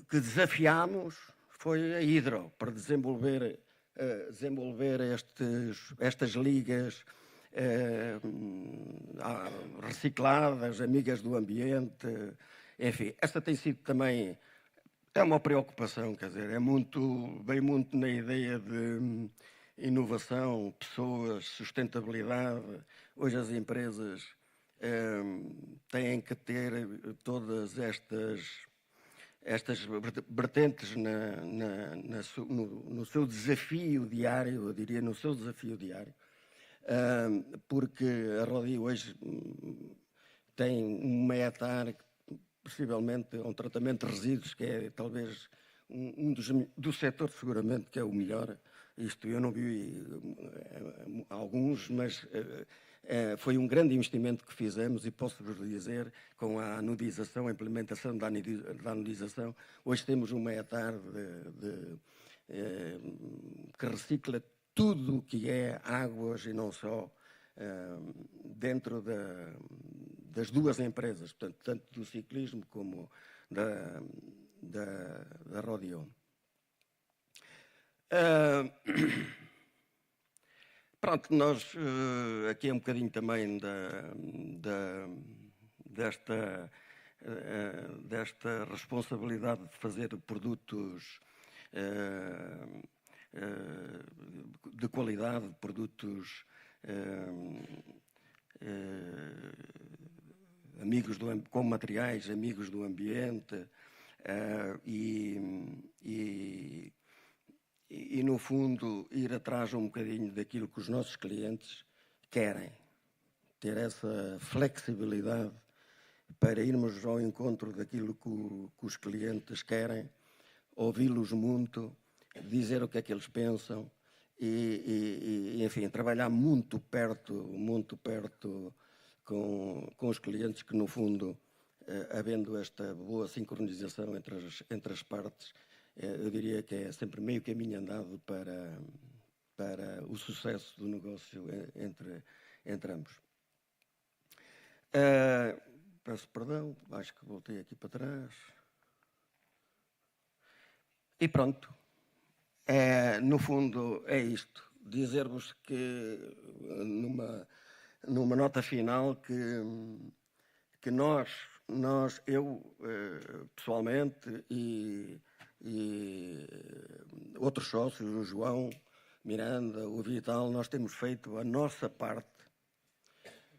que desafiámos foi a Hidro, para desenvolver estas ligas recicladas, amigas do ambiente, enfim. Esta tem sido também, é uma preocupação, quer dizer, vem muito na ideia de inovação, pessoas, sustentabilidade. Hoje as empresas têm que ter todas estas vertentes no seu desafio diário, eu diria, no seu desafio diário, porque a Rodi hoje tem um meia-hectare, possivelmente um tratamento de resíduos, que é talvez do setor seguramente que é o melhor. Isto eu não vi alguns, mas foi um grande investimento que fizemos e posso-vos dizer, com a anudização, a implementação da anudização, hoje temos um meia-hectare que recicla tudo o que é águas e não só, dentro das duas empresas, portanto, tanto do ciclismo como da Rodion. Pronto, nós aqui é um bocadinho também desta responsabilidade de fazer produtos de qualidade, produtos amigos com materiais amigos do ambiente, e no fundo ir atrás um bocadinho daquilo que os nossos clientes querem, ter essa flexibilidade para irmos ao encontro daquilo que os clientes querem, ouvi-los muito, dizer o que é que eles pensam e enfim, trabalhar muito perto com os clientes, que no fundo, havendo esta boa sincronização entre as partes, eu diria que é sempre meio caminho andado para o sucesso do negócio entre ambos. Peço perdão, acho que voltei aqui para trás. E pronto. No fundo, é isto. Dizer-vos que, numa nota final, que eu pessoalmente e outros sócios, o João Miranda, o Vital, nós temos feito a nossa parte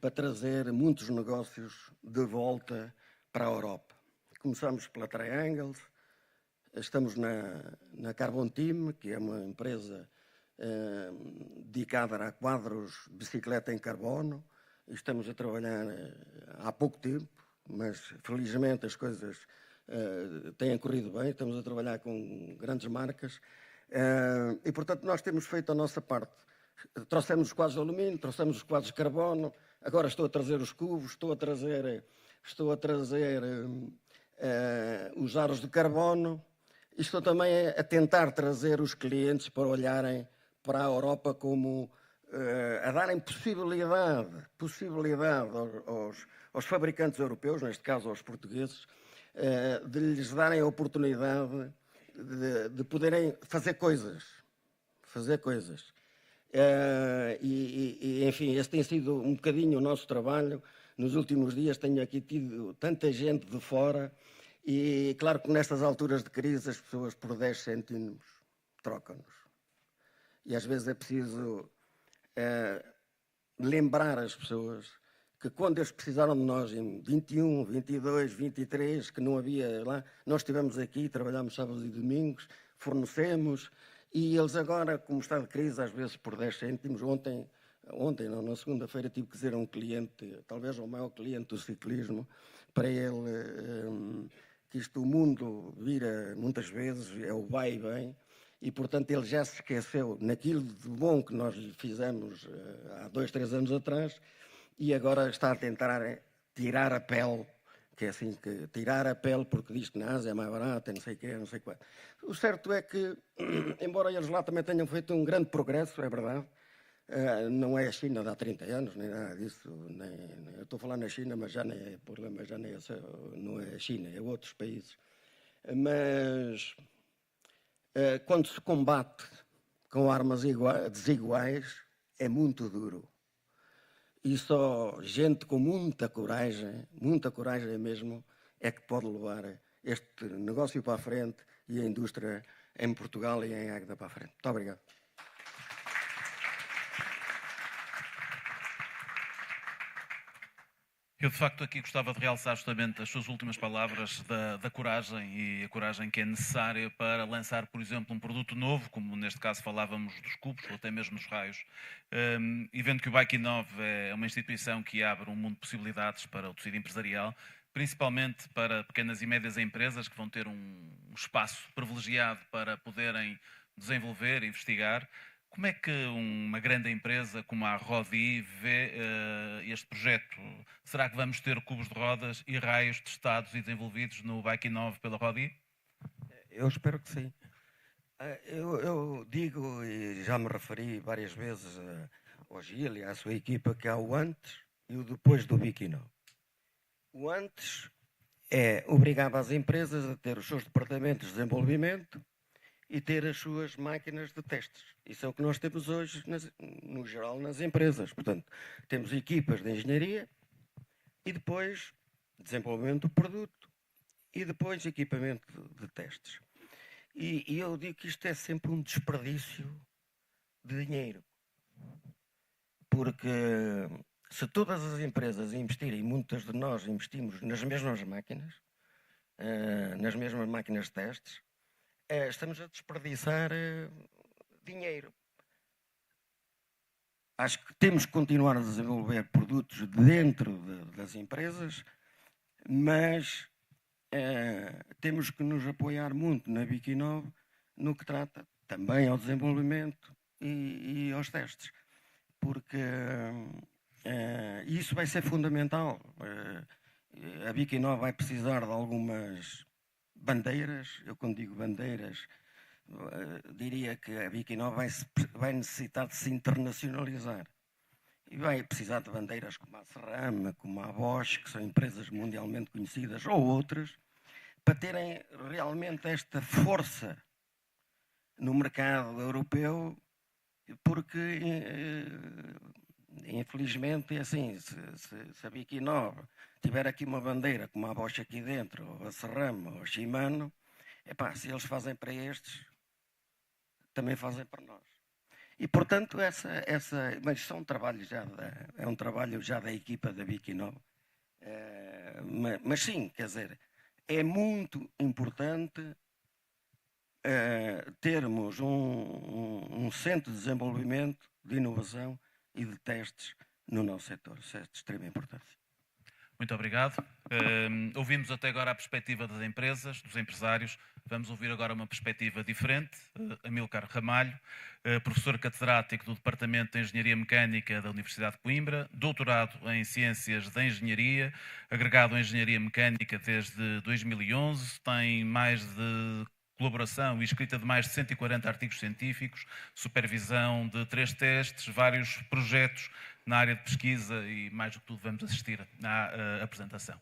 para trazer muitos negócios de volta para a Europa. Começamos pela Triangles, estamos na Carbon Team, que é uma empresa dedicada a quadros de bicicleta em carbono. Estamos a trabalhar há pouco tempo, mas felizmente as coisas têm corrido bem, estamos a trabalhar com grandes marcas e, portanto, nós temos feito a nossa parte. Trouxemos os quadros de alumínio, trouxemos os quadros de carbono, Agora estou a trazer os cubos, estou a trazer os aros de carbono e estou também a tentar trazer os clientes para olharem para a Europa como a darem possibilidade aos fabricantes europeus, neste caso aos portugueses, de lhes darem a oportunidade de poderem fazer coisas. Enfim, esse tem sido um bocadinho o nosso trabalho. Nos últimos dias tenho aqui tido tanta gente de fora e claro que nestas alturas de crise as pessoas por 10 cêntimos trocam-nos. E às vezes é preciso lembrar as pessoas que quando eles precisaram de nós em 21, 22, 23, que não havia lá, nós estivemos aqui, trabalhámos sábados e domingos, fornecemos, e eles agora, como está de crise, às vezes por 10 cêntimos, ontem não, na segunda-feira tive que dizer a um cliente, talvez o maior cliente do ciclismo, para ele que o mundo vira muitas vezes, é o vai e vem, e portanto ele já se esqueceu naquilo de bom que nós lhe fizemos há 2, 3 anos atrás, e agora está a tentar tirar a pele, que é assim, que tirar a pele porque diz que na Ásia é mais barata, não sei o quê, não sei quanto. O certo é que, embora eles lá também tenham feito um grande progresso, é verdade, não é a China de há 30 anos, nem nada disso, eu estou a falar na China, mas já nem é problema, já nem é, não é a China, é outros países. Mas quando se combate com armas desiguais, é muito duro. E só gente com muita coragem mesmo, é que pode levar este negócio para a frente e a indústria em Portugal e em Águeda para a frente. Muito obrigado. Eu, de facto, aqui gostava de realçar justamente as suas últimas palavras da coragem e a coragem que é necessária para lançar, por exemplo, um produto novo, como neste caso falávamos dos cubos ou até mesmo dos raios, e vendo que o BIKiNNOV é uma instituição que abre um mundo de possibilidades para o tecido empresarial, principalmente para pequenas e médias empresas que vão ter um espaço privilegiado para poderem desenvolver e investigar. Como é que uma grande empresa como a Rodi vê este projeto? Será que vamos ter cubos de rodas e raios testados e desenvolvidos no BIKiNNOV pela Rodi? Eu espero que sim. Eu digo, e já me referi várias vezes ao Gil e à sua equipa, que há o antes e o depois do BIKiNNOV. O antes obrigava as empresas a ter os seus departamentos de desenvolvimento e ter as suas máquinas de testes. Isso é o que nós temos hoje, no geral, nas empresas. Portanto, temos equipas de engenharia e depois desenvolvimento do produto e depois equipamento de testes. E eu digo que isto é sempre um desperdício de dinheiro. Porque se todas as empresas investirem, muitas de nós investimos nas mesmas máquinas de testes, estamos a desperdiçar dinheiro. Acho que temos que continuar a desenvolver produtos dentro das empresas, mas temos que nos apoiar muito na BIKiNNOV no que trata também ao desenvolvimento e aos testes, porque isso vai ser fundamental. A BIKiNNOV vai precisar de algumas bandeiras. Eu, quando digo bandeiras, diria que a BIKiNNOV vai necessitar de se internacionalizar. E vai precisar de bandeiras como a Serrama, como a Bosch, que são empresas mundialmente conhecidas, ou outras, para terem realmente esta força no mercado europeu, porque, infelizmente, é assim, se a BIKiNNOV tiver aqui uma bandeira como a Bosch aqui dentro, ou a Serrama, ou a Shimano, se eles fazem para estes, também fazem para nós. E, portanto, mas isso é um trabalho já da equipa da BIKiNNOV. Mas sim, quer dizer, é muito importante termos um centro de desenvolvimento, de inovação e de testes no nosso setor. Isso é de extrema importância. Muito obrigado. Ouvimos até agora a perspectiva das empresas, dos empresários. Vamos ouvir agora uma perspectiva diferente. Amílcar Ramalho, professor catedrático do Departamento de Engenharia Mecânica da Universidade de Coimbra, doutorado em Ciências da Engenharia, agregado em Engenharia Mecânica desde 2011, tem mais de colaboração e escrita de mais de 140 artigos científicos, supervisão de 3 testes, vários projetos na área de pesquisa e, mais do que tudo, vamos assistir à apresentação.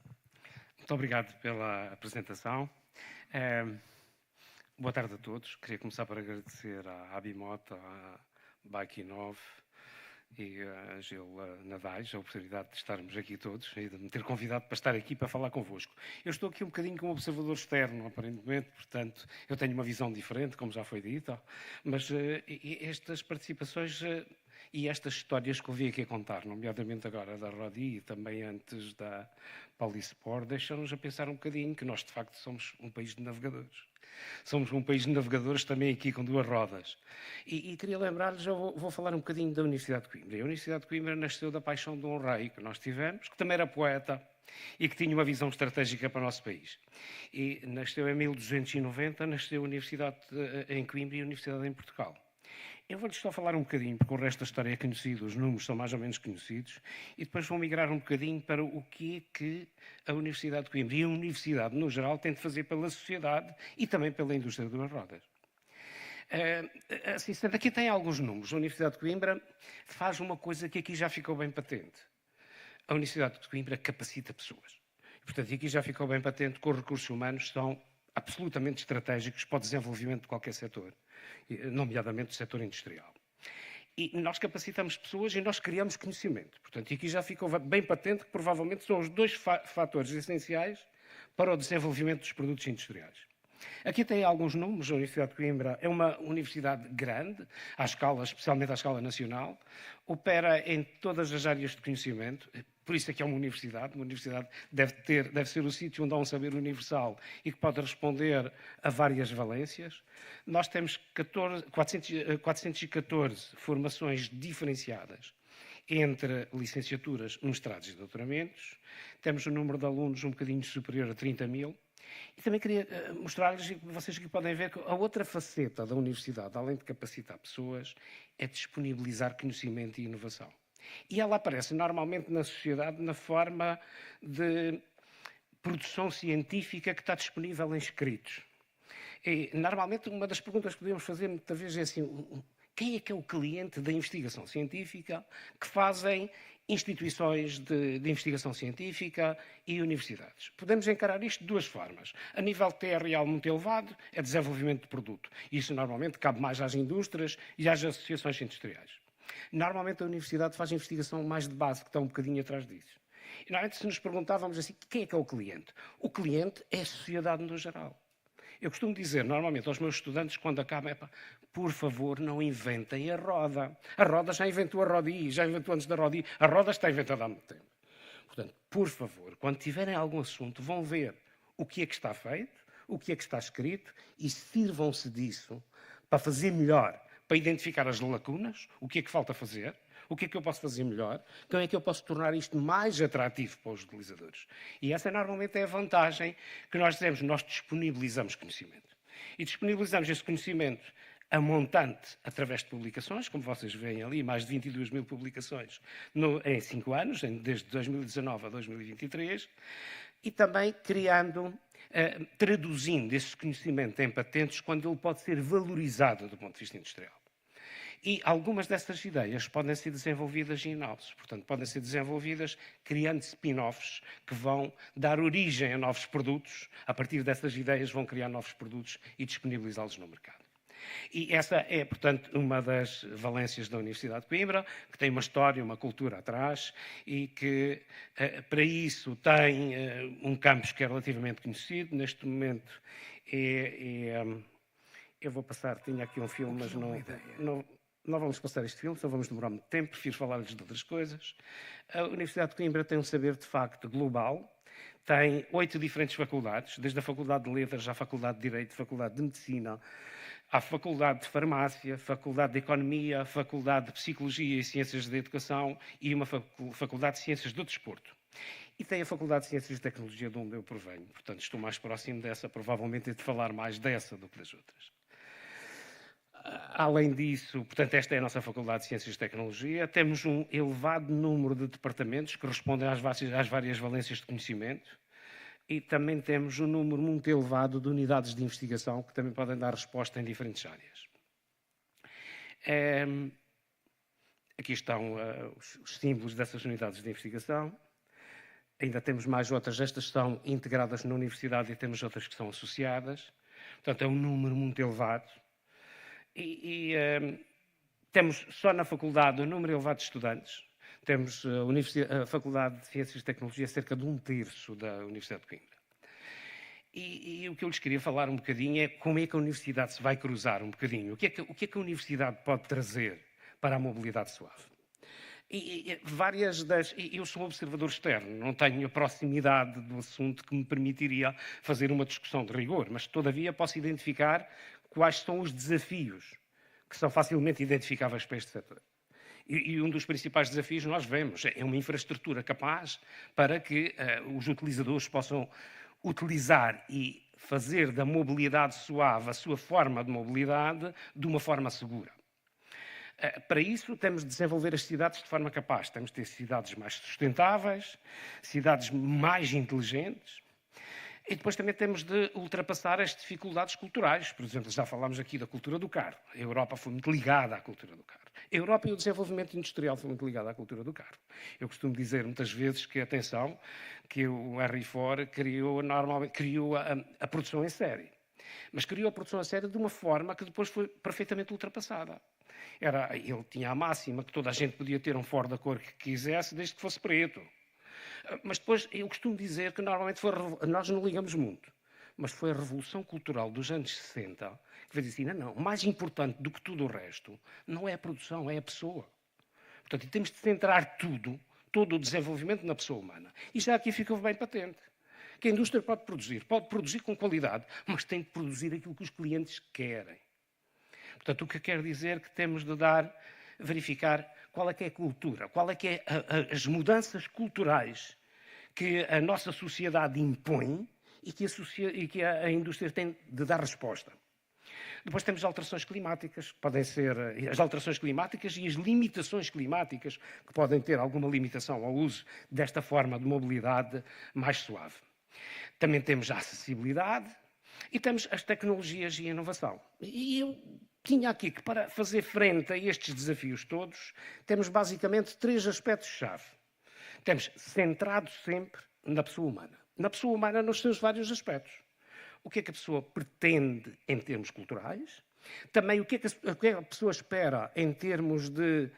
Muito obrigado pela apresentação. Boa tarde a todos. Queria começar por agradecer à ABIMOTA, à BIKiNNOV e a Gil Nadais a oportunidade de estarmos aqui todos e de me ter convidado para estar aqui para falar convosco. Eu estou aqui um bocadinho como observador externo, aparentemente, portanto, eu tenho uma visão diferente, como já foi dito, mas estas participações e estas histórias que eu vim aqui a contar, nomeadamente agora da Rodi e também antes da Policymakers, deixam-nos a pensar um bocadinho que nós, de facto, somos um país de navegadores. Somos um país de navegadores também aqui com 2 rodas. E queria lembrar-lhes, eu vou falar um bocadinho da Universidade de Coimbra. A Universidade de Coimbra nasceu da paixão de um rei que nós tivemos, que também era poeta e que tinha uma visão estratégica para o nosso país. E nasceu em 1290, nasceu a Universidade em Coimbra e a Universidade em Portugal. Eu vou-lhes só falar um bocadinho, porque o resto da história é conhecido, os números são mais ou menos conhecidos, e depois vou migrar um bocadinho para o que é que a Universidade de Coimbra e a Universidade, no geral, tem de fazer pela sociedade e também pela indústria de 2 rodas. Assim, aqui tem alguns números. A Universidade de Coimbra faz uma coisa que aqui já ficou bem patente. A Universidade de Coimbra capacita pessoas. Portanto, aqui já ficou bem patente que os recursos humanos são absolutamente estratégicos para o desenvolvimento de qualquer setor, nomeadamente o setor industrial. E nós capacitamos pessoas e nós criamos conhecimento. Portanto, aqui já ficou bem patente que provavelmente são os 2 fatores essenciais para o desenvolvimento dos produtos industriais. Aqui tem alguns números. A Universidade de Coimbra é uma universidade grande, à escala, especialmente à escala nacional, opera em todas as áreas de conhecimento, por isso é que é uma universidade. Uma universidade deve ser o sítio onde há um saber universal e que pode responder a várias valências. Nós temos 414 formações diferenciadas entre licenciaturas, mestrados e doutoramentos. Temos um número de alunos um bocadinho superior a 30 mil. E também queria mostrar-lhes, vocês aqui podem ver, que a outra faceta da universidade, além de capacitar pessoas, é disponibilizar conhecimento e inovação. E ela aparece normalmente na sociedade na forma de produção científica que está disponível em escritos. E, normalmente, uma das perguntas que podemos fazer muitas vezes é assim: quem é que é o cliente da investigação científica que fazem instituições de investigação científica e universidades? Podemos encarar isto de 2 formas. A nível TRL muito elevado, é desenvolvimento de produto. Isso normalmente cabe mais às indústrias e às associações industriais. Normalmente a universidade faz investigação mais de base, que está um bocadinho atrás disso. E normalmente se nos perguntávamos assim, quem é que é o cliente? O cliente é a sociedade no geral. Eu costumo dizer normalmente aos meus estudantes, quando acabam, por favor, não inventem a roda. A roda já inventou a Rodi, já inventou antes da Rodi. A roda está inventada há muito tempo. Portanto, por favor, quando tiverem algum assunto, vão ver o que é que está feito, o que é que está escrito e sirvam-se disso para fazer melhor, para identificar as lacunas, o que é que falta fazer, o que é que eu posso fazer melhor, como é que eu posso tornar isto mais atrativo para os utilizadores. E essa normalmente é a vantagem que nós temos. Nós disponibilizamos conhecimento. E disponibilizamos esse conhecimento a montante através de publicações, como vocês veem ali, mais de 22 mil publicações em 5 anos, desde 2019 a 2023, e também traduzindo esse conhecimento em patentes quando ele pode ser valorizado do ponto de vista industrial. E algumas dessas ideias podem ser desenvolvidas in-house, portanto, podem ser desenvolvidas criando spin-offs que vão dar origem a novos produtos. A partir dessas ideias vão criar novos produtos e disponibilizá-los no mercado. E essa é, portanto, uma das valências da Universidade de Coimbra, que tem uma história, uma cultura atrás e que, para isso, tem um campus que é relativamente conhecido. Neste momento, eu vou passar, tinha aqui um filme, mas não vamos passar este filme, só vamos demorar muito tempo, prefiro falar-lhes de outras coisas. A Universidade de Coimbra tem um saber, de facto, global. Tem 8 diferentes faculdades, desde a Faculdade de Letras à Faculdade de Direito, Faculdade de Medicina, Há Faculdade de Farmácia, Faculdade de Economia, Faculdade de Psicologia e Ciências da Educação e uma Faculdade de Ciências do Desporto. E tem a Faculdade de Ciências e Tecnologia, de onde eu provenho. Portanto, estou mais próximo dessa, provavelmente, de falar mais dessa do que das outras. Além disso, portanto, esta é a nossa Faculdade de Ciências e Tecnologia. Temos um elevado número de departamentos que respondem às várias valências de conhecimento. E também temos um número muito elevado de unidades de investigação que também podem dar resposta em diferentes áreas. Aqui estão os símbolos dessas unidades de investigação. Ainda temos mais outras. Estas são integradas na universidade e temos outras que são associadas. Portanto, é um número muito elevado. Temos só na faculdade um número elevado de estudantes. Temos a Faculdade de Ciências e Tecnologia cerca de 1/3 da Universidade de Coimbra. E o que eu lhes queria falar um bocadinho é como é que a universidade se vai cruzar um bocadinho. O que é que a universidade pode trazer para a mobilidade suave? Eu sou um observador externo, não tenho a proximidade do assunto que me permitiria fazer uma discussão de rigor, mas todavia posso identificar quais são os desafios que são facilmente identificáveis para este setor. E um dos principais desafios nós vemos é uma infraestrutura capaz para que os utilizadores possam utilizar e fazer da mobilidade suave a sua forma de mobilidade de uma forma segura. Para isso, temos de desenvolver as cidades de forma capaz. Temos de ter cidades mais sustentáveis, cidades mais inteligentes. E depois também temos de ultrapassar as dificuldades culturais. Por exemplo, já falámos aqui da cultura do carro. A Europa foi muito ligada à cultura do carro. A Europa e o desenvolvimento industrial foi muito ligado à cultura do carro. Eu costumo dizer muitas vezes que, atenção, que o Henry Ford criou a produção em série. Mas criou a produção em série de uma forma que depois foi perfeitamente ultrapassada. Ele tinha a máxima que toda a gente podia ter um Ford da cor que quisesse, desde que fosse preto. Mas depois, eu costumo dizer que normalmente nós não ligamos muito, mas foi a Revolução Cultural dos anos 60 que fez assim, não, mais importante do que tudo o resto não é a produção, é a pessoa. Portanto, temos de centrar todo o desenvolvimento na pessoa humana. E já aqui ficou bem patente. Que a indústria pode produzir com qualidade, mas tem de produzir aquilo que os clientes querem. Portanto, o que quer dizer que temos de verificar qual é que é a cultura, qual é que é as mudanças culturais que a nossa sociedade impõe e que a indústria tem de dar resposta. Depois temos alterações climáticas, que podem ser as alterações climáticas e as limitações climáticas, que podem ter alguma limitação ao uso desta forma de mobilidade mais suave. Também temos a acessibilidade e temos as tecnologias e a inovação. E eu tinha aqui que, para fazer frente a estes desafios todos, temos basicamente 3 aspectos-chave. Temos centrado sempre na pessoa humana. Na pessoa humana nos seus vários aspectos. O que é que a pessoa pretende em termos culturais? Também o que é que a pessoa espera em termos de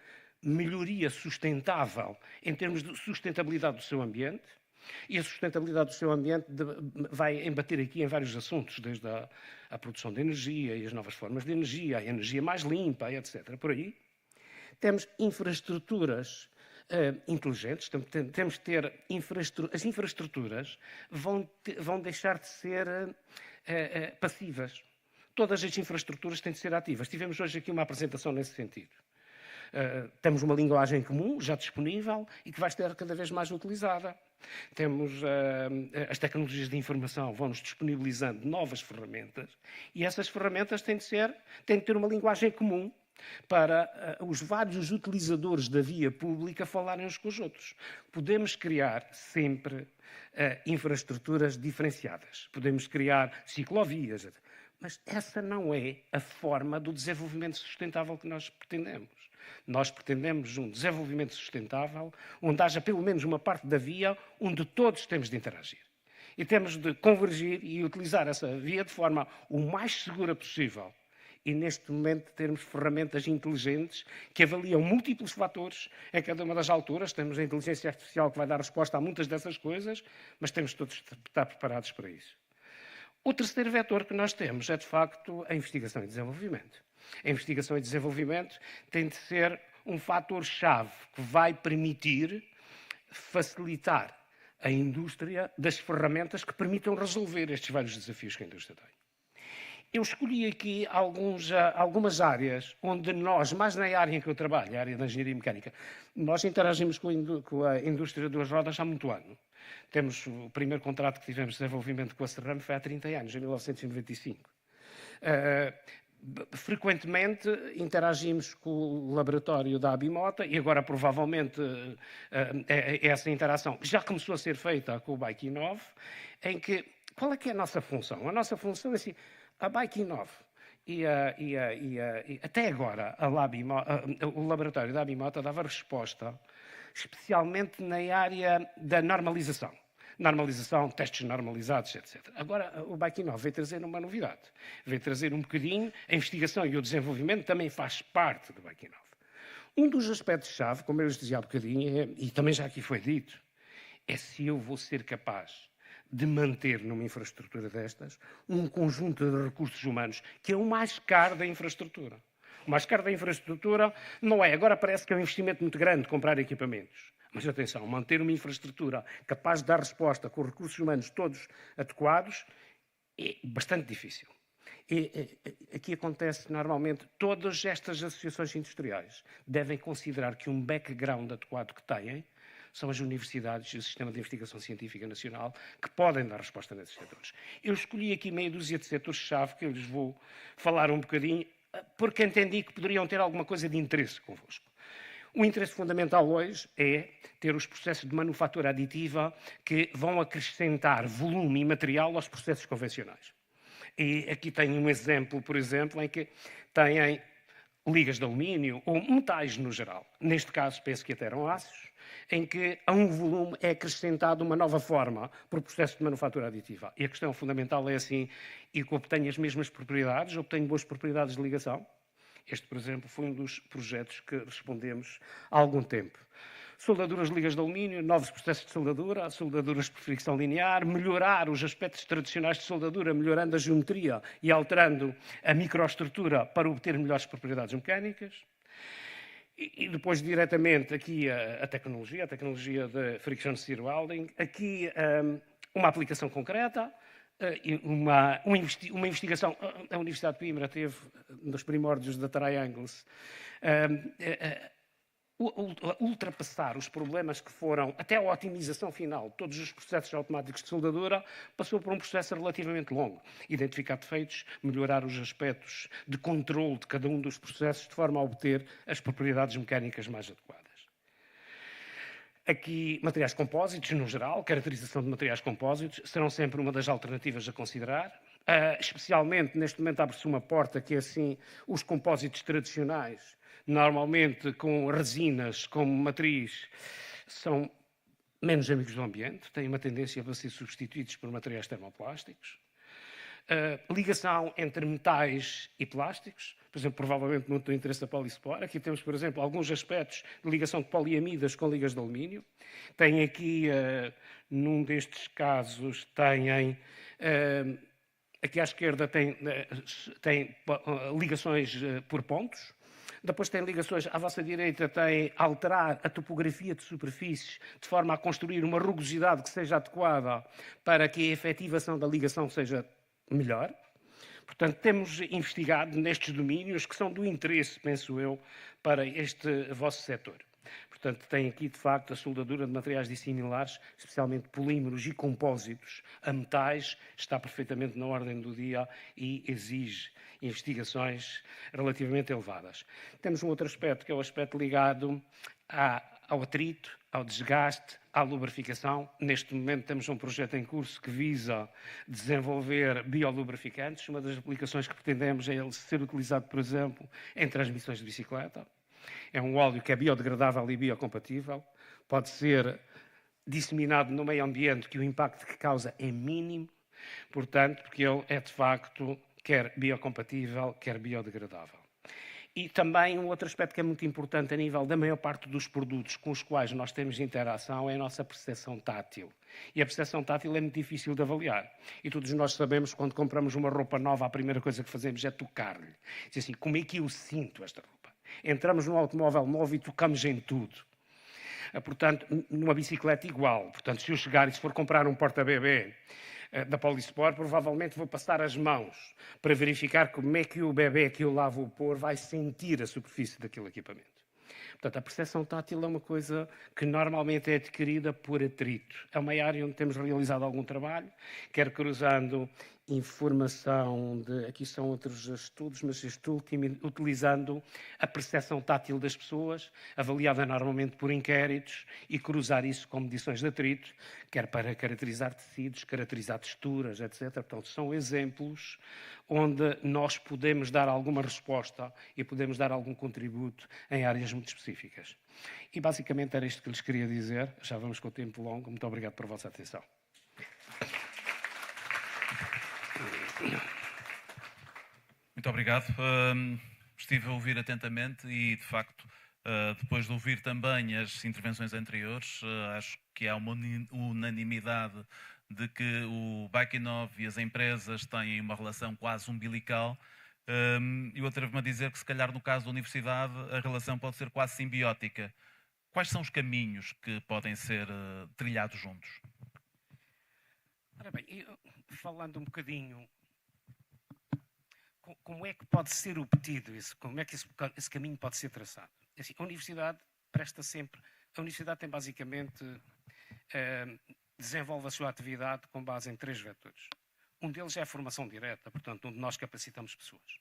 melhoria sustentável, em termos de sustentabilidade do seu ambiente? E a sustentabilidade do seu ambiente vai embater aqui em vários assuntos, desde a produção de energia e as novas formas de energia, a energia mais limpa, etc. Por aí. Temos infraestruturas inteligentes, temos de ter as infraestruturas vão deixar de ser passivas. Todas as infraestruturas têm de ser ativas. Tivemos hoje aqui uma apresentação nesse sentido. Temos uma linguagem comum, já disponível, e que vai ser cada vez mais utilizada. Temos as tecnologias de informação, vão-nos disponibilizando novas ferramentas, e essas ferramentas têm de ter uma linguagem comum para os vários utilizadores da via pública falarem uns com os outros. Podemos criar sempre infraestruturas diferenciadas, podemos criar ciclovias, mas essa não é a forma do desenvolvimento sustentável que nós pretendemos. Nós pretendemos um desenvolvimento sustentável onde haja pelo menos uma parte da via onde todos temos de interagir. E temos de convergir e utilizar essa via de forma o mais segura possível. E neste momento termos ferramentas inteligentes que avaliam múltiplos fatores em cada uma das alturas. Temos a inteligência artificial que vai dar resposta a muitas dessas coisas, mas temos todos de estar preparados para isso. O terceiro vetor que nós temos é, de facto, a investigação e desenvolvimento. A investigação e desenvolvimento tem de ser um fator-chave que vai permitir facilitar a indústria das ferramentas que permitam resolver estes vários desafios que a indústria tem. Eu escolhi aqui algumas áreas onde nós, mais na área em que eu trabalho, a área da engenharia mecânica, nós interagimos com a indústria das rodas há muito ano. Temos o primeiro contrato que tivemos de desenvolvimento com a Serrano foi há 30 anos, em 1995. Frequentemente interagimos com o laboratório da ABIMOTA e agora provavelmente essa interação já começou a ser feita com o BIKiNNOV, em que, qual é que é a nossa função? A nossa função é assim, a BIKiNNOV e até agora o laboratório da ABIMOTA dava resposta especialmente na área da normalização. Normalização, testes normalizados, etc. Agora, o BIKiNNOV veio trazer uma novidade. Veio trazer um bocadinho, a investigação e o desenvolvimento também faz parte do BIKiNNOV. Um dos aspectos-chave, como eu lhes dizia há bocadinho, e também já aqui foi dito, é se eu vou ser capaz de manter numa infraestrutura destas um conjunto de recursos humanos que é o mais caro da infraestrutura. O mais caro da infraestrutura não é, agora parece que é um investimento muito grande comprar equipamentos. Mas atenção, manter uma infraestrutura capaz de dar resposta com recursos humanos todos adequados é bastante difícil. Aqui acontece normalmente, todas estas associações industriais devem considerar que um background adequado que têm são as universidades e o Sistema de Investigação Científica Nacional que podem dar resposta nesses setores. Eu escolhi aqui meia dúzia de setores-chave que eu lhes vou falar um bocadinho, porque entendi que poderiam ter alguma coisa de interesse convosco. O interesse fundamental hoje é ter os processos de manufatura aditiva que vão acrescentar volume e material aos processos convencionais. E aqui tenho um exemplo, por exemplo, em que têm ligas de alumínio ou metais no geral. Neste caso, penso que até eram aços, em que a um volume é acrescentado uma nova forma por processo de manufatura aditiva. E a questão fundamental é assim, e que obtenho as mesmas propriedades, obtenho boas propriedades de ligação. Este, por exemplo, foi um dos projetos que respondemos há algum tempo. Soldaduras de ligas de alumínio, novos processos de soldadura, soldaduras por fricção linear, melhorar os aspectos tradicionais de soldadura, melhorando a geometria e alterando a microestrutura para obter melhores propriedades mecânicas. E depois, diretamente, aqui a tecnologia de Friction Stir Welding, aqui uma aplicação concreta, uma investigação. A Universidade de Coimbra teve, nos primórdios da Triangles, ultrapassar os problemas que foram, até a otimização final, todos os processos automáticos de soldadura, passou por um processo relativamente longo. Identificar defeitos, melhorar os aspectos de controle de cada um dos processos, de forma a obter as propriedades mecânicas mais adequadas. Aqui, materiais compósitos, no geral, caracterização de materiais compósitos, serão sempre uma das alternativas a considerar. Especialmente, neste momento, abre-se uma porta que é assim, os compósitos tradicionais, normalmente com resinas como matriz, são menos amigos do ambiente, têm uma tendência a ser substituídos por materiais termoplásticos. Ligação entre metais e plásticos, por exemplo, provavelmente não tem interesse da Polispor. Aqui temos, por exemplo, alguns aspectos de ligação de poliamidas com ligas de alumínio. Tem aqui, num destes casos, aqui à esquerda tem ligações por pontos. Depois tem ligações, à vossa direita tem alterar a topografia de superfícies de forma a construir uma rugosidade que seja adequada para que a efetivação da ligação seja melhor. Portanto, temos investigado nestes domínios que são do interesse, penso eu, para este vosso setor. Portanto, tem aqui, de facto, a soldadura de materiais dissimilares, especialmente polímeros e compósitos a metais, está perfeitamente na ordem do dia e exige investigações relativamente elevadas. Temos um outro aspecto, que é o aspecto ligado ao atrito, ao desgaste, à lubrificação. Neste momento temos um projeto em curso que visa desenvolver biolubrificantes. Uma das aplicações que pretendemos é ele ser utilizado, por exemplo, em transmissões de bicicleta. É um óleo que é biodegradável e biocompatível. Pode ser disseminado no meio ambiente, que o impacto que causa é mínimo. Portanto, porque ele é, de facto, quer biocompatível, quer biodegradável. E também um outro aspecto que é muito importante a nível da maior parte dos produtos com os quais nós temos interação é a nossa percepção tátil. E a percepção tátil é muito difícil de avaliar. E todos nós sabemos, quando compramos uma roupa nova, a primeira coisa que fazemos é tocar-lhe. Diz assim, como é que eu sinto esta roupa? Entramos num automóvel novo e tocamos em tudo. Portanto, numa bicicleta igual. Portanto, se eu chegar e se for comprar um porta-bebê da Polispor, provavelmente vou passar as mãos para verificar como é que o bebê que eu lá vou pôr vai sentir a superfície daquele equipamento. Portanto, a percepção tátil é uma coisa que normalmente é adquirida por atrito. É uma área onde temos realizado algum trabalho, quer cruzando informação aqui são outros estudos, mas este último, utilizando a percepção tátil das pessoas, avaliada normalmente por inquéritos, e cruzar isso com medições de atrito, quer para caracterizar tecidos, caracterizar texturas, etc. Portanto, são exemplos onde nós podemos dar alguma resposta e podemos dar algum contributo em áreas muito específicas. E basicamente era isto que lhes queria dizer. Já vamos com o tempo longo. Muito obrigado por vossa atenção. Muito obrigado. Estive a ouvir atentamente e, de facto, depois de ouvir também as intervenções anteriores, acho que há uma unanimidade de que o BIKiNNOV e as empresas têm uma relação quase umbilical. Eu atrevo-me a dizer que, se calhar, no caso da universidade, a relação pode ser quase simbiótica. Quais são os caminhos que podem ser trilhados juntos? Ora bem, falando um bocadinho, como é que pode ser obtido isso? Como é que esse caminho pode ser traçado? Assim, a universidade presta sempre... A universidade tem basicamente... desenvolve a sua atividade com base em 3 vetores. Um deles é a formação direta, portanto, onde nós capacitamos pessoas.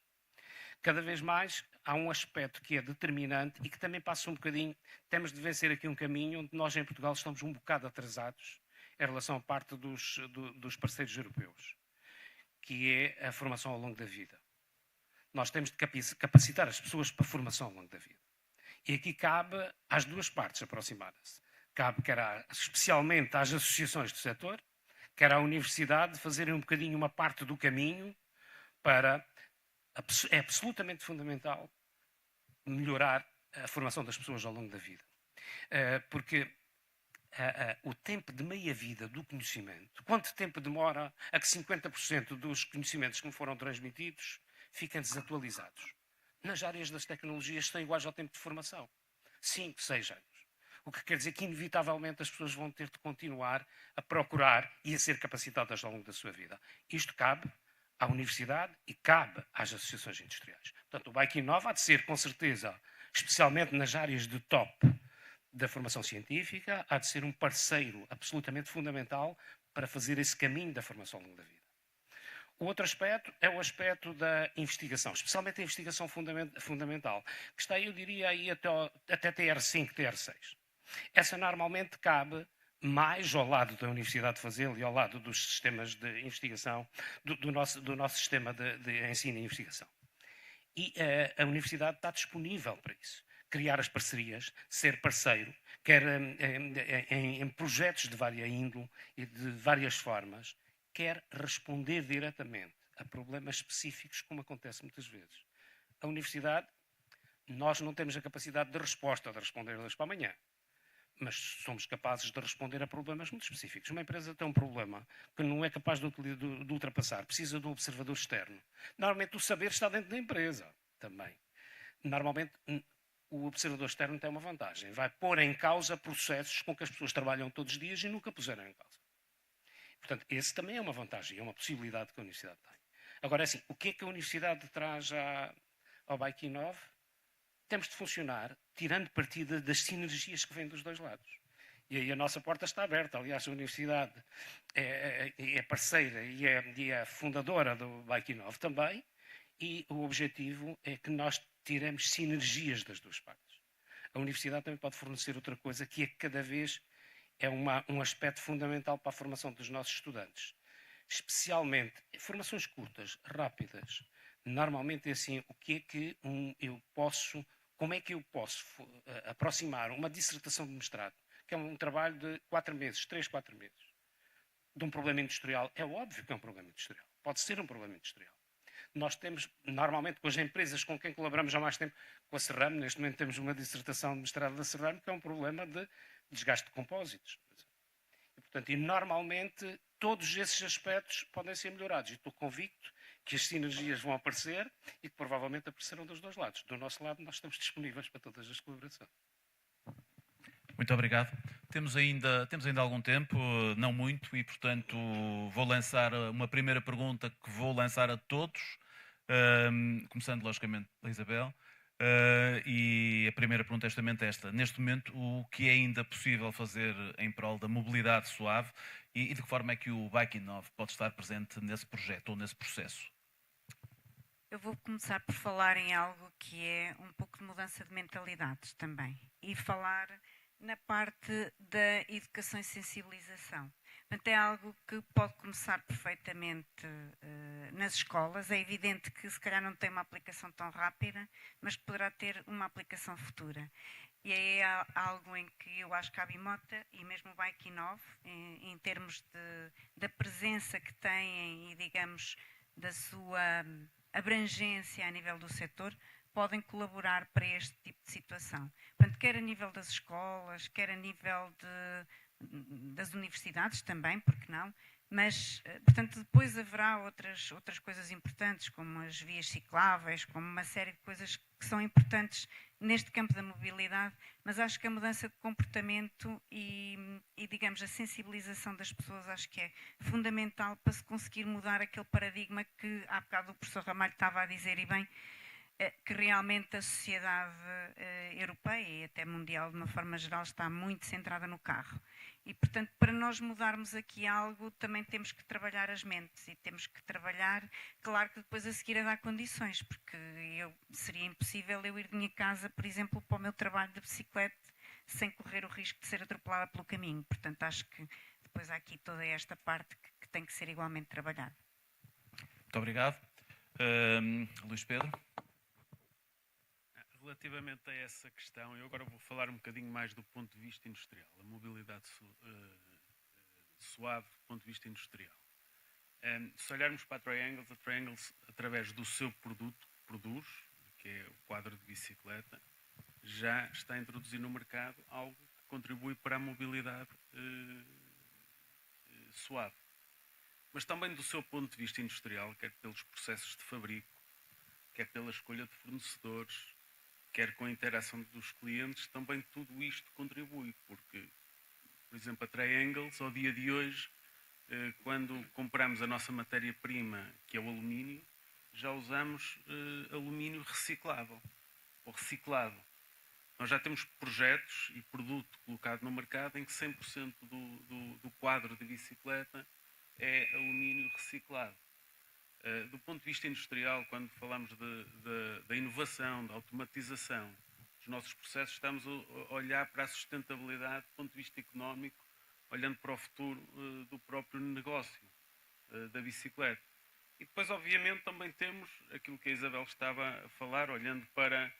Cada vez mais há um aspecto que é determinante e que também passa um bocadinho... Temos de vencer aqui um caminho onde nós, em Portugal, estamos um bocado atrasados em relação à parte dos parceiros europeus, que é a formação ao longo da vida. Nós temos de capacitar as pessoas para a formação ao longo da vida. E aqui cabe às duas partes aproximarem-se. Cabe, especialmente às associações do setor, quer à universidade, fazerem um bocadinho uma parte do caminho para... É absolutamente fundamental melhorar a formação das pessoas ao longo da vida. Porque o tempo de meia-vida do conhecimento, quanto tempo demora a que 50% dos conhecimentos que me foram transmitidos fiquem desatualizados? Nas áreas das tecnologias são iguais ao tempo de formação. 5, 6 anos. O que quer dizer que, inevitavelmente, as pessoas vão ter de continuar a procurar e a ser capacitadas ao longo da sua vida. Isto cabe à universidade e cabe às associações industriais. Portanto, o BIKiNNOV há de ser, com certeza, especialmente nas áreas de top da formação científica, há de ser um parceiro absolutamente fundamental para fazer esse caminho da formação ao longo da vida. O outro aspecto é o aspecto da investigação, especialmente a investigação fundamental, que está, eu diria, aí até TR5, TR6. Essa normalmente cabe mais ao lado da universidade fazê-lo e ao lado dos sistemas de investigação, do nosso sistema de ensino e investigação. E a universidade está disponível para isso. Criar as parcerias, ser parceiro, quer em projetos de várias índole e de várias formas, quer responder diretamente a problemas específicos, como acontece muitas vezes. A universidade, nós não temos a capacidade de resposta, de responder hoje para amanhã, mas somos capazes de responder a problemas muito específicos. Uma empresa tem um problema que não é capaz de ultrapassar, precisa de um observador externo. Normalmente o saber está dentro da empresa também. Normalmente o observador externo tem uma vantagem, vai pôr em causa processos com que as pessoas trabalham todos os dias e nunca puseram em causa. Portanto, esse também é uma vantagem, é uma possibilidade que a universidade tem. Agora, assim, o que é que a universidade traz ao BIKiNNOV? Temos de funcionar tirando partida das sinergias que vêm dos dois lados. E aí a nossa porta está aberta. Aliás, a universidade é parceira e é fundadora do BIKiNNOV também, e o objetivo é que nós tiremos sinergias das duas partes. A universidade também pode fornecer outra coisa que é cada vez um aspecto fundamental para a formação dos nossos estudantes. Especialmente formações curtas, rápidas. Normalmente é assim, como é que eu posso aproximar uma dissertação de mestrado, que é um trabalho de 4 meses, 3, 4 meses, de um problema industrial? É óbvio que é um problema industrial. Pode ser um problema industrial. Nós temos, normalmente, com as empresas com quem colaboramos há mais tempo, com a Serram, neste momento temos uma dissertação de mestrado da Serram, que é um problema de desgaste de compósitos. E, portanto, normalmente, todos esses aspectos podem ser melhorados. E estou convicto que as sinergias vão aparecer e que provavelmente aparecerão dos dois lados. Do nosso lado, nós estamos disponíveis para todas as colaborações. Muito obrigado. temos ainda algum tempo, não muito, e portanto vou lançar uma primeira pergunta que vou lançar a todos, começando logicamente pela Isabel. E a primeira pergunta é justamente esta. Neste momento, o que é ainda possível fazer em prol da mobilidade suave e de que forma é que o BIKiNNOV pode estar presente nesse projeto ou nesse processo? Eu vou começar por falar em algo que é um pouco de mudança de mentalidades também e falar na parte da educação e sensibilização. Portanto, é algo que pode começar perfeitamente nas escolas. É evidente que se calhar não tem uma aplicação tão rápida, mas poderá ter uma aplicação futura. E é algo em que eu acho que a ABIMOTA e mesmo o BIKiNNOV, em termos da presença que têm e, digamos, da sua abrangência a nível do setor, podem colaborar para este tipo de situação. Portanto, quer a nível das escolas, quer a nível das universidades também, porque não? Mas, portanto, depois haverá outras coisas importantes, como as vias cicláveis, como uma série de coisas que são importantes neste campo da mobilidade, mas acho que a mudança de comportamento e, digamos, a sensibilização das pessoas acho que é fundamental para se conseguir mudar aquele paradigma que há bocado o professor Ramalho estava a dizer, e bem, que realmente a sociedade europeia e até mundial, de uma forma geral, está muito centrada no carro. E, portanto, para nós mudarmos aqui algo, também temos que trabalhar as mentes e temos que trabalhar, claro que depois a seguir a dar condições, porque seria impossível eu ir de minha casa, por exemplo, para o meu trabalho de bicicleta, sem correr o risco de ser atropelada pelo caminho. Portanto, acho que depois há aqui toda esta parte que tem que ser igualmente trabalhada. Muito obrigado. Luís Pedro? Relativamente a essa questão, eu agora vou falar um bocadinho mais do ponto de vista industrial, a mobilidade suave do ponto de vista industrial. Se olharmos para a Triangles, através do seu produto que produz, que é o quadro de bicicleta, já está a introduzir no mercado algo que contribui para a mobilidade suave. Mas também do seu ponto de vista industrial, quer pelos processos de fabrico, quer pela escolha de fornecedores, quer com a interação dos clientes, também tudo isto contribui, porque, por exemplo, a Triangles, ao dia de hoje, quando compramos a nossa matéria-prima, que é o alumínio, já usamos alumínio reciclável, ou reciclado. Nós já temos projetos e produto colocado no mercado em que 100% do quadro de bicicleta é alumínio reciclado. Do ponto de vista industrial, quando falamos da inovação, da automatização dos nossos processos, estamos a olhar para a sustentabilidade do ponto de vista económico, olhando para o futuro do próprio negócio da bicicleta. E depois, obviamente, também temos aquilo que a Isabel estava a falar, olhando para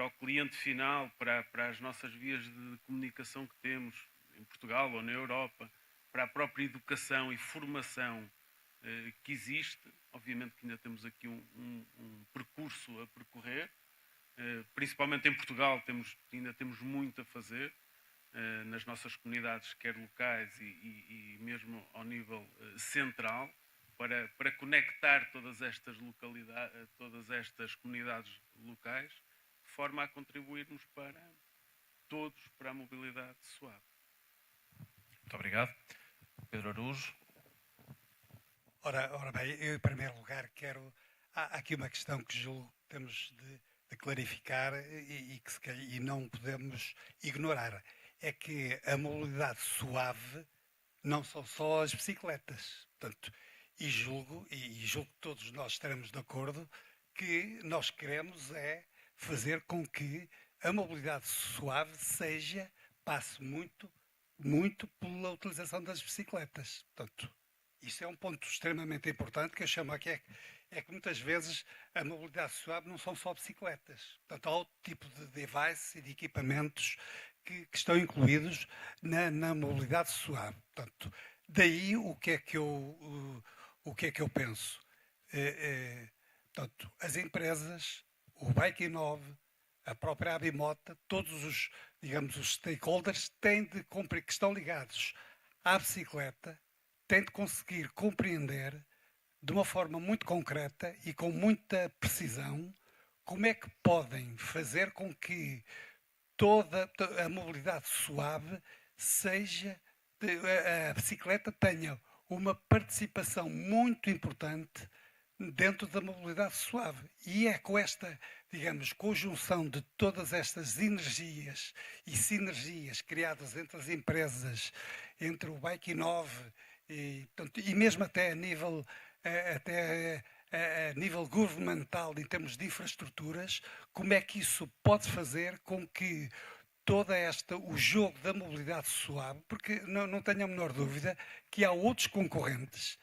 o cliente final, para as nossas vias de comunicação que temos em Portugal ou na Europa, para a própria educação e formação que existe. Obviamente que ainda temos aqui um percurso a percorrer, principalmente em Portugal ainda temos muito a fazer nas nossas comunidades, quer locais e mesmo ao nível central, para conectar todas estas localidades, todas estas comunidades locais, de forma a contribuirmos para todos para a mobilidade suave. Muito obrigado. Pedro Araújo. Ora bem, eu em primeiro lugar há aqui uma questão que julgo que temos de clarificar e não podemos ignorar. É que a mobilidade suave não são só as bicicletas. Portanto, e julgo que todos nós estaremos de acordo que nós queremos fazer com que a mobilidade suave passe muito pela utilização das bicicletas. Portanto, isso é um ponto extremamente importante que eu chamo aqui, é que muitas vezes a mobilidade suave não são só bicicletas. Portanto, há outro tipo de device e de equipamentos que estão incluídos na mobilidade suave. Portanto, daí o que é que eu penso? Portanto, as empresas, o BIKiNNOV, a própria ABIMOTA, todos os stakeholders que estão ligados à bicicleta, têm de conseguir compreender de uma forma muito concreta e com muita precisão como é que podem fazer com que toda a mobilidade suave a bicicleta tenha uma participação muito importante dentro da mobilidade suave. E é com esta, digamos, conjunção de todas estas energias e sinergias criadas entre as empresas, entre o BIKiNNOV e mesmo até a nível governamental, em termos de infraestruturas, como é que isso pode fazer com que o jogo da mobilidade suave, porque não tenho a menor dúvida que há outros concorrentes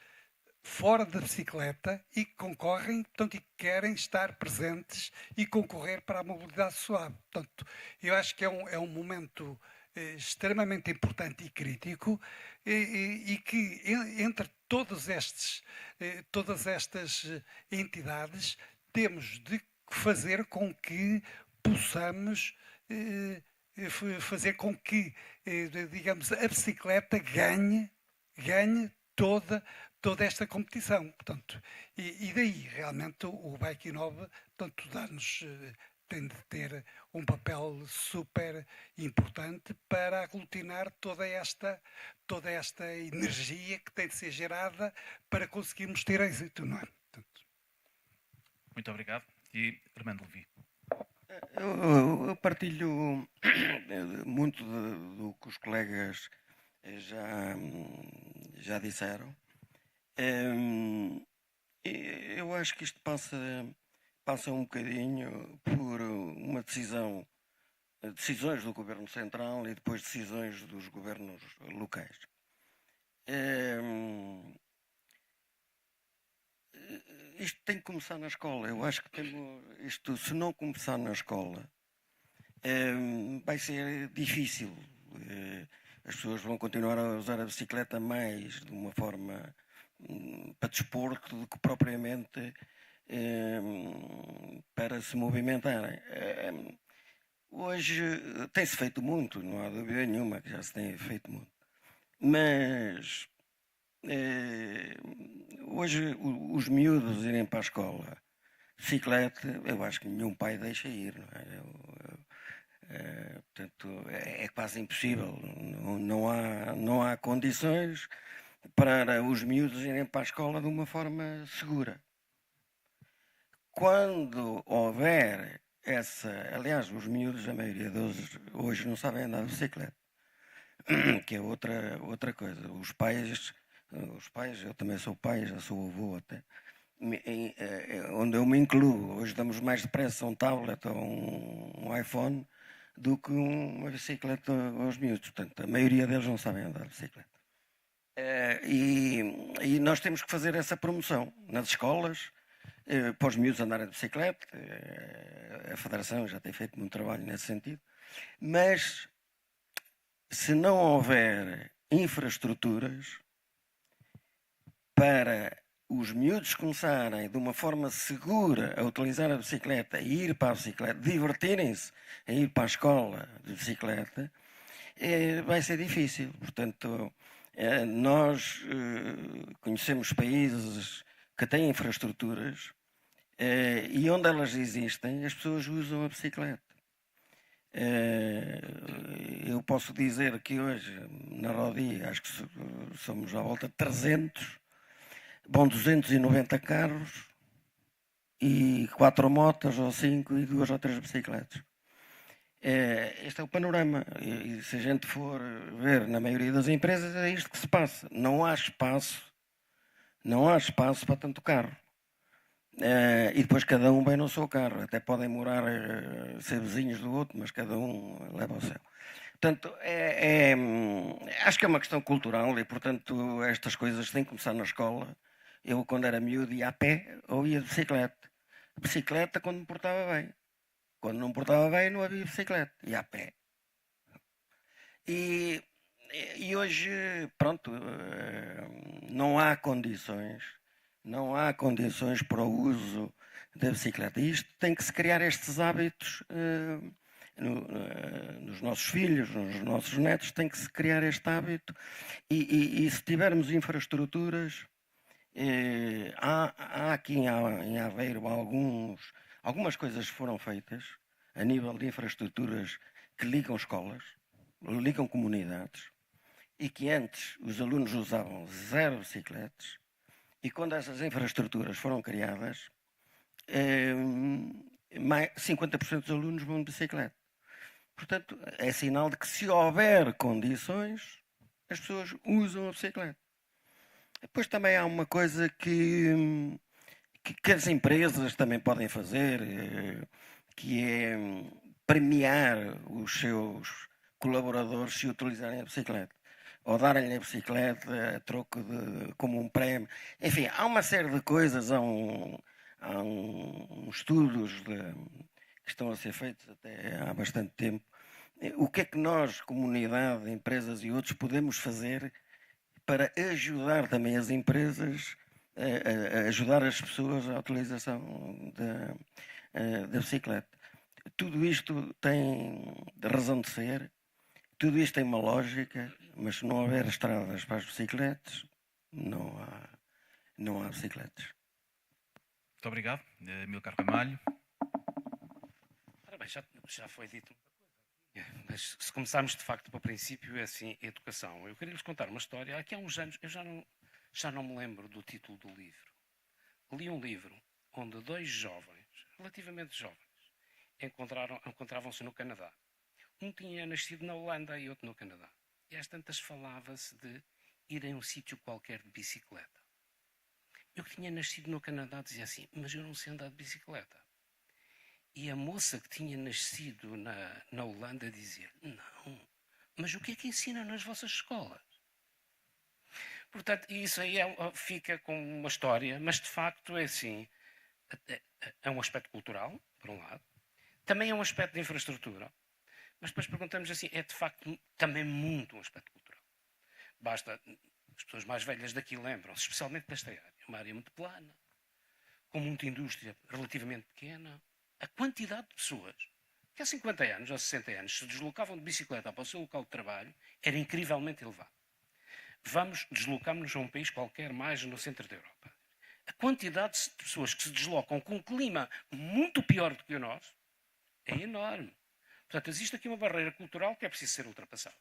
fora da bicicleta e que concorrem, portanto, e que querem estar presentes e concorrer para a mobilidade suave. Portanto, eu acho que é um momento extremamente importante e crítico e que entre todas estas entidades temos de fazer com que possamos fazer com que, digamos, a bicicleta ganhe toda esta competição. Portanto, e daí, realmente, o BIKiNNOV, portanto, tem de ter um papel super importante para aglutinar toda esta energia que tem de ser gerada para conseguirmos ter êxito, não é? Portanto... Muito obrigado. E Armando Levi. Eu partilho muito do que os colegas já disseram. Eu acho que isto passa um bocadinho por uma decisões do Governo Central e depois decisões dos governos locais. Isto tem que começar na escola. Eu acho que isto, se não começar na escola, vai ser difícil. As pessoas vão continuar a usar a bicicleta mais de uma forma para desporto do que propriamente para se movimentarem. Hoje tem-se feito muito, não há dúvida nenhuma que já se tem feito muito. Mas hoje os miúdos irem para a escola bicicleta, eu acho que nenhum pai deixa ir, não é? Portanto, é quase impossível. Não há condições para os miúdos irem para a escola de uma forma segura. Quando houver aliás, os miúdos, a maioria deles hoje não sabem andar de bicicleta, que é outra coisa. Os pais, eu também sou pai, já sou avô até, onde eu me incluo. Hoje damos mais depressa um tablet ou um iPhone do que uma bicicleta aos miúdos. Portanto, a maioria deles não sabem andar de bicicleta. E nós temos que fazer essa promoção nas escolas, para os miúdos andarem de bicicleta. A Federação já tem feito muito trabalho nesse sentido. Mas, se não houver infraestruturas para os miúdos começarem de uma forma segura a utilizar a bicicleta e ir para a bicicleta, divertirem-se a ir para a escola de bicicleta, vai ser difícil. Portanto, nós conhecemos países que têm infraestruturas e onde elas existem, as pessoas usam a bicicleta. Eu posso dizer que hoje, na Rodia, acho que somos à volta de 300, vão 290 carros e 4 motas ou 5 e 2 ou 3 bicicletas. Este é o panorama. E se a gente for ver na maioria das empresas, é isto que se passa. Não há espaço para tanto carro. E depois cada um vem no seu carro. Até podem morar, ser vizinhos do outro, mas cada um leva o seu. Portanto, acho que é uma questão cultural e, portanto, estas coisas têm que começar na escola. Eu, quando era miúdo, ia a pé ou ia de bicicleta. Bicicleta quando me portava bem. Quando não me portava bem, não havia bicicleta. Ia a pé. E hoje, pronto, não há condições para o uso da bicicleta. E isto tem que se criar estes hábitos nos nossos filhos, nos nossos netos, tem que se criar este hábito. E se tivermos infraestruturas, há aqui em Aveiro algumas coisas foram feitas a nível de infraestruturas que ligam escolas. ligam comunidades, e que antes os alunos usavam 0 bicicletas, e quando essas infraestruturas foram criadas, 50% dos alunos vão de bicicleta. Portanto, é sinal de que se houver condições, as pessoas usam a bicicleta. Depois também há uma coisa que as empresas também podem fazer, que é premiar os seus colaboradores se utilizarem a bicicleta. Ou darem-lhe a bicicleta a troco como um prémio. Enfim, há uma série de coisas, há estudos que estão a ser feitos até há bastante tempo. O que é que nós, comunidade, empresas e outros, podemos fazer para ajudar também as empresas, a ajudar as pessoas à utilização da bicicleta? Tudo isto tem razão de ser, tudo isto tem uma lógica, mas se não houver estradas para as bicicletas, não há bicicletas. Muito obrigado. Amílcar Ramalho. Ora bem, já foi dito. Mas se começarmos de facto pelo princípio, é assim, a educação. Eu queria lhes contar uma história. Aqui há uns anos, eu já não me lembro do título do livro. Li um livro onde 2 jovens, relativamente jovens, encontravam-se no Canadá. Um tinha nascido na Holanda e outro no Canadá. E às tantas falava-se de ir a um sítio qualquer de bicicleta. Eu que tinha nascido no Canadá dizia assim, mas eu não sei andar de bicicleta. E a moça que tinha nascido na Holanda dizia, não, mas o que é que ensinam nas vossas escolas? Portanto, isso aí fica com uma história, mas de facto é assim, é um aspecto cultural, por um lado, também é um aspecto de infraestrutura, mas depois perguntamos assim, é de facto também muito um aspecto cultural. Basta, as pessoas mais velhas daqui lembram-se, especialmente desta área, uma área muito plana, com muita indústria relativamente pequena. A quantidade de pessoas que há 50 anos ou 60 anos se deslocavam de bicicleta para o seu local de trabalho era incrivelmente elevada. Deslocamos-nos a um país qualquer mais no centro da Europa. A quantidade de pessoas que se deslocam com um clima muito pior do que o nosso é enorme. Portanto, existe aqui uma barreira cultural que é preciso ser ultrapassada.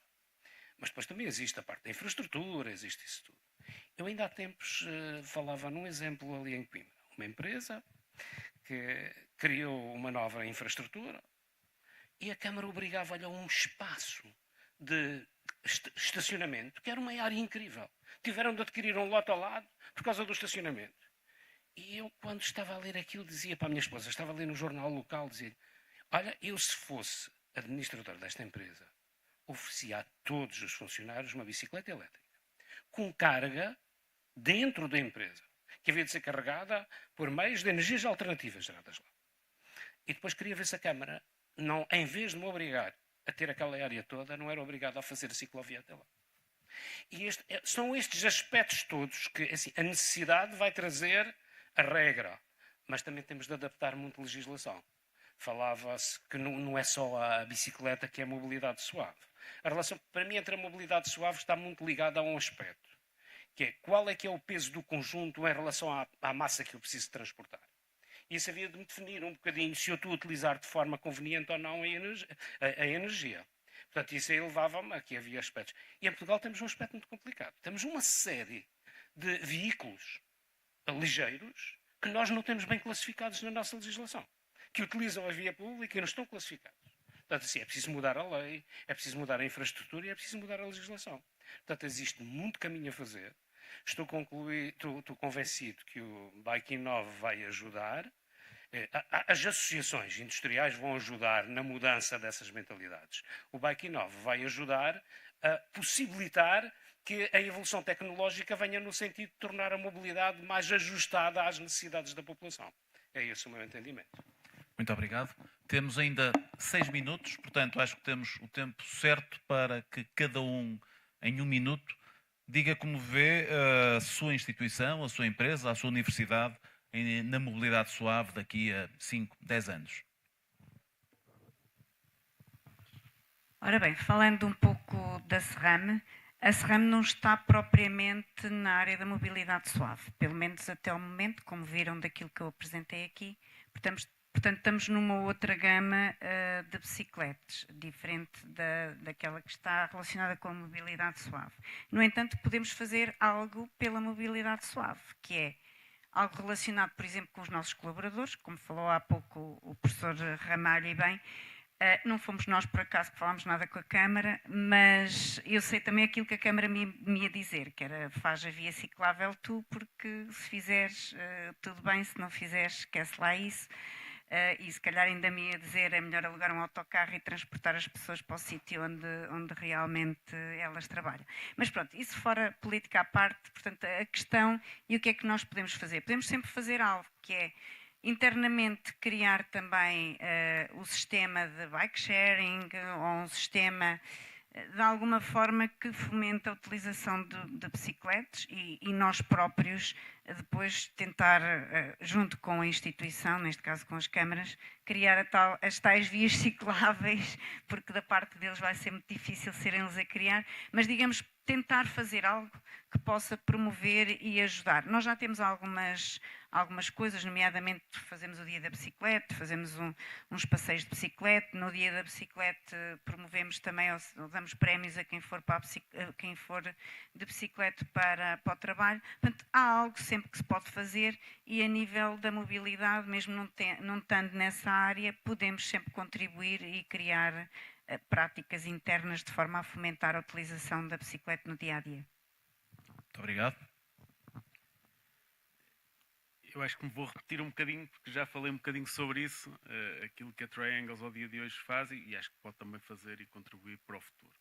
Mas depois também existe a parte da infraestrutura, existe isso tudo. Eu ainda há tempos falava num exemplo ali em Coimbra. Uma empresa que criou uma nova infraestrutura e a Câmara obrigava-lhe a um espaço de estacionamento, que era uma área incrível. Tiveram de adquirir um lote ao lado por causa do estacionamento. E eu, quando estava a ler aquilo, dizia para a minha esposa, estava a ler no jornal local, dizia, olha, eu se fosse administrador desta empresa, oferecia a todos os funcionários uma bicicleta elétrica, com carga dentro da empresa, que havia de ser carregada por meios de energias alternativas geradas lá. E depois queria ver se a Câmara, não, em vez de me obrigar a ter aquela área toda, não era obrigado a fazer a ciclovia até lá. E são estes aspectos todos que assim, a necessidade vai trazer a regra, mas também temos de adaptar muito a legislação. Falava-se que não é só a bicicleta que é a mobilidade suave. A relação, para mim, entre a mobilidade suave está muito ligada a um aspecto, que é qual é que é o peso do conjunto em relação à massa que eu preciso transportar. E isso havia de me definir um bocadinho se eu estou a utilizar de forma conveniente ou não a energia. Portanto, isso aí levava-me a que havia aspectos. E em Portugal temos um aspecto muito complicado. Temos uma série de veículos ligeiros que nós não temos bem classificados na nossa legislação, que utilizam a via pública e não estão classificados. Portanto, assim, é preciso mudar a lei, é preciso mudar a infraestrutura e é preciso mudar a legislação. Portanto, existe muito caminho a fazer. Estou convencido que o BIKiNNOV vai ajudar. As associações industriais vão ajudar na mudança dessas mentalidades. O BIKiNNOV vai ajudar a possibilitar que a evolução tecnológica venha no sentido de tornar a mobilidade mais ajustada às necessidades da população. É esse o meu entendimento. Muito obrigado. Temos ainda 6 minutos, portanto, acho que temos o tempo certo para que cada um, em 1 minuto, diga como vê a sua instituição, a sua empresa, a sua universidade na mobilidade suave daqui a 5, 10 anos. Ora bem, falando um pouco da SRAM, a SRAM não está propriamente na área da mobilidade suave, pelo menos até o momento, como viram daquilo que eu apresentei aqui. Portanto, Portanto, estamos numa outra gama de bicicletas, diferente daquela que está relacionada com a mobilidade suave. No entanto, podemos fazer algo pela mobilidade suave, que é algo relacionado, por exemplo, com os nossos colaboradores, como falou há pouco o professor Ramalho e bem. Não fomos nós, por acaso, que falámos nada com a Câmara, mas eu sei também aquilo que a Câmara me ia dizer, que era faz a via ciclável tu, porque se fizeres tudo bem, se não fizeres esquece lá isso. E se calhar ainda me ia dizer é melhor alugar um autocarro e transportar as pessoas para o sítio onde realmente elas trabalham. Mas pronto, isso fora política à parte, portanto, a questão e o que é que nós podemos fazer? Podemos sempre fazer algo, que é internamente criar também o sistema de bike sharing ou um sistema de alguma forma que fomente a utilização de bicicletas e nós próprios depois tentar, junto com a instituição, neste caso com as câmaras, criar as tais vias cicláveis, porque da parte deles vai ser muito difícil serem eles a criar, mas digamos tentar fazer algo que possa promover e ajudar. Nós já temos algumas coisas, nomeadamente fazemos o dia da bicicleta, fazemos uns passeios de bicicleta, no dia da bicicleta promovemos também, ou damos prémios a quem for, quem for de bicicleta para o trabalho. Portanto, há algo sempre que se pode fazer e a nível da mobilidade, mesmo não estando nessa área, podemos sempre contribuir e criar práticas internas de forma a fomentar a utilização da bicicleta no dia-a-dia. Muito obrigado. Eu acho que me vou repetir um bocadinho, porque já falei um bocadinho sobre isso, aquilo que a Triangles ao dia de hoje faz e acho que pode também fazer e contribuir para o futuro.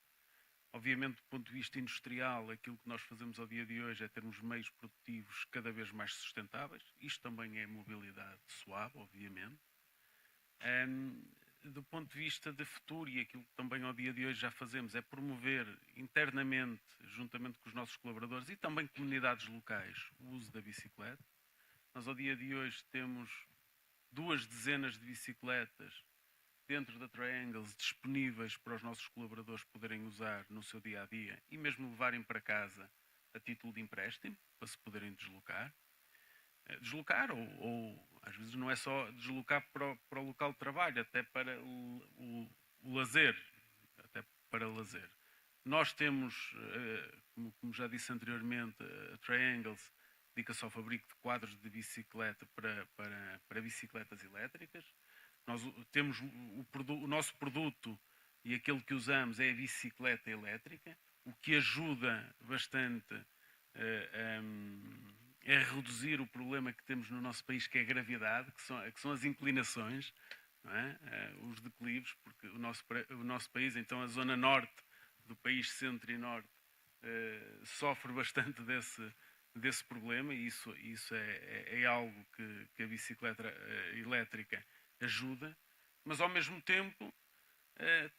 Obviamente, do ponto de vista industrial, aquilo que nós fazemos ao dia de hoje é termos meios produtivos cada vez mais sustentáveis. Isto também é mobilidade suave, obviamente. Do ponto de vista de futuro, e aquilo que também ao dia de hoje já fazemos, é promover internamente, juntamente com os nossos colaboradores e também comunidades locais, o uso da bicicleta. Nós ao dia de hoje temos 2 dezenas de bicicletas dentro da Triangles disponíveis para os nossos colaboradores poderem usar no seu dia-a-dia e mesmo levarem para casa a título de empréstimo, para se poderem deslocar. Deslocar ou às vezes não é só deslocar para o local de trabalho, até para o lazer, até para lazer. Nós temos, como já disse anteriormente, a Triangles dedica-se ao fabrico de quadros de bicicleta para bicicletas elétricas. Nós temos o nosso produto e aquele que usamos é a bicicleta elétrica, o que ajuda bastante a reduzir o problema que temos no nosso país, que é a gravidade, que são as inclinações, não é? Os declives, porque o nosso país, então a zona norte do país, centro e norte, sofre bastante desse problema e isso é algo que a bicicleta elétrica ajuda, mas ao mesmo tempo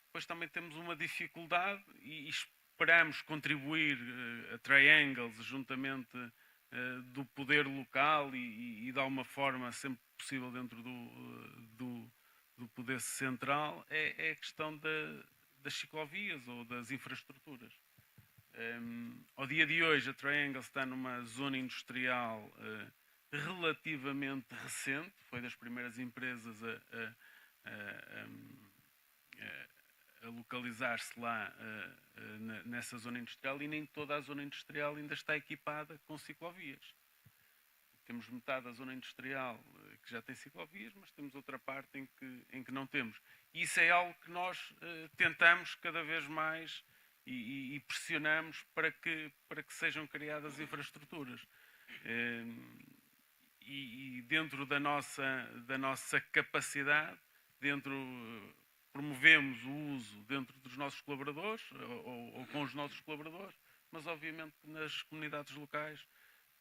depois também temos uma dificuldade e esperamos contribuir a Triangles juntamente do poder local e de alguma forma sempre possível dentro do poder central, é a questão das ciclovias ou das infraestruturas. Ao dia de hoje a Triangles está numa zona industrial relativamente recente, foi das primeiras empresas a localizar-se lá nessa zona industrial e nem toda a zona industrial ainda está equipada com ciclovias. Temos metade da zona industrial que já tem ciclovias, mas temos outra parte em que não temos. E isso é algo que nós tentamos cada vez mais e pressionamos para que sejam criadas infraestruturas. E dentro da nossa capacidade, promovemos o uso dentro dos nossos colaboradores ou com os nossos colaboradores, mas obviamente nas comunidades locais,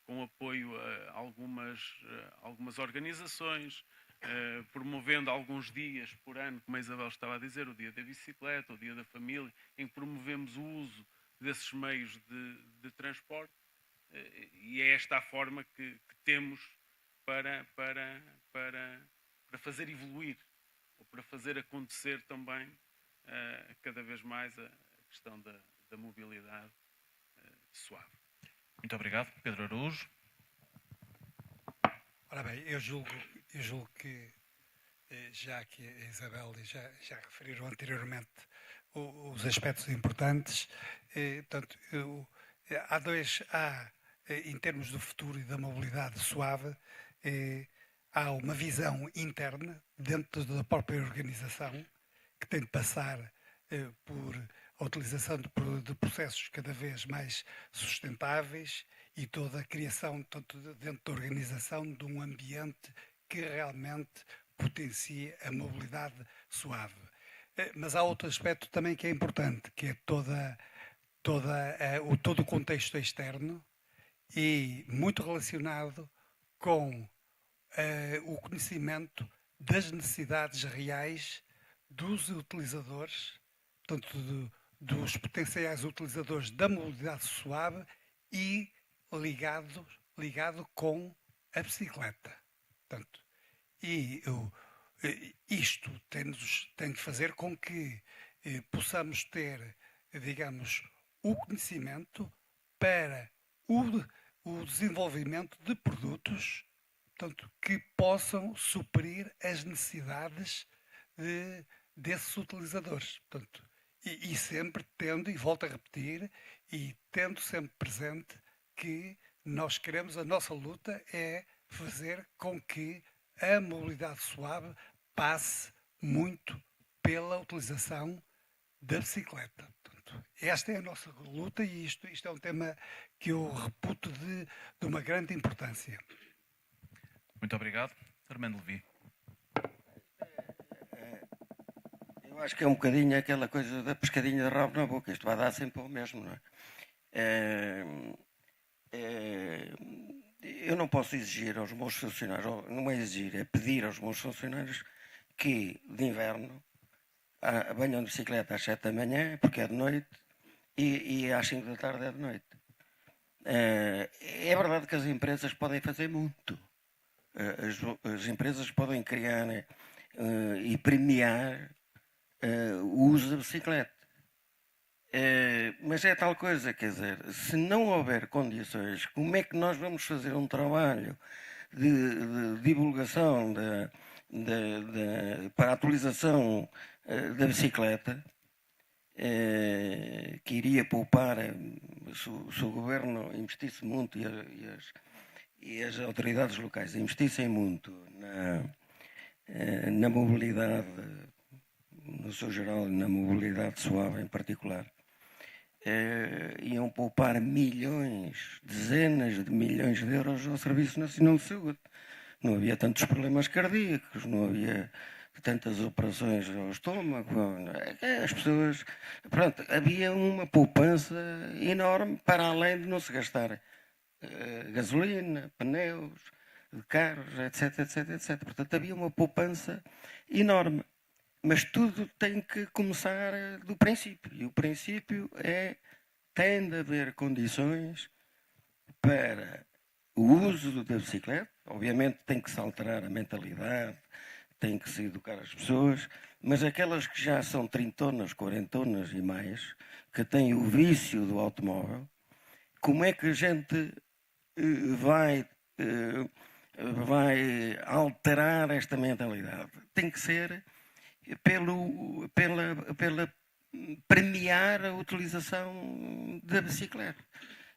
com apoio a algumas organizações, promovendo alguns dias por ano, como a Isabel estava a dizer, o dia da bicicleta, o dia da família, em que promovemos o uso desses meios de transporte, e é esta a forma que temos para fazer evoluir, ou para fazer acontecer também cada vez mais a questão da mobilidade suave. Muito obrigado. Pedro Araújo. Ora bem, eu julgo que já que a Isabel já referiram anteriormente os aspectos importantes. Portanto, em termos do futuro e da mobilidade suave, há uma visão interna dentro da própria organização que tem de passar por a utilização de processos cada vez mais sustentáveis e toda a criação, tanto dentro da organização, de um ambiente que realmente potencie a mobilidade suave. Mas há outro aspecto também que é importante, que é todo o contexto externo e muito relacionado com o conhecimento das necessidades reais dos utilizadores, portanto, dos potenciais utilizadores da mobilidade suave e ligado com a bicicleta. Portanto, isto tem de fazer com que possamos ter, digamos, o conhecimento para o desenvolvimento de produtos, portanto, que possam suprir as necessidades desses utilizadores. Portanto, e sempre tendo, e volto a repetir, e tendo sempre presente que nós queremos, a nossa luta é fazer com que a mobilidade suave passe muito pela utilização da bicicleta. Portanto, esta é a nossa luta e isto é um tema que eu reputo de uma grande importância. Muito obrigado. Armando Levi. Eu acho que é um bocadinho aquela coisa da pescadinha de rabo na boca. Isto vai dar sempre ao mesmo, não é? Eu não posso exigir aos meus funcionários, não é exigir, é pedir aos meus funcionários que, de inverno, banham de bicicleta às 7 da manhã, porque é de noite, e às 5 da tarde é de noite. É verdade que as empresas podem fazer muito. As empresas podem criar e premiar o uso da bicicleta. Mas é tal coisa, quer dizer, se não houver condições, como é que nós vamos fazer um trabalho de divulgação para a atualização da bicicleta, que iria poupar, se o governo investisse muito e as autoridades locais investissem muito na mobilidade, no seu geral, na mobilidade suave em particular, iam poupar milhões, dezenas de milhões de euros ao Serviço Nacional de Saúde. Não havia tantos problemas cardíacos, não havia tantas operações ao estômago. As pessoas... Pronto, havia uma poupança enorme para além de não se gastar gasolina, pneus, carros, etc, etc, etc. Portanto, havia uma poupança enorme. Mas tudo tem que começar do princípio. E o princípio tem de haver condições para o uso da bicicleta. Obviamente tem que se alterar a mentalidade, tem que se educar as pessoas, mas aquelas que já são 30, 40 e mais, que têm o vício do automóvel, como é que a gente vai alterar esta mentalidade? Tem que ser pela premiar a utilização da bicicleta.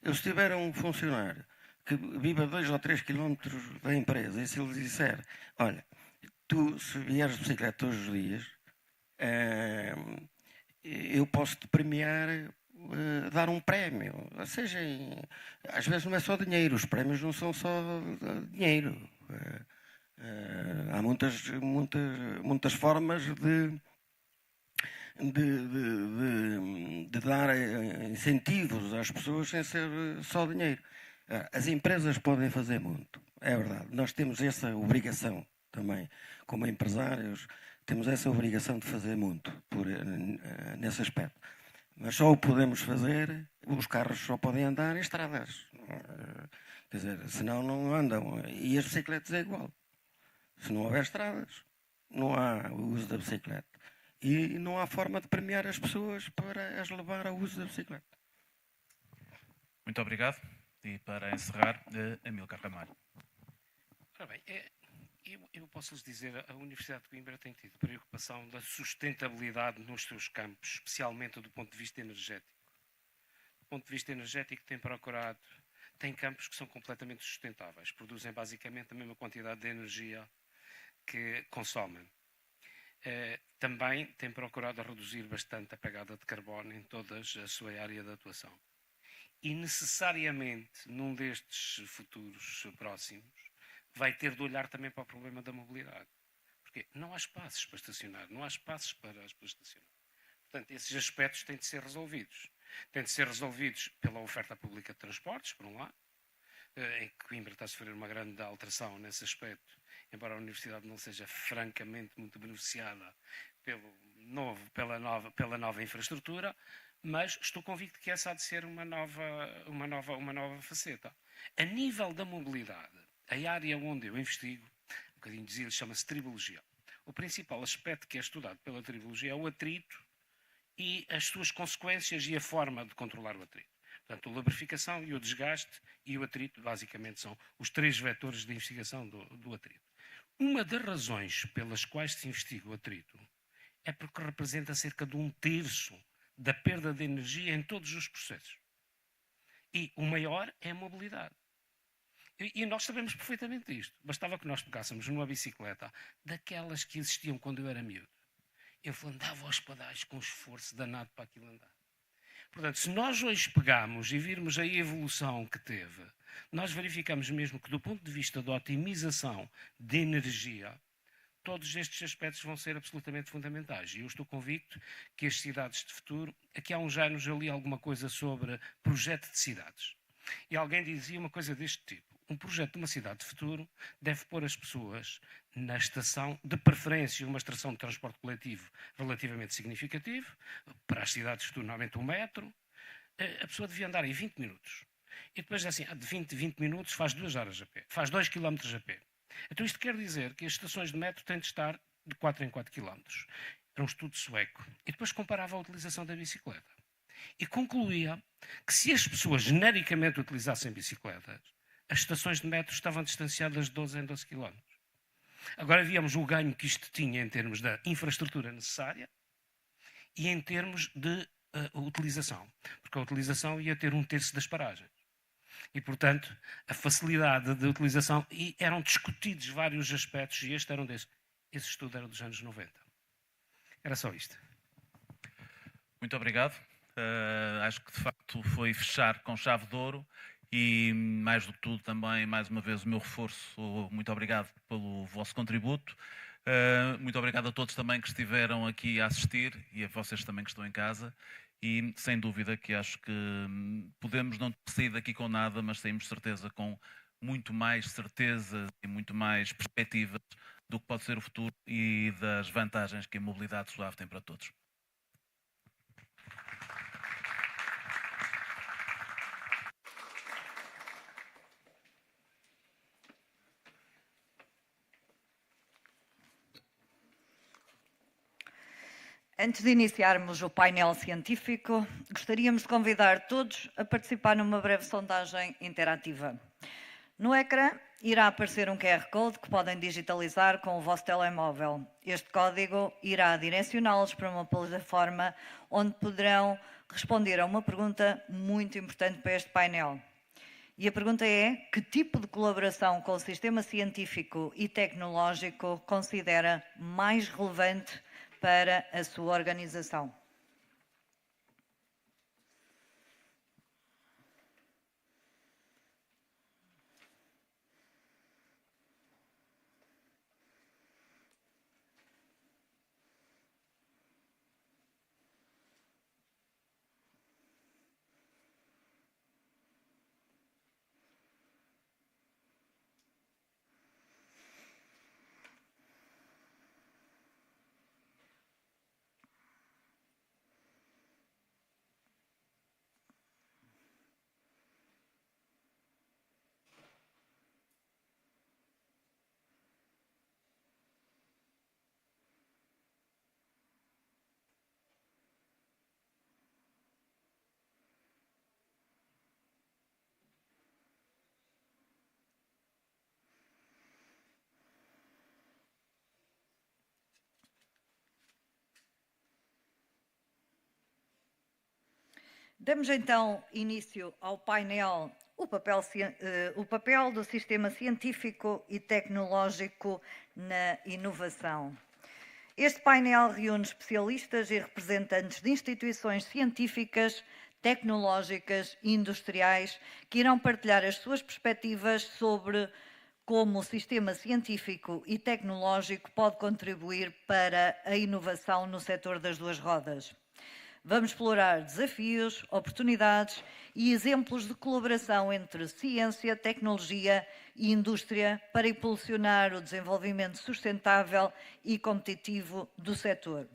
Eu, se tiver um funcionário que viva 2 ou 3 quilómetros da empresa e se ele disser, olha, tu se vieres de bicicleta todos os dias, eu posso-te premiar, dar um prémio. Ou seja, às vezes não é só dinheiro, os prémios não são só dinheiro. Há muitas formas de dar incentivos às pessoas sem ser só dinheiro. As empresas podem fazer muito, é verdade. Nós temos essa obrigação também, como empresários, temos essa obrigação de fazer muito nesse aspecto. Mas só o podemos fazer, os carros só podem andar em estradas. Quer dizer, senão não andam. E as bicicletas é igual. Se não houver estradas, não há o uso da bicicleta. E não há forma de premiar as pessoas para as levar ao uso da bicicleta. Muito obrigado. E para encerrar, Amílcar Ramalho. Ora bem, Eu posso lhes dizer, a Universidade de Coimbra tem tido preocupação da sustentabilidade nos seus campos, especialmente do ponto de vista energético. Do ponto de vista energético tem campos que são completamente sustentáveis, produzem basicamente a mesma quantidade de energia que consomem. Também tem procurado reduzir bastante a pegada de carbono em toda a sua área de atuação. E necessariamente, num destes futuros próximos, vai ter de olhar também para o problema da mobilidade. Porque não há espaços para estacionar, não há espaços para estacionar. Portanto, esses aspectos têm de ser resolvidos. Têm de ser resolvidos pela oferta pública de transportes, por um lado, em que Coimbra está a sofrer uma grande alteração nesse aspecto, embora a Universidade não seja francamente muito beneficiada pela nova infraestrutura, mas estou convicto que essa há de ser uma nova faceta. A nível da mobilidade, a área onde eu investigo, um bocadinho dizia, chama-se tribologia. O principal aspecto que é estudado pela tribologia é o atrito e as suas consequências e a forma de controlar o atrito. Portanto, a lubrificação e o desgaste e o atrito, basicamente, são os 3 vetores de investigação do atrito. Uma das razões pelas quais se investiga o atrito é porque representa cerca de 1/3 da perda de energia em todos os processos. E o maior é a mobilidade. E nós sabemos perfeitamente isto. Bastava que nós pegássemos numa bicicleta daquelas que existiam quando eu era miúdo. Eu andava aos pedais com esforço danado para aquilo andar. Portanto, se nós hoje pegarmos e virmos a evolução que teve, nós verificamos mesmo que, do ponto de vista da otimização de energia, todos estes aspectos vão ser absolutamente fundamentais. E eu estou convicto que as cidades de futuro... Aqui há uns anos eu li alguma coisa sobre projeto de cidades. E alguém dizia uma coisa deste tipo. Um projeto de uma cidade de futuro deve pôr as pessoas na estação, de preferência uma estação de transporte coletivo relativamente significativo, para as cidades de futuro, normalmente 1 metro. A pessoa devia andar em 20 minutos. E depois, assim, de 20 minutos faz 2 horas a pé, faz 2 km a pé. Então isto quer dizer que as estações de metro têm de estar de 4 em 4 km. Era um estudo sueco. E depois comparava a utilização da bicicleta. E concluía que se as pessoas genericamente utilizassem bicicletas, as estações de metro estavam distanciadas de 12 em 12 km. Agora víamos o ganho que isto tinha em termos da infraestrutura necessária e em termos de utilização. Porque a utilização ia ter 1/3 das paragens. E, portanto, a facilidade de utilização... E eram discutidos vários aspectos e este era um desses. Esse estudo era dos anos 90. Era só isto. Muito obrigado. Acho que, de facto, foi fechar com chave de ouro. E, mais do que tudo, também, mais uma vez, o meu reforço. Muito obrigado pelo vosso contributo. Muito obrigado a todos também que estiveram aqui a assistir e a vocês também que estão em casa. E, sem dúvida, que acho que podemos não sair daqui com nada, mas saímos de certeza com muito mais certezas e muito mais perspectivas do que pode ser o futuro e das vantagens que a mobilidade suave tem para todos. Antes de iniciarmos o painel científico, gostaríamos de convidar todos a participar numa breve sondagem interativa. No ecrã irá aparecer um QR Code que podem digitalizar com o vosso telemóvel. Este código irá direcioná-los para uma plataforma onde poderão responder a uma pergunta muito importante para este painel. E a pergunta é: que tipo de colaboração com o sistema científico e tecnológico considera mais relevante para a sua organização? Damos então início ao painel o papel do sistema científico e tecnológico na inovação. Este painel reúne especialistas e representantes de instituições científicas, tecnológicas e industriais que irão partilhar as suas perspectivas sobre como o sistema científico e tecnológico pode contribuir para a inovação no setor das duas rodas. Vamos explorar desafios, oportunidades e exemplos de colaboração entre ciência, tecnologia e indústria para impulsionar o desenvolvimento sustentável e competitivo do setor.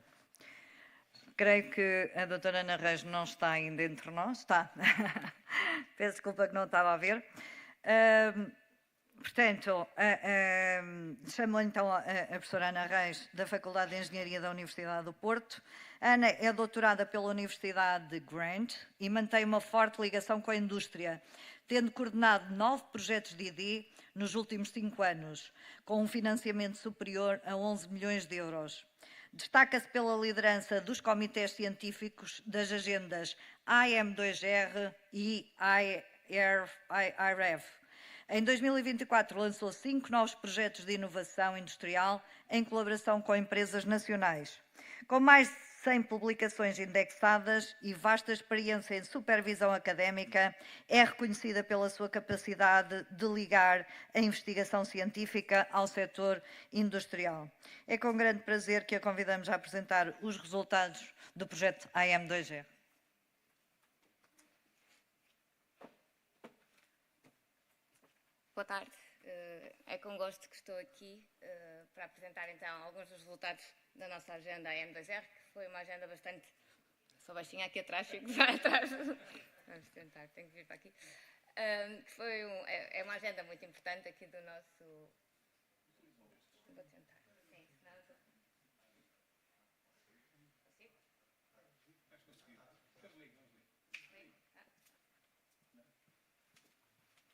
Creio que a doutora Ana Reis não está ainda entre nós. Está. Peço desculpa que não estava a ver. Portanto, chamo então a professora Ana Reis, da Faculdade de Engenharia da Universidade do Porto. Ana é doutorada pela Universidade de Grant e mantém uma forte ligação com a indústria, tendo coordenado 9 projetos de ID nos últimos 5 anos, com um financiamento superior a 11 milhões de euros. Destaca-se pela liderança dos comitês científicos das agendas AM2R e IRF. Em 2024, lançou 5 novos projetos de inovação industrial em colaboração com empresas nacionais. Com mais de 100 publicações indexadas e vasta experiência em supervisão académica, é reconhecida pela sua capacidade de ligar a investigação científica ao setor industrial. É com grande prazer que a convidamos a apresentar os resultados do projeto AM2R. Boa tarde. É com gosto que estou aqui para apresentar então alguns dos resultados da nossa agenda AM2R, que foi uma agenda bastante... Sou baixinha aqui atrás, fico para atrás. Vamos tentar, tenho que vir para aqui. É uma agenda muito importante aqui do nosso... Vou tentar. Sim, senão eu consigo?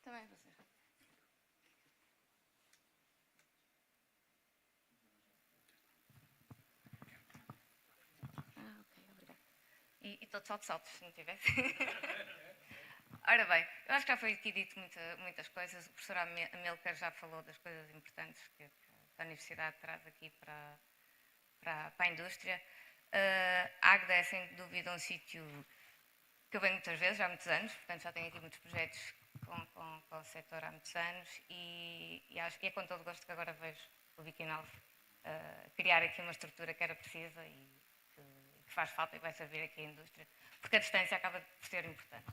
Também você. E estou de saltos, se não tivesse. Ora bem, eu acho que já foi aqui dito muitas coisas. O professor Amilcar já falou das coisas importantes que a Universidade traz aqui para a indústria. A Águeda é, sem dúvida, um sítio que eu venho muitas vezes, há muitos anos, portanto já tenho aqui muitos projetos com o setor há muitos anos e acho que é com todo gosto que agora vejo o BIKiNNOV criar aqui uma estrutura que era precisa e que faz falta e vai servir aqui à indústria, porque a distância acaba por ser importante.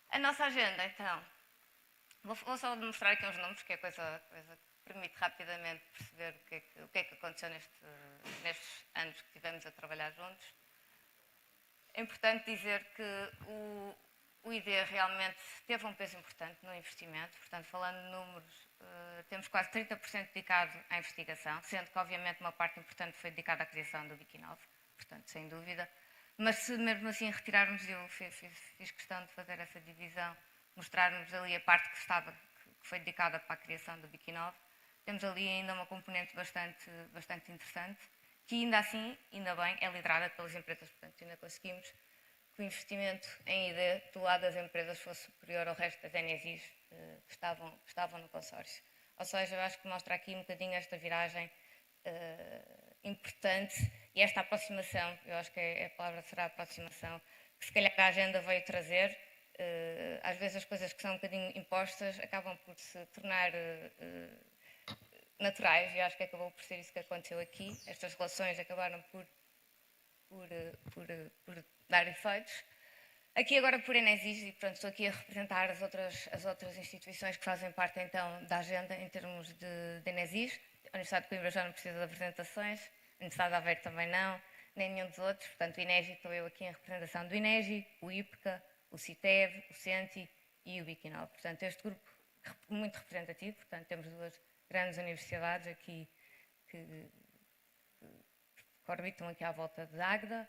A nossa agenda, então, vou só mostrar aqui uns números, que é coisa que permite rapidamente perceber o que é que aconteceu nestes anos que tivemos a trabalhar juntos. É importante dizer que o ID realmente teve um peso importante no investimento, portanto, falando de números, temos quase 30% dedicado à investigação, sendo que, obviamente, uma parte importante foi dedicada à criação do BIKiNNOV, portanto, sem dúvida. Mas se mesmo assim retirarmos, eu fiz questão de fazer essa divisão, mostrarmos ali a parte que foi dedicada para a criação do BIKiNNOV, temos ali ainda uma componente bastante interessante, que ainda assim, ainda bem, é liderada pelas empresas. Portanto, ainda conseguimos que o investimento em ID do lado das empresas fosse superior ao resto das NSIs que estavam no consórcio. Ou seja, eu acho que mostra aqui um bocadinho esta viragem importante e esta aproximação, eu acho que a palavra será aproximação, que se calhar a agenda veio trazer. Às vezes as coisas que são um bocadinho impostas acabam por se tornar naturais e acho que acabou por ser isso que aconteceu aqui. Estas relações acabaram por dar efeitos. Aqui agora por NSIs, e pronto, estou aqui a representar as outras instituições que fazem parte então da agenda em termos de NSIs. A Universidade de Coimbra já não precisa de apresentações, a Universidade de Aveiro também não, nem nenhum dos outros. Portanto, o INEGI, estou eu aqui em representação do INEGI, o IPCA, o CITEV, o CENTI e o BIKiNNOV. Portanto, este grupo muito representativo, portanto, temos duas grandes universidades aqui que orbitam aqui à volta de Águeda,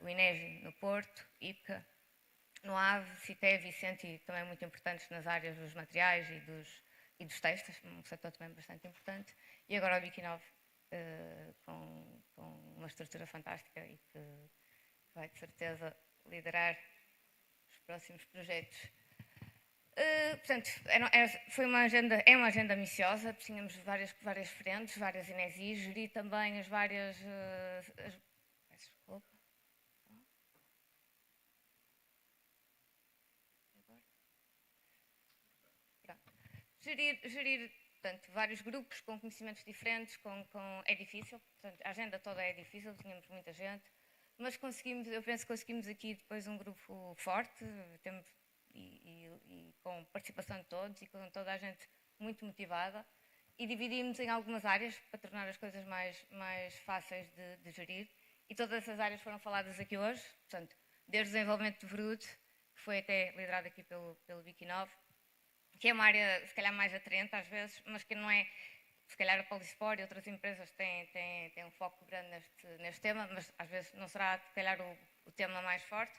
o INEGI no Porto, IPCA no AVE, CITEV e CENTI também muito importantes nas áreas dos materiais e dos textos, um setor também bastante importante, e agora o BIKiNNOV com uma estrutura fantástica e que vai de certeza liderar os próximos projetos. Portanto, é uma agenda ambiciosa, tínhamos várias frentes, várias INESIs, geri também as várias... Desculpa. Gerir portanto, vários grupos com conhecimentos diferentes, é difícil, portanto, a agenda toda é difícil, tínhamos muita gente, mas eu penso que conseguimos aqui depois um grupo forte, e com participação de todos e com toda a gente muito motivada, e dividimos em algumas áreas para tornar as coisas mais fáceis de gerir, e todas essas áreas foram faladas aqui hoje, portanto, desde o desenvolvimento do produto, que foi até liderado aqui pelo BIKiNNOV, que é uma área, se calhar, mais atraente às vezes, mas que não é, se calhar a Polispor e outras empresas têm um foco grande neste tema, mas às vezes não será, se calhar, o tema mais forte.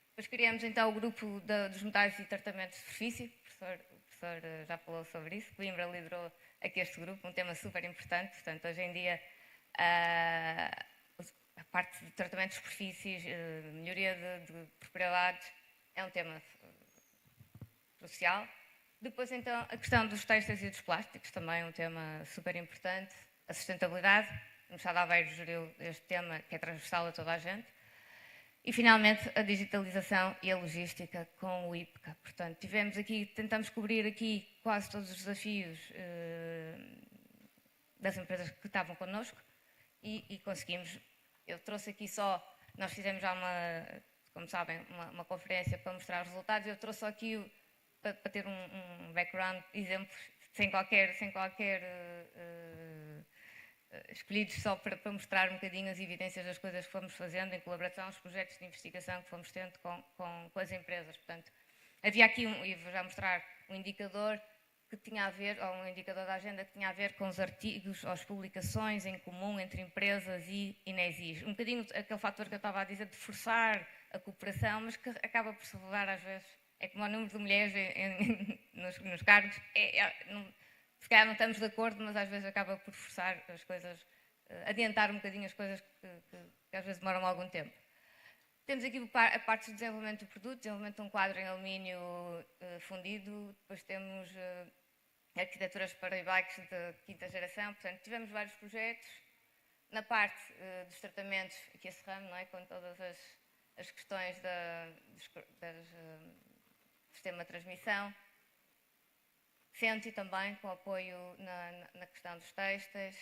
Depois criamos então o grupo dos metais e tratamentos de superfície, o professor já falou sobre isso, Coimbra liderou aqui este grupo, um tema super importante, portanto, hoje em dia a parte de tratamento de superfícies, melhoria de propriedades, é um tema crucial. Depois, então, a questão dos têxteis e dos plásticos, também um tema super importante. A sustentabilidade, o Universidade de Aveiro geriu este tema, que é transversal a toda a gente. E, finalmente, a digitalização e a logística com o IPCA. Portanto, tentamos cobrir aqui quase todos os desafios das empresas que estavam connosco e conseguimos. Eu trouxe aqui nós fizemos já como sabem, uma conferência para mostrar os resultados. Eu trouxe aqui para ter um background, exemplos, sem qualquer escolhidos só para mostrar um bocadinho as evidências das coisas que fomos fazendo em colaboração, os projetos de investigação que fomos tendo com as empresas. Portanto, havia aqui, e vou já mostrar, um indicador que tinha a ver, ou um indicador da agenda que tinha a ver com os artigos ou as publicações em comum entre empresas e INESIs. Um bocadinho aquele fator que eu estava a dizer de forçar a cooperação, mas que acaba por se revelar às vezes. É como o número de mulheres nos cargos, se calhar não estamos de acordo, mas às vezes acaba por forçar as coisas, adiantar um bocadinho as coisas que às vezes demoram algum tempo. Temos aqui a parte do desenvolvimento do produto, desenvolvimento de um quadro em alumínio fundido, depois temos arquiteturas para e-bikes de quinta geração, portanto tivemos vários projetos. Na parte dos tratamentos, aqui esse ramo, não é? Com todas as questões do sistema de transmissão. Senti também com apoio na questão dos têxteis.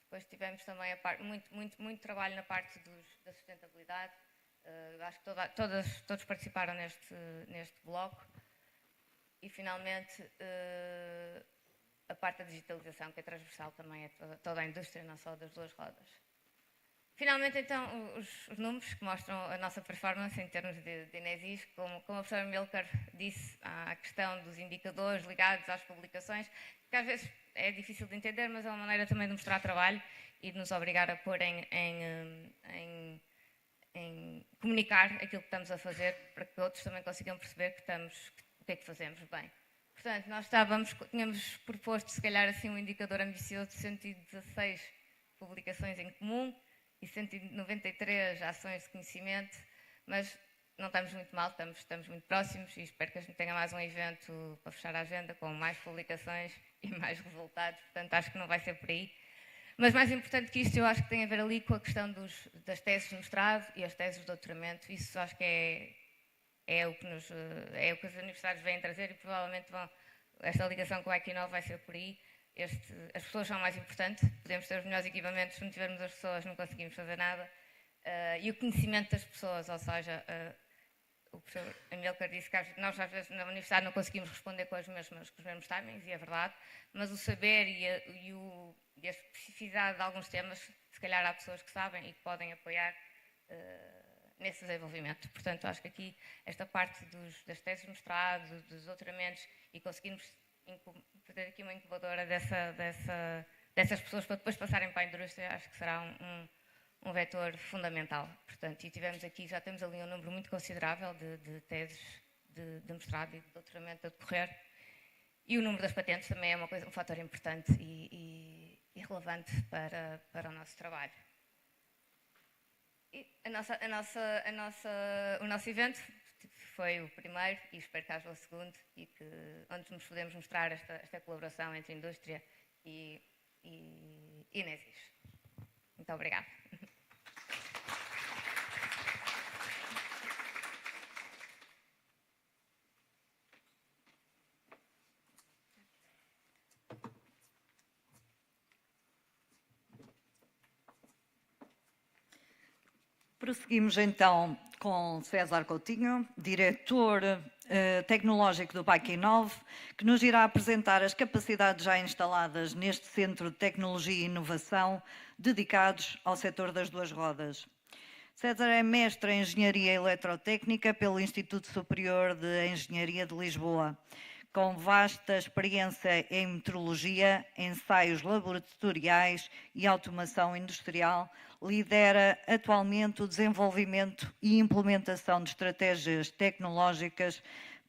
Depois tivemos também muito trabalho na parte da sustentabilidade. Acho que todos participaram neste bloco. E, finalmente, a parte da digitalização, que é transversal também a toda a indústria, não só das duas rodas. Finalmente, então, os números que mostram a nossa performance em termos de INESIs, como a professora Milker disse, a questão dos indicadores ligados às publicações, que às vezes é difícil de entender, mas é uma maneira também de mostrar trabalho e de nos obrigar a pôr em comunicar aquilo que estamos a fazer, para que outros também consigam perceber o que é que fazemos bem. Portanto, nós tínhamos proposto, se calhar, assim, um indicador ambicioso de 116 publicações em comum, e 193 ações de conhecimento, mas não estamos muito mal, estamos muito próximos e espero que a gente tenha mais um evento para fechar a agenda com mais publicações e mais resultados, portanto acho que não vai ser por aí. Mas mais importante que isto, eu acho que tem a ver ali com a questão das teses de mestrado e as teses de doutoramento. Isso acho que é o que as universidades vêm trazer e provavelmente esta ligação com a BIKiNNOV vai ser por aí. As pessoas são mais importantes, podemos ter os melhores equipamentos, se não tivermos as pessoas não conseguimos fazer nada. E o conhecimento das pessoas, ou seja, o professor Amilcar disse que nós às vezes na universidade não conseguimos responder com os mesmos timings, e é verdade, mas o saber e a especificidade de alguns temas, se calhar há pessoas que sabem e que podem apoiar nesse desenvolvimento. Portanto, acho que aqui esta parte das teses de mestrado, dos doutoramentos, e conseguimos fazer aqui uma incubadora dessas pessoas para depois passarem para a indústria, acho que será um vetor fundamental. Portanto, e já temos ali um número muito considerável de teses de mestrado e de doutoramento a decorrer. E o número das patentes também é um fator importante e relevante para o nosso trabalho. O nosso evento foi o primeiro e espero que haja o segundo e onde nos podemos mostrar esta colaboração entre indústria e Inesis. Muito obrigada. Prosseguimos então com César Coutinho, diretor tecnológico do BIKiNNOV, que nos irá apresentar as capacidades já instaladas neste Centro de Tecnologia e Inovação dedicados ao setor das duas rodas. César é mestre em Engenharia Eletrotécnica pelo Instituto Superior de Engenharia de Lisboa, com vasta experiência em metrologia, ensaios laboratoriais e automação industrial, lidera atualmente o desenvolvimento e implementação de estratégias tecnológicas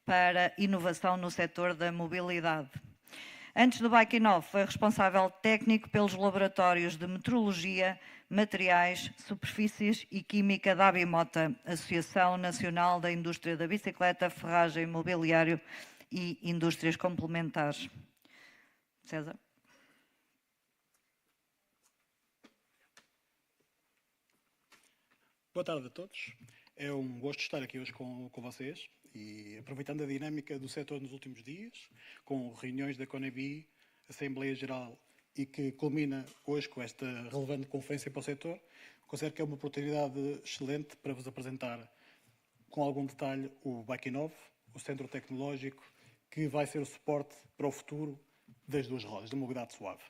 para inovação no setor da mobilidade. Antes do BIKiNNOV, foi responsável técnico pelos laboratórios de metrologia, materiais, superfícies e química da ABIMOTA, Associação Nacional da Indústria da Bicicleta, Ferragem, Mobiliário e Indústrias Complementares. César. Boa tarde a todos. É um gosto estar aqui hoje com vocês e aproveitando a dinâmica do setor nos últimos dias, com reuniões da CONEBI, Assembleia Geral e que culmina hoje com esta relevante conferência para o setor, considero que é uma oportunidade excelente para vos apresentar com algum detalhe o BIKiNNOV, o Centro Tecnológico, que vai ser o suporte para o futuro das duas rodas, da mobilidade suave.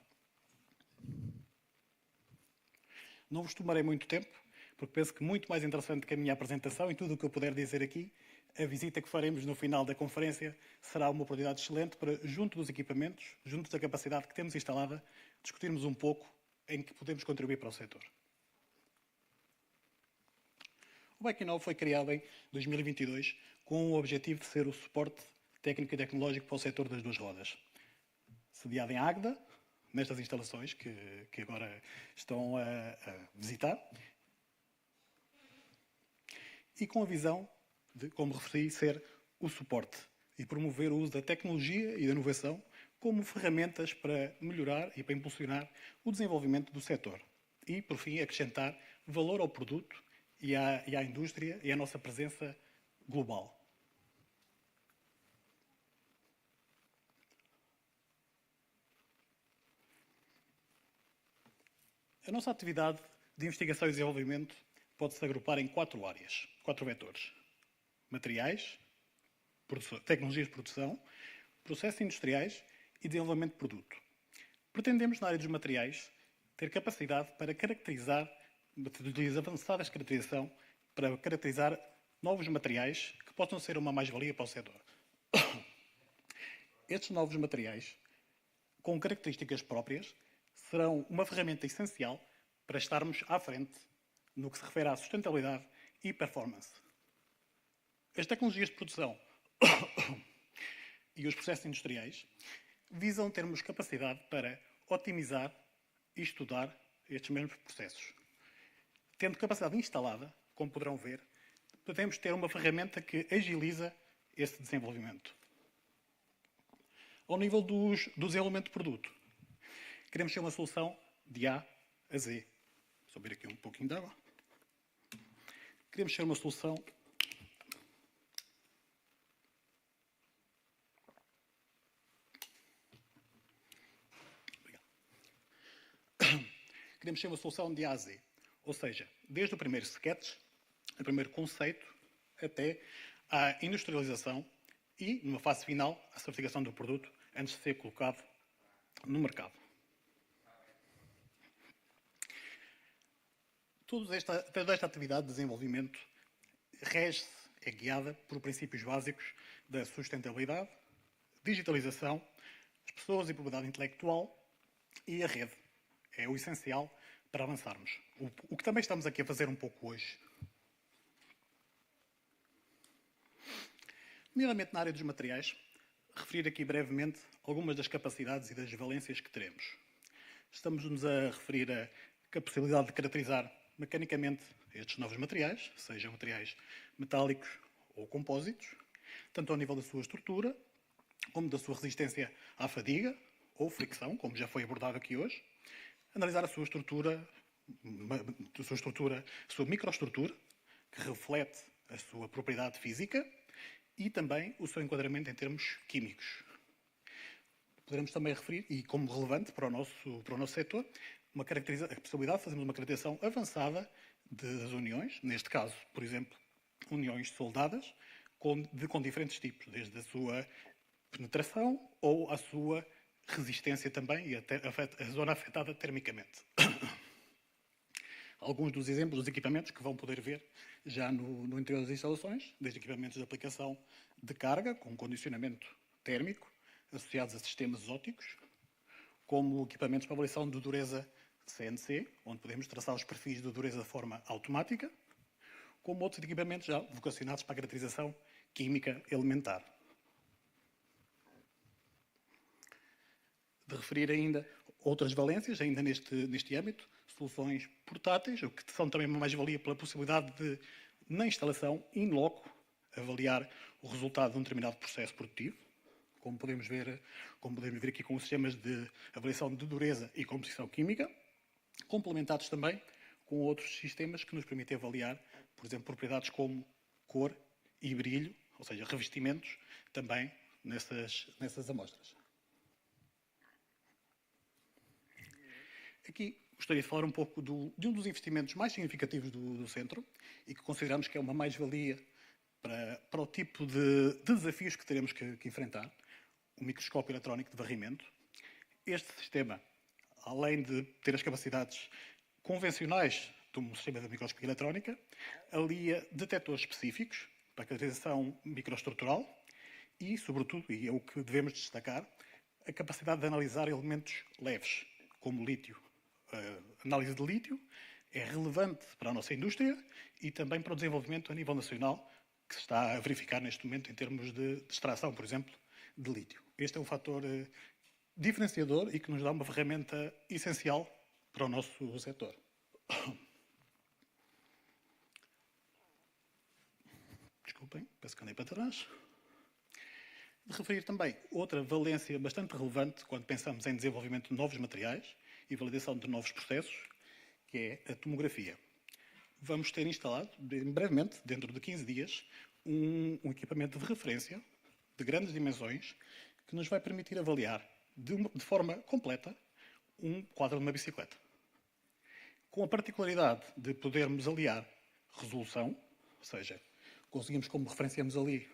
Não vos tomarei muito tempo, porque penso que muito mais interessante que a minha apresentação e tudo o que eu puder dizer aqui, a visita que faremos no final da conferência será uma oportunidade excelente para, junto dos equipamentos, junto da capacidade que temos instalada, discutirmos um pouco em que podemos contribuir para o setor. O BIKiNNOV foi criado em 2022 com o objetivo de ser o suporte técnico e tecnológico para o setor das duas rodas. Sediado em Águeda, nestas instalações que agora estão a visitar, e com a visão de, como referi, ser o suporte e promover o uso da tecnologia e da inovação como ferramentas para melhorar e para impulsionar o desenvolvimento do setor e, por fim, acrescentar valor ao produto e à indústria e à nossa presença global. A nossa atividade de investigação e desenvolvimento pode-se agrupar em 4 áreas, 4 vetores. Materiais, tecnologias de produção, processos industriais e desenvolvimento de produto. Pretendemos, na área dos materiais, ter capacidade para caracterizar, metodologias avançadas de caracterização, para caracterizar novos materiais que possam ser uma mais-valia para o setor. Estes novos materiais, com características próprias, serão uma ferramenta essencial para estarmos à frente no que se refere à sustentabilidade e performance. As tecnologias de produção e os processos industriais visam termos capacidade para otimizar e estudar estes mesmos processos. Tendo capacidade instalada, como poderão ver, podemos ter uma ferramenta que agiliza esse desenvolvimento. Ao nível do desenvolvimento de produto, queremos ter uma solução de A a Z. Só beber aqui um pouquinho de água. Queremos ter uma solução Queremos ter uma solução de A a Z. Ou seja, desde o primeiro sketch, o primeiro conceito, até à industrialização e, numa fase final, a certificação do produto antes de ser colocado no mercado. Toda esta atividade de desenvolvimento rege-se, é guiada por princípios básicos da sustentabilidade, digitalização, as pessoas e propriedade intelectual e a rede. É o essencial para avançarmos. O que também estamos aqui a fazer um pouco hoje. Nomeadamente na área dos materiais, referir aqui brevemente algumas das capacidades e das valências que teremos. Estamos-nos a referir a possibilidade de caracterizar mecanicamente estes novos materiais, sejam materiais metálicos ou compósitos, tanto ao nível da sua estrutura, como da sua resistência à fadiga ou fricção, como já foi abordado aqui hoje, analisar a sua estrutura, a sua microestrutura, que reflete a sua propriedade física, e também o seu enquadramento em termos químicos. Poderemos também referir, e como relevante para o nosso setor, a possibilidade de fazermos uma caracterização avançada das uniões, neste caso, por exemplo, uniões soldadas, com diferentes tipos, desde a sua penetração ou a sua resistência também e até a zona afetada termicamente. Alguns dos exemplos dos equipamentos que vão poder ver já no interior das instalações, desde equipamentos de aplicação de carga, com condicionamento térmico, associados a sistemas ópticos, como equipamentos para avaliação de dureza CNC, onde podemos traçar os perfis de dureza de forma automática, como outros equipamentos já vocacionados para a caracterização química elementar. De referir ainda outras valências, ainda neste âmbito, soluções portáteis, o que são também uma mais-valia pela possibilidade de, na instalação, in loco, avaliar o resultado de um determinado processo produtivo, como podemos ver aqui com os sistemas de avaliação de dureza e composição química, complementados também com outros sistemas que nos permitem avaliar, por exemplo, propriedades como cor e brilho, ou seja, revestimentos, também nessas amostras. Aqui gostaria de falar um pouco de um dos investimentos mais significativos do centro e que consideramos que é uma mais-valia para o tipo de desafios que teremos que enfrentar, o microscópio eletrónico de varrimento. Este sistema, além de ter as capacidades convencionais de um sistema de microscopia eletrónica, alia detectores específicos para a caracterização microestrutural e, sobretudo, e é o que devemos destacar, a capacidade de analisar elementos leves, como lítio. A análise de lítio é relevante para a nossa indústria e também para o desenvolvimento a nível nacional que se está a verificar neste momento em termos de extração, por exemplo, de lítio. Este é um fator diferenciador e que nos dá uma ferramenta essencial para o nosso setor. Desculpem, penso que andei para trás. De referir também outra valência bastante relevante quando pensamos em desenvolvimento de novos materiais e validação de novos processos, que é a tomografia. Vamos ter instalado, brevemente, dentro de 15 dias, um equipamento de referência de grandes dimensões que nos vai permitir avaliar de forma completa um quadro de uma bicicleta. Com a particularidade de podermos aliar resolução, ou seja, conseguimos, como referenciamos ali,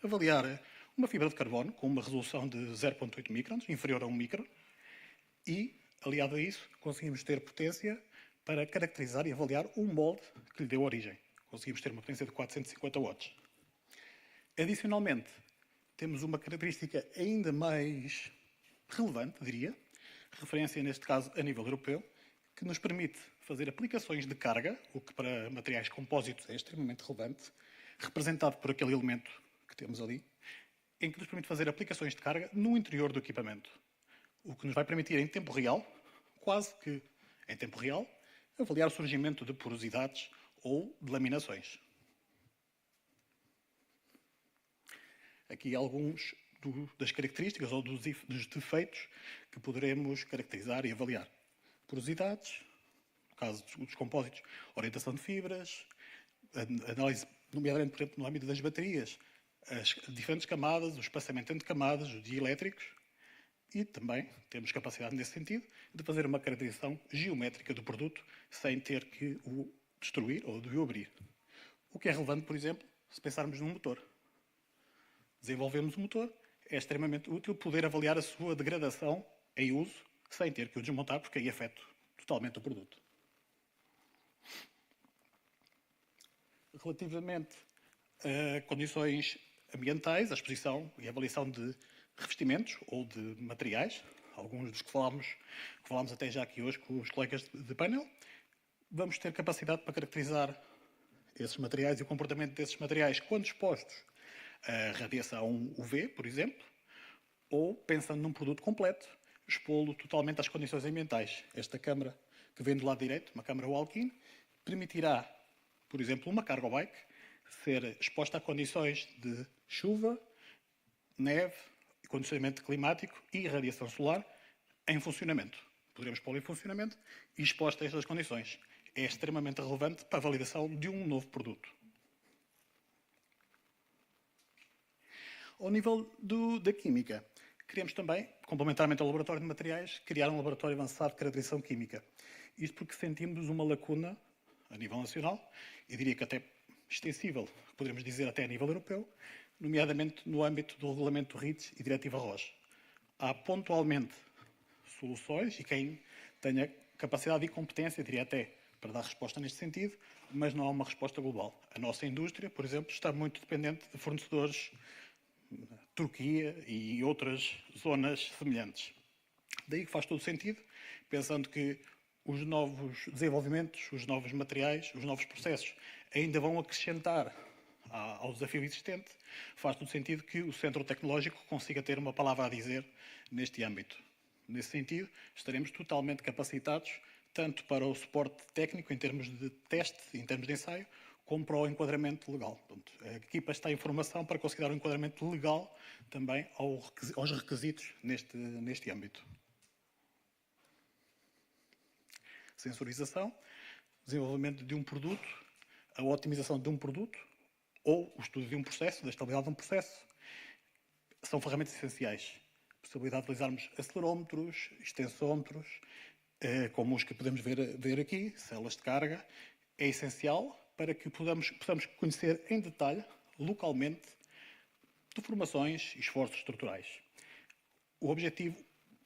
avaliar uma fibra de carbono com uma resolução de 0,8 microns, inferior a 1 micron, e, aliado a isso, conseguimos ter potência para caracterizar e avaliar um molde que lhe deu origem. Conseguimos ter uma potência de 450 watts. Adicionalmente, temos uma característica ainda mais relevante, diria, referência neste caso a nível europeu, que nos permite fazer aplicações de carga, o que para materiais compósitos é extremamente relevante, representado por aquele elemento que temos ali, em que nos permite fazer aplicações de carga no interior do equipamento, o que nos vai permitir em tempo real, quase que em tempo real, avaliar o surgimento de porosidades ou de laminações. Aqui alguns das características ou dos defeitos que poderemos caracterizar e avaliar. Porosidades, no caso dos compósitos, orientação de fibras, análise, nomeadamente, por exemplo, no âmbito das baterias, as diferentes camadas, o espaçamento entre camadas, os dielétricos, e também temos capacidade, nesse sentido, de fazer uma caracterização geométrica do produto sem ter que o destruir ou de o abrir. O que é relevante, por exemplo, se pensarmos num motor. Desenvolvemos um motor, é extremamente útil poder avaliar a sua degradação em uso sem ter que o desmontar, porque aí afeta totalmente o produto. Relativamente a condições ambientais, a exposição e a avaliação de revestimentos ou de materiais, alguns dos que falámos até já aqui hoje com os colegas de painel, vamos ter capacidade para caracterizar esses materiais e o comportamento desses materiais quando expostos à radiação UV, por exemplo, ou, pensando num produto completo, expô-lo totalmente às condições ambientais. Esta câmara que vem do lado direito, uma câmara walk-in, permitirá, por exemplo, uma cargo bike ser exposta a condições de chuva, neve, condicionamento climático e radiação solar em funcionamento. Poderemos pô-lo em funcionamento e exposta a estas condições. É extremamente relevante para a validação de um novo produto. Ao nível da química, queremos também, complementarmente ao laboratório de materiais, criar um laboratório avançado de caracterização química. Isto porque sentimos uma lacuna a nível nacional, e diria que até extensível, poderíamos dizer até a nível europeu, nomeadamente no âmbito do regulamento REACH e diretiva ROS. Há pontualmente soluções, e quem tenha capacidade e competência, diria até, para dar resposta neste sentido, mas não há uma resposta global. A nossa indústria, por exemplo, está muito dependente de fornecedores Turquia e outras zonas semelhantes. Daí que faz todo sentido, pensando que os novos desenvolvimentos, os novos materiais, os novos processos ainda vão acrescentar ao desafio existente, faz todo sentido que o centro tecnológico consiga ter uma palavra a dizer neste âmbito. Nesse sentido, estaremos totalmente capacitados, tanto para o suporte técnico, em termos de teste, em termos de ensaio, como para o enquadramento legal. Portanto, a equipa está em formação para conseguir dar um enquadramento legal também aos requisitos neste âmbito. Sensorização, desenvolvimento de um produto, a otimização de um produto ou o estudo de um processo, da estabilidade de um processo, são ferramentas essenciais. A possibilidade de utilizarmos acelerómetros, extensómetros, como os que podemos ver aqui, células de carga, é essencial para que possamos conhecer em detalhe, localmente, deformações e esforços estruturais. O objetivo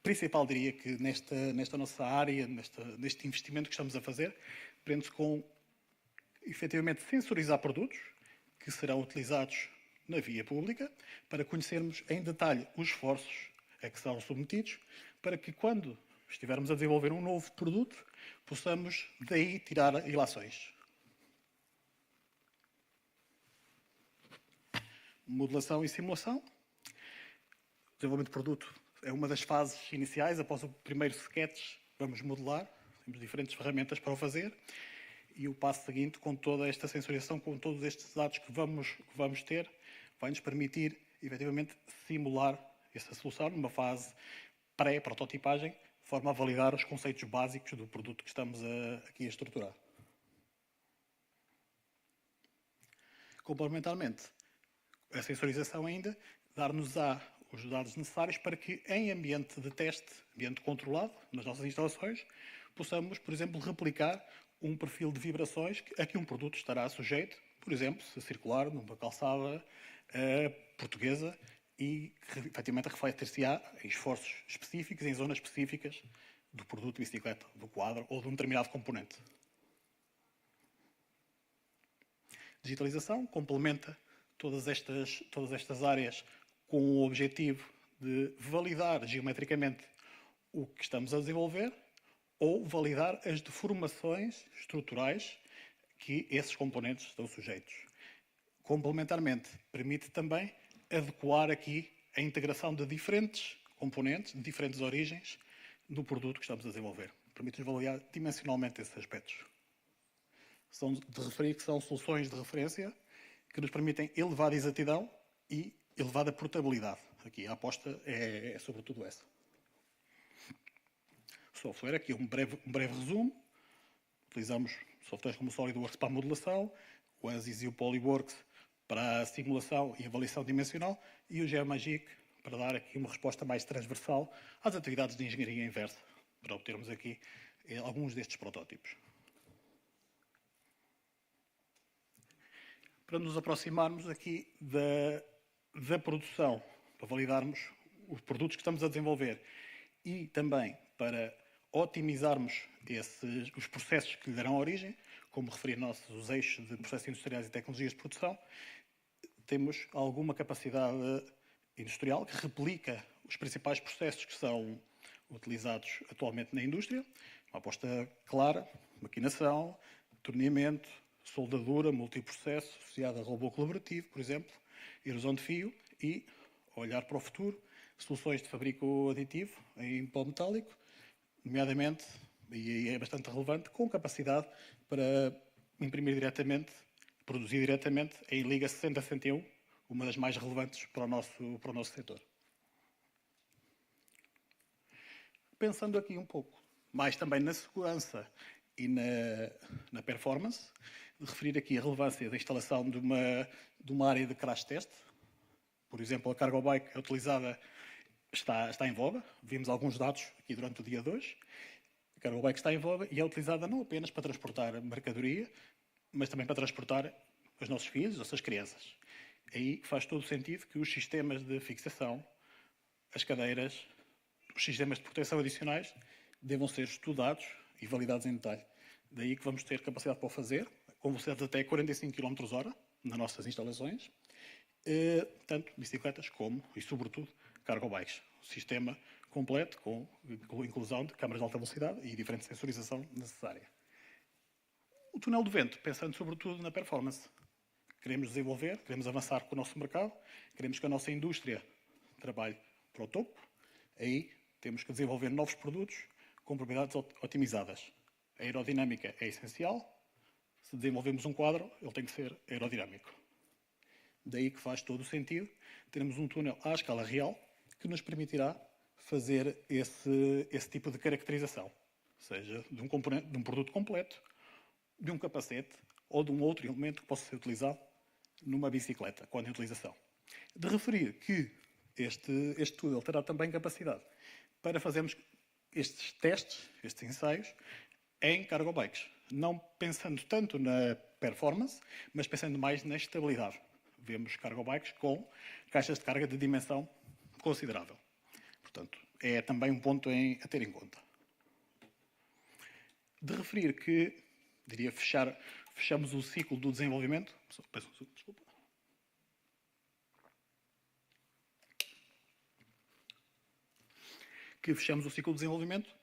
principal, diria que nesta nossa área, neste investimento que estamos a fazer, prende-se com, efetivamente, sensorizar produtos que serão utilizados na via pública, para conhecermos em detalhe os esforços a que são submetidos, para que quando estivermos a desenvolver um novo produto, possamos daí tirar ilações. Modelação e simulação. O desenvolvimento de produto é uma das fases iniciais. Após o primeiro sketch, vamos modelar. Temos diferentes ferramentas para o fazer. E o passo seguinte, com toda esta sensorização, com todos estes dados que vamos ter, vai-nos permitir, efetivamente, simular essa solução numa fase pré-prototipagem, de forma a validar os conceitos básicos do produto que estamos aqui a estruturar. Complementarmente, a sensorização ainda dar-nos-á os dados necessários para que, em ambiente de teste, ambiente controlado, nas nossas instalações, possamos, por exemplo, replicar um perfil de vibrações a que um produto estará sujeito, por exemplo, se circular numa calçada portuguesa e, efetivamente, refletir-se-á em esforços específicos, em zonas específicas do produto de bicicleta, do quadro ou de um determinado componente. Digitalização complementa todas estas áreas com o objetivo de validar geometricamente o que estamos a desenvolver ou validar as deformações estruturais que esses componentes estão sujeitos. Complementarmente, permite também adequar aqui a integração de diferentes componentes, de diferentes origens, no produto que estamos a desenvolver. Permite-nos validar dimensionalmente esses aspectos. São de referir que são soluções de referência que nos permitem elevada exatidão e elevada portabilidade. Aqui a aposta é sobretudo essa. Software, aqui um breve resumo. Utilizamos softwares como o SolidWorks para a modelação, o ANSYS e o Polyworks para a simulação e avaliação dimensional e o GeoMagic para dar aqui uma resposta mais transversal às atividades de engenharia inversa, para obtermos aqui alguns destes protótipos. Para nos aproximarmos aqui da produção, para validarmos os produtos que estamos a desenvolver e também para otimizarmos os processos que lhe darão origem, como referi os eixos de processos industriais e tecnologias de produção, temos alguma capacidade industrial que replica os principais processos que são utilizados atualmente na indústria. Uma aposta clara, maquinação, torneamento, soldadura, multiprocesso, associada a robô colaborativo, por exemplo, erosão de fio e, olhar para o futuro, soluções de fabrico aditivo em pó metálico, nomeadamente, e é bastante relevante, com capacidade para imprimir diretamente, produzir diretamente em Liga 6061, uma das mais relevantes para o nosso setor. Pensando aqui um pouco mais também na segurança e na performance, de referir aqui a relevância da instalação de uma área de crash test. Por exemplo, a cargo bike é utilizada, está em voga. Vimos alguns dados aqui durante o dia 2. A cargo bike está em voga e é utilizada não apenas para transportar mercadoria, mas também para transportar os nossos filhos, as nossas crianças. Aí faz todo o sentido que os sistemas de fixação, as cadeiras, os sistemas de proteção adicionais devam ser estudados e validados em detalhe. Daí que vamos ter capacidade para o fazer, com velocidades até 45 km/h nas nossas instalações, tanto bicicletas como, e sobretudo, cargo bikes. Um sistema completo com inclusão de câmaras de alta velocidade e diferente sensorização necessária. O túnel do vento, pensando sobretudo na performance. Queremos desenvolver, queremos avançar com o nosso mercado, queremos que a nossa indústria trabalhe para o topo. Aí temos que desenvolver novos produtos com propriedades otimizadas. A aerodinâmica é essencial. Se desenvolvemos um quadro, ele tem que ser aerodinâmico. Daí que faz todo o sentido termos um túnel à escala real que nos permitirá fazer esse tipo de caracterização. Seja de um produto completo, de um capacete ou de um outro elemento que possa ser utilizado numa bicicleta, quando em utilização. De referir que este túnel terá também capacidade para fazermos estes testes, estes ensaios, em cargo bikes. Não pensando tanto na performance, mas pensando mais na estabilidade. Vemos cargo bikes com caixas de carga de dimensão considerável. Portanto, é também um ponto a ter em conta. De referir que, diria, fechamos o ciclo do desenvolvimento. Peço desculpa. Que fechamos o ciclo de desenvolvimento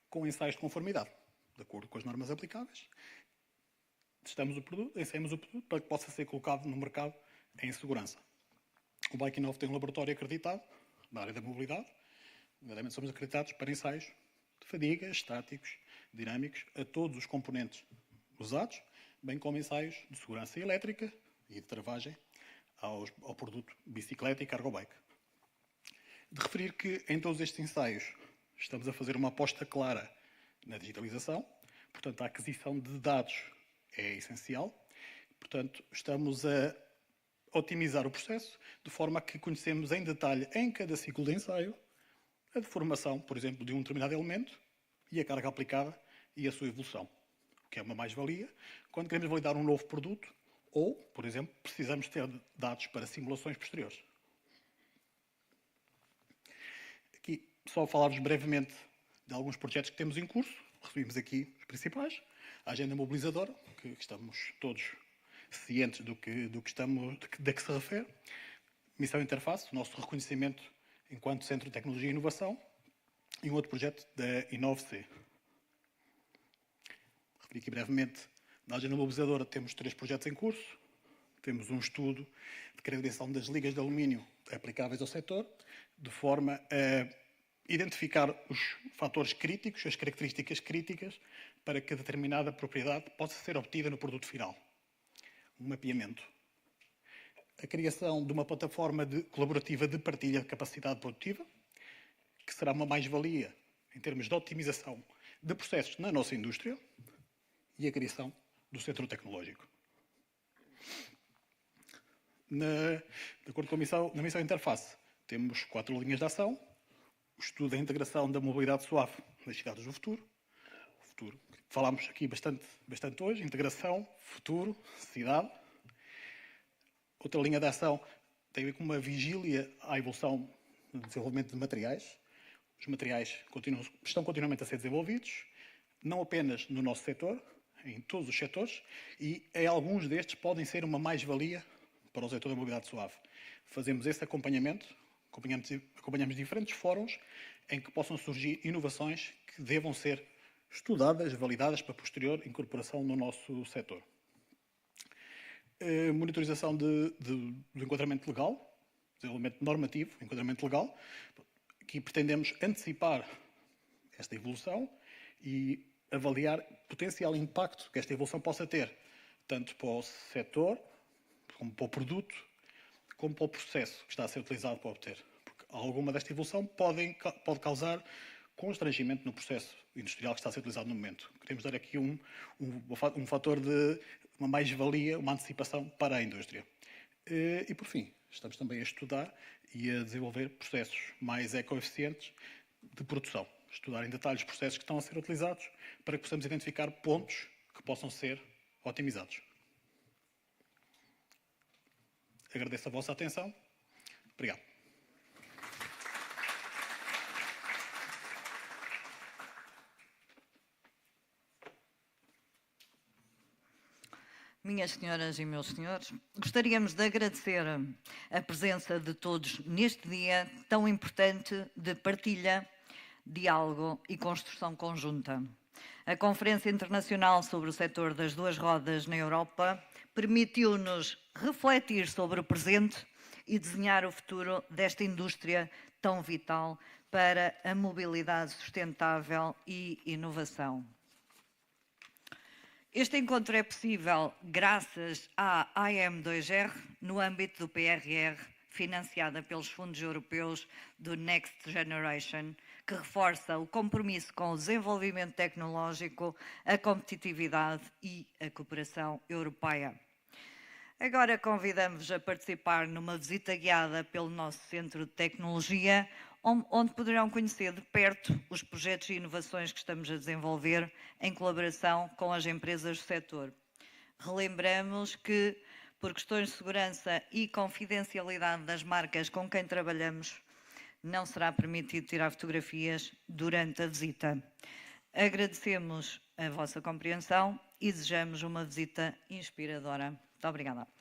com ensaios de conformidade, de acordo com as normas aplicáveis. Testamos o produto, ensaiamos o produto para que possa ser colocado no mercado em segurança. O BIKiNNOV tem um laboratório acreditado na área da mobilidade. Nomeadamente somos acreditados para ensaios de fadiga, estáticos, dinâmicos, a todos os componentes usados, bem como ensaios de segurança elétrica e de travagem ao produto bicicleta e cargo bike. De referir que em todos estes ensaios estamos a fazer uma aposta clara na digitalização, portanto a aquisição de dados é essencial, portanto estamos a otimizar o processo de forma a que conhecemos em detalhe em cada ciclo de ensaio a deformação, por exemplo, de um determinado elemento e a carga aplicada e a sua evolução, o que é uma mais-valia quando queremos validar um novo produto ou, por exemplo, precisamos ter dados para simulações posteriores. Aqui, só falar-vos brevemente de alguns projetos que temos em curso. Resumimos aqui os principais. A agenda mobilizadora, que estamos todos cientes da que se refere. Missão Interface, o nosso reconhecimento enquanto Centro de Tecnologia e Inovação. E um outro projeto da InnovC. Referi aqui brevemente, na agenda mobilizadora temos 3 projetos em curso. Temos um estudo de credenciação das ligas de alumínio aplicáveis ao setor, de forma a identificar os fatores críticos, as características críticas, para que determinada propriedade possa ser obtida no produto final. Um mapeamento. A criação de uma plataforma colaborativa de partilha de capacidade produtiva, que será uma mais-valia em termos de otimização de processos na nossa indústria, e a criação do centro tecnológico. De acordo com na missão Interface, temos 4 linhas de ação. O estudo da integração da mobilidade suave nas cidades do futuro. Falámos aqui bastante hoje. Integração, futuro, cidade. Outra linha de ação tem a ver com uma vigília à evolução do desenvolvimento de materiais. Os materiais estão continuamente a ser desenvolvidos, não apenas no nosso setor, em todos os setores, e em alguns destes podem ser uma mais-valia para o setor da mobilidade suave. Fazemos esse acompanhamento, acompanhamos diferentes fóruns em que possam surgir inovações que devam ser estudadas, validadas para posterior incorporação no nosso setor. Monitorização do enquadramento legal, desenvolvimento normativo, enquadramento legal. Aqui pretendemos antecipar esta evolução e avaliar potencial impacto que esta evolução possa ter, tanto para o setor, como para o produto, como para o processo que está a ser utilizado para obter. Porque alguma desta evolução pode causar constrangimento no processo industrial que está a ser utilizado no momento. Queremos dar aqui um fator de uma mais-valia, uma antecipação para a indústria. E, por fim, estamos também a estudar e a desenvolver processos mais ecoeficientes de produção. Estudar em detalhes os processos que estão a ser utilizados para que possamos identificar pontos que possam ser otimizados. Agradeço a vossa atenção. Obrigado. Minhas senhoras e meus senhores, gostaríamos de agradecer a presença de todos neste dia tão importante de partilha, diálogo e construção conjunta. A Conferência Internacional sobre o Setor das Duas Rodas na Europa permitiu-nos refletir sobre o presente e desenhar o futuro desta indústria tão vital para a mobilidade sustentável e inovação. Este encontro é possível graças à AM2R, no âmbito do PRR, financiada pelos fundos europeus do NextGeneration, que reforça o compromisso com o desenvolvimento tecnológico, a competitividade e a cooperação europeia. Agora convidamos-vos a participar numa visita guiada pelo nosso Centro de Tecnologia, onde poderão conhecer de perto os projetos e inovações que estamos a desenvolver em colaboração com as empresas do setor. Relembramos que, por questões de segurança e confidencialidade das marcas com quem trabalhamos, não será permitido tirar fotografias durante a visita. Agradecemos a vossa compreensão e desejamos uma visita inspiradora. Muito obrigada.